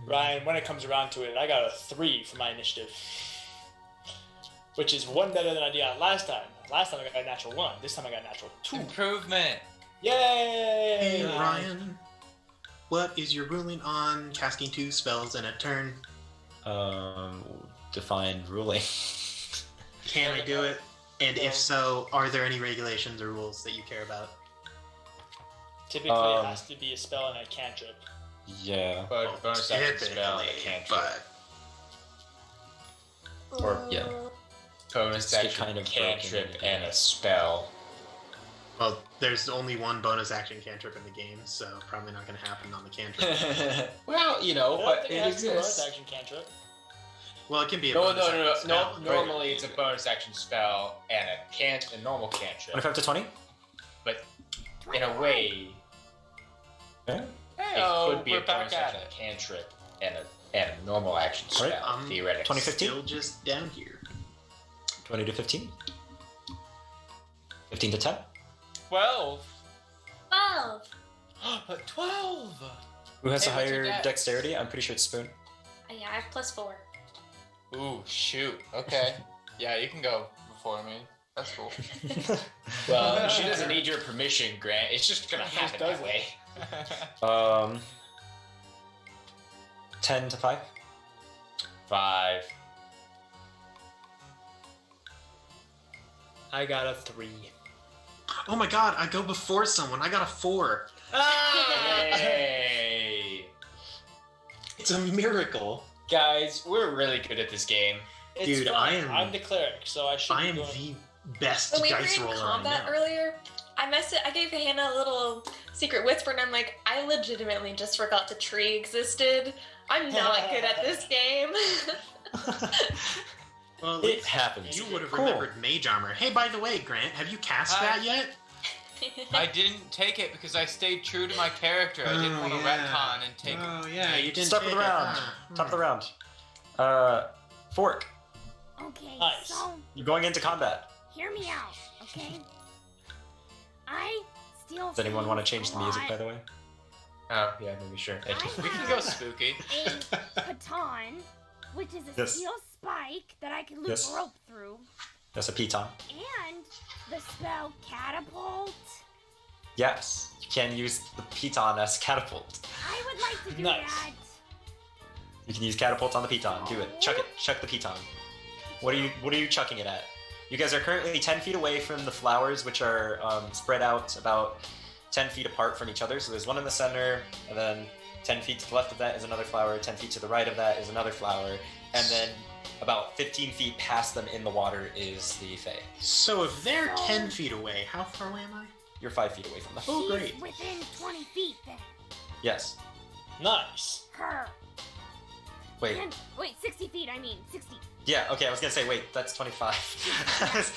B: Ryan, when it comes around to it, I got a 3 for my initiative. Which is 1 better than I did last time. Last time I got a natural 1. This time I got a natural 2.
H: Improvement.
B: Yay!
J: Hey, Ryan. What is your ruling on casting 2 spells in a turn?
A: Define ruling.
J: Can I do it? And if so, are there any regulations or rules that you care about?
B: Typically, it has to be a spell and a cantrip.
A: Yeah.
I: But bonus action spell and a cantrip.
A: Or, yeah.
I: Bonus
A: It's
I: action
A: kind of
I: cantrip
A: broken.
I: and a spell.
J: Well, there's only one bonus action cantrip in the game, so probably not going to happen on the cantrip.
I: Well, you know,
B: I don't
I: but
B: think
I: it
B: has to be a bonus
I: exists.
B: action cantrip.
J: Well, it can be a
I: No,
J: bonus action
I: no.
J: spell.
I: Normally, it's a bonus action spell and a normal cantrip.
A: 25 to 20?
I: But in a way,
A: Okay.
I: it could be a bonus action cantrip and a normal action spell,
A: Alright,
I: theoretically.
A: 2015?
J: Still just down here.
A: 20 to 15? 15 to 10?
H: 12.
F: 12.
H: 12.
A: Who has
H: Hey,
A: a
H: what's your
A: higher
H: dex?
A: dexterity? I'm pretty sure it's Spoon.
F: Yeah, I have +4.
H: Ooh, shoot. Okay. Yeah, you can go before me. That's cool.
I: Well, she doesn't need your permission, Grant. It's just gonna happen that way.
A: 10 to 5?
I: 5.
B: I got a 3.
J: Oh my god, I go before someone. I got a 4.
I: Hey!
J: It's a miracle.
I: Guys, we're really good at this game.
B: It's
J: Dude,
B: fine. I'm the cleric, so I should
J: I
B: be
J: am
B: doing...
J: the best
G: When we were
J: dice
G: in
J: roller
G: combat
J: I know.
G: earlier, I gave Hannah a little secret whisper, and I'm like, I legitimately just forgot the tree existed. I'm not good at this game.
J: Well, at
A: It
J: least
A: happens.
J: you would have
A: Cool.
J: remembered Mage Armor. Hey, by the way, Grant, have you cast
H: Hi.
J: that yet?
H: I didn't take it because I stayed true to my character. I didn't want to retcon and take
J: Oh, yeah, you didn't
A: Start of
J: take
A: the
J: it.
A: round.
J: Ah.
A: Top of the round. Fork,
E: Okay,
B: Nice.
E: so
A: you're going into combat.
E: hear me out, okay? I steal.
A: Does anyone want to change the music, by the way?
I: Oh, yeah, maybe sure. Thank you.
H: We can go spooky.
E: A baton, which is a
A: Yes.
E: steel spike that I can loop
A: Yes.
E: rope through,
A: That's a piton.
E: and the spell catapult.
A: Yes, you can use the piton as catapult.
E: I would like to do
B: Nice.
E: that.
A: You can use catapult on the piton. Do it. Chuck it. Chuck the piton. What are you chucking it at? You guys are currently 10 feet away from the flowers, which are spread out about 10 feet apart from each other. So there's one in the center, and then 10 feet to the left of that is another flower, 10 feet to the right of that is another flower, and then about 15 feet past them in the water is the Fae.
J: So if they're 10 feet away, how far away am I?
A: You're 5 feet away from them.
J: Oh,
E: She's
J: great.
E: within 20 feet then.
A: Yes.
B: Nice.
E: Her.
A: Wait.
E: And, wait, 60 feet, I mean, 60.
A: Yeah, okay, I was gonna say, wait, that's 25. I was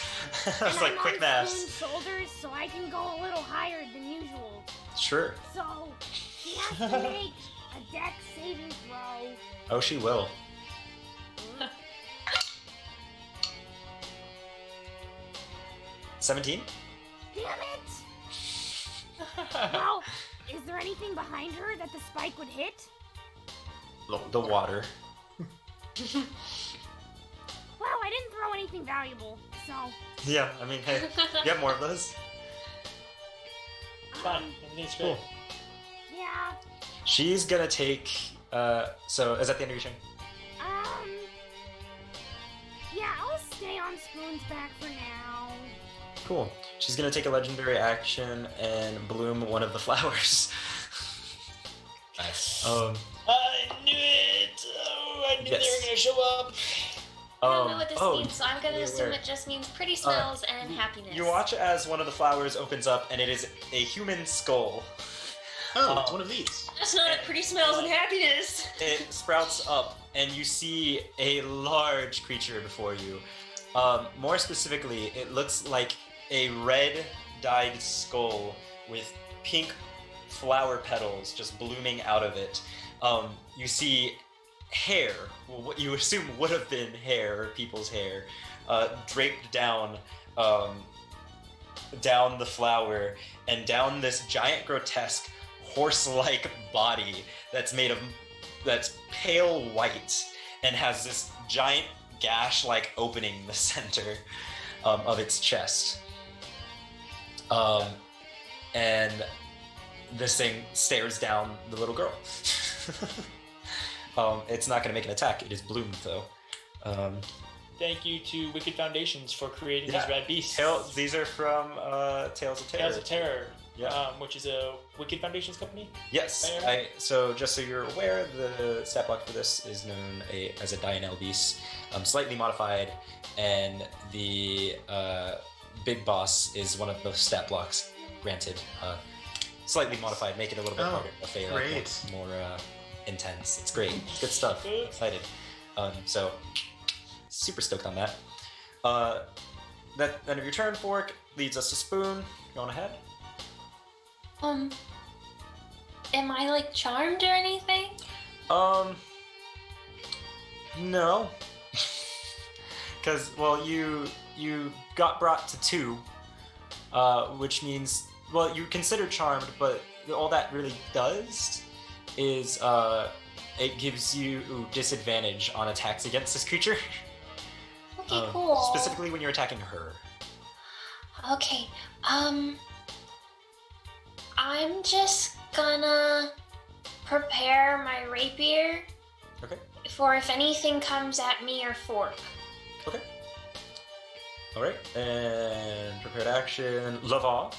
E: And
A: like,
E: I'm
A: quick
E: on
A: math.
E: Spoon's shoulders, so I can go a little higher than usual.
A: Sure.
E: So, she has to make a dex saving throw.
A: Oh, she will. 17?
E: Damn it! Well, is there anything behind her that the spike would hit?
A: The water.
E: Well, I didn't throw anything valuable, so.
A: Yeah, I mean, hey, you have more of those.
B: It's fine. Everything's great.
E: Yeah.
A: She's gonna take, so is that the end of your turn?
E: Yeah, I'll stay on Spoon's back for now.
A: Cool. She's gonna take a legendary action and bloom one of the flowers.
I: Nice.
B: I knew it! Oh, I knew they
A: Yes.
B: were gonna show up.
F: I don't know what this means, so I'm gonna
A: be
F: assume
A: aware.
F: it just means pretty smells and happiness.
A: You watch as one of the flowers opens up and it is a human skull.
J: Oh, it's one of these.
F: That's not a pretty smells and happiness.
A: It sprouts up and you see a large creature before you. More specifically, it looks like a red dyed skull with pink flower petals just blooming out of it. You see hair, well, what you assume would have been hair, people's hair, draped down the flower and down this giant, grotesque, horse-like body that's pale white and has this giant gash-like opening in the center of its chest. And this thing stares down the little girl. It's not going to make an attack. It is bloomed, though.
B: Thank you to Wicked Foundations for creating these rad beasts.
A: These are from Tales of Terror.
B: Tales of Terror,
A: Yeah.
B: which is a Wicked Foundations company.
A: Yes. So just so you're aware, the stat block for this is known as a Dionel beast, slightly modified, and the big boss is one of those stat blocks granted, slightly modified, make it a little bit harder to fail, more intense. It's great. It's good stuff. Excited. So super stoked on that. That end of your turn, Fork, leads us to Spoon. Going ahead.
F: Am I like charmed or anything?
A: No. Because, well, you got brought to 2, which means, well, you're considered charmed, but all that really does is it gives you disadvantage on attacks against this creature.
F: Okay, cool.
A: Specifically when you're attacking her.
F: Okay, I'm just gonna prepare my rapier.
A: Okay.
F: For if anything comes at me or Fork.
A: Okay. Alright, and prepared action, Laval.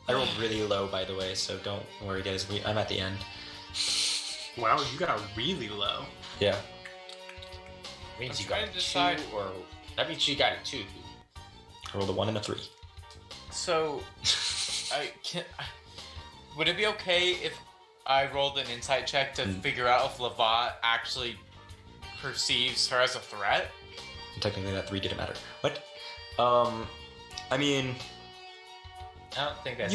A: I rolled really low, by the way, so don't worry, guys. I'm at the end.
J: Wow, you got really low.
A: Yeah.
I: Means
H: I'm
I: you
H: trying
I: got
H: to decide-
I: 2, or that means you got a 2.
A: I rolled a 1 and a 3.
H: So, would it be okay if I rolled an insight check to figure out if Lavat actually perceives her as a threat?
A: Technically, that 3 didn't matter. What? I mean,
I: I don't think that's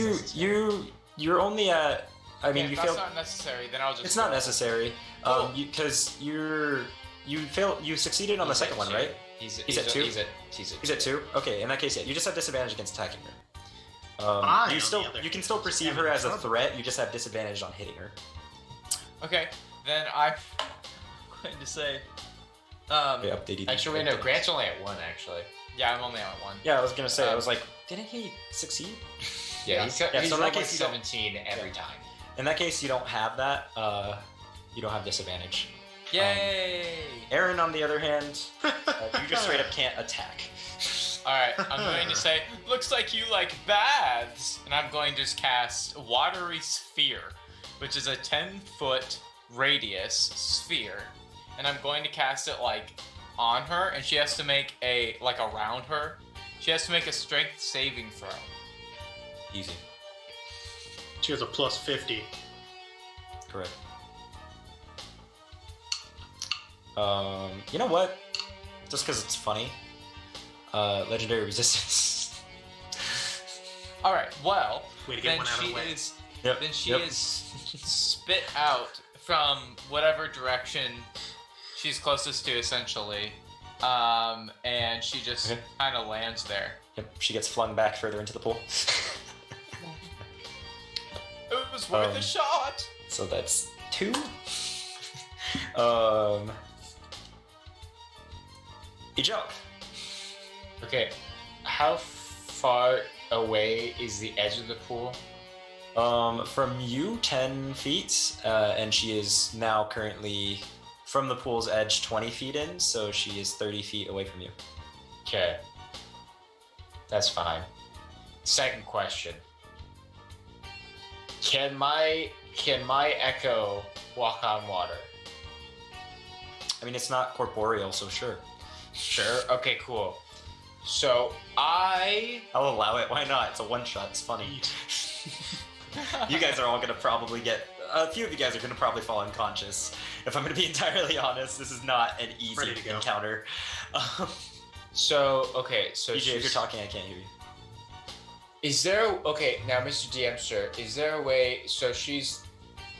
A: you're only at. I mean,
H: if
A: you
H: that's
A: failed.
H: not necessary, then I'll just.
A: It's not necessary.
H: Cool.
A: Because you failed. You succeeded on the second one, right?
I: He's
A: at 2.
I: He's at
A: 2. Okay, in that case, yeah, you just have disadvantage against attacking her. You can still perceive her as a threat. You just have disadvantage on hitting her.
H: Okay, then I'm going to say.
A: Updated.
I: Actually, no. Grant's only at 1. Actually.
H: Yeah, I'm only on 1.
A: Yeah, I was gonna say. I was like, didn't he succeed?
I: Yeah, he's
A: so in that
I: like
A: case, you don't-
I: 17 every time.
A: In that case, you don't have that. You don't have disadvantage.
H: Yay!
A: Aaron, on the other hand, you just straight up can't attack.
H: Alright, I'm going to say, looks like you like baths! And I'm going to just cast Watery Sphere, which is a 10-foot radius sphere. And I'm going to cast it, like, on her, and she has to make around her. She has to make a strength saving throw.
A: Easy.
J: She has a plus 50.
A: Correct. You know what? Just because it's funny. Legendary resistance.
H: Alright, well,
J: Way to get
H: then
J: one out of
H: she
J: the way.
H: is
A: Yep.
H: then she
A: yep.
H: is spit out from whatever direction she's closest to, essentially. And she just
A: Okay.
H: kind of lands there.
A: Yep. She gets flung back further into the pool.
H: It was worth a shot!
A: So that's 2. Ejok.
I: Okay, how far away is the edge of the pool?
A: From you, 10 feet, and she is now currently from the pool's edge 20 feet in, so she is 30 feet away from you.
I: Okay, that's fine. Second question: Can my echo walk on water?
A: I mean, it's not corporeal, so sure.
I: Sure. Okay. Cool. So I'll
A: allow it. Why not? It's a one-shot. It's funny. You guys are all gonna probably a few of you guys are gonna probably fall unconscious. If I'm gonna be entirely honest, this is not an easy encounter.
I: So okay. So
A: DJ, if you're talking, I can't hear you.
I: Is there okay now, Mr. DM, sir? Is there a way? So she's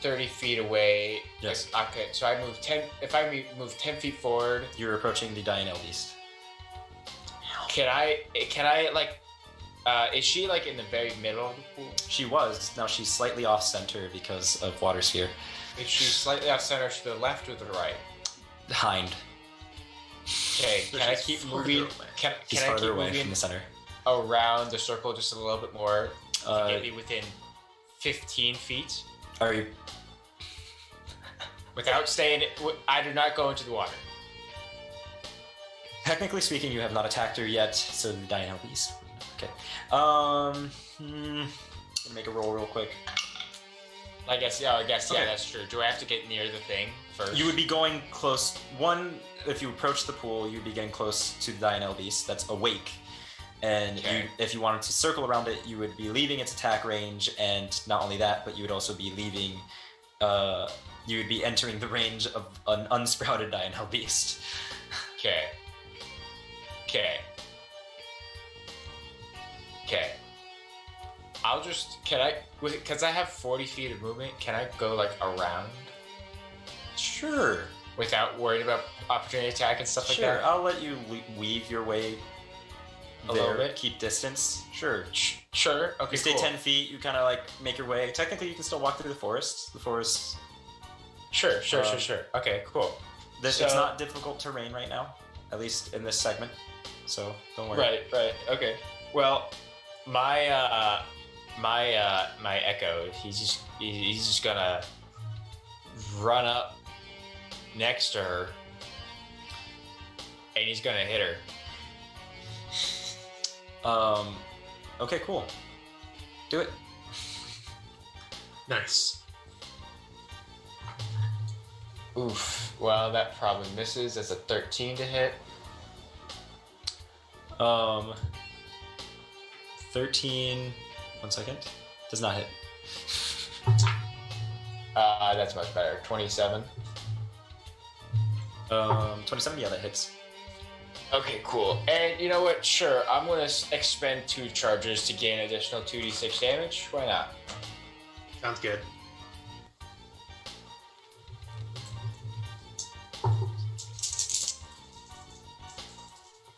I: 30 feet away.
A: Yes.
I: Okay, so I move 10. If I move 10 feet forward,
A: You're approaching the Dianel Beast.
I: can I like? Is she like in the very middle of the pool?
A: She was. Now she's slightly off center because of Water Sphere.
I: Is she slightly off center to the left or the right?
A: Hind.
I: Okay,
J: So
I: can I
J: she's
I: keep
J: farther
I: moving?
J: away.
I: Can
A: She's
I: I
A: farther
I: keep
A: away
I: moving
A: from the center.
I: around the circle just a little bit more to
A: Uh,
I: get me within 15 feet
A: Are you?
I: without staying? I do not go into the water.
A: Technically speaking, you have not attacked her yet, so the Dianel Beast. Okay. Make a roll real quick.
I: I guess
A: Okay.
I: that's true. Do I have to get near the thing first?
A: You would be going close. One, if you approach the pool, you'd be getting close to the Dianel Beast that's awake. And
I: Okay.
A: if you wanted to circle around it, you would be leaving its attack range, and not only that, but you would also be leaving. You would be entering the range of an unsprouted Dianel Beast.
I: Okay. Because I have 40 feet of movement, can I go like around
A: Sure.
I: without worrying about opportunity attack and stuff like
A: Sure.
I: that?
A: I'll let you weave your way
I: A
A: there.
I: little bit?
A: Keep distance. Sure.
I: Sure. Okay.
A: You stay
I: cool.
A: 10 feet. You kind of like make your way. Technically, you can still walk through the forest. The forest.
I: Sure.
A: Um,
I: Okay. Cool.
A: It's
I: So-
A: not difficult terrain right now, at least in this segment. So don't worry.
I: Right. Okay. Well, my Echo, he's just gonna run up next to her, and he's gonna hit her.
A: Okay, cool. Do it.
J: Nice.
I: Oof. Well, that probably misses. That's a 13 to hit.
A: 13. 1 second. Does not hit.
I: That's much better. 27.
A: 27. Yeah, that hits.
I: Okay, cool. And you know what? Sure, I'm gonna expend 2 charges to gain additional 2d6 damage. Why not?
J: Sounds good.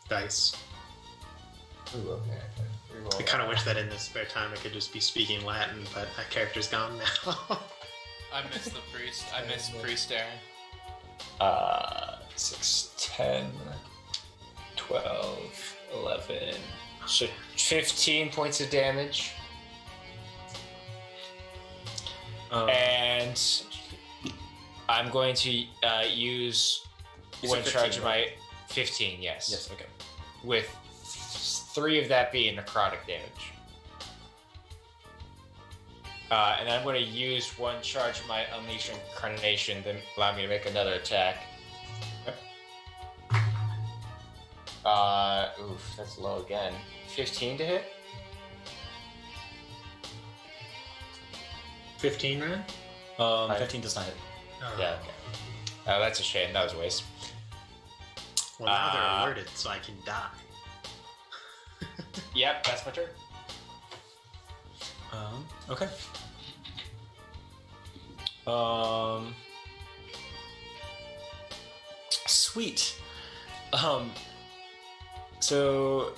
J: Dice.
I: Ooh, okay.
J: I kind of wish that in this spare time I could just be speaking Latin, but that character's gone now.
H: I miss the priest. I miss priest Aaron.
I: 6, 10, 12, 11. So 15 points of damage. And I'm going to use
A: You said
I: one
A: 15,
I: charge of
A: right?
I: my 15, yes.
A: Yes. Okay.
I: With 3 of that being necrotic damage. And then I'm going to use one charge of my Unleash Incarnation to allow me to make another attack. Oof, that's low again. 15 to hit?
J: 15, Ren?
A: 15 does not hit.
I: Yeah, okay. Oh, that's a shame. That was a waste.
J: Well, now they're alerted, so I can die.
I: Yep, that's my turn.
A: Okay. Sweet. So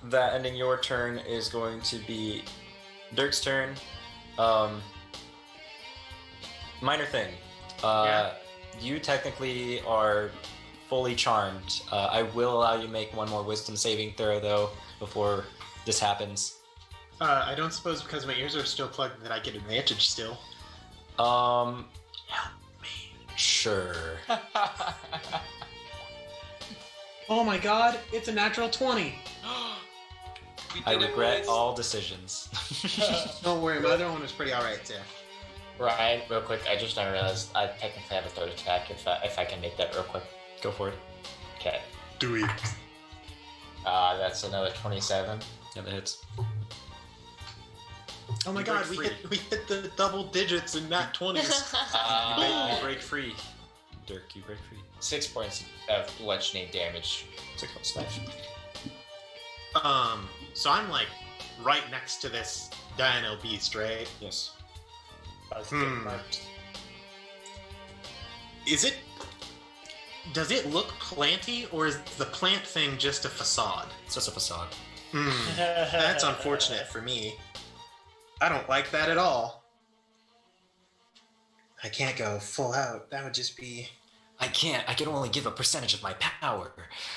A: that ending your turn is going to be Dirk's turn. Minor thing.
J: Yeah.
A: You technically are fully charmed. I will allow you to make one more wisdom saving throw though before this happens.
J: I don't suppose because my ears are still plugged that I get advantage still.
A: Help me. Sure.
J: Oh my god, it's a natural 20.
A: I regret all decisions.
J: Don't worry, my other one was pretty alright too.
I: Ryan, real quick, I just now realized I technically have a third attack if I can make that real quick.
A: Go for it.
I: Okay.
J: Do it.
I: That's another 27.
A: Yeah, that hits.
J: Oh my
A: You
J: god,
A: break
J: we hit the double digits in nat 20s.
A: You break free. Dirk, you break free.
I: 6 points of bludgeoning damage.
A: 6 points. Nice.
J: So I'm like right next to this dino beast, right?
A: Yes.
J: Does it look planty, or is the plant thing just a facade?
A: It's just a facade.
J: That's unfortunate for me. I don't like that at all. I can't go full out. That would just be...
A: I can't. I can only give a percentage of my power.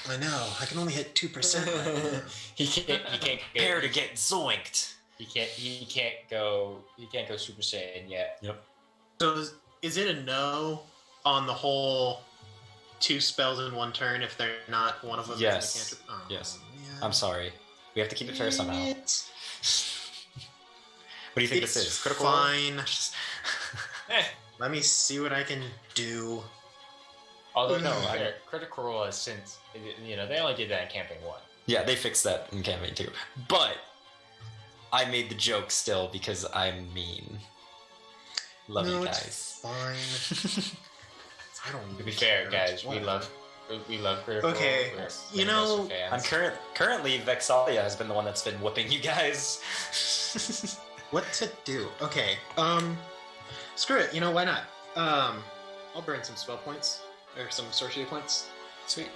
J: I know. I can only hit 2%.
I: He can't.
A: Prepare to get zoinked.
I: He can't go Super Saiyan yet.
A: Yep.
J: So is it a no on the whole 2 spells in 1 turn if they're not one of them?
A: Yes.
J: Is a cantrip? Oh,
A: Yes.
J: man.
A: I'm sorry. We have to keep it fair somehow.
J: It-
A: What do you think
J: It's
A: this is? Critical?
J: fine.
I: Eh.
J: Let me see what I can do.
I: Although no, Critical Role has since they only did that in Campaign 1.
A: Yeah, they fixed that in campaign 2. But I made the joke still because I'm mean. Love
J: no,
A: you
J: it's
A: guys.
J: fine. I don't.
I: To be fair,
J: care.
I: guys, we
J: Whatever.
I: love Critical
J: Okay,
I: Role.
J: you know,
A: I'm currently Vexalia has been the one that's been whooping you guys.
J: What to do? Okay. Screw it. You know, why not? I'll burn some spell points or some sorcery points.
A: Sweet.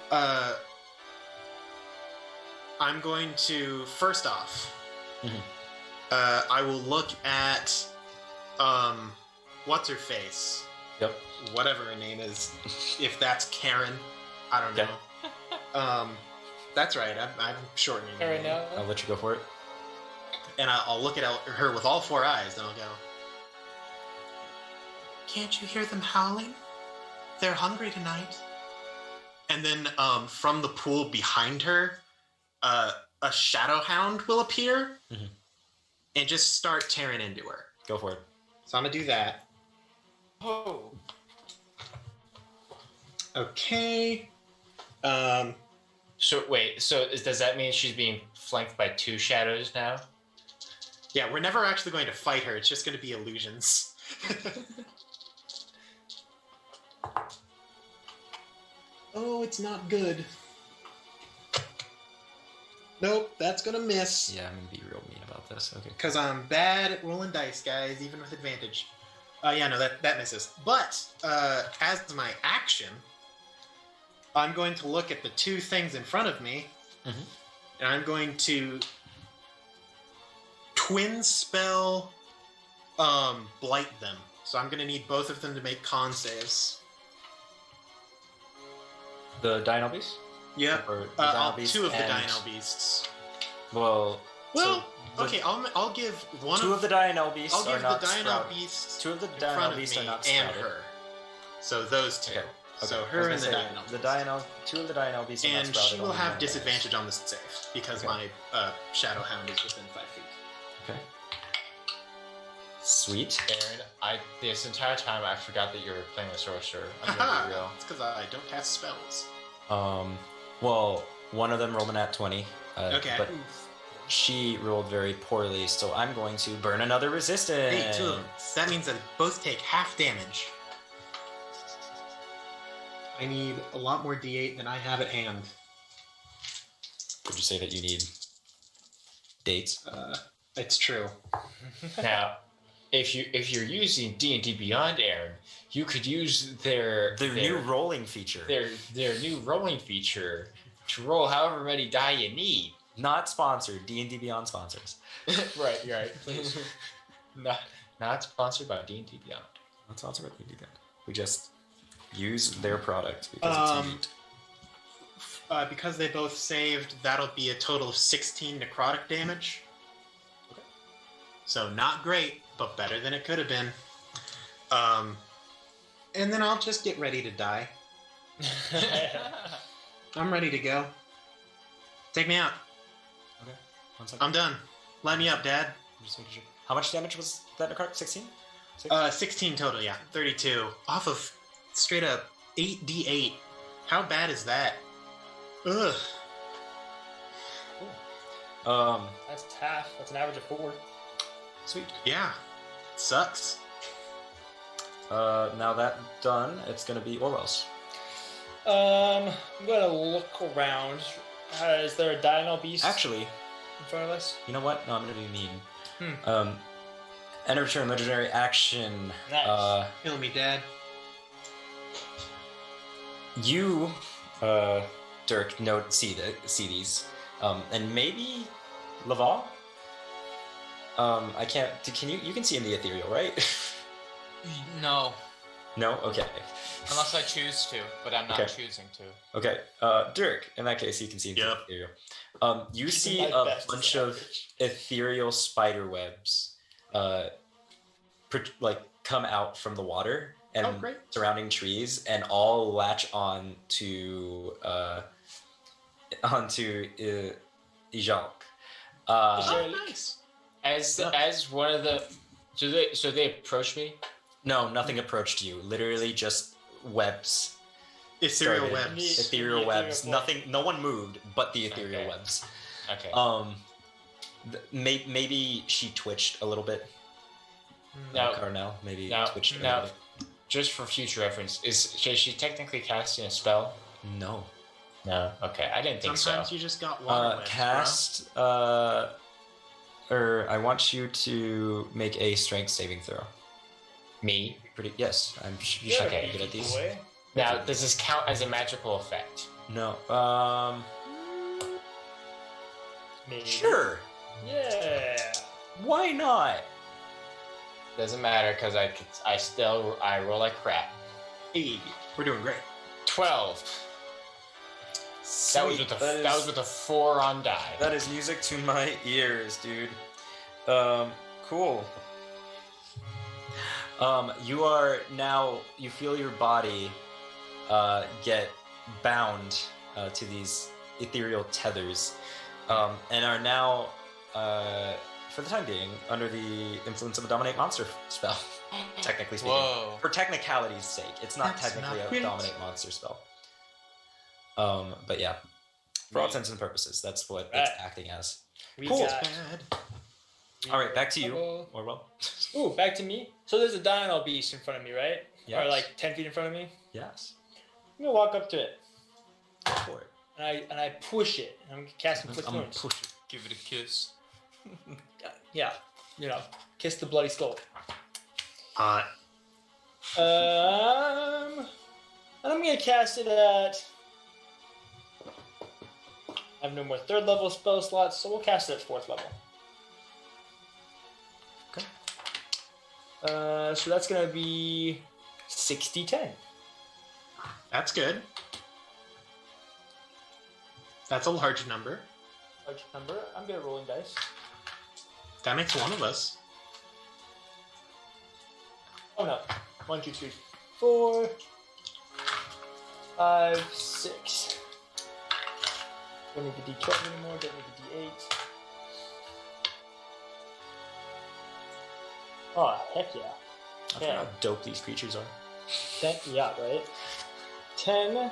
J: I'm going to first off.
A: Mhm.
J: I will look at what's her face?
A: Yep.
J: Whatever her name is. If that's Karen, I don't know.
A: Okay.
J: That's right. I'm shortening. her
B: Right
J: name.
B: now.
A: I'll let you go for it.
J: And I'll look at her with all 4 eyes, and I'll go, "Can't you hear them howling? They're hungry tonight." And then from the pool behind her, a shadow hound will appear
A: Mhm.
J: and just start tearing into her.
A: Go for it.
J: So I'm going to do that.
B: Oh.
J: Okay.
I: So wait, does that mean she's being flanked by 2 shadows now?
J: Yeah, we're never actually going to fight her. It's just going to be illusions. Oh, it's not good. Nope, that's gonna miss.
A: Yeah, I'm gonna be real mean about this. Okay.
J: Because I'm bad at rolling dice, guys, even with advantage. Yeah, no, that misses. But, as my action, I'm going to look at the 2 things in front of me,
A: Mhm.
J: and I'm going to twin spell blight them. So I'm going to need both of them to make con saves.
A: The Dino Beast?
J: Yep.
A: Or the Dino Beast
J: 2 of the
A: and-
J: Dino Beasts.
A: Well,
J: Well,
A: so the-
J: okay, I'll give one
A: 2 of the Dino Beasts
J: I'll
A: are
J: give the
A: not
J: Dino
A: sprouted.
J: Beasts
A: 2 of the
J: in
A: Dino
J: front of
A: Beasts
J: me
A: are not
J: and
A: sprouted.
J: her. So those 2.
A: Okay.
J: So
A: I was
J: her
A: gonna
J: and the
A: say,
J: Dino.
A: The
J: Beasts.
A: 2 of the Dino Beasts are not
J: And
A: sprouted.
J: she will
A: only
J: have
A: one of those.
J: disadvantage on the save because
A: Okay.
J: my Shadow Hound is within 5 feet.
A: Okay. Sweet.
I: Aaron, this entire time I forgot that you were playing a sorcerer. I'm gonna
J: Haha,
I: be real.
J: it's because I don't cast spells.
A: Well, one of them rolled an at 20.
J: Okay.
A: But she rolled very poorly, so I'm going to burn another resistance.
J: Hey, 2 of them. That means that both take half damage. I need a lot more D8 than I have at hand.
A: Would you say that you need dates?
J: It's true.
I: Now, if you're using D&D Beyond, Aaron, you could use their
A: New rolling feature.
I: their new rolling feature to roll however many die you need.
A: Not sponsored. D&D Beyond sponsors.
I: Right, you're right. Please. not sponsored by D&D Beyond.
A: Not sponsored by D&D Beyond. We just use their product because it's neat.
J: Because they both saved, that'll be a total of 16 necrotic damage.
A: Okay.
J: So not great, but better than it could have been. And then I'll just get ready to die. I'm ready to go. Take me out.
A: Okay. 1 second.
J: I'm done. Light me up, Dad.
A: I'm just making sure. How much damage was that necrotic? 16?
J: 16 total, yeah. 32. Off of straight up 8d8. How bad is that? Ugh.
B: That's half. That's an average of 4.
A: Sweet.
J: Yeah. Sucks.
A: Now that done, it's gonna be Orwell's.
B: I'm gonna look around. Is there a Dino Beast?
A: Actually,
B: in front of us?
A: You know what? No, I'm gonna be mean.
B: Hmm.
A: End of turn, legendary action.
B: Nice.
J: Kill me, Dad.
A: You, Dirk, see these, and maybe Laval. I can't. Can you? You can see in the ethereal, right?
H: No,
A: No. Okay.
H: unless I choose to, but I'm not choosing to.
A: Okay. Dirk. In that case, you can see into
J: Yep.
A: the ethereal. You see
B: My
A: a
B: best is
A: bunch of
B: average.
A: ethereal spider webs, come out from the water and
J: Oh, great.
A: surrounding trees, and all latch on to Ijalk.
J: Nice.
I: As one of the, so they approach me.
A: No, nothing approached you. Literally just webs.
J: Ethereal
A: started.
J: webs.
A: Ethereal
B: The
A: webs.
B: ethereal
A: Nothing. No one moved, but the ethereal
I: Okay.
A: webs.
I: Okay.
A: Maybe she twitched a little bit.
I: Now-
A: Carnell maybe
I: now-
A: twitched a
I: now-
A: little
I: Just for future reference, is she technically casting a spell?
A: bit. No.
I: No. Okay, I didn't think
J: Sometimes
I: so.
J: you just got water webs,
A: Cast. I want you to make a strength saving throw.
I: Me.
A: Yes, you
B: You're
A: should
B: a
A: be
I: Okay.
A: good at these.
B: boy.
I: Now, does this count as a magical effect?
A: No.
B: Maybe.
A: Sure.
B: Yeah.
A: Why not?
I: Doesn't matter because I roll like crap.
J: Hey, we're doing great.
I: 12. That was with a 4 on die.
A: That is music to my ears, dude. Cool. You feel your body get bound to these ethereal tethers, and are now, for the time being, under the influence of a dominate monster spell. Technically speaking,
H: Whoa.
A: for technicality's sake, it's not
J: That's
A: technically
J: not
A: a
J: great.
A: dominate monster spell. But yeah, for all intents and purposes, that's what it's
B: Right.
A: acting as.
B: We
A: Cool.
B: got.
A: All right, back to you,
B: Couple-
A: Orwell.
B: Ooh, back to me. So there's a Dino beast in front of me, right?
A: Yes.
B: Or like 10 feet in front of me.
A: Yes.
B: I'm gonna walk up to it
A: Go for it.
B: and I push it. And I'm casting Flick
A: I'm gonna
B: Wounds.
A: push it.
H: Give it a kiss.
B: Yeah, kiss the bloody skull.
J: Hot.
B: And I'm gonna cast it at. I have no more 3rd level spell slots, so we'll cast it at 4th level.
A: Okay.
B: So that's gonna be 60-10.
J: That's good. That's a large number.
B: Large number. I'm good at rolling dice.
J: That makes one of us.
B: Oh no. 1, 2, 3, 4, 5, 6. Don't need the D12 anymore, don't need the D8. Oh, heck yeah.
A: I forgot
B: Okay.
A: how dope these creatures are.
B: 10, yeah, right? 10,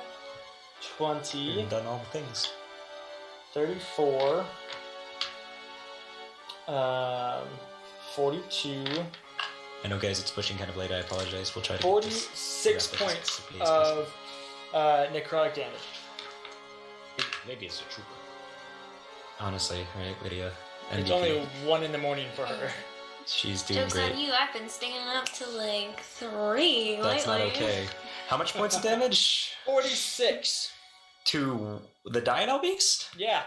B: 20,
A: You've done all the things.
B: 34, 42,
A: I know, guys, it's pushing kind of late. I apologize. We'll try to.
B: 46
A: wrap this
B: points
A: as quickly as possible.
B: of necrotic damage.
I: Maybe it's a trooper.
A: Honestly, right, Lydia?
B: It's
A: MVP.
B: only 1 in the morning for her.
A: She's doing
F: Joke's
A: great.
F: on you, I've been staying up to like 3
A: That's not
F: lately.
A: okay. How much points of damage
B: 46.
A: to the Dino Beast?
B: Yeah.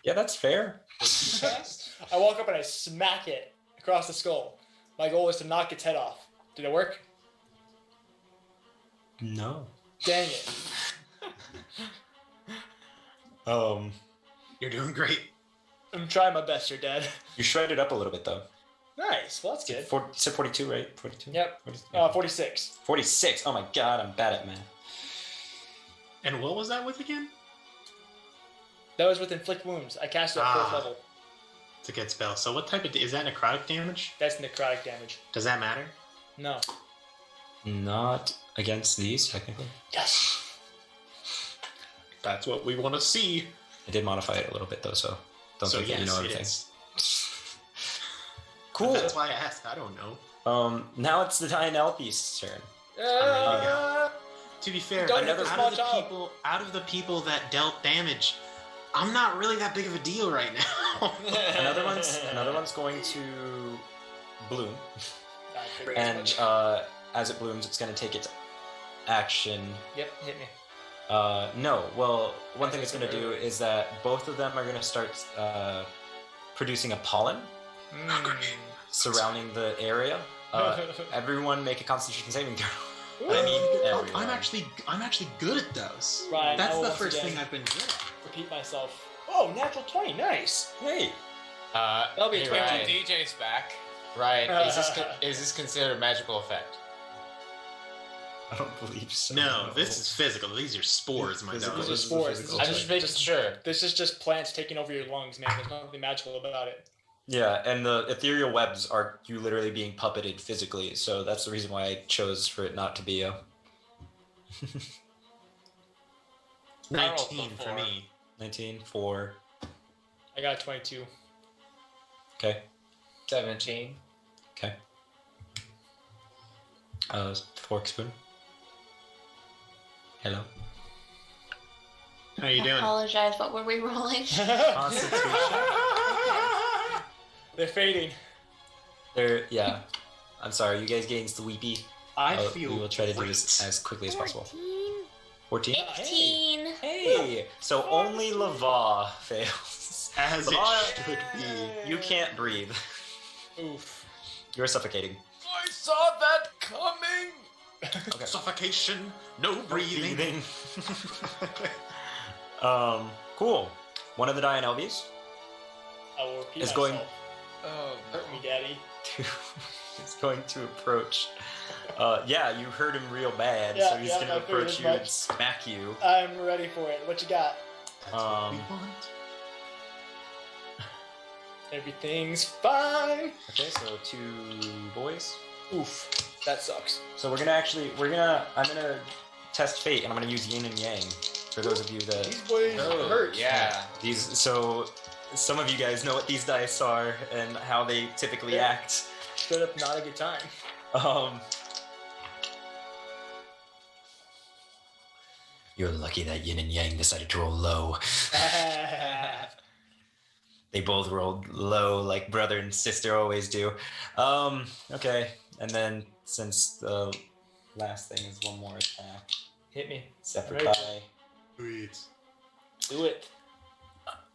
A: Yeah, that's fair.
B: I walk up and I smack it across the skull. My goal is to knock its head off. Did it work?
A: No.
B: Dang it.
J: You're doing great.
B: I'm trying my best here, Dad.
A: You shredded up a little bit though.
B: Nice. Well, that's good.
A: You said 42, right? 42.
B: Yep. 46.
A: 46. Oh my god, I'm bad at math.
J: And what was that with again?
B: That was with inflict wounds. I cast it at 4th
J: Ah.
B: level.
J: It's a good spell. So what type of... Is that necrotic damage?
B: That's necrotic damage.
J: Does that matter?
B: No.
A: Not against these, technically.
B: Yes.
J: That's what we want to see.
A: I did modify it a little bit though, so don't
J: So
A: think that you know
J: yes, it
A: everything.
J: is.
A: Cool.
J: That's why I asked. I don't know.
A: Now it's the Dino Beast's turn.
J: To be fair,
B: Don't
J: out
B: hit the
J: of
B: small
J: the
B: child.
J: people that dealt damage, I'm not really that big of a deal right now.
A: Another one's going to bloom,
B: I figured
A: and
B: as much.
A: as it blooms, it's going to take its action.
B: Yep, hit me.
A: No. Well, one thing it's going to do is that both of them are going to start producing a pollen surrounding the area. Everyone make a Constitution saving throw. I mean, everyone.
J: I'm actually good at those.
B: Ryan, I
J: That's
B: will
J: the
B: once
J: first
B: again
J: thing I've been good at.
B: Repeat myself. Oh, natural 20, nice.
A: Hey,
B: That'll be a
H: Hey,
B: 22.
H: Ryan. DJ's back.
I: Ryan, is this considered a magical effect?
A: I don't believe so.
J: No, this is physical. These are spores, my
A: Physical.
J: dog.
B: These are spores. This is
I: I'm just making sure.
B: This is just plants taking over your lungs, man. There's nothing magical about it.
A: Yeah, and the ethereal webs are you literally being puppeted physically, so that's the reason why I chose for it not to be a...
J: 19 for me.
A: 19, 4.
B: I got a 22.
A: Okay,
I: 17.
A: okay. Fork spoon. Hello.
J: How you doing?
F: Apologize. What were we rolling?
A: Constitution.
B: They're fading.
A: Yeah. I'm sorry, you guys getting sleepy?
J: I feel
A: We will try to do
J: great.
A: this as quickly as possible.
E: 14.
A: 14?
F: 15.
A: Hey! So only Lava fails.
J: As it
A: Lava,
J: should be.
A: you can't breathe.
B: Oof.
A: You're suffocating.
I: I saw that coming.
A: Okay.
J: Suffocation, no breathing.
A: Cool. One of the Dianelvis
B: I will repeat
A: is
B: myself.
A: going
I: Oh,
B: Hurt me, daddy.
A: is going to approach. Yeah, you hurt him real bad,
B: Yeah,
A: so he's
B: yeah,
A: going to
B: I figured
A: approach
B: as
A: you and
B: much.
A: smack you.
B: I'm ready for it. What you got?
J: That's what we want.
B: Everything's fine.
A: Okay, so 2 boys.
B: Oof. That sucks.
A: So I'm gonna test fate, and I'm gonna use yin and yang for those of you that
B: These boys
I: Oh,
B: hurt.
I: yeah.
A: so some of you guys know what these dice are and how they typically
B: Yeah.
A: act.
B: Straight up not a good time.
A: You're lucky that yin and yang decided to roll low. They both rolled low like brother and sister always do. Okay, and then since the last thing is one more attack,
B: Hit me.
A: separate
B: Right.
A: die.
J: Sweet.
B: Do it.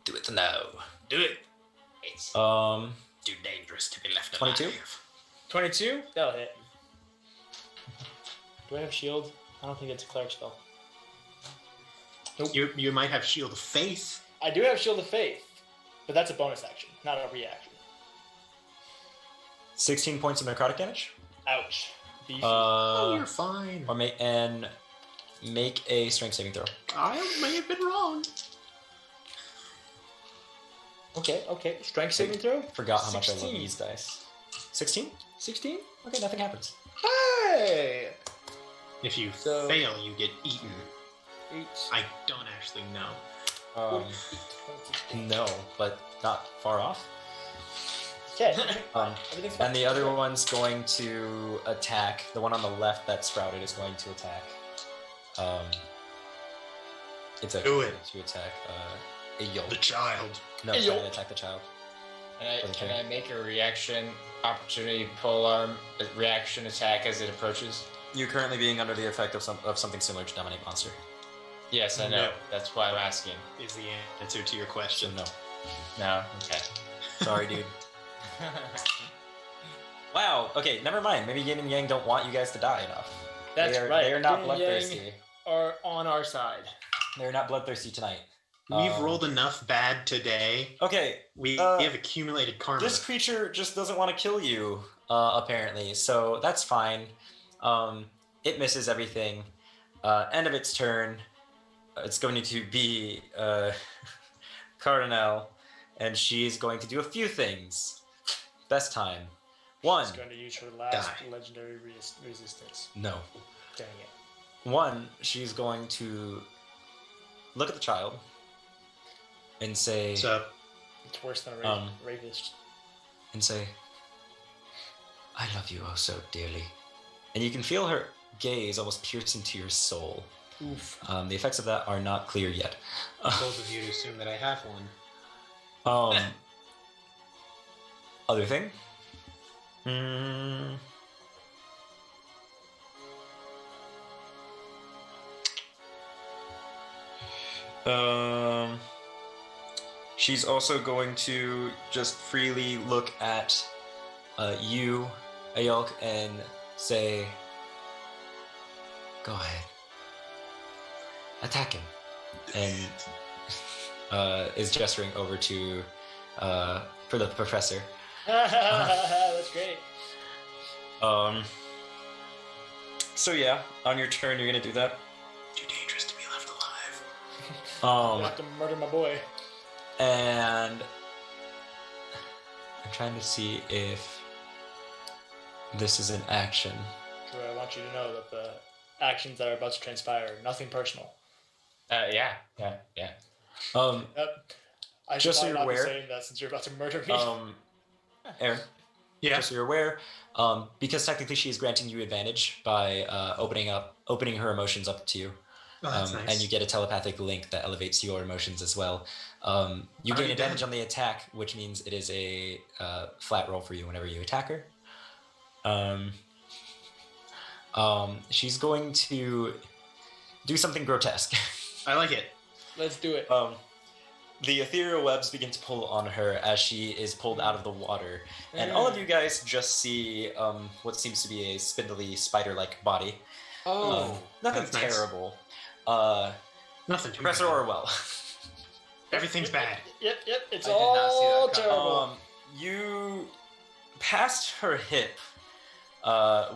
A: Do it now.
J: Do it.
D: It's
A: Um,
D: too dangerous to be left
A: 22?
D: alive.
B: 22? That'll hit. Do I have shield? I don't think it's a cleric spell.
J: You might have Shield of Faith.
B: I do have shield of faith, but that's a bonus action, not a reaction.
A: 16 points of necrotic damage.
B: Ouch. Beefy.
J: Oh, you're fine.
A: Or make a strength saving throw.
J: I may have been wrong.
B: Okay. Strength saving throw?
A: Forgot how much I love
B: 16.
A: these dice. 16? 16? Okay, nothing happens.
B: Hey!
J: If you
B: So-
J: fail, you get eaten.
B: 8.
J: I don't actually know.
A: No, but not far off.
B: Okay.
A: And
B: Everything's fine.
A: the other one's going to attack. The one on the left that's sprouted is going to attack. It's actually
J: Do it.
A: going to attack a yolk.
J: The child.
A: No, it's not going to attack the child.
I: Can I make a reaction opportunity polearm reaction attack as it approaches?
A: You're currently being under the effect of something similar to Dominate Monster.
I: Yes, I know.
J: No.
I: That's why I'm asking.
J: Is the answer to your
A: So
J: question.
A: no.
I: No? Okay.
A: Sorry, dude. Wow. Okay, never mind. Maybe Yin and Yang don't want you guys to die enough.
B: That's
A: they are,
B: right.
A: They are not
B: Yin and Yang
A: bloodthirsty.
B: are on our side.
A: They're not bloodthirsty tonight.
J: We've rolled enough bad today.
A: Okay,
J: We
A: Uh,
J: have accumulated karma.
A: this creature just doesn't want to kill you, apparently. So that's fine. It misses everything. End of its turn. It's going to be Cardinal, and she's going to do a few things. Best time. One.
B: She's going to use her last
J: Die.
B: legendary resistance.
A: No.
B: Dang it.
A: One, she's going to look at the child and say,
J: What's up?
B: It's worse than a rapist.
A: and say, I love you oh so dearly. And you can feel her gaze almost pierce into your soul.
B: Oof.
A: The effects of that are not clear yet.
J: Both of you assume that I have one.
A: Other thing? Hmm. She's also going to just freely look at you, Ayolk, and say, "Go ahead, attack him," and is gesturing over to for the professor.
B: That's great.
A: So yeah, on your turn, you're gonna do that.
J: Too dangerous to be left alive.
B: You have to murder my boy.
A: And I'm trying to see if this is an action.
B: Drew, I want you to know that the actions that are about to transpire are nothing personal.
I: Yeah.
B: Yep. I should
A: Just so
B: probably
A: you're
B: not
A: aware,
B: be saying that since you're about to murder me.
A: Aaron,
J: Yeah.
A: just so you're aware, because technically she is granting you advantage by opening her emotions up to you.
J: Oh, that's nice.
A: And you get a telepathic link that elevates your emotions as well. You gain
J: Already
A: advantage
J: done.
A: on the attack, which means it is a flat roll for you whenever you attack her. She's going to do something grotesque.
J: I like it.
B: Let's do it.
A: The ethereal webs begin to pull on her as she is pulled out of the water. And all of you guys just see what seems to be a spindly spider-like body. Nothing
J: that's nice.
A: terrible.
J: Nothing too
A: Professor
J: bad.
A: Orwell.
J: Everything's bad.
B: Yep, it's
H: I did not see
B: all
H: that
B: terrible.
A: You passed her hip,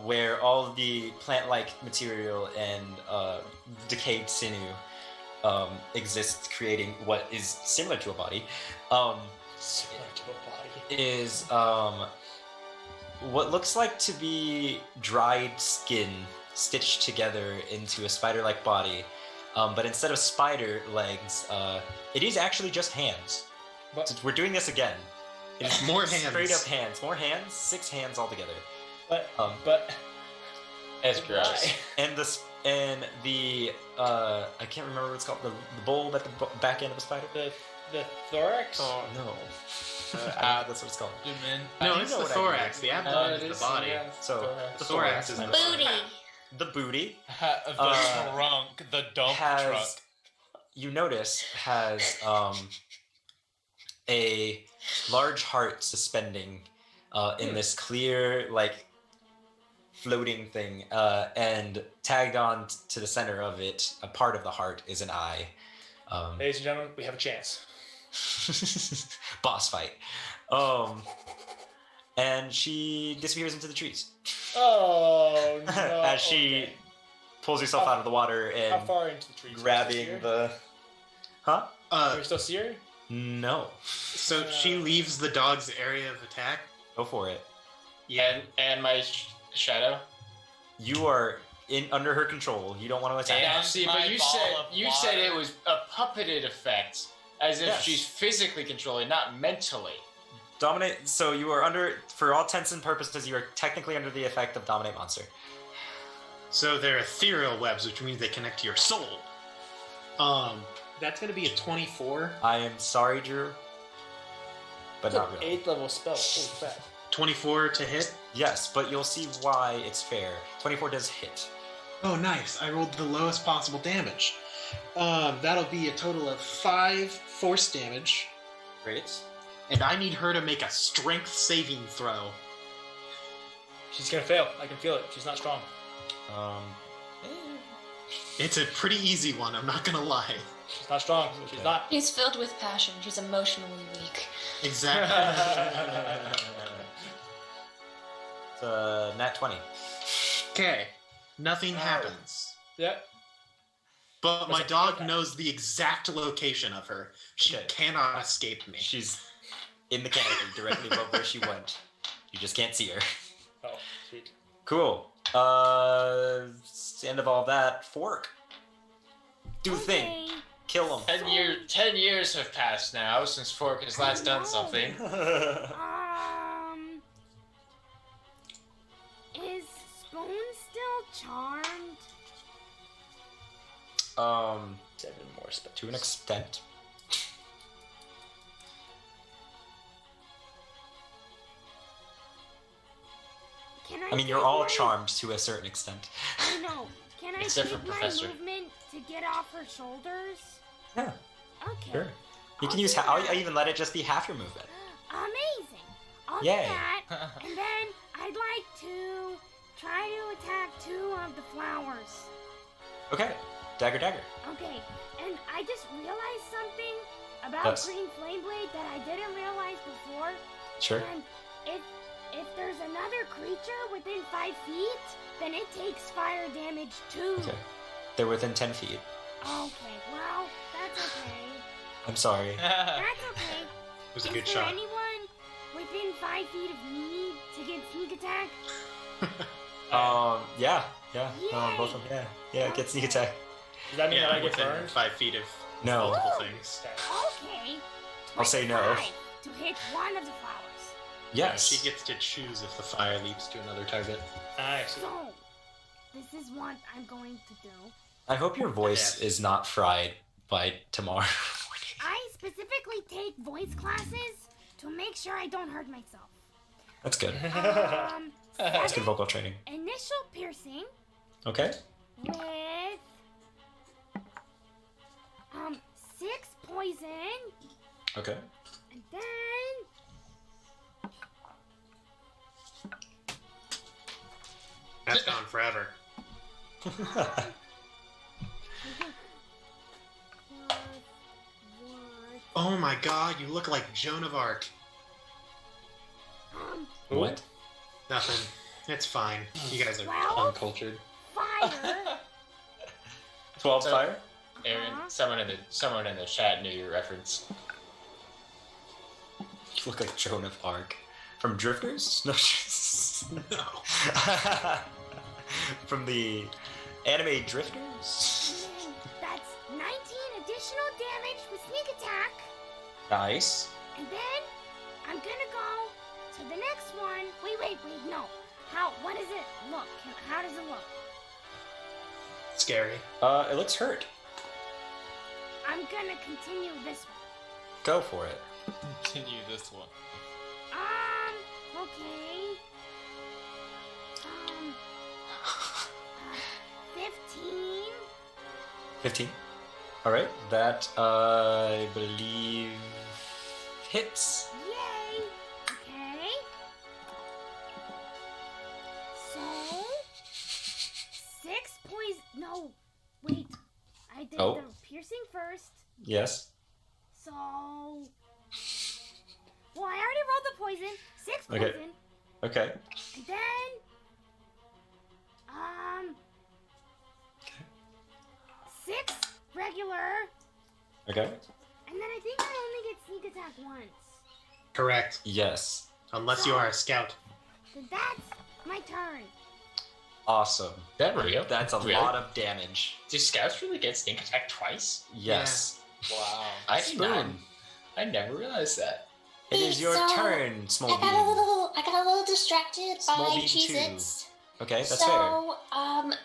A: where all the plant-like material and decayed sinew exists, creating what is similar to a body.
B: Similar to a body.
A: Is what looks like to be dried skin stitched together into a spider-like body. But instead of spider legs, it is actually just hands.
B: But-
A: So we're doing this again. It's
J: More hands.
A: Straight up hands. More hands. 6 hands altogether.
B: But
I: It's gross.
B: why?
A: And the I can't remember what it's called. The bulb at the back end of a spider.
B: The thorax?
A: No. That's what it's called.
J: No,
A: You
J: it's
A: know
J: the
A: what I
J: thorax.
A: mean.
J: The abdomen is the body.
A: So
J: The thorax is the
F: Booty.
A: the booty
H: The trunk, the dump truck.
A: has, you notice, has a large heart suspending in this clear, like, floating thing, and tagged on to the center of it, a part of the heart, is an eye.
B: Ladies and gentlemen, we have a chance.
A: Boss fight. And she disappears into the trees.
B: Oh no!
A: As she
B: okay.
A: pulls herself out of the water
B: How
A: and
B: far into the trees?
A: grabbing the... Huh?
B: Can we still see her?
A: No.
J: So she leaves the dog's area of attack.
A: Go for it.
I: And my shadow.
A: You are under her control. You don't want to attack.
I: Yeah,
H: And
I: see,
H: my
I: but you
H: ball
I: said
H: of
I: you said it
H: water.
I: was a puppeted effect, as if
A: Yes.
I: she's physically controlling, not mentally.
A: Dominate. So you are under, for all intents and purposes, you are technically under the effect of Dominate Monster.
J: So they're ethereal webs, which means they connect to your soul. That's gonna be a 24.
A: I am sorry, Drew, but not
B: It's an
A: really.
B: 8th level spell. Holy crap.
J: 24 to hit.
A: Yes, but you'll see why it's fair. 24 does hit.
J: Oh, nice. I rolled the lowest possible damage. That'll be a total of 5 force damage.
A: Great.
J: And I need her to make a strength saving throw.
B: She's gonna fail. I can feel it. She's not strong.
J: It's a pretty easy one, I'm not gonna lie.
B: She's not strong. She's not.
F: She's filled with passion. She's emotionally weak.
J: Exactly.
A: It's nat 20.
J: Okay. Nothing happens.
B: Yep.
J: But my
B: What's it
J: dog
B: called?
J: knows the exact location of her. She
A: Okay.
J: cannot escape me.
A: She's in the canopy, directly above where she went. You just can't see her.
B: Oh, sweet.
A: Cool. End of all that. Fork. Do the thing.
E: Okay.
A: Kill him.
I: 10 years have passed now since Fork has last done something.
E: Is Spoon still charmed?
B: 7 more spells.
A: To an extent.
E: Can
A: I mean, you're
E: take
A: all
E: my-
A: charmed to a certain extent.
E: I know. Can I
I: Except
E: take
I: for
E: my
I: Professor.
E: movement to get off her shoulders?
A: Yeah,
E: Okay.
A: sure. You
E: I'll
A: can use.
E: do
A: I'll
E: that.
A: even let it just be half your movement.
E: Amazing. I'll
A: Yay.
E: do that. And then I'd like to try to attack 2 of the flowers.
A: Okay. Dagger, dagger.
E: Okay. And I just realized something about
A: Yes.
E: Green Flame Blade that I didn't realize before.
A: Sure.
E: And if there's another creature within 5 feet, then it takes fire damage too.
A: Okay. They're within 10 feet.
E: Okay, well, that's okay.
A: I'm sorry.
E: That's okay.
J: It was a
E: Is
J: good
E: there
J: shot.
E: anyone within 5 feet of me to get sneak attack?
A: Yeah.
E: Yay.
A: Both of them. Yeah. Get sneak attack.
B: Does that mean that I get
J: within
B: burned?
J: 5 feet of
A: No.
J: multiple things.
E: Okay.
A: I'll say no.
E: 25 to hit one of the flowers.
A: Yes.
J: She gets to choose if the fire leaps to another target.
B: Nice.
E: So, this is what I'm going to do.
A: I hope your voice is not fried by tomorrow.
E: I specifically take voice classes to make sure I don't hurt myself.
A: That's good.
E: That's
A: good vocal training.
E: Initial piercing
A: Okay.
E: with 6 poison,
A: Okay.
E: and then
J: That's gone forever. Oh my god, you look like Joan of Arc.
A: What?
J: Nothing. It's fine. You guys are
E: 12
J: uncultured.
E: fire.
A: 12
I: So-
A: fire?
I: Aaron,
E: Uh-huh.
I: someone in the chat knew your reference.
A: You look like Joan of Arc. From Drifters? No.
J: No.
A: From the anime Drifters?
E: And then that's 19 additional damage with sneak attack.
A: Nice.
E: And then I'm gonna go to the next one. Wait, no. What does it look? How does it look?
J: Scary.
A: It looks hurt.
E: I'm gonna continue this one.
A: Go for it.
H: Continue this one.
E: Okay. 15.
A: 15. Alright, that, I believe, hits.
E: Yay! Okay. So, 6 poison. No, wait. I did
A: Oh.
E: the piercing first.
A: Yes.
E: So, well, I already rolled the poison. 6
A: Okay.
E: poison.
A: Okay.
E: And then, 6 regular.
A: Okay.
E: And then I think I only get sneak attack once.
J: Correct.
A: Yes.
J: Unless you are a scout.
E: So that's my turn.
A: Awesome.
I: That real?
A: That's a
I: Really?
A: lot of damage.
I: Do scouts really get sneak attack twice?
A: Yes.
H: Wow.
I: I did not.
A: Spoon.
I: I never realized that.
A: It is your
F: So,
A: turn, Small
F: I got a
A: Bean.
F: little distracted
A: Small
F: by
A: bean too.
F: Cheez-Its.
A: Okay, that's fair.
F: So,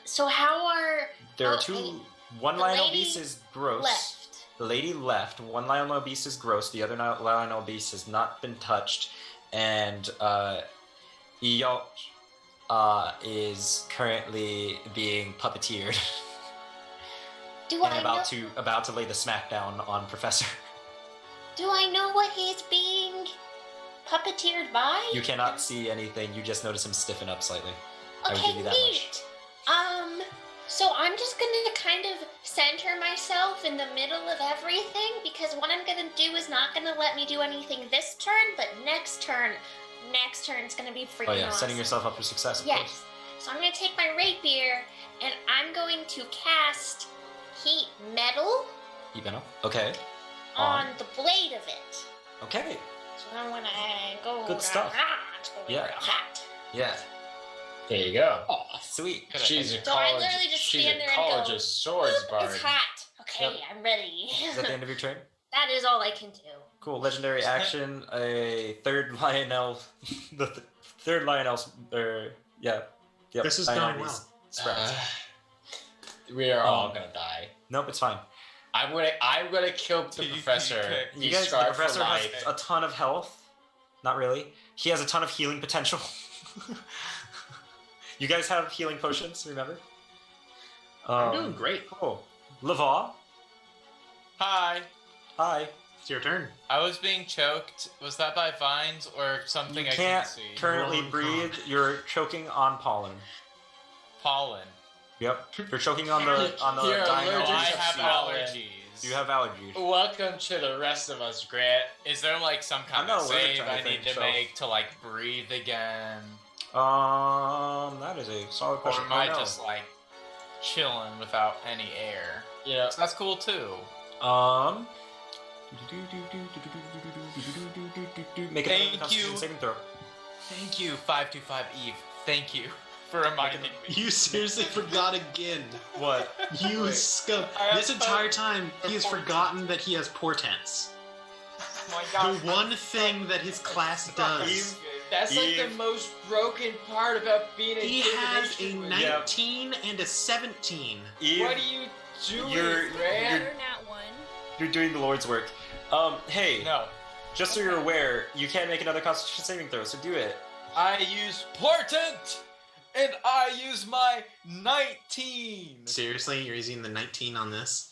F: so how are
A: There are
F: oh,
A: two. One
F: the
A: Lionel
F: lady
A: Beast is gross.
F: left?
A: The lady left. One Lionel Beast is gross. The other Lionel Beast has not been touched. And Eeyot is currently being puppeteered
F: Do
A: and
F: I know?
A: about to lay the smackdown on Professor.
F: Do I know what he's being puppeteered by?
A: You cannot see anything. You just notice him stiffen up slightly. I would
F: Okay,
A: give you that much.
F: neat. So I'm just gonna kind of center myself in the middle of everything because what I'm gonna do is not gonna let me do anything this turn, but next turn's gonna be freaking
A: Oh yeah,
F: awesome.
A: setting yourself up for success. Of
F: Yes.
A: course.
F: So I'm gonna take my rapier and I'm going to cast heat metal
A: Even up. Okay.
F: on the blade of it.
A: Okay.
F: So I'm gonna go.
A: Good stuff.
F: It's going
A: Yeah.
F: real hot.
A: Yeah.
I: There you go.
A: Sweet.
I: She's a
F: So I
I: college.
F: literally just
I: She's
F: stand
I: a
F: there and
I: college
F: go,
I: of swords
F: "Oop,
I: bard.
F: It's hot. Okay,
A: Yep.
F: I'm ready.
A: Is that the end of your turn?
F: That is all I can do.
A: Cool. Legendary action. A third Lionel. Third Lionel. Yeah. Yep.
J: This is
A: Lionel
J: going
A: Beast
J: well.
A: sprouts.
I: We are all gonna die.
A: Nope, it's fine.
I: I'm gonna kill the professor.
A: You
I: He's
A: guys, the
I: scarred for
A: professor has
I: life.
A: a ton of health. Not really. He has a ton of healing potential. You guys have healing potions, remember?
J: I'm doing great.
A: Cool. Lava.
H: Hi.
A: Hi.
J: It's your turn.
H: I was being choked. Was that by vines or something
A: You
H: I
A: can't
H: can't see?
A: currently
J: Wrong
A: breathe. You're choking on pollen.
H: Pollen.
A: Yep. You're choking on the
I: You're
A: dying
I: allergic
H: I
A: elm.
I: to
H: have
I: pollen.
H: allergies.
A: You have allergies.
I: Welcome to the rest of us, Grant.
H: Is there like some
A: I'm
H: kind
A: not
H: of
A: allergic
H: save
A: to
H: I
A: anything,
H: need to
A: so-
H: make to like breathe again?
A: That is a solid
H: Or
A: question.
H: am I
A: Oh, no.
H: just like chilling without any air?
I: Yeah.
H: So that's cool too.
A: Make a
H: Thank
A: Constitution
H: you.
A: saving throw.
H: Thank you, 525 Eve. Thank you for reminding me.
J: You seriously forgot again.
A: What?
J: You
H: Wait.
J: scum.
H: I have
J: This entire time, he has forgotten that he has portents.
H: Oh my
J: The one thing that his class does.
I: That's like the
A: Eve.
I: most broken part about being a
J: He has a
I: divination.
J: 19 and a 17.
A: Eve,
I: What are you doing,
A: You're-
I: Grant?
L: Better not one.
A: you're doing the Lord's work. Hey,
H: No.
A: just so you're aware, you can't make another Constitution saving throw, so do it.
H: I use portent, and I use my 19.
J: Seriously, you're using the 19 on this?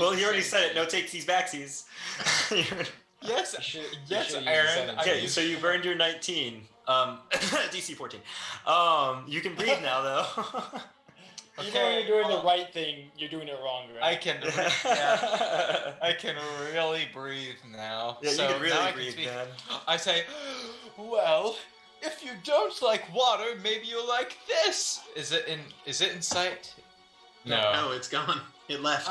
A: Well, he already said it. No takesies, backsies.
H: Yes,
I: You should
H: yes,
I: use
H: Aaron.
I: the
H: I
A: Okay,
H: use-
A: so you burned your 19. DC 14. You can breathe now, though.
B: Even when
H: Okay,
B: you're doing the
H: well,
B: right thing, you're doing it wrong, right?
H: I can, yeah, I can really breathe now.
A: Yeah,
H: so
A: you can
H: now
A: really
H: I can
A: breathe,
H: speak.
A: man.
H: I say, well, if you don't like water, maybe you'll like this. Is it in sight?
J: No, it's gone. It left.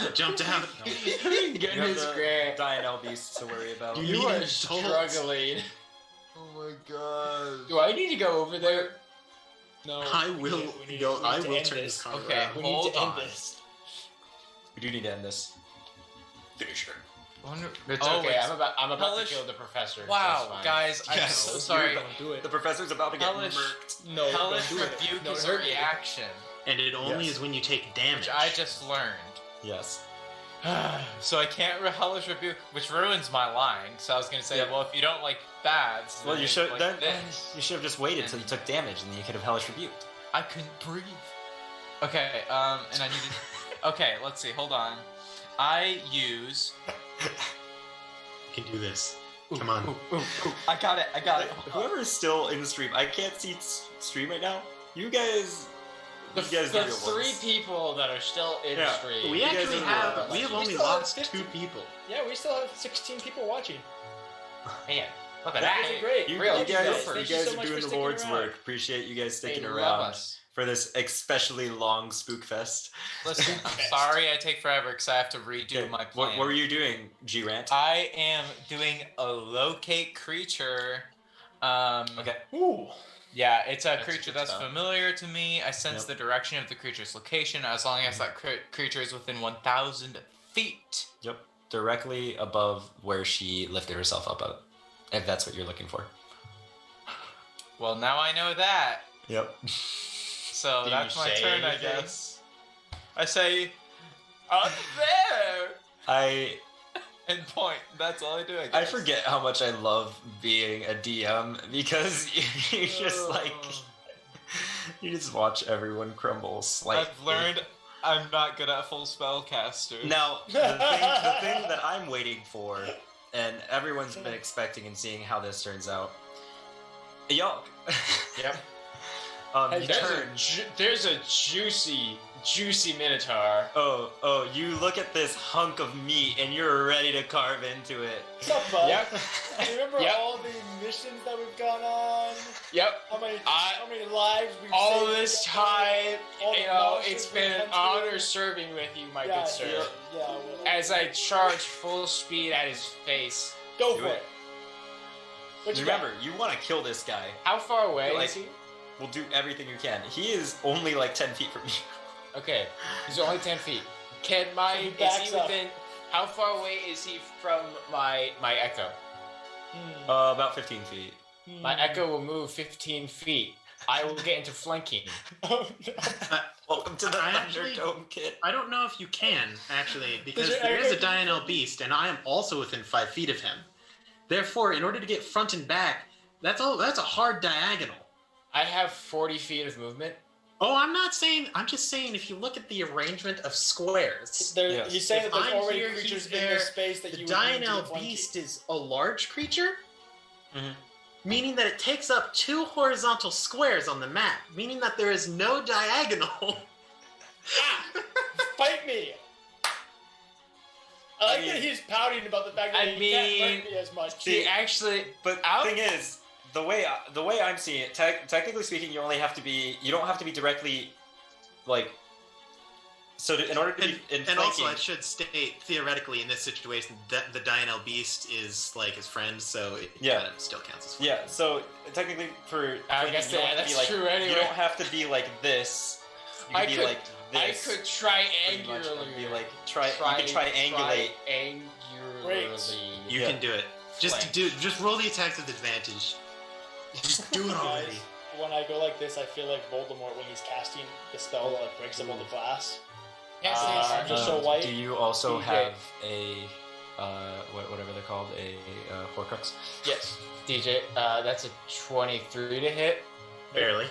J: It jumped out.
A: You have
I: Goodness,
A: the
I: Grant.
A: dying beasts to worry about.
J: You
I: You
J: need
I: are
J: adults.
I: struggling.
H: Oh my god.
I: Do I need to go over there?
B: No.
J: I
B: we
J: will
B: need- we need-
J: go.
B: we need
J: I
B: to
J: will
B: end
J: turn
B: this.
J: this car
H: Okay.
J: around.
B: We need
H: Hold
B: to end
H: on.
B: this.
A: We do need to end this.
I: Finish her.
H: Wonder-
I: It's
H: Oh,
I: okay.
H: wait.
I: I'm about
H: Hellish-
I: to kill the professor.
H: Wow,
I: That's fine.
H: guys, I'm
A: Yes,
H: so
A: you're
H: sorry.
A: about-
B: Don't do it.
A: The professor's about to get
H: Hellish-
A: murked.
B: No,
H: Hellish
B: don't do it.
H: rebuke
B: Don't
H: is a
B: hurt me.
H: reaction,
J: And it only
A: Yes.
J: is when you take damage.
H: which I just learned.
A: Yes.
H: So I can't hellish rebuke, which ruins my line. So I was gonna say,
A: Yep.
H: well, if you don't like bads,
A: Well,
H: then
A: you should
H: like
A: then
H: this.
A: you should have just waited till you took damage, and then you could have hellish rebuked.
H: I couldn't breathe. Okay, and I needed. Okay, let's see. Hold on. I use.
J: You can do this. Come on.
H: I got it. I got it.
A: Whoever is still in the stream, I can't see stream right now. You guys,
I: The,
A: you guys
I: the
A: do real
I: three
A: ones.
I: people that are still in
A: Yeah.
I: stream.
J: We
A: You guys
J: actually
A: are
J: have.
A: the-
J: We have
B: We
J: only
B: still have
J: lost
B: 50.
J: 2 people.
B: Yeah, we still have 16 people watching.
I: Man, look at
B: That
I: that.
B: was great.
A: You,
I: Real
A: you guys,
I: goofers.
A: you
B: Thank you
A: guys
B: so
A: are
B: much
A: doing
B: for
A: the
B: sticking
A: Lord's
B: around.
A: work. Appreciate you guys sticking
I: They love
A: around
I: us.
A: for this especially long spook fest.
H: Listen, I'm sorry I take forever because I have to redo
A: Okay,
H: my
A: what
H: plan.
A: were you doing, G Rant?
H: I am doing a locate creature.
A: Okay.
B: Ooh.
H: Yeah, it's a
A: That's
H: creature
A: good
H: that's
A: stuff.
H: familiar to me. I sense
A: Yep.
H: the direction of the creature's location as long as that creature is within 1,000 feet.
A: Yep. Directly above where she lifted herself up at, if that's what you're looking for.
H: Well, now I know that.
A: Yep.
H: So
I: Do
H: that's
I: you
H: my
I: say
H: turn, I
I: anything?
H: guess. I say, up there!
A: I
H: And point. That's all I do, I guess.
A: I forget how much I love being a DM because you just like you just watch everyone crumble slightly.
H: I've learned I'm not good at full spellcaster.
A: Now the thing that I'm waiting for, and everyone's been expecting and seeing how this turns out. Y'all.
I: Yep.
A: You turn.
I: There's a juicy minotaur.
A: Oh, you look at this hunk of meat and you're ready to carve into it.
B: What's up, bud?
I: Yep.
B: Remember
I: Yep.
B: all the missions that we've gone on?
I: Yep.
B: How many lives we've
I: All
B: saved?
I: this time,
B: all the
I: you know,
B: monsters
I: it's
B: we
I: been an
B: went through.
I: honor serving with you, my
B: Yeah,
I: good sir.
B: yeah, well,
I: As I charge full speed at his face.
B: go
A: Do
B: for
A: it.
B: it. What you
A: Remember, you want to kill this guy.
I: How far away
A: Like-
I: is he?
A: We'll do everything you can. He is only like 10 feet from you.
I: Okay, he's only 10 feet. Can my
B: So he
I: is
B: backs
I: he
B: up.
I: within? How far away is he from my echo?
B: got?
A: About 15 feet.
I: My echo will move 15 feet. I will get into flanking.
B: Oh, no.
A: Welcome to the
J: I actually-
A: Thunderdome, kid.
J: I don't know if you can, actually, because
B: Did you
J: there is a
B: ever-
J: Dianel Beast, and I am also within 5 feet of him. Therefore, in order to get front and back, that's a hard diagonal.
I: I have 40 feet of movement.
J: Oh, I'm just saying, if you look at the arrangement of squares,
A: Yes.
B: He's saying
J: If
B: that there's
J: I'm
B: already
J: here,
B: creatures
J: he's
B: in
J: there,
B: this space that
J: the
B: you would need to
J: Dianel
B: be flanking.
J: Beast is a large creature,
A: Mhm.
J: meaning that it takes up 2 horizontal squares on the map, meaning that there is no diagonal.
B: Fight me! I like
A: I mean-
B: that he's pouting about the fact that
I: I
B: he can't
I: mean,
B: hurt me as much.
I: See, actually,
A: But the thing is, the way I'm seeing it, technically speaking, you don't have to be directly, like. So in order to be in
J: And also, I
A: flanking,
J: should state, theoretically, in this situation, that the Dianel Beast is like his friend, so it
A: Yeah.
J: kind of still counts as
A: yeah. So technically, for
I: I
A: flanking,
I: guess
A: you don't have to
I: that's
A: be like,
I: true anyway.
A: You don't have to be like this. You
I: I
A: can be
I: could-
A: like this.
I: I could
A: pretty much,
I: triangularly
A: and be like you can triangulate.
I: Triangularly.
J: You
A: Yeah.
J: can do it. Just roll the attacks with advantage. Just do it already.
B: Guys, when I go like this, I feel like Voldemort when he's casting the spell that like breaks up all the glass. I'm just so white.
A: Do you also
I: DJ.
A: have a whatever they're called, a Horcrux?
I: Yes, DJ. That's a 23 to hit.
J: Barely.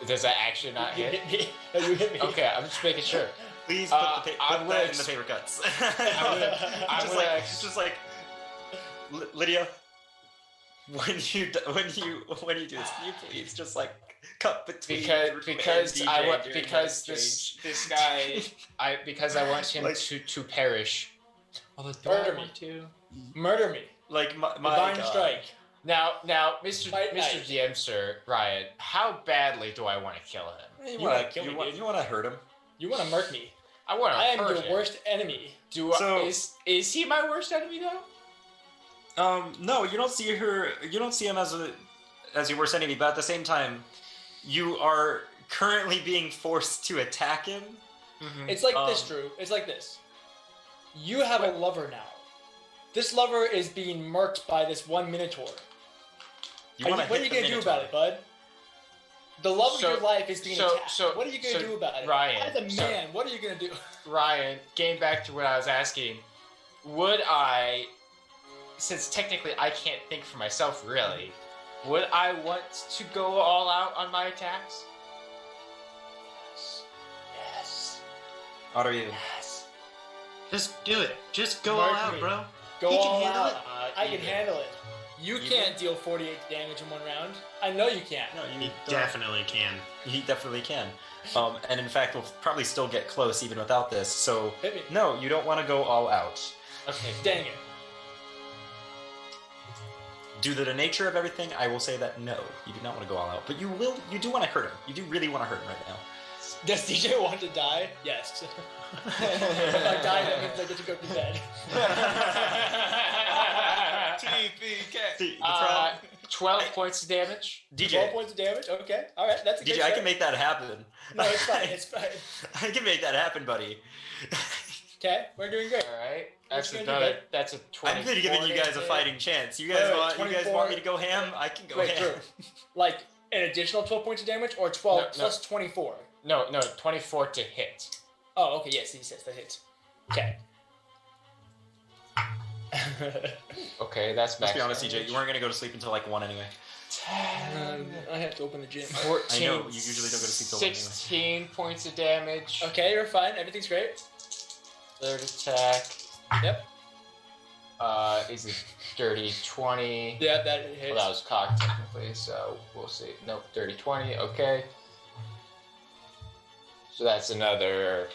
I: Does that actually not
B: You
I: hit?
B: hit me. No, you hit me.
I: Okay, I'm just making sure.
A: Please put,
I: I'm
A: put
I: gonna
A: that in the paper cuts.
I: I'm
A: just
I: gonna
A: like
I: ex-
A: just like Lydia, when you do this, can you please just like cut between
I: because
A: Drew and
I: I
A: DJ
I: want
A: during
I: because
A: that exchange?
I: this guy I want him
A: Like-
I: to perish. Although do
B: Murder
I: I
B: me.
I: want to?
B: Murder me.
A: like my
B: Divine
A: God.
B: strike.
I: Now, Mr.
B: Fight night.
I: DM, sir, Ryan, how badly do I want to kill him?
A: You
B: wanna
A: want
B: kill me, dude.
A: you want to hurt him?
B: You want to murk me?
I: I want to
B: I am
I: hurt
B: your
I: him.
B: worst enemy.
A: So-
I: Is he my worst enemy though?
A: No, you don't see her. You don't see him as your worst enemy, but at the same time, you are currently being forced to attack him.
B: It's like this, Drew. It's like this. You have a lover now. This lover is being murked by this one Minotaur. What are you gonna do about it, bud? The love of your life is being attacked. What are you gonna do about it?
I: Ryan,
B: As a man, what are you gonna do?
I: Ryan, getting back to what I was asking, would I, since technically I can't think for myself really, would I want to go all out on my attacks?
B: Yes.
A: What are you?
B: Yes.
J: Just do it. Just go
B: Mark
J: all out,
B: me.
J: bro.
B: Go
J: He can
B: all
J: handle
B: out.
J: it.
B: I can handle it. You can't deal 48 damage in one round. I know you can't.
A: No,
J: He
A: you
J: definitely can.
A: He definitely can. And in fact, we'll probably still get close even without this. So
B: Hit me.
A: no, you don't want to go all out.
B: Okay, dang it.
A: Due to the nature of everything, I will say that no, you do not want to go all out. But you will. You do want to hurt him. You do really want to hurt him right now.
B: Does DJ want to die? Yes. If I die, that means I get to go to bed.
I: TPK.
A: See, the problem,
I: 12 points of damage.
B: 12
A: DJ,
B: points of damage? Okay. Alright, that's a good
A: DJ, I
B: start.
A: can make that happen.
B: No, it's fine. It's fine.
A: I can make that happen, buddy.
B: Okay, we're doing great.
I: Alright.
B: That's
I: That's
B: gonna do
I: another.
B: good.
I: That's a 24.
A: I'm really giving you guys a
I: to hit.
A: fighting chance. You
B: Wait,
A: guys
B: wait,
A: want
B: 24.
A: me to go ham? I can go
B: Wait,
A: ham.
B: Drew. Like, an additional 12 points of damage or 12
I: No, no.
B: plus 24?
I: No, 24 to hit.
B: Oh, okay, yes, that hits. Okay.
I: Okay, that's
A: Let's
I: max.
A: be honest,
I: damage.
A: DJ. You weren't gonna go to sleep until like 1 anyway.
B: I have to open the gym.
I: 14,
A: I know, you usually don't go to sleep till 1 anyway.
I: 16 points of damage.
B: Okay, you're fine. Everything's great.
I: Third attack.
B: Yep.
I: Is it dirty 20?
B: Yeah, that hits.
I: Well, that was cocked technically, so we'll see. Nope, dirty 20. Okay. So that's another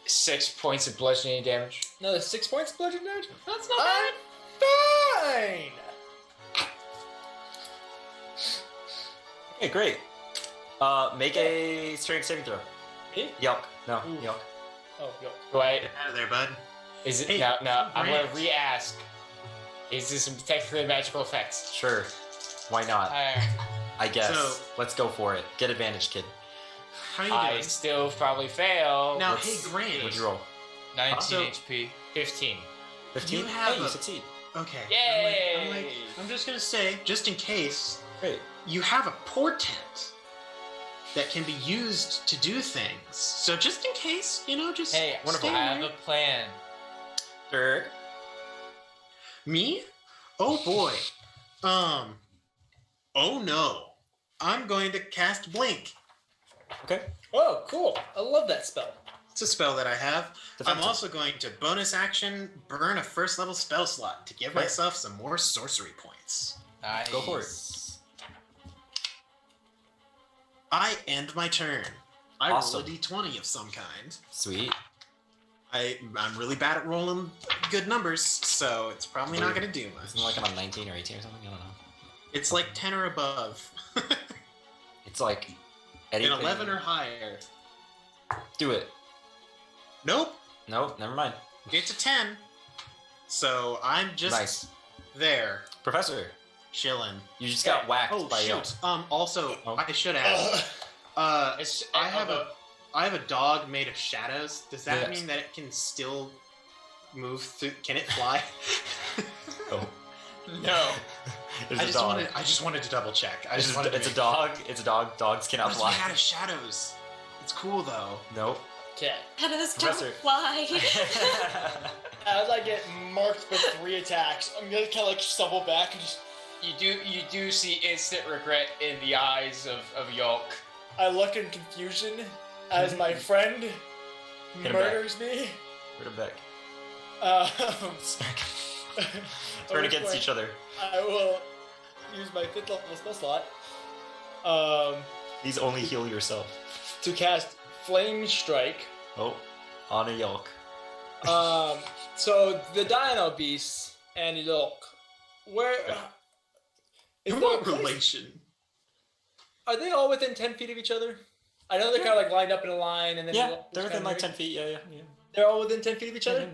I: 6 points of bludgeoning damage.
B: Another 6 points of bludgeoning damage?
I: That's not
B: I'm fine!
A: Okay, great. Make a strength saving throw.
B: Me?
A: Yelk. No,
B: Ooh.
A: Yelk.
B: Oh, yo.
I: Wait,
J: Get out of there, bud.
I: is it
J: Hey,
I: now? I'm gonna
J: Grant.
I: re-ask. Is this technically a magical effect?
A: Sure. Why not? I guess.
J: So-
A: Let's go for it. Get advantage, kid.
J: How you
I: I
J: doing?
I: still probably fail.
J: Now,
A: Let's-
J: hey, Grant.
A: What'd you roll?
H: 19
J: So-
H: HP.
I: 15.
A: 15?
J: You have
A: Hey, you
J: a-
A: succeed.
J: Okay.
I: Yay!
J: I'm just gonna say, just in case,
A: Great.
J: you have a portent that can be used to do things. So just in case, just
H: Hey,
J: stay
H: I have
J: aware.
H: a plan.
A: Dirk.
J: Me? Oh boy. Oh no. I'm going to cast Blink.
A: Okay.
B: Oh, cool. I love that spell.
J: It's a spell that I have.
A: Defensive.
J: I'm also going to bonus action burn a first level spell slot to give
A: Okay.
J: myself some more sorcery points.
H: Nice.
A: Go for it.
J: I end my turn. I
A: Awesome.
J: roll a d20 of some kind.
A: Sweet.
J: I'm really bad at rolling good numbers, so it's probably not going to do
A: Isn't it
J: much.
A: like I'm on 19 or 18 or something? I don't know.
J: It's like 10 or above.
A: It's like
J: And
A: anything.
J: 11 or higher.
A: Do it.
J: Nope,
A: No, never mind.
J: it's a 10. So I'm just
A: Nice.
J: there,
A: Professor,
J: chilling.
A: you just got whacked
J: Oh
A: by
J: shoot. Also,
A: Oh.
J: I should ask.
I: It's,
J: I have a dog made of shadows. Does that
A: Yes.
J: mean that it can still move through? Can it fly?
A: Oh.
H: No.
A: There's
J: I
A: a
J: just
A: dog.
J: wanted to double check. I
A: It's,
J: just
A: a,
J: wanted to
A: it's a
J: make-
A: dog. It's a dog. Dogs cannot
J: What is
A: fly.
J: made out of shadows? It's cool though.
A: Nope.
B: Okay.
G: Shadows
A: Professor.
G: don't fly.
B: As I get marked with 3 attacks, I'm gonna kind of like stumble back and just.
I: you do see instant regret in the eyes of Yolk.
B: I look in confusion as my friend
A: Hit him
B: murders me.
A: Put him back.
B: At
A: Turn
B: which
A: against
B: point,
A: each other.
B: I will use my 5th level spell slot
A: Please only heal yourself.
B: to cast Flame Strike.
A: Oh, on a yolk.
B: So the Dino Beast and Yolk, where is there a
J: What
B: place-
J: relation?
B: Are they all within 10 feet of each other? I know they're kind of like lined up in a line, and then
A: Yeah,
B: Yolk
A: they're
B: was
A: within
B: kinda
A: like 10 feet. Yeah.
B: They're all within 10 feet of each other.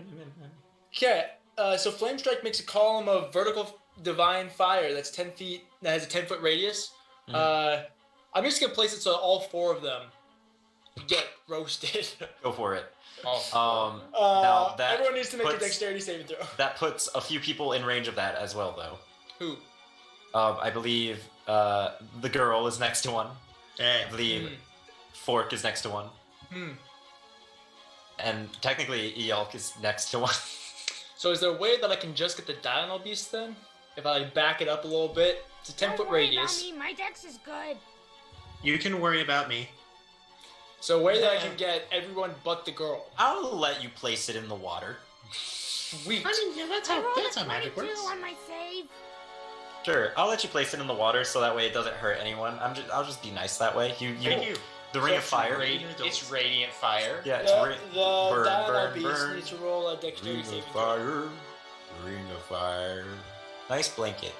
B: Okay, so Flame Strike makes a column of vertical divine fire that's 10 feet, that has a 10-foot radius. I'm just gonna place it so all 4 of them get roasted.
A: Go for it.
H: Oh.
A: Now that
B: everyone needs to make a
A: puts-
B: dexterity saving throw.
A: That puts a few people in range of that as well, though.
B: Who?
A: I believe the girl is next to one.
J: Hey.
A: I believe Fork is next to one. And technically, Eolk is next to one.
B: So is there a way that I can just get the Dino Beast then? If I like, back it up a little bit? It's a 10-foot
E: Don't worry
B: radius.
E: about me, my dex is good.
J: You can worry about me.
B: So a way that I can get everyone but the girl.
A: I'll let you place it in the water.
B: Sweet.
J: I mean, yeah, that's
E: I
J: how
E: rolled
J: that's
E: a
J: how magic
E: 22
J: works.
E: on my save.
A: Sure, I'll let you place it in the water so that way it doesn't hurt anyone. I'll just be nice that way.
J: Thank you.
A: The ring of fire.
I: It's radiant fire.
A: Yeah, it's
B: The
A: burn,
B: Dino
A: burn,
B: Beast
A: burn.
B: needs to roll a dexterity
A: Ring
B: saving
A: of
B: throw.
A: fire. Ring of fire. Nice blanket.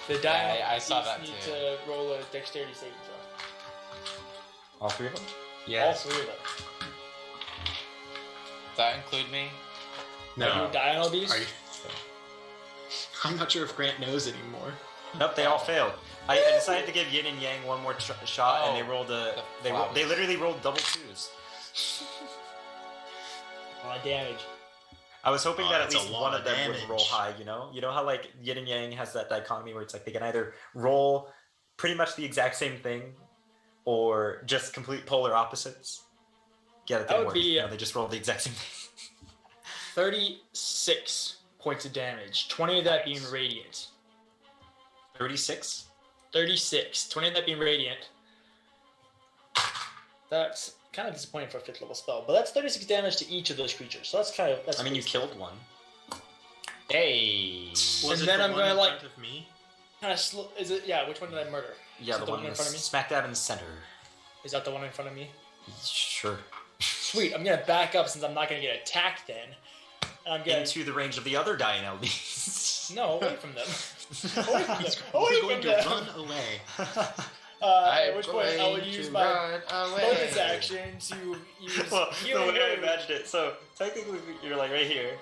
B: The Dino
H: Yeah, I saw
B: Beast
H: that
B: needs
H: too.
B: to roll a dexterity saving throw.
A: All 3 of them?
B: All 3 of them.
H: Does that include me?
J: No.
B: Are you Dino Beast?
J: Are you? I'm not sure if Grant knows anymore.
A: Nope, they all failed. I decided to give Yin and Yang one more shot, and they rolled they literally rolled double 2s.
B: Damage.
A: I was hoping
J: Oh,
A: that at
J: that's a
A: least
J: lot
A: one
J: of
A: of them
J: damage.
A: would roll high. You know how like Yin and Yang has that dichotomy where it's like they can either roll pretty much the exact same thing, or just complete polar opposites. Yeah, that
B: That
A: didn't
B: would
A: work.
B: be,
A: You know, they just rolled the exact same thing.
B: 36 points of damage. 20 of that being radiant.
A: 36.
B: 36. 20 of that being radiant. That's kind of disappointing for a 5th level spell, but that's 36 damage to each of those creatures. So that's kind of that's.
A: I mean, you killed one.
I: Hey.
J: Was
B: And
J: it
B: then
J: the
B: I'm
J: one
B: gonna,
J: in
B: like-
J: front of me?
B: Kind of is it? Yeah. Which one did I murder?
A: Yeah,
B: Is
A: the
B: it
A: one
B: in front of me?
A: smack dab in the center.
B: Is that the one in front of me?
A: Sure.
B: Sweet. I'm gonna back up since I'm not gonna get attacked then. And I'm gonna
A: Into the range of the other Dino beasts.
B: no away from them. Away from them.
J: He's
B: Away
J: going
B: from
J: to
B: them.
J: run away.
B: At which point I would use my bonus action to use
A: Well,
B: healing
A: the way I
B: word.
A: imagined it. So technically, you're like right here,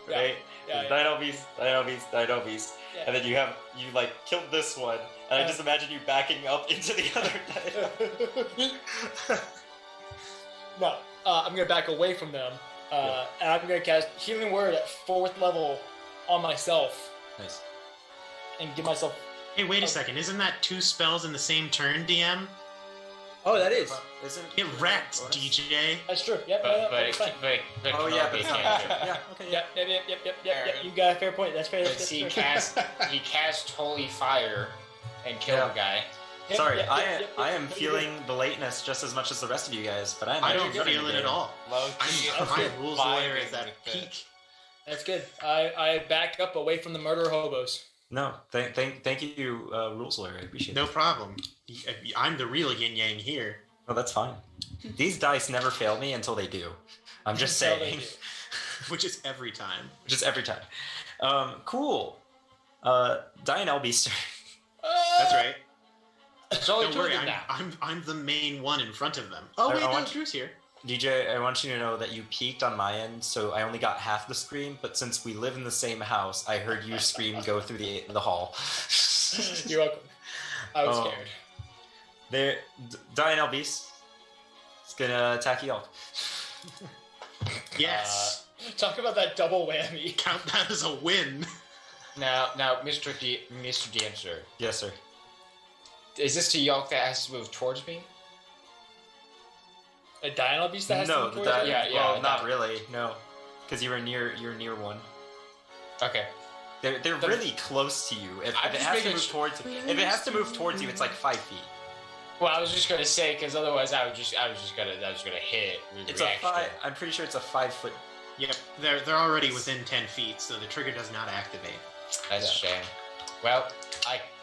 B: Yeah.
A: right?
B: Yeah,
A: Dino beast, Dino beast, Dino beast,
B: Yeah.
A: and then you like killed this one, and I just imagine you backing up into the other Dino.
B: No, I'm gonna back away from them And I'm gonna cast Healing Word at 4th level on myself
A: Nice.
B: and give myself.
J: Hey, wait a second. Isn't that 2 spells in the same turn, DM?
B: Oh, that is.
A: Isn't
J: Get wrecked, DJ.
B: That's true. Yep. That's fine.
G: But
A: Oh yeah, but it's not.
G: can't.
A: Yeah. Okay. Yeah.
B: Yep. You got a fair point. That's fair. That's
I: He
B: fair.
I: cast Holy Fire and killed
A: Yeah.
I: the guy.
B: Yep,
A: Sorry,
B: yep,
A: I
B: yep,
A: I
B: yep,
A: am
B: yep,
A: feeling the lateness just as much as the rest of you guys, but I'm
J: I don't
A: actually
J: feel it
A: good.
J: at all.
H: Low-key,
J: My rules lawyer is
H: vibing
J: at
H: with it.
J: peak.
B: That's good. I back up away from the murder hobos.
A: No, thank you, rules lawyer. I appreciate
J: No
A: it.
J: problem. I'm the real yin yang here.
A: Oh, that's fine. These dice never fail me until they do. I'm just
B: Until they
A: saying.
B: do.
J: Which is every time.
A: Just every time. Cool. Diane Elbeaster.
J: That's right.
I: So
J: Don't worry, I'm the main one in front of them. Oh
A: I
J: wait, no,
A: want-
J: Drew's here.
A: DJ, I want you to know that you peaked on my end, so I only got half the scream, but since we live in the same house, I heard your scream go through the hall.
B: You're welcome. I was
A: Oh.
B: scared.
A: There, Diane Elbeast is gonna attack y'all.
J: Yes.
B: Talk about that double whammy.
J: Count that as a win.
I: now, Mr. DM, sir,
A: Yes, sir.
I: is this to Yolk that has to move towards me?
B: A Dino Beast that has
A: No,
B: to
A: the
B: move towards you?
I: yeah,
A: well,
I: yeah.
A: not really. No, because you're near one.
I: Okay.
A: They're really close to you. If
I: I'm
A: it
I: just
A: has to
I: making
A: move towards, if it has to move towards you, it's like 5 feet.
I: Well, I was just gonna say because otherwise I was just gonna hit with
A: It's a
I: reaction.
A: 5. I'm pretty sure it's a 5 foot.
J: Yep, they're already within 10 feet, so the trigger does not activate.
I: That's a shame. Well,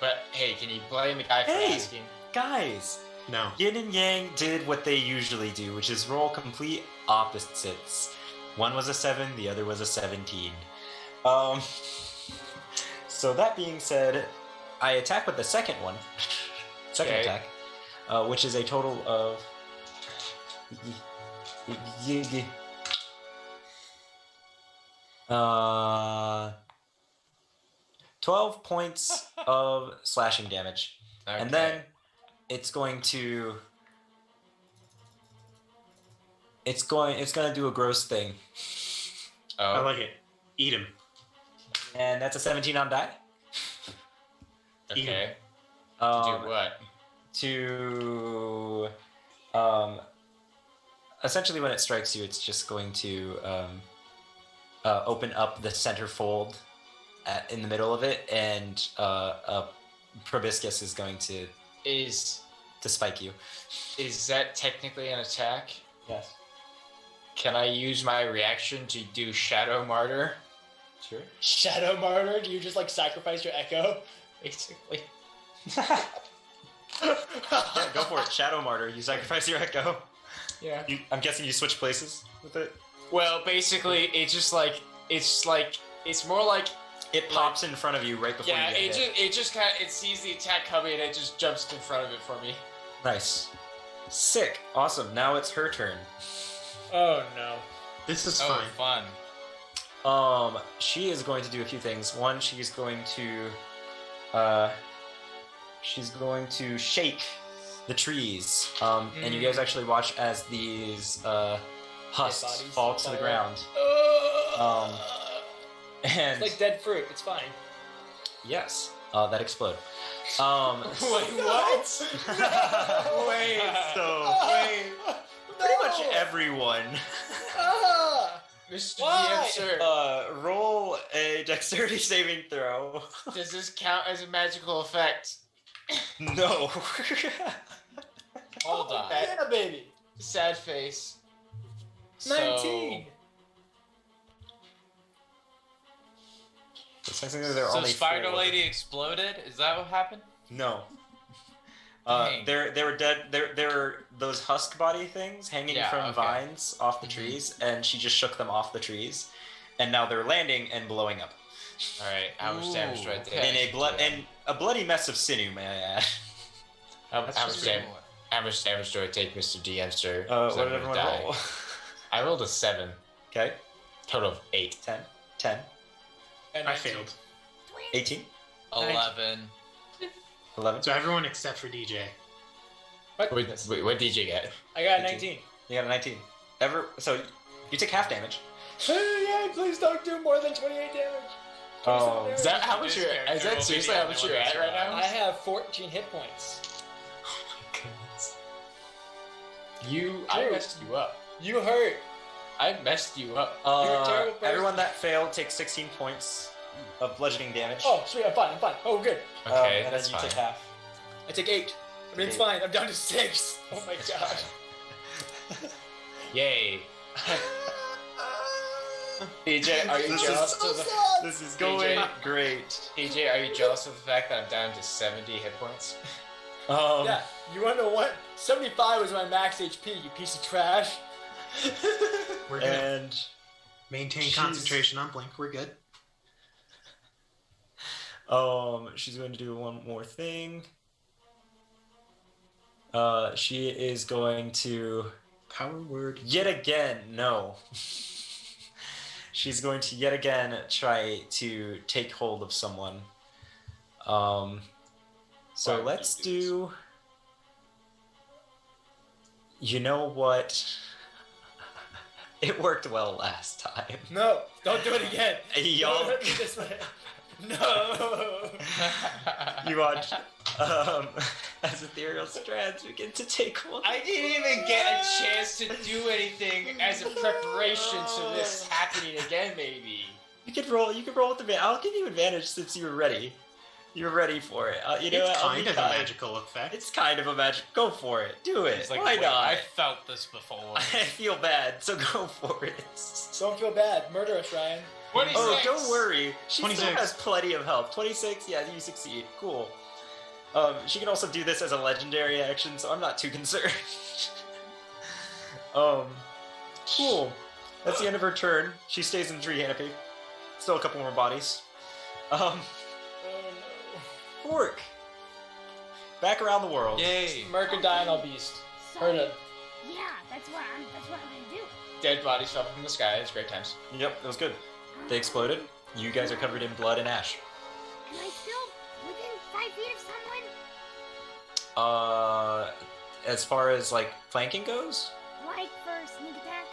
I: but hey, can you blame the guy for
A: Hey!
I: asking?
A: Guys,
J: No.
A: Yin and Yang did what they usually do, which is roll complete opposites. One was a 7, the other was a 17. So that being said, I attack with the second one. Second
I: Okay.
A: attack. Which is a total of 12 points of slashing damage. And then it's going to it's gonna do a gross thing.
J: I
I: Oh,
J: like it. Eat him.
A: And that's a 17 on die.
I: okay.
A: Um,
I: Do what?
A: to essentially when it strikes you, it's just going to open up the center fold in the middle of it, and proboscis is going to spike you.
I: Is that technically an attack?
A: Yes.
I: Can I use my reaction to do Shadow Martyr?
A: Sure.
B: Shadow Martyr? Do you just like sacrifice your echo?
I: Basically.
A: Yeah, go for it. Shadow Martyr. You sacrifice your echo.
I: Yeah.
A: I'm guessing you switch places with it.
I: Well, basically, it's more like
A: It pops in front of you right before
I: yeah.
A: you get hit.
I: It just kind of it sees the attack coming and it just jumps in front of it for me.
A: Nice. Sick. Awesome. Now it's her turn.
B: Oh no.
J: This is
H: Oh,
J: fine.
H: fun.
A: She is going to do a few things. One, she's going to shake the trees. And you guys actually watch as these husks
B: bodies
A: fall to the
B: fall
A: ground. And
B: It's like dead fruit. It's fine.
A: yes, that explode. Um,
I: Wait, what?
A: wait, so pretty much everyone.
I: Mr.
B: Why?
I: DM, sir,
A: Roll a dexterity saving throw.
I: does this count as a magical effect?
A: No.
H: Hold on.
B: Yeah, baby.
I: Sad face.
B: 19.
A: There are
H: So
A: only
H: Spider
A: 4.
H: Lady exploded? Is that what happened?
A: No.
H: Dang.
A: They were dead. There were those husk body things hanging
H: Yeah,
A: from
H: okay.
A: vines off the trees, and she just shook them off the trees, and now they're landing and blowing up
I: All right, how much damage do I take?
A: in a bloody mess of sinew, may I add?
I: How
H: That's
I: much
H: just
I: damage?
H: cool.
I: How much damage do I take, Mr. DM, sir?
A: What
I: 'Cause I'm
A: did
I: gonna
A: everyone
I: die.
A: roll?
I: I rolled a 7.
A: Okay,
I: Total of 8.
A: 10, 10,
B: And
J: I failed.
A: 18,
H: 11.
A: 11.
J: So everyone except for DJ.
I: Wait, what did you get?
B: I got a 19.
A: You got a 19. You take half damage.
B: Yay, please don't do more than 28 damage.
A: Oh,
I: Is that how much you're? Is that seriously how much you're at right now?
B: I have 14 hit points.
I: I messed you up.
B: You hurt.
I: I messed you up.
B: You're a terrible person.
A: Everyone that failed takes 16 points of bludgeoning damage.
B: Oh, sweet, I'm fine. Oh, good.
I: Okay,
A: and
I: that's
A: then you
I: fine.
A: take half.
B: I take 8. I mean, it's fine. I'm down to 6. Oh my god.
I: Yay. EJ, are you jealous of the?
A: This is going
I: AJ.
A: great.
I: EJ, are you jealous of the fact that I'm down to 70 hit points?
B: Yeah, you wanna know what? 75 was my max HP, you piece of trash.
J: We're gonna
A: And
J: maintain concentration on Blink. We're good.
A: she's going to do one more thing. She is going to
J: Power word.
A: yet again. No. She's going to yet again try to take hold of someone. So
I: Why would
A: let's
I: you do
A: do. You know what? It worked well last time.
B: No, don't do it again.
A: Y'all.
B: Don't hurt me this way. No.
A: You watch as ethereal strands begin to take hold.
I: I didn't even get a chance to do anything as a preparation to this happening again, maybe.
A: You could roll with the. I'll give you advantage since you were ready. You're ready for it. You know
J: It's
A: what? I'll
J: kind
A: be
J: of a magical effect.
A: It's kind of a magic. Go for it. Do it.
H: It's like,
A: Why
H: wait,
A: not?
H: I felt this before.
A: I feel bad, so go for it.
B: Don't feel bad. Murder us, Ryan.
I: 26.
A: Oh, don't worry. She
J: 26.
A: still has plenty of health. 26. Yeah, you succeed. Cool. She can also do this as a legendary action, so I'm not too concerned. Cool. That's the end of her turn. She stays in the tree canopy. Still a couple more bodies.
B: Oh
A: Fork. Back around the world.
H: Yay!
B: no. Mercantile beast.
E: So,
B: Heard it.
E: yeah, that's what I'm gonna do.
I: Dead bodies fell from the sky. It's great times.
A: Yep, it was good. They exploded. You guys are covered in blood and ash.
E: Am I still within 5 feet of someone?
A: As far as like flanking goes,
E: Like for sneak attack?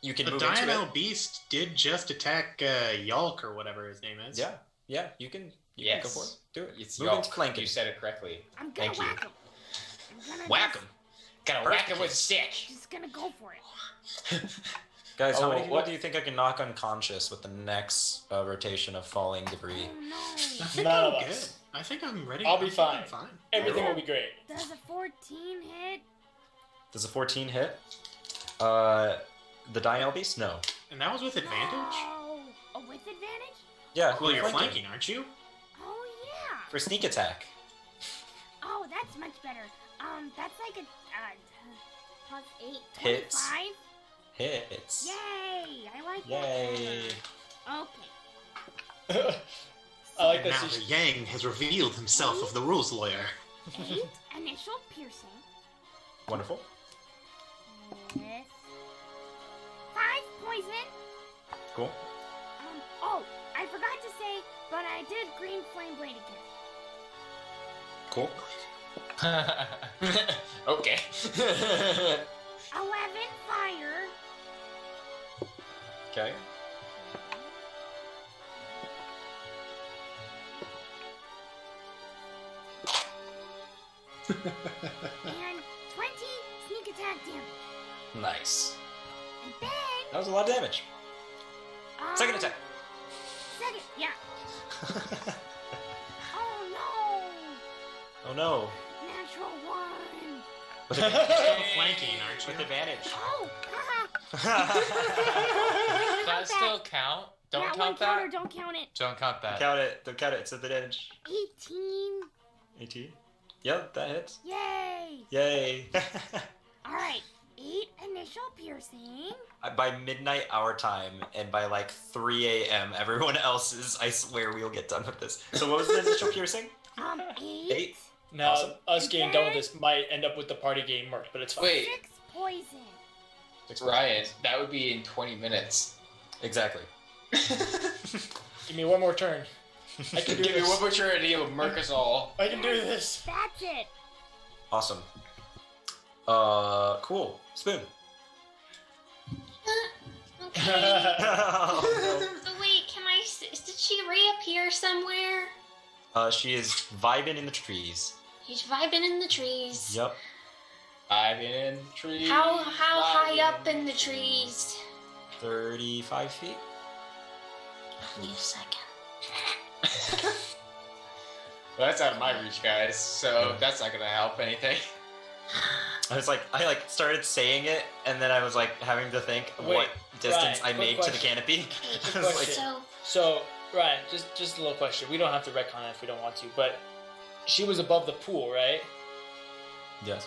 A: you can
J: The
A: move into
J: Dianel
A: it.
J: Beast did just attack Yalk or whatever his name is.
A: Yeah, you can. You
I: Yes.
A: can go for it. Do it.
I: It's
A: Move
I: Yalk.
A: into flanking.
I: You said it correctly.
E: I'm gonna
I: Thank you.
E: whack him. I'm gonna
A: Whack him.
I: Gotta whack him with a stick.
E: Just gonna go for it.
A: Guys, how
I: Oh,
A: many people
I: what-
A: do you think I can knock unconscious with the next rotation of falling debris?
E: Oh no.
J: I think
B: None
J: I'm
B: of
J: good.
B: us.
J: I think I'm ready.
B: I'll be
J: I think
B: fine.
J: I'm fine.
B: Everything will be great.
E: Does a 14 hit?
A: Does a 14 hit? The Dianel Beast? No.
J: And that was with advantage?
E: No. Oh, with advantage?
A: Yeah.
J: Well, you're flanking, aren't you?
E: Oh yeah.
A: For sneak attack.
E: Oh, that's much better. That's like a plus 8.
A: Hits.
E: 25?
A: Hits.
E: Yay! I like
A: Yay.
E: that. Okay.
B: I like
J: And
B: that.
J: now the Yang has revealed himself of the rules lawyer.
E: 8 initial piercing
A: Wonderful.
E: with 5 poison.
A: Cool.
E: Oh, I forgot to say, but I did green flame blade again.
A: Cool.
I: Okay.
E: 11 fire.
A: Okay.
E: And 20 sneak attack damage.
A: Nice.
E: And then
A: That was a lot of damage. Second attack.
E: Second, yeah. Oh no!
A: Oh no.
E: Natural 1.
A: With
J: You're
A: advantage.
J: still flanking, aren't you?
A: With advantage.
E: Oh, haha.
H: Does that still count? Don't
E: that one
H: count
E: counter,
H: that?
E: don't count it.
H: Don't count that.
A: Count it. Don't count it. It's advantage.
E: 18.
A: 18. Yep, that hits.
E: Yay!
A: Yay.
E: Alright, 8 initial piercing.
A: By midnight our time, and by like 3 a.m. everyone else's, I swear we'll get done with this. So what was the initial piercing?
E: 8.
A: 8?
B: Now,
A: Awesome.
B: us getting done with this might end up with the party getting murked, but it's fine.
I: Wait,
E: 6 poison.
I: Ryan, that would be in 20 minutes.
A: Exactly.
B: Give me one more turn. I can do
I: Give me
B: this.
I: one more turn and he'll murk us all.
B: I can do this.
E: That's it.
A: Awesome. Cool. Spoon.
F: Okay.
A: No.
F: So wait, did she reappear somewhere?
A: She is vibing in the trees.
F: He's vibing in the trees.
A: Yep.
I: I've been in trees.
F: How high up in the trees?
A: 35 feet.
F: Wait a second.
I: Well, that's out of my reach, guys. So that's not gonna help anything.
A: I started saying it, and then I was like having to think
B: Wait,
A: what distance
B: Ryan,
A: I
B: quick
A: made to the
B: question.
A: canopy.
B: Quick
A: I was like,
B: question.
F: So
B: So, Ryan, just a little question. We don't have to retcon it if we don't want to, but she was above the pool, right?
A: yes.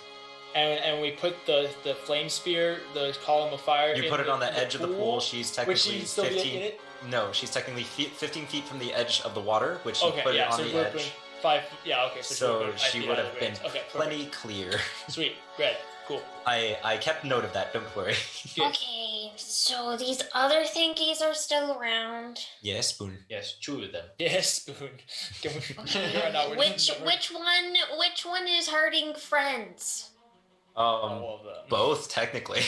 B: And we put the flame spear, the column of fire.
A: You
B: in
A: put it on the edge of the pool. She's
B: Would
A: technically
B: she still be
A: 15.
B: in it?
A: No, she's technically 15 feet from the edge of the water, which you
B: Okay,
A: put
B: yeah.
A: it on
B: So
A: the
B: we're
A: edge.
B: putting 5. Yeah, okay.
A: So
B: we're
A: she
B: putting 5 feet
A: would
B: out of
A: have
B: the
A: been
B: range. Okay, perfect.
A: plenty clear.
B: Sweet, red, cool.
A: I kept note of that. Don't worry.
B: Good.
F: okay, so these other thingies are still around.
A: Yes, Spoon.
I: Yes, 2 of them.
B: Yes, spoon. Can we run out?
F: Which one is hurting friends?
B: All of them.
A: Both technically.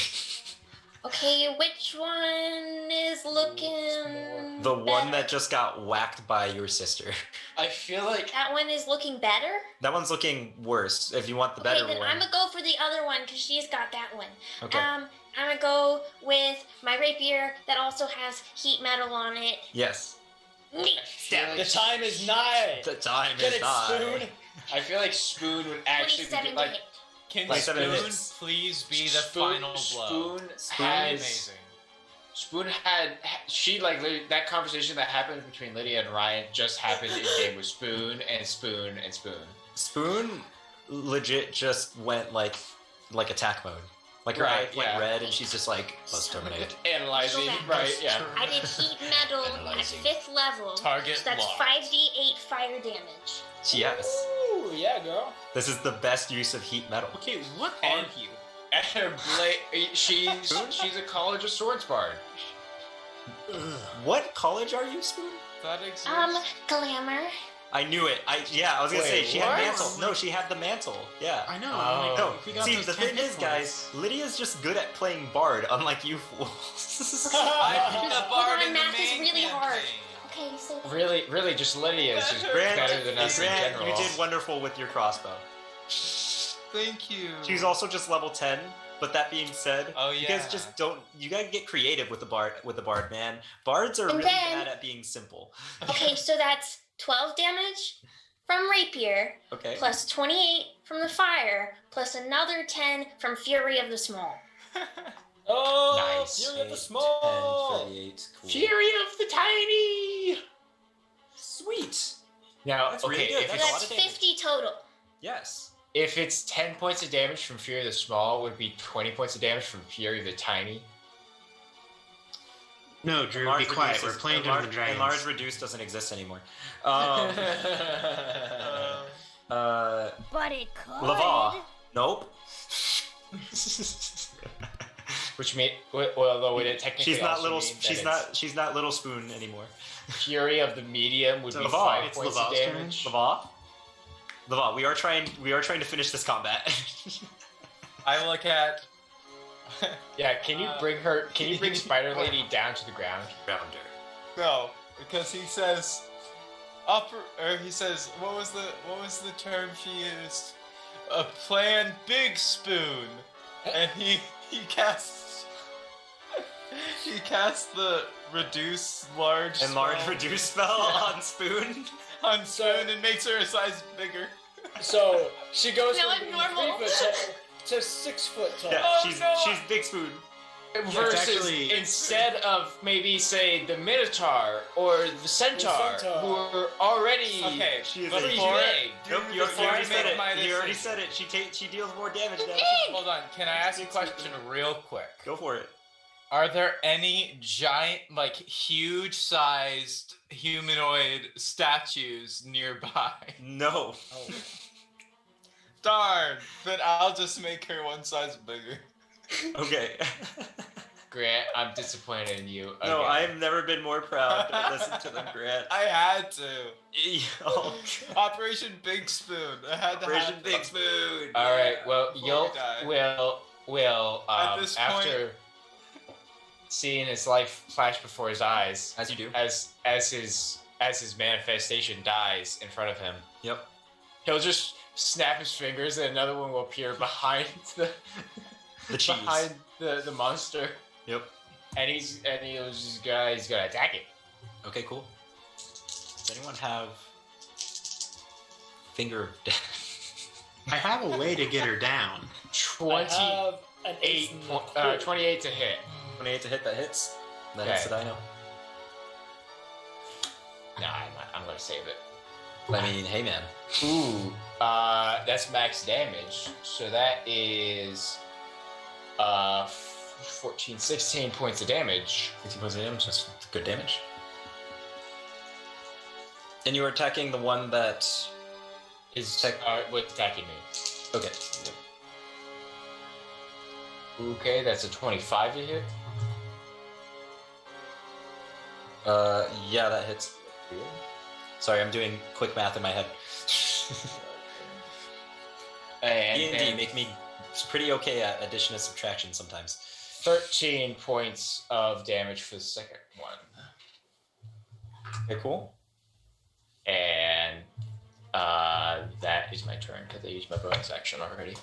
F: Okay, which one is looking
A: The one
F: better?
A: that just got whacked by your sister.
I: I feel like
F: That one is looking better?
A: That one's looking worse. If you want the
F: Okay,
A: better
F: then
A: one.
F: I'm gonna go for the other one because she's got that one.
A: Okay.
F: I'm gonna go with my rapier that also has heat metal on it.
A: Yes.
F: Me.
B: The time is nigh.
A: The time
B: Get
A: is
B: it,
A: nigh.
B: Spoon.
I: I feel like Spoon would actually be
F: 27
I: like
F: to hit.
H: Can
A: Like 7
H: Spoon
A: minutes.
H: please be the
I: Spoon,
H: final blow?
I: Spoon
H: Spoon
I: has
H: amazing.
I: Spoon had she like that conversation that happened between Lydia and Ryan just happened in game with Spoon and Spoon and Spoon.
A: Spoon legit just went like attack mode. Like her eye
I: Right,
A: went
I: yeah.
A: red and she's just like, let's terminate.
I: Analyzing,
F: Go back.
I: right? Yeah.
F: I did heat metal at
A: Analyzing.
F: 5th level.
H: Target
F: So that's
H: locked.
F: 5d8 fire damage.
A: Yes.
B: Ooh, yeah, girl.
A: This is the best use of heat metal.
J: Okay, what
I: And-
J: are you?
I: And her blade, she's a College of Swords bard.
A: What college are you, Spoon?
H: That exists.
F: Glamour.
A: I knew it. I was gonna
I: Wait,
A: say she
I: what?
A: had mantle. No, she had the mantle. Yeah.
J: I know.
I: Oh.
J: Like,
A: No,
J: if we got
A: see,
J: those
A: the
J: 10
A: thing
J: hit
A: is, guys,
J: points-
A: Lydia's just good at playing bard, unlike you fools.
H: I'm the
F: Hold
H: bard
F: on,
H: in the
F: math is
H: main
F: really hard.
H: campaign.
F: Okay, so
I: Really, just Lydia is just
A: Grant,
I: better than us in
A: Grant,
I: general.
A: you did wonderful with your crossbow.
H: Thank you.
A: She's also just level 10, but that being said,
H: Oh,
A: you guys
H: yeah.
A: just don't, you gotta get creative with the bard, man. Bards are
F: And
A: really
F: then-
A: bad at being simple.
F: okay, so that's 12 damage from rapier,
A: Okay.
F: plus 28 from the fire, plus another 10 from Fury of the Small.
B: Oh,
A: Nice.
B: Fury of the
A: 8,
B: Small.
A: 10, 38, cool.
I: Fury of the Tiny.
A: Sweet.
I: Now,
A: That's really
I: okay,
A: good.
I: if
F: So
A: That's a
I: it's,
A: lot
F: that's
A: of damage.
F: 50 total.
A: Yes.
I: if it's 10 points of damage from Fury of the Small, it would be 20 points of damage from Fury of the Tiny.
J: No, Drew, be
A: Enlarged
J: quiet.
A: reduce
J: We're
A: is-
J: playing
A: enlarged-
J: Dungeons and Dragons.
A: Enlarged reduce doesn't exist anymore.
E: But it could.
A: Lava. Nope.
I: Which made, well, though it technically
A: She's not
I: also
A: little.
I: mean that
A: She's
I: it's
A: not. She's not little spoon anymore.
I: Fury of the Medium would
J: So
I: be
A: Lava.
I: 5
J: It's
I: points
J: Lava's
I: of
J: turn?
I: damage.
A: Lava. Lava. We are trying. We are trying to finish this combat.
H: I look at.
I: Yeah, can you bring her? Can you bring Spider Lady down to the ground?
A: Rounder.
H: No, because he says, he says, what was the term she used? A plan big spoon, and he casts the reduce large
A: Enlarge
H: spell
A: reduce spell on spoon.
H: on spoon and makes her a size bigger.
B: So she goes
F: Now
B: from
F: I'm normal.
B: 3 foot tall to 6 foot tall.
A: Yeah,
H: Oh,
A: she's
H: no.
A: she's big spoon.
I: Versus
J: actually-
I: instead of maybe say the Minotaur or the Centaur,
B: Centaur.
I: who are already
H: Okay,
A: She is
H: but
A: a
I: pretty
H: before-
I: big.
A: Nope, you
H: before
A: already
H: I
A: said
H: make
A: it.
H: my
A: You already
H: decision-
A: said it. She deals more damage now.
H: Hold on, can I ask you a question real quick?
A: Go for it.
H: Are there any giant, like huge-sized humanoid statues nearby?
A: No.
H: Darn, then I'll just make her one size bigger.
A: Okay.
I: Grant, I'm disappointed in you.
A: No,
I: again.
A: I've never been more proud to listen to them, Grant.
H: I had to.
A: Oh,
H: Operation Big Spoon. I had to
A: Operation
H: have
A: Big Spoon.
I: All right. Well,
H: Before
I: you'll
H: we die.
I: will
H: At this point-
I: after. seeing his life flash before his eyes.
A: As you do.
I: As his manifestation dies in front of him.
A: Yep.
I: He'll just snap his fingers and another one will appear behind the
A: cheese.
I: behind the monster.
A: Yep.
I: And he's gonna attack it.
A: Okay, cool. Does anyone have finger of death?
J: I have a way to get her down.
I: 28 to hit.
A: 28 to hit, that hits. That
I: Okay.
A: hits the dino.
I: Nah, I'm gonna save it.
A: I mean, hey man.
I: Ooh, that's max damage. So that is 16 points of damage.
A: 16 points of damage, that's good damage. And you are attacking the one that
I: Is what's attacking me?
A: Okay.
I: Okay, that's a 25 to hit.
A: Yeah, that hits. Sorry, I'm doing quick math in my head.
I: And
A: D&D
I: then
A: make me pretty okay at addition and subtraction sometimes.
I: 13 points of damage for the second one.
A: Okay, cool.
I: And that is my turn because I used my bonus action already.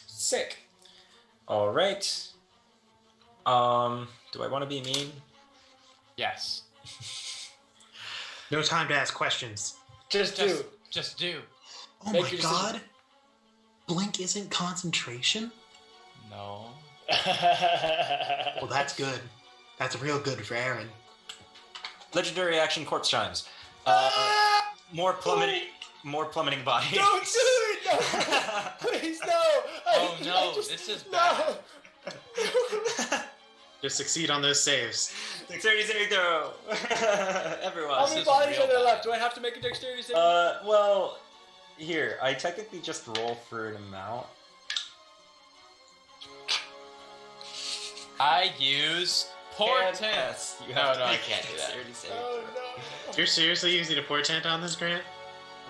A: Sick. All right. Do I want to be mean?
H: Yes.
J: No time to ask questions.
B: Just do.
H: Just do.
J: Oh
B: Make
J: my
B: your decision.
J: god. Blink isn't concentration?
H: No.
J: Well, that's good. That's real good for Aaron.
A: Legendary action corpse chimes. More plummeting body.
B: Don't do it! No! Please, no!
H: Oh no, this is bad.
J: Just succeed on those saves.
A: Dexterity saving throw. Everyone.
B: How
H: This
B: many
H: is
B: bodies
H: real
B: are there
H: bad.
B: left? Do I have to make a dexterity save?
A: Well, here, I technically just roll for an amount.
H: I use portent.
A: Yes, you
I: No,
A: have
I: no,
A: to
I: I
A: make
I: can't
A: a
I: do that.
A: dexterity save.
B: Oh no!
J: You're seriously using a portent on this, Grant?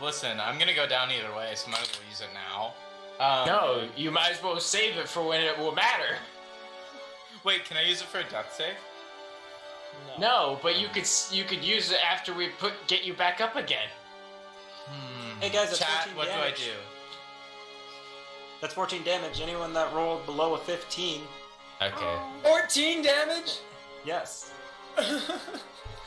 H: Listen, I'm gonna go down either way, so might as well use it now.
I: No, you might as well save it for when it will matter.
H: Wait, can I use it for a death save?
I: No, but you could use it after we get you back up again.
A: Hey guys, that's
H: Chat,
A: 14
H: what
A: damage.
H: do I do?
A: That's 14 damage. Anyone that rolled below a 15,
I: Okay.
B: 14 damage?
A: yes.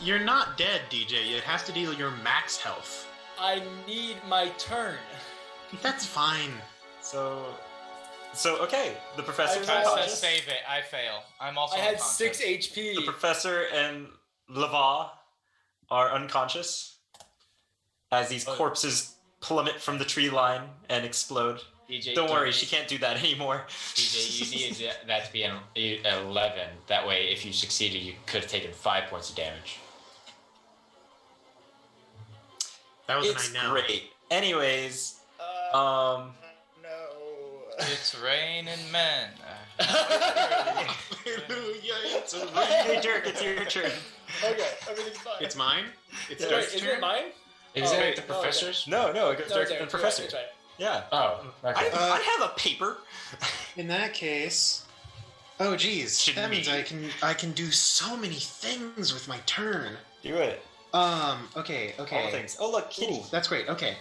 J: You're not dead, DJ. It has to deal your max health.
B: I need my turn.
J: That's fine.
A: So okay. The professor is
B: I
H: Says
A: unconscious.
H: save it. I fail. I'm also
B: I had
H: unconscious.
B: 6 HP.
A: The professor and Lava are unconscious as these corpses plummet from the tree line and explode.
I: DJ,
A: Don't worry, she can't do that anymore.
I: DJ, you need that to be an 11. That way, if you succeeded, you could have taken 5 points of damage.
J: That was
A: It's
J: an I know.
A: great. Anyways,
B: No.
H: It's raining men.
J: Hallelujah, it's a
A: hey Dirk, it's your turn.
B: Okay, everything's fine.
J: It's mine? It's
A: Yeah.
B: Wait,
J: Dirk's
B: isn't
J: turn?
B: it mine?
I: Is
B: Oh,
I: it
B: wait,
I: the
B: oh,
I: professor's?
A: No, it goes
B: No,
A: Dirk
B: it's
A: and
B: right,
A: professor.
B: it's right.
A: Yeah.
I: Oh, okay.
A: I have a paper.
J: In that case, oh geez,
A: Should
J: that means
A: we-
J: I can do so many things with my turn.
A: Do it.
J: Okay.
A: All things. Oh look, Kitty.
J: Ooh, that's great. Okay.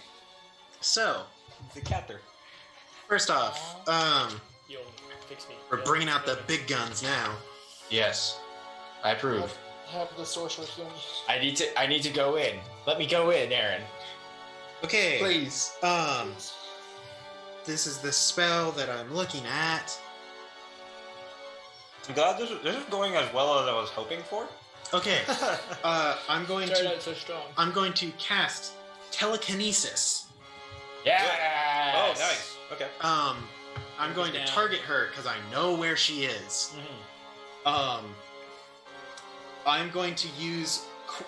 J: So,
A: The captor.
J: first off,
B: You'll fix me.
J: we're bringing out the big guns now.
I: Yes, I approve.
B: Have the sorcerer's thing.
I: I need to go in. Let me go in, Aaron.
J: Okay.
B: Please.
J: This is the spell that I'm looking at.
A: I'm glad this is going as well as I was hoping for.
J: Okay. I'm going
B: Started
J: to
B: out so strong.
J: I'm going to cast telekinesis.
I: Yes.
A: Oh, nice. Okay.
J: I'm going to
B: down.
J: target her because I know where she is. I'm going to use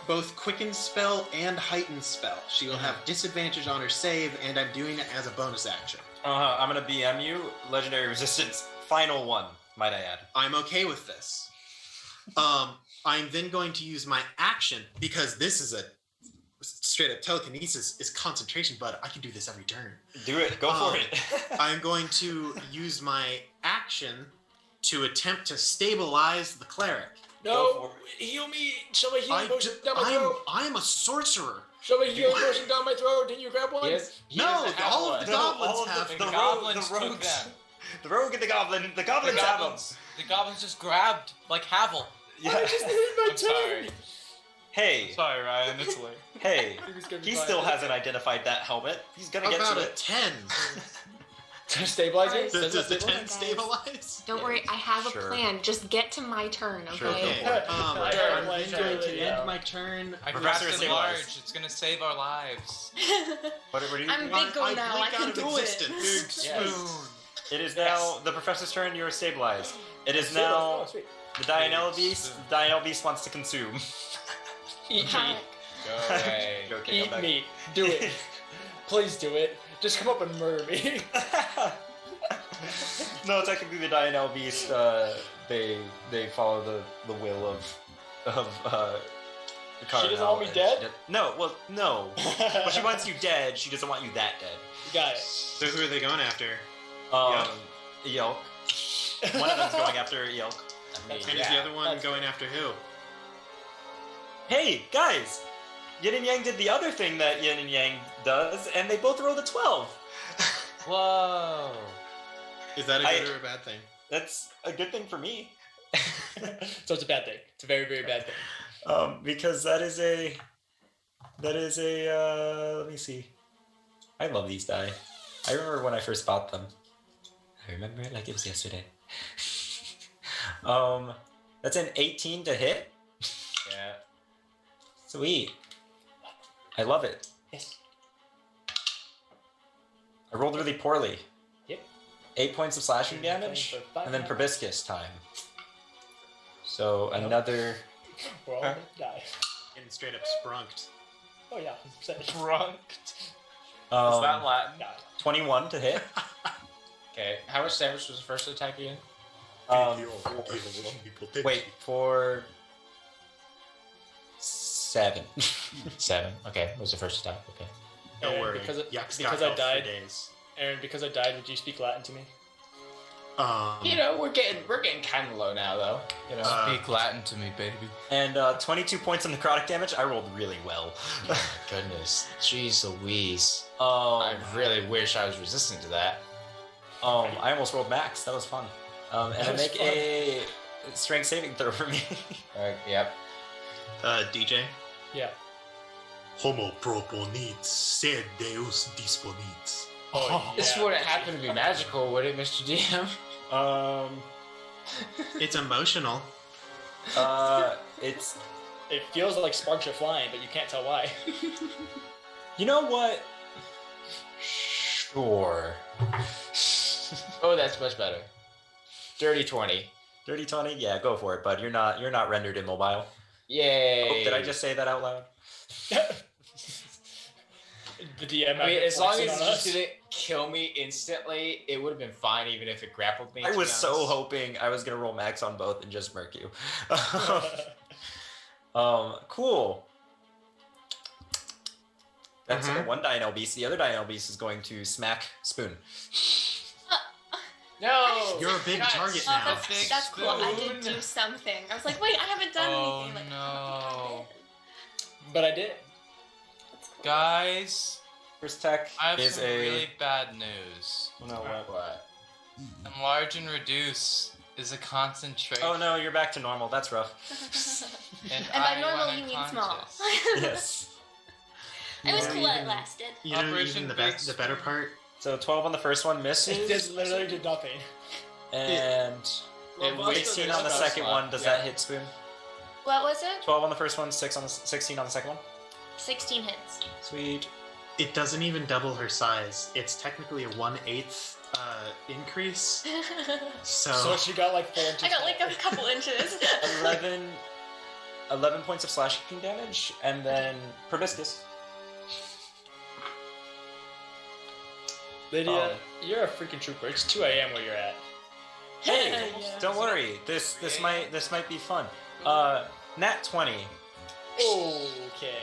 J: both quicken spell and heighten spell. She will have disadvantage on her save, and I'm doing it as a bonus action.
A: I'm gonna BM you. Legendary resistance. Final one, might I add.
J: I'm okay with this. I'm then going to use my action because this is a straight up telekinesis is concentration, but I can do this every turn.
A: Do it. Go for it.
J: I'm going to use my action to attempt to stabilize the cleric.
B: No, heal me. Shove a healing potion down my throat.
J: I'm a sorcerer.
B: Shove a healing potion down my throat. Didn't you grab one?
I: Yes.
J: No, all of the goblins have
H: The
J: them.
H: goblins took
A: rogues.
H: them.
A: The rogue and the goblins
H: The
A: have them.
H: goblins just grabbed like Havel.
A: Yeah.
B: I just needed my
H: I'm sorry.
B: turn.
A: Hey,
H: Sorry, Ryan. It's late.
A: hey.
B: It's gonna be
A: He
B: fine.
A: still hasn't identified that helmet. He's gonna get
J: About
A: to
J: a
A: it.
J: 10.
B: Stabilizer?
F: Alright.
J: Does the 10
F: guys.
J: stabilize?
F: Don't worry, I have a
A: Sure.
F: plan. Just get to my turn, okay?
A: Sure, go for it.
J: I'm
B: like,
J: going to
B: yeah.
J: end my turn.
H: I
A: Professor
H: grasped
A: Stabilize.
H: large. It's gonna save our lives.
A: What are you
F: I'm
A: doing?
F: big girl now. I
J: blink
F: can
J: out of
F: do
J: existence.
F: it.
B: Yes.
A: It is now the professor's turn. You are stabilized. It is
B: Stabilize.
A: now
B: Oh, sweet.
A: the Dianella beast. The Dianella beast wants to consume.
B: Eat
F: Hi.
B: meat.
H: Go away.
A: Joking, I'm
B: Eat
A: back.
B: meat. Do it. Please do it. Just come up and murder me.
A: No, technically the Dianella beast. They follow the will of the
B: She
A: Cardinal.
B: doesn't want me dead?
A: No, well, no. But she wants you dead. She doesn't want you that dead.
B: Got it.
J: So who are they going after?
A: Yelk. One of them's going after Yelk.
J: And is the other one going after who?
A: Hey, guys! Yin and Yang did the other thing that Yin and Yang does, and they both rolled a 12.
H: Whoa.
J: Is that a good or a bad thing?
A: That's a good thing for me.
B: So it's a bad thing. It's a very, very bad thing.
A: Because that is a let me see. I love these die. I remember when I first bought them. I remember it like it was yesterday. That's an 18 to hit.
H: Yeah.
A: Sweet. I love it.
B: Yes.
A: I rolled really poorly.
B: Yep.
A: 8 points of slashing damage,
B: for 5
A: and then
B: now.
A: proboscis time. So
B: Nope.
A: another.
B: We're all gonna die.
J: And straight up sprunked.
B: Oh yeah, 100%.
H: Drunked. Is that Latin?
B: Nah.
A: 21 to hit.
I: Okay. How much damage was the first attack again?
A: Wait for 7.
I: 7. Okay. What was the first attack? Okay.
J: Don't
B: And
J: worry.
B: because
J: Yuck's
B: because
J: got
B: I
J: health
B: died-
J: for days.
B: Aaron, because I died, would you speak Latin to me?
I: You know, we're getting kind of low now, though. You know.
H: Speak Latin to me, baby.
A: And 22 points of necrotic damage. I rolled really well.
I: Goodness. Jeez Louise.
A: Um,
I: I really wish I was resistant to that.
A: I almost rolled max. That was fun. And
B: That
A: I
B: was
A: make
B: fun.
A: a strength saving throw for me.
I: Alright, yep.
J: DJ?
B: Yeah.
M: Homo proponit, sed Deus disponit.
B: Oh,
I: This
B: yeah.
I: wouldn't happen to be magical, would it, Mr. DM?
J: It's emotional.
A: It's.
B: It feels like sparks are flying, but you can't tell why.
A: You know what? Sure.
I: Oh, that's much better. Dirty 20.
A: Dirty 20? Yeah, go for it, bud. You're not rendered immobile.
I: Yay.
A: Oh, did I just say that out loud?
B: The DM.
I: I mean, as long as
B: on
I: you
B: us.
I: didn't kill me instantly, it would have been fine even if it grappled me.
A: I
I: to
A: was
I: be
A: so
I: honest.
A: hoping I was gonna roll max on both and just murk you. Cool. That's one Dino Beast. The other Dino Beast is going to smack Spoon.
I: No!
J: You're a big
I: Guys,
J: target
F: Oh,
J: now.
F: that's cool. I did do something. I was like, wait, I haven't done
H: Oh,
F: anything. Like,
H: no.
B: But I did.
F: that's cool.
H: Guys,
A: First tech
H: I have
A: is
H: some
A: a.
H: really bad news.
A: No, what?
H: Enlarge and reduce is a concentration.
A: Oh no, you're back to normal. That's rough.
F: And by
H: I
F: normal,
H: went
F: you mean small.
H: unconscious.
A: Yes.
F: It was
J: You know,
F: cool while it
J: even-
F: lasted.
J: You know,
H: Operation
J: even the
H: Big
J: better part.
A: So 12 on the first one
B: It
A: misses,
B: did literally did nothing.
A: and
I: It
A: 16 on the second one. Does that hit Spoon?
F: What was it?
A: 12 on the first one, 16 on the second one.
F: 16 hits.
A: Sweet.
J: It doesn't even double her size. It's technically a 1/8 increase.
B: So
J: So
B: she got like 4 inches.
F: I got like a
B: taller.
F: couple inches.
A: 11 points of slashing damage, and then proboscis.
B: Lydia, you're a freaking trooper. It's 2 a.m. where you're at.
A: Hey,
F: Yeah.
A: don't worry. This might be fun. Nat 20.
B: Okay.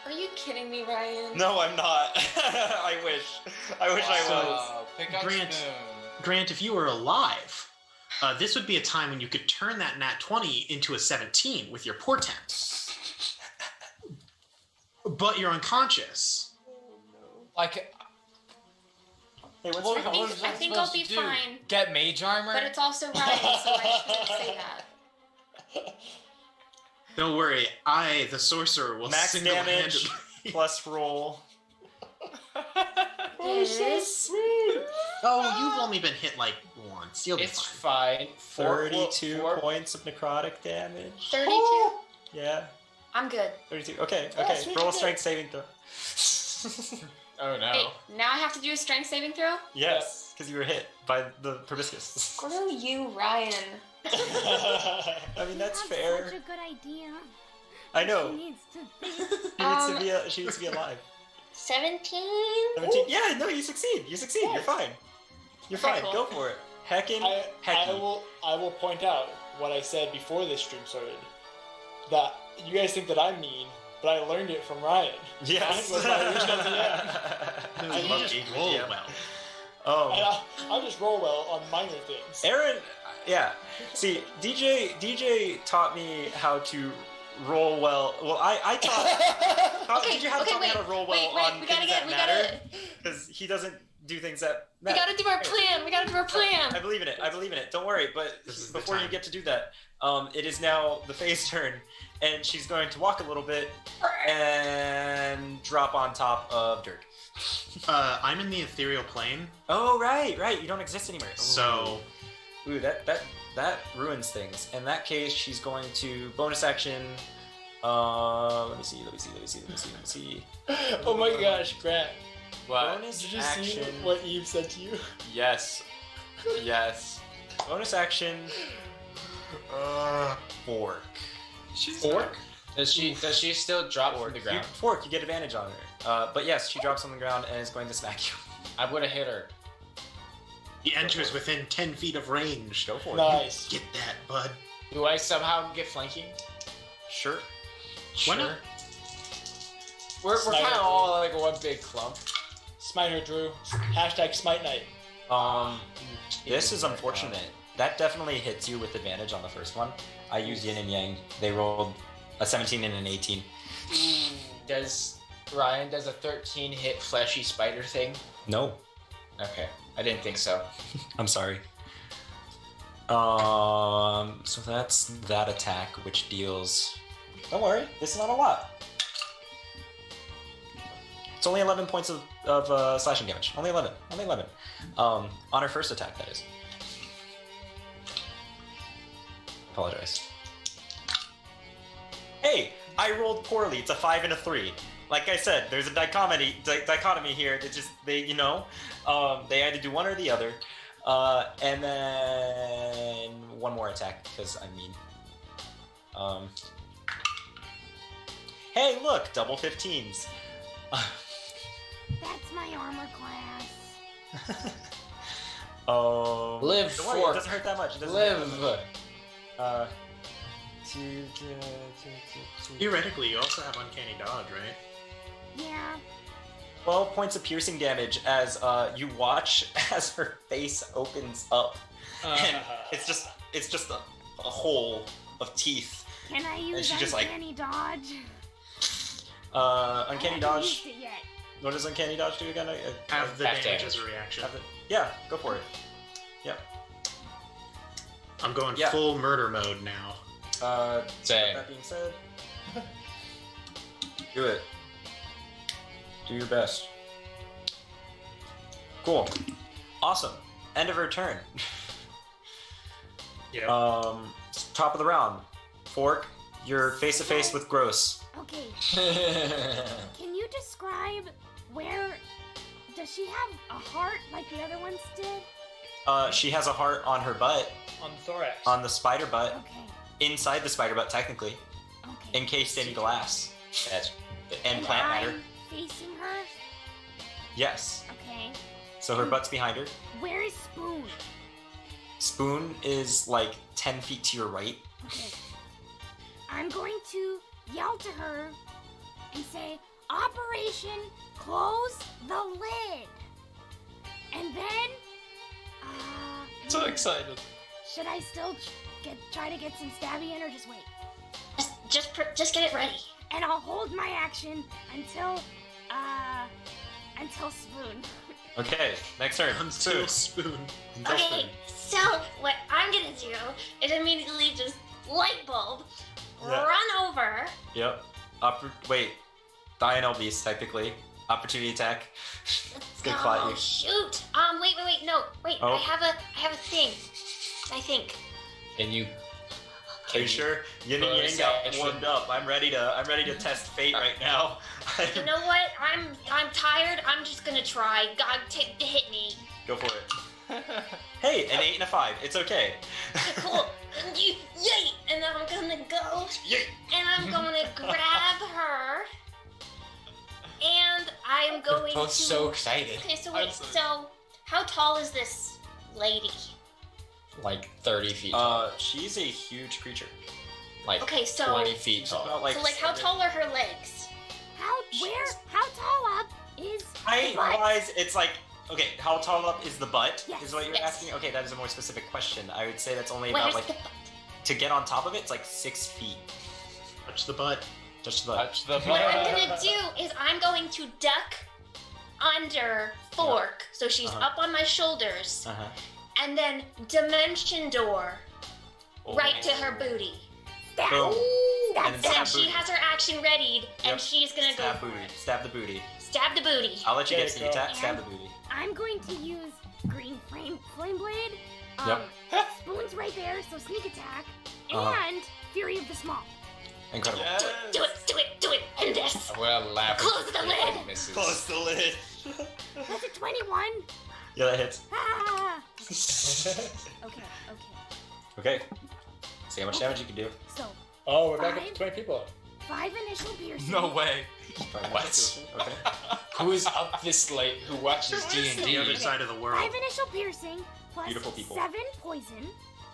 F: Are you kidding me, Ryan?
A: No, I'm not. I wish I was.
H: Pick up
J: Grant-
H: Spoon.
J: Grant, if you were alive, This would be a time when you could turn that nat 20 into a 17 with your portent. But you're unconscious.
H: Like,
A: Hey, what's
F: I think I'll be fine.
H: Get mage armor?
F: But it's also Ryan, so I shouldn't say that.
J: Don't worry, I, the sorcerer, will
A: max
J: single-handedly...
A: damage plus roll?
J: Oh, you've only been hit like once. You'll be
I: It's
J: fine.
I: fine.
A: 32 points of necrotic damage.
F: 32?
A: Yeah,
F: I'm good.
A: 32. Okay.
F: sweet,
A: Roll a
F: good.
A: strength saving throw.
I: Oh no.
F: Wait, now I have to do a strength saving throw?
A: Yes, because you were hit by the proboscis.
F: Screw you, Ryan.
A: I mean, that's fair.
E: Such a good idea.
A: I know.
E: She needs to think.
A: She needs to be alive.
F: 17?
A: 17. Yeah, no, you succeed. You succeed. You're fine. You're
F: Okay,
A: fine.
F: cool.
A: Go for it. Heckin'.
B: I will point out what I said before this stream started. That you guys think that I'm mean, but I learned it from Ryan.
A: Yes.
B: Ryan was my original DM.
J: No, you just roll well.
A: Oh.
B: And I'll just roll well on minor things.
A: Aaron, yeah. See, DJ taught me how to roll well. Well, I taught. DJ taught me how to roll well on things that matter. Because he doesn't do things that matter.
F: We gotta do our plan. We gotta do our plan.
A: I believe in it. Don't worry. But before you get to do that, it is now the Fae's turn, and she's going to walk a little bit and drop on top of Dirk.
J: I'm in the ethereal plane.
A: Oh, right. You don't exist anymore.
J: So...
A: Ooh, that ruins things. In that case, she's going to bonus action. Let me see.
B: Oh my gosh, Grant.
H: What?
A: Bonus
B: Did you
A: action.
B: see what Eve said to you?
H: Yes.
A: Bonus action. Fork.
I: Fork? Does she still drop from the ground?
A: Fork, you get advantage on her. But yes, she drops on the ground and is going to smack you.
I: I would have hit her.
J: He enters within 10 feet of range.
A: Go for it.
B: Nice.
J: Get that, bud.
I: Do I somehow get flanking?
A: Sure.
J: Why not?
I: We're
B: Smite
I: kind of
B: her,
I: all like one big clump.
B: Smite her, Drew. Hashtag Smite Night.
A: This is unfortunate. That definitely hits you with advantage on the first one. I used yin and yang. They rolled a 17 and an 18.
I: Does a 13 hit fleshy spider thing?
A: No.
I: Okay, I didn't think so.
A: I'm sorry. So that's that attack, which deals... Don't worry, this is not a lot. It's only 11 points of slashing damage. Only 11. On her first attack, that is. Apologize. Hey, I rolled poorly. It's a 5 and a 3. Like I said, there's a dichotomy here. That just they had to do one or the other, and then one more attack because I'm mean. Hey, look, double 15s.
E: That's my armor class.
I: Live,
A: don't worry,
I: Fork.
A: it doesn't hurt that much. It doesn't
I: Live.
A: hurt that much.
J: Theoretically, you also have uncanny dodge, right?
E: Yeah.
A: 12 points of piercing damage as you watch as her face opens up, and it's just a hole of teeth.
E: Can I use
A: she just, like-
E: uncanny dodge?
A: Uncanny
E: I haven't
A: dodge.
E: used it yet.
A: What does uncanny dodge do again?
J: Have the
I: Half
J: damage
I: damage.
J: as a reaction.
A: Yeah, go for it. Yep.
J: I'm going
A: Yeah.
J: full murder mode now.
I: Same.
A: That being said, do it. Do your best. Cool. Awesome. End of her turn.
J: Yeah.
A: Top of the round. Fork, you're face to face with Gross.
E: Okay. Can you describe where... Does she have a heart like the other ones did?
A: She has a heart on her butt,
B: On the thorax.
A: on the spider butt,
E: Okay.
A: inside the spider butt, technically,
E: Okay.
A: encased in glass
I: That's
A: and plant matter.
E: I'm facing her?
A: Yes.
E: Okay.
A: So her butt's behind her.
E: Where is Spoon?
A: Spoon is like 10 feet to your right.
E: Okay. I'm going to yell to her and say, Operation Close the Lid. And then,
H: So excited.
E: should I still try to get some stabby in, or just wait?
F: Just get it ready.
E: And I'll hold my action until spoon.
N: Okay, next turn.
J: Until spoon.
F: Okay, so what I'm gonna do is immediately just light bulb,
N: Yeah.
F: run over.
N: Yep. Wait. Diurnal Beast, technically. Opportunity attack. It's gonna claw you.
F: Shoot. Wait. No, wait.
N: Oh.
F: I have a thing. I think.
I: Can you?
N: Are you sure? Yin and Yang got warmed up. I'm ready to test fate right now.
F: You know what? I'm tired. I'm just gonna try. God, hit me.
N: Go for it. Hey, an 8 and a 5. It's okay.
F: Okay, cool. Yay! And then I'm gonna go.
N: Yay!
F: And I'm gonna grab her. And I am going
I: both
F: to.
I: so excited.
F: Okay, so wait. So, how tall is this lady?
I: Like 30 feet tall.
N: She's a huge creature.
I: Like
F: Okay, so
I: 20 feet tall.
N: About
F: so how tall are her legs?
E: How tall up is
N: Height
E: the butt?
N: wise, it's like, okay, how tall up is the butt?
E: Yes,
N: is what you're
F: yes.
N: asking? Okay, that is a more specific question. I would say that's only
F: Where's
N: about like,
F: the butt?
N: to get on top of it, it's like 6 feet.
J: Touch the butt.
N: Touch the butt.
H: Touch the
F: What I'm
H: butt.
F: gonna do is I'm going to duck under Fork, so she's
N: Uh-huh.
F: up on my shoulders,
N: Uh-huh.
F: and then Dimension Door
N: Oh.
F: right to her booty.
N: Boom. And
F: And
N: then
F: then
N: stab
F: she
N: booty.
F: has her action readied,
N: Yep.
F: and she's gonna go
N: Stab
F: for
N: booty.
F: it.
N: Stab the booty.
F: Stab the booty.
N: I'll let you
B: There
N: get
B: you
N: sneak
B: go.
N: attack. Stab the booty.
E: I'm going to use green flame blade.
N: Yep.
E: Spoon's right there, so sneak attack
N: Uh-huh.
E: and Fury of the Small.
N: Incredible.
H: Yes.
F: Do it, and this.
H: I will laugh.
F: Close
H: if
F: the
H: it
F: lid.
H: Misses.
N: Close the lid.
E: That's a 21.
N: Yeah, that hits.
E: Ah. Okay.
N: Okay. See how much damage you can do.
E: So
B: Oh, we're back up to
E: Five.
B: 20 people.
E: 5 initial piercing.
H: No way.
N: What? Okay.
I: Who is up this late? Who watches D&D?
J: The other side of the world.
E: 5 initial piercing plus
N: Beautiful people.
E: 7 poison.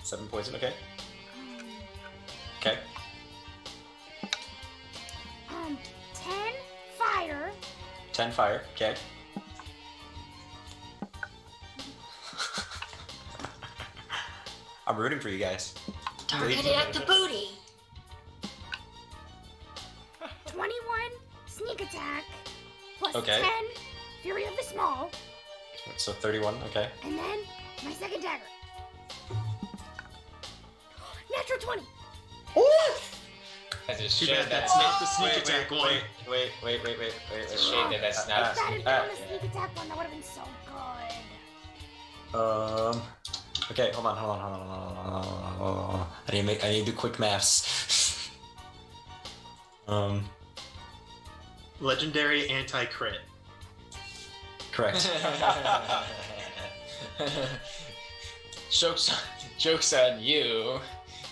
N: 7 poison. Okay.
E: Um,
N: Okay.
E: 10 fire.
N: 10 fire. Okay. I'm rooting for you guys.
F: Target it at the booty.
E: 21 sneak attack plus
N: Okay.
E: 10 Fury of the Small,
N: So 31. Okay.
E: and then my second dagger. Natural 20.
I: That's a
J: Too
I: shame
J: bad that's not the sneak attack one.
N: Wait.
I: It's a shame that that's not.
E: If that had been on the sneak attack one, that would have been so good.
N: Okay, hold on. I need to do quick maths.
J: Legendary anti-crit.
N: Correct.
I: Joke's on you.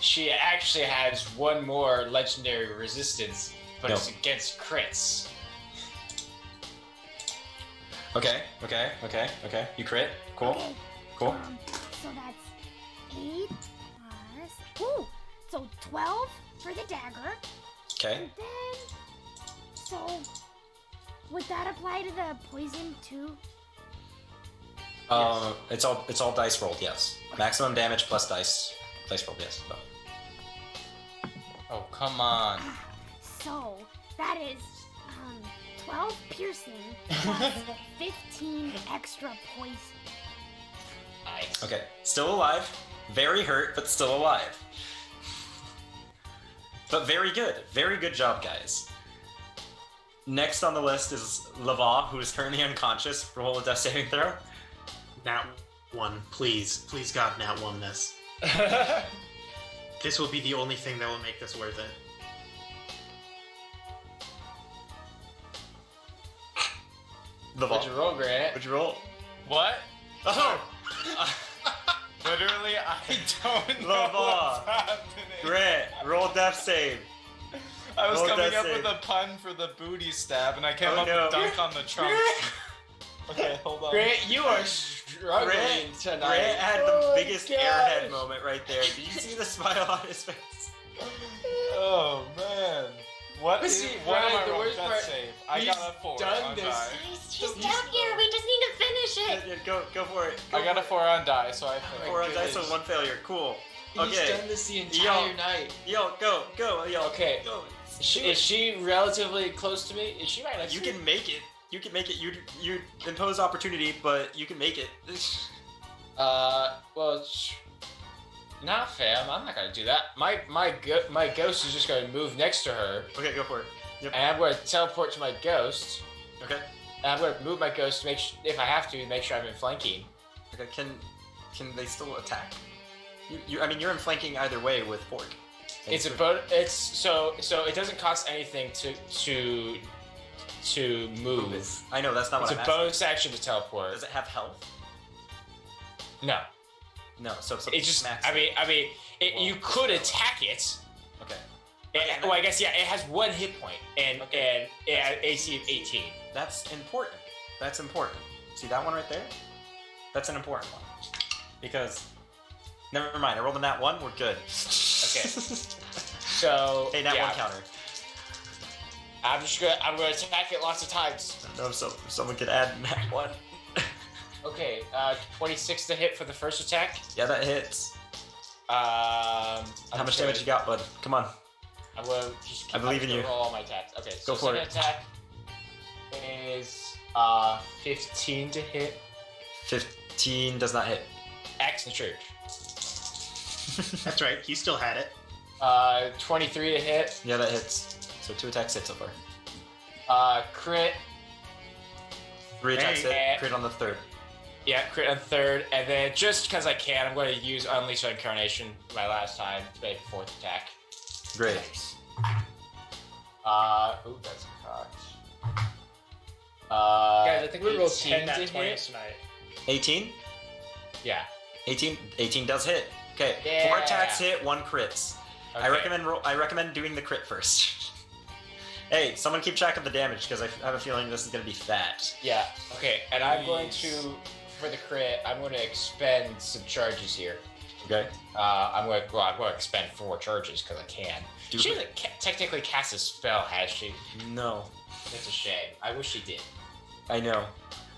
I: She actually has one more legendary resistance, but
N: No.
I: it's against crits.
N: Okay. You crit. Cool.
E: Okay.
N: Cool.
E: So that's 8 plus. Ooh! So 12 for the dagger.
N: Okay.
E: And then. So. Would that apply to the poison too?
N: It's all dice rolled. Yes. Maximum damage plus dice rolled. Yes. So.
H: Oh, come on.
E: So that is 12 piercing plus 15 extra poison.
I: Nice.
N: Okay. Still alive. Very hurt, but still alive. But very good. Very good job, guys. Next on the list is Lava, who is currently unconscious. Roll a death saving throw.
J: Nat 1. Please, God, Nat 1 this. This will be the only thing that will make this worth it.
N: Lava.
I: What'd you roll, Grant?
N: What'd you roll?
H: What?
N: Oh!
H: Literally, I don't know
N: Lava.
H: what's happening.
N: Grant, roll death save.
H: I was
N: Roll
H: coming
N: death
H: up
N: save.
H: with a pun for the booty stab, and I came
N: Oh,
H: up
N: no.
H: with dunk on the trunk. Okay, hold on.
I: Grant, you are struggling
N: Grant
I: tonight.
N: had the biggest
I: gosh.
N: airhead moment right there. Did you see the smile on his face?
H: Oh man. What
I: But
H: is
I: see,
H: what
I: Ryan,
H: am I
I: the
H: wrong?
I: worst
H: Death
I: part,
H: save. I
I: he's
H: got a 4.
I: done
H: I'm
I: this.
H: fine.
F: Guys, she's down here. We just need to finish it.
N: Yeah, good. Go for it.
H: I got a 4 on die, so I failed.
N: 4 on dice with 1 failure. Cool. Okay.
I: He's done this the entire night.
N: Yo, go, yo.
I: Okay.
N: Go.
I: Is she relatively close to me? Is she right next
N: You
I: to me?
N: can make it. You you impose opportunity, but you can make it.
I: Well, nah, fam. I'm not gonna do that. My ghost is just gonna move next to her,
N: Okay, go for it. Yep.
I: and I'm gonna teleport to my ghost.
N: Okay.
I: And I'm gonna move my ghost to if I have to, make sure I'm in flanking.
N: Okay. Can they still attack? I mean, you're in flanking either way with Fork.
I: It's so it doesn't cost anything to move.
N: I know that's not what
I: It's
N: I'm
I: a bonus action to teleport.
N: Does it have health?
I: No.
N: No. So
I: It just.
N: max.
I: You could attack it.
N: Okay.
I: Well, I guess yeah. It has 1 hit point and it has AC of 18.
N: That's important. That's important. See that one right there? That's an important one. Because, never mind. I rolled a nat 1. We're good.
I: Okay. So
N: Hey, nat
I: yeah,
N: 1 counter.
I: I'm gonna attack it lots of times.
N: I don't know if someone could add nat 1.
I: Okay. 26 to hit for the first attack.
N: Yeah, that hits.
I: How
N: How much damage you got, bud? Come on.
I: I'm gonna just.
N: I believe in you.
I: Roll all my attacks. Okay.
N: Go
I: So
N: for
I: second
N: it.
I: attack is 15 to hit.
N: 15 does not hit.
I: Axe and church.
J: That's right. He still had it.
I: 23 to hit.
N: Yeah, that hits. So 2 attacks hit so far.
I: Crit.
N: 3 attacks
I: Hey.
N: hit. Crit on the 3rd.
I: Yeah, crit on 3rd, and then just because I can, I'm going to use Unleash Incarnation my last time to make 4th attack.
N: Great.
I: Ooh, that's cocked.
B: Guys, I think we rolled
I: 18
B: 10
I: to
B: nat
I: hit.
B: 20s tonight.
N: 18?
I: Yeah.
N: 18 does hit. Okay.
I: Yeah.
N: 4 attacks hit, 1 crits. I
I: Okay.
N: recommend doing the crit first. Hey, someone keep track of the damage because I have a feeling this is going to be fat.
I: Yeah. Okay, and I'm going to, for the crit, I'm going to expend some charges here.
N: Okay.
I: I'm going to expend 4 charges because I can.
N: Do
I: She
N: it.
I: doesn't technically cast a spell, has she?
N: No.
I: That's a shame. I wish she did.
N: I know.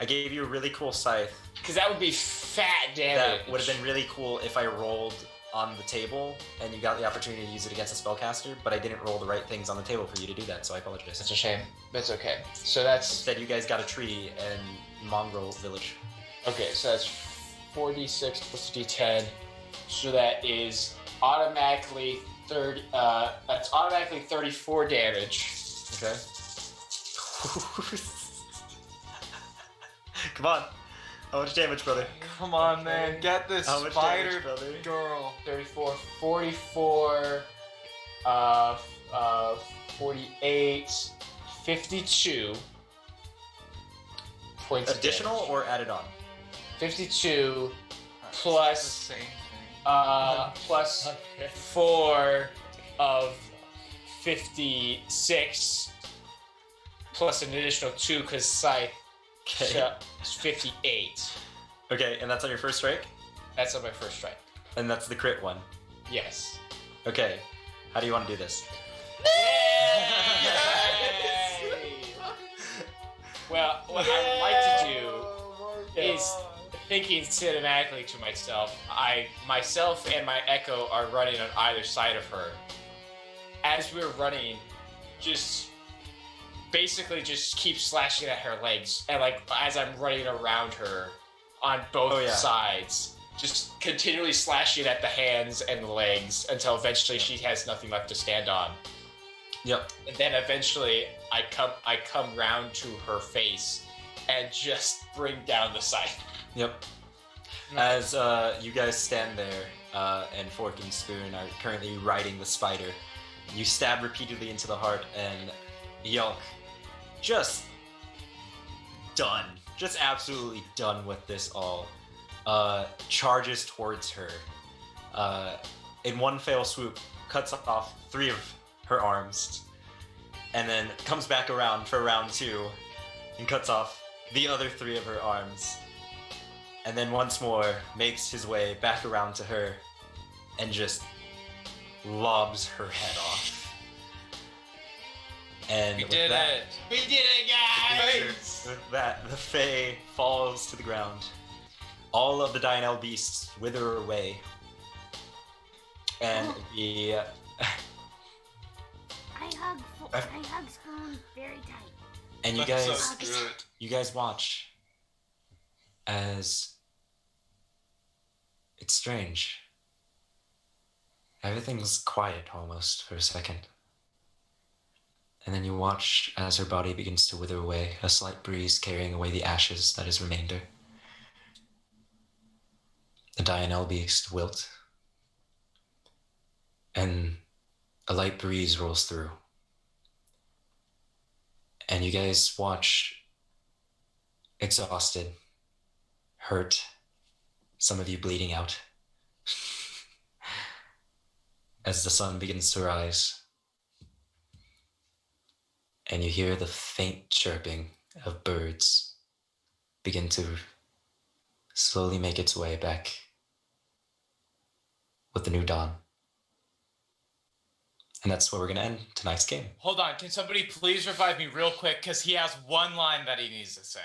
N: I gave you a really cool scythe.
I: Because that would be fat damage.
N: That would have been really cool if I rolled on the table and you got the opportunity to use it against a spellcaster, but I didn't roll the right things on the table for you to do that, so I apologize.
I: That's a shame. That's okay. So that's...
N: Instead, you guys got a tree and Mongrel Village.
I: Okay, so that's 4d6 plus d10. So that is automatically 30. That's automatically 34 damage.
N: Okay. Come on. How much damage, brother?
H: Come on, man. Get this
N: How much
H: spider
N: damage, brother?
H: girl.
I: 34, 44, 48, 52 points of
N: Additional
I: damage.
N: or added on?
I: 52
H: That's
I: plus
H: the same thing.
I: plus 4 of 56 plus an additional 2 because scythe.
N: Okay.
I: So it's 58.
N: Okay, and that's on your first strike?
I: That's on my first strike.
N: And that's the crit one.
I: Yes.
N: Okay. How do you want to do this?
I: Well, what I would like to do is thinking cinematically to myself. Myself and my Echo are running on either side of her. As we're running, just basically just keep slashing at her legs, and like as I'm running around her on both sides, just continually slashing at the hands and the legs until eventually she has nothing left to stand on.
N: Yep.
I: And then eventually I come round to her and just bring down the scythe.
N: Yep. As you guys stand there, and Fork and Spoon are currently riding the spider, you stab repeatedly into the heart, and Yelk, just done. Just absolutely done with this all. Charges towards her. In one fell swoop, cuts off 3 of her arms, and then comes back around for round 2 and cuts off the other 3 of her arms. And then once more makes his way back around to her and just lobs her head off. And
H: We
N: with
H: did
N: that,
H: it!
I: We did it, guys!
N: With that, the Fae falls to the ground all of the Dionel beasts wither away. And the
E: I hug Spoon very tight.
N: and you
M: That's
N: guys
M: so good.
N: you guys watch as it's strange. Everything's quiet almost for a second. And then you watch as her body begins to wither away, a slight breeze carrying away the ashes that is remainder. The Dionel beast wilt, and a light breeze rolls through. And you guys watch, exhausted, hurt, some of you bleeding out, as the sun begins to rise. And you hear the faint chirping of birds begin to slowly make its way back with the new dawn. And that's where we're going to end tonight's game.
H: Hold on, can somebody please revive me real quick? Because he has one line that he needs to say.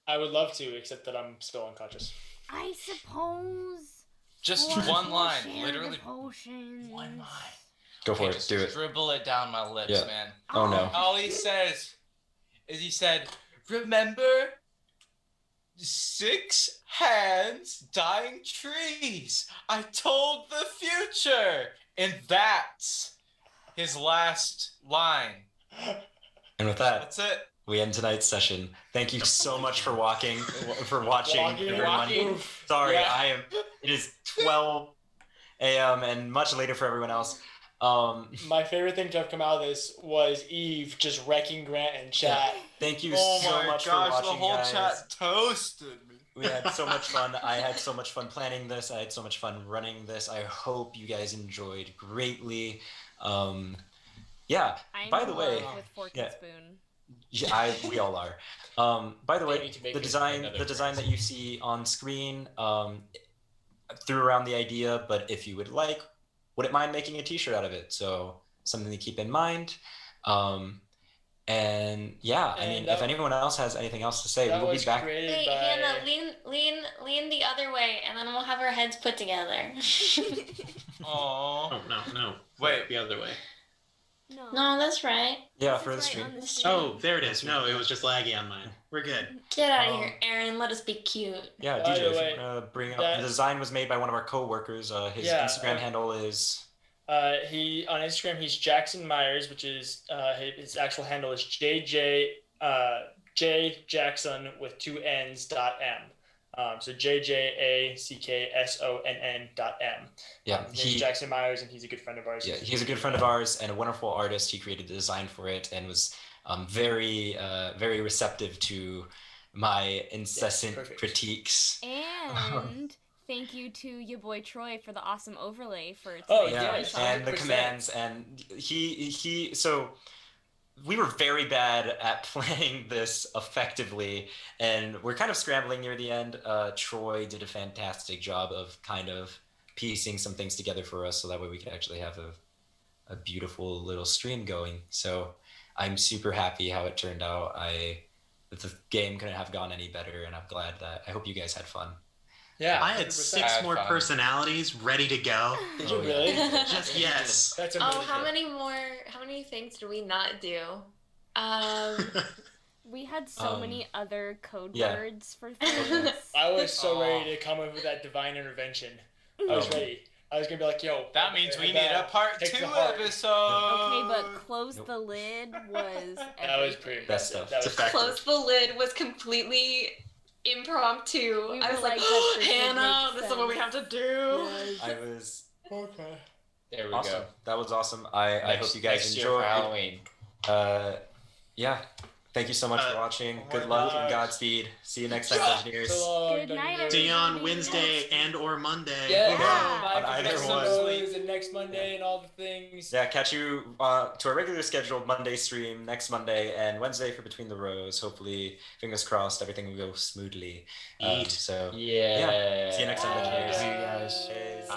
B: I would love to, except that I'm still unconscious.
E: I suppose.
H: Just
E: for
H: one line,
E: share
H: literally
E: the potions.
H: one line.
N: Go for it,
H: just
N: do it.
H: Dribble it down my lips,
N: Yeah.
H: man.
N: Oh no.
H: All he says is he said, remember 6 hands dying trees. I told the future. And that's his last line.
N: And with that,
H: That's it.
N: we end tonight's session. Thank you so much for watching, everyone.
B: Walking.
N: Sorry,
B: Yeah.
N: it is 12 a.m. and much later for everyone else.
B: My favorite thing to have come out of this was Eve just wrecking Grant in chat.
N: Thank you
H: Oh
N: so
H: my
N: much
H: gosh,
N: for watching,
H: the whole
N: guys.
H: chat toasted me.
N: We had so much fun. I had so much fun planning this. I had so much fun running this. I hope you guys enjoyed greatly. Yeah.
L: I'm
N: By the
L: in
N: way,
L: love with fork
N: yeah.
L: and spoon.
N: Yeah, we all are. By the
K: They
N: way,
K: need to make
N: the
K: it
N: design
K: another
N: that you see on screen threw around the idea, but if you would like, wouldn't mind making a T-shirt out of it. So something to keep in mind. And yeah, I mean, if anyone else has anything else to say, we will be back.
F: Hey, Hannah, lean the other way, and then we'll have our heads put together.
H: Aww.
J: Oh, no.
H: Wait.
J: The other way.
F: No, that's right.
N: Yeah, for the stream.
J: Oh, there it is. No, it was just laggy on mine. We're good.
F: Get out of here, Aaron. Let us be cute.
N: Yeah,
B: By
N: DJ,
B: the
N: if
B: way,
N: you wanna bring up
B: that-
N: the design was made by one of our co-workers. His
B: Yeah,
N: Instagram handle is
B: He on Instagram he's Jackson Myers, which is his actual handle is J Jackson with 2 N's .m. So JJACKSONN.m.
N: Yeah,
B: His name's Jackson Myers, and he's a good friend of ours.
N: Yeah, he's a good friend of ours and a wonderful artist. He created the design for it and was very receptive to my incessant critiques.
L: And thank you to your boy Troy for the awesome overlay for
B: Oh,
L: tonight's
B: yeah,
L: episode.
N: And the commands, and so we were very bad at planning this effectively, and we're kind of scrambling near the end. Troy did a fantastic job of kind of piecing some things together for us so that way we could actually have a beautiful little stream going. So I'm super happy how it turned out. The game couldn't have gone any better, and I'm glad that I hope you guys had fun.
B: Yeah,
J: I had 6 more personalities ready to go.
B: Did you really?
J: Just yes.
B: That's
G: Oh, how many things did we not do?
L: We had so many other code
N: yeah.
L: words for things.
B: I was so ready to come up with that divine intervention. I was ready. I was gonna be like, yo.
H: That means we need a part
B: Take
H: 2
B: the heart.
H: episode.
L: Okay, but close the lid was
B: That was pretty
N: Best
B: impressive.
N: stuff.
B: That
N: It's
B: was
N: effective.
G: Close the lid was completely impromptu.
L: We
G: I
L: were
G: was like,
L: like, that this would
G: Hannah,
L: make
G: this is what we have to do.
N: I was
B: okay.
K: There we
N: awesome.
K: go.
N: That was awesome. I hope you guys
K: next year for
N: enjoyed.
K: Halloween.
N: Yeah. Thank you so much for watching. Good luck and Godspeed. See you next time, Dungeoneers.
L: Good night,
J: See you on
L: everybody.
J: Wednesday and or Monday.
B: Yeah.
N: On either one.
B: And next Monday and all the things.
N: Yeah, catch you to our regular scheduled Monday stream next Monday and Wednesday for Between the Rows. Hopefully, fingers crossed, everything will go smoothly. So
K: Yeah.
N: see you next time, Dungeoneers.
K: See you guys.
N: Cheers.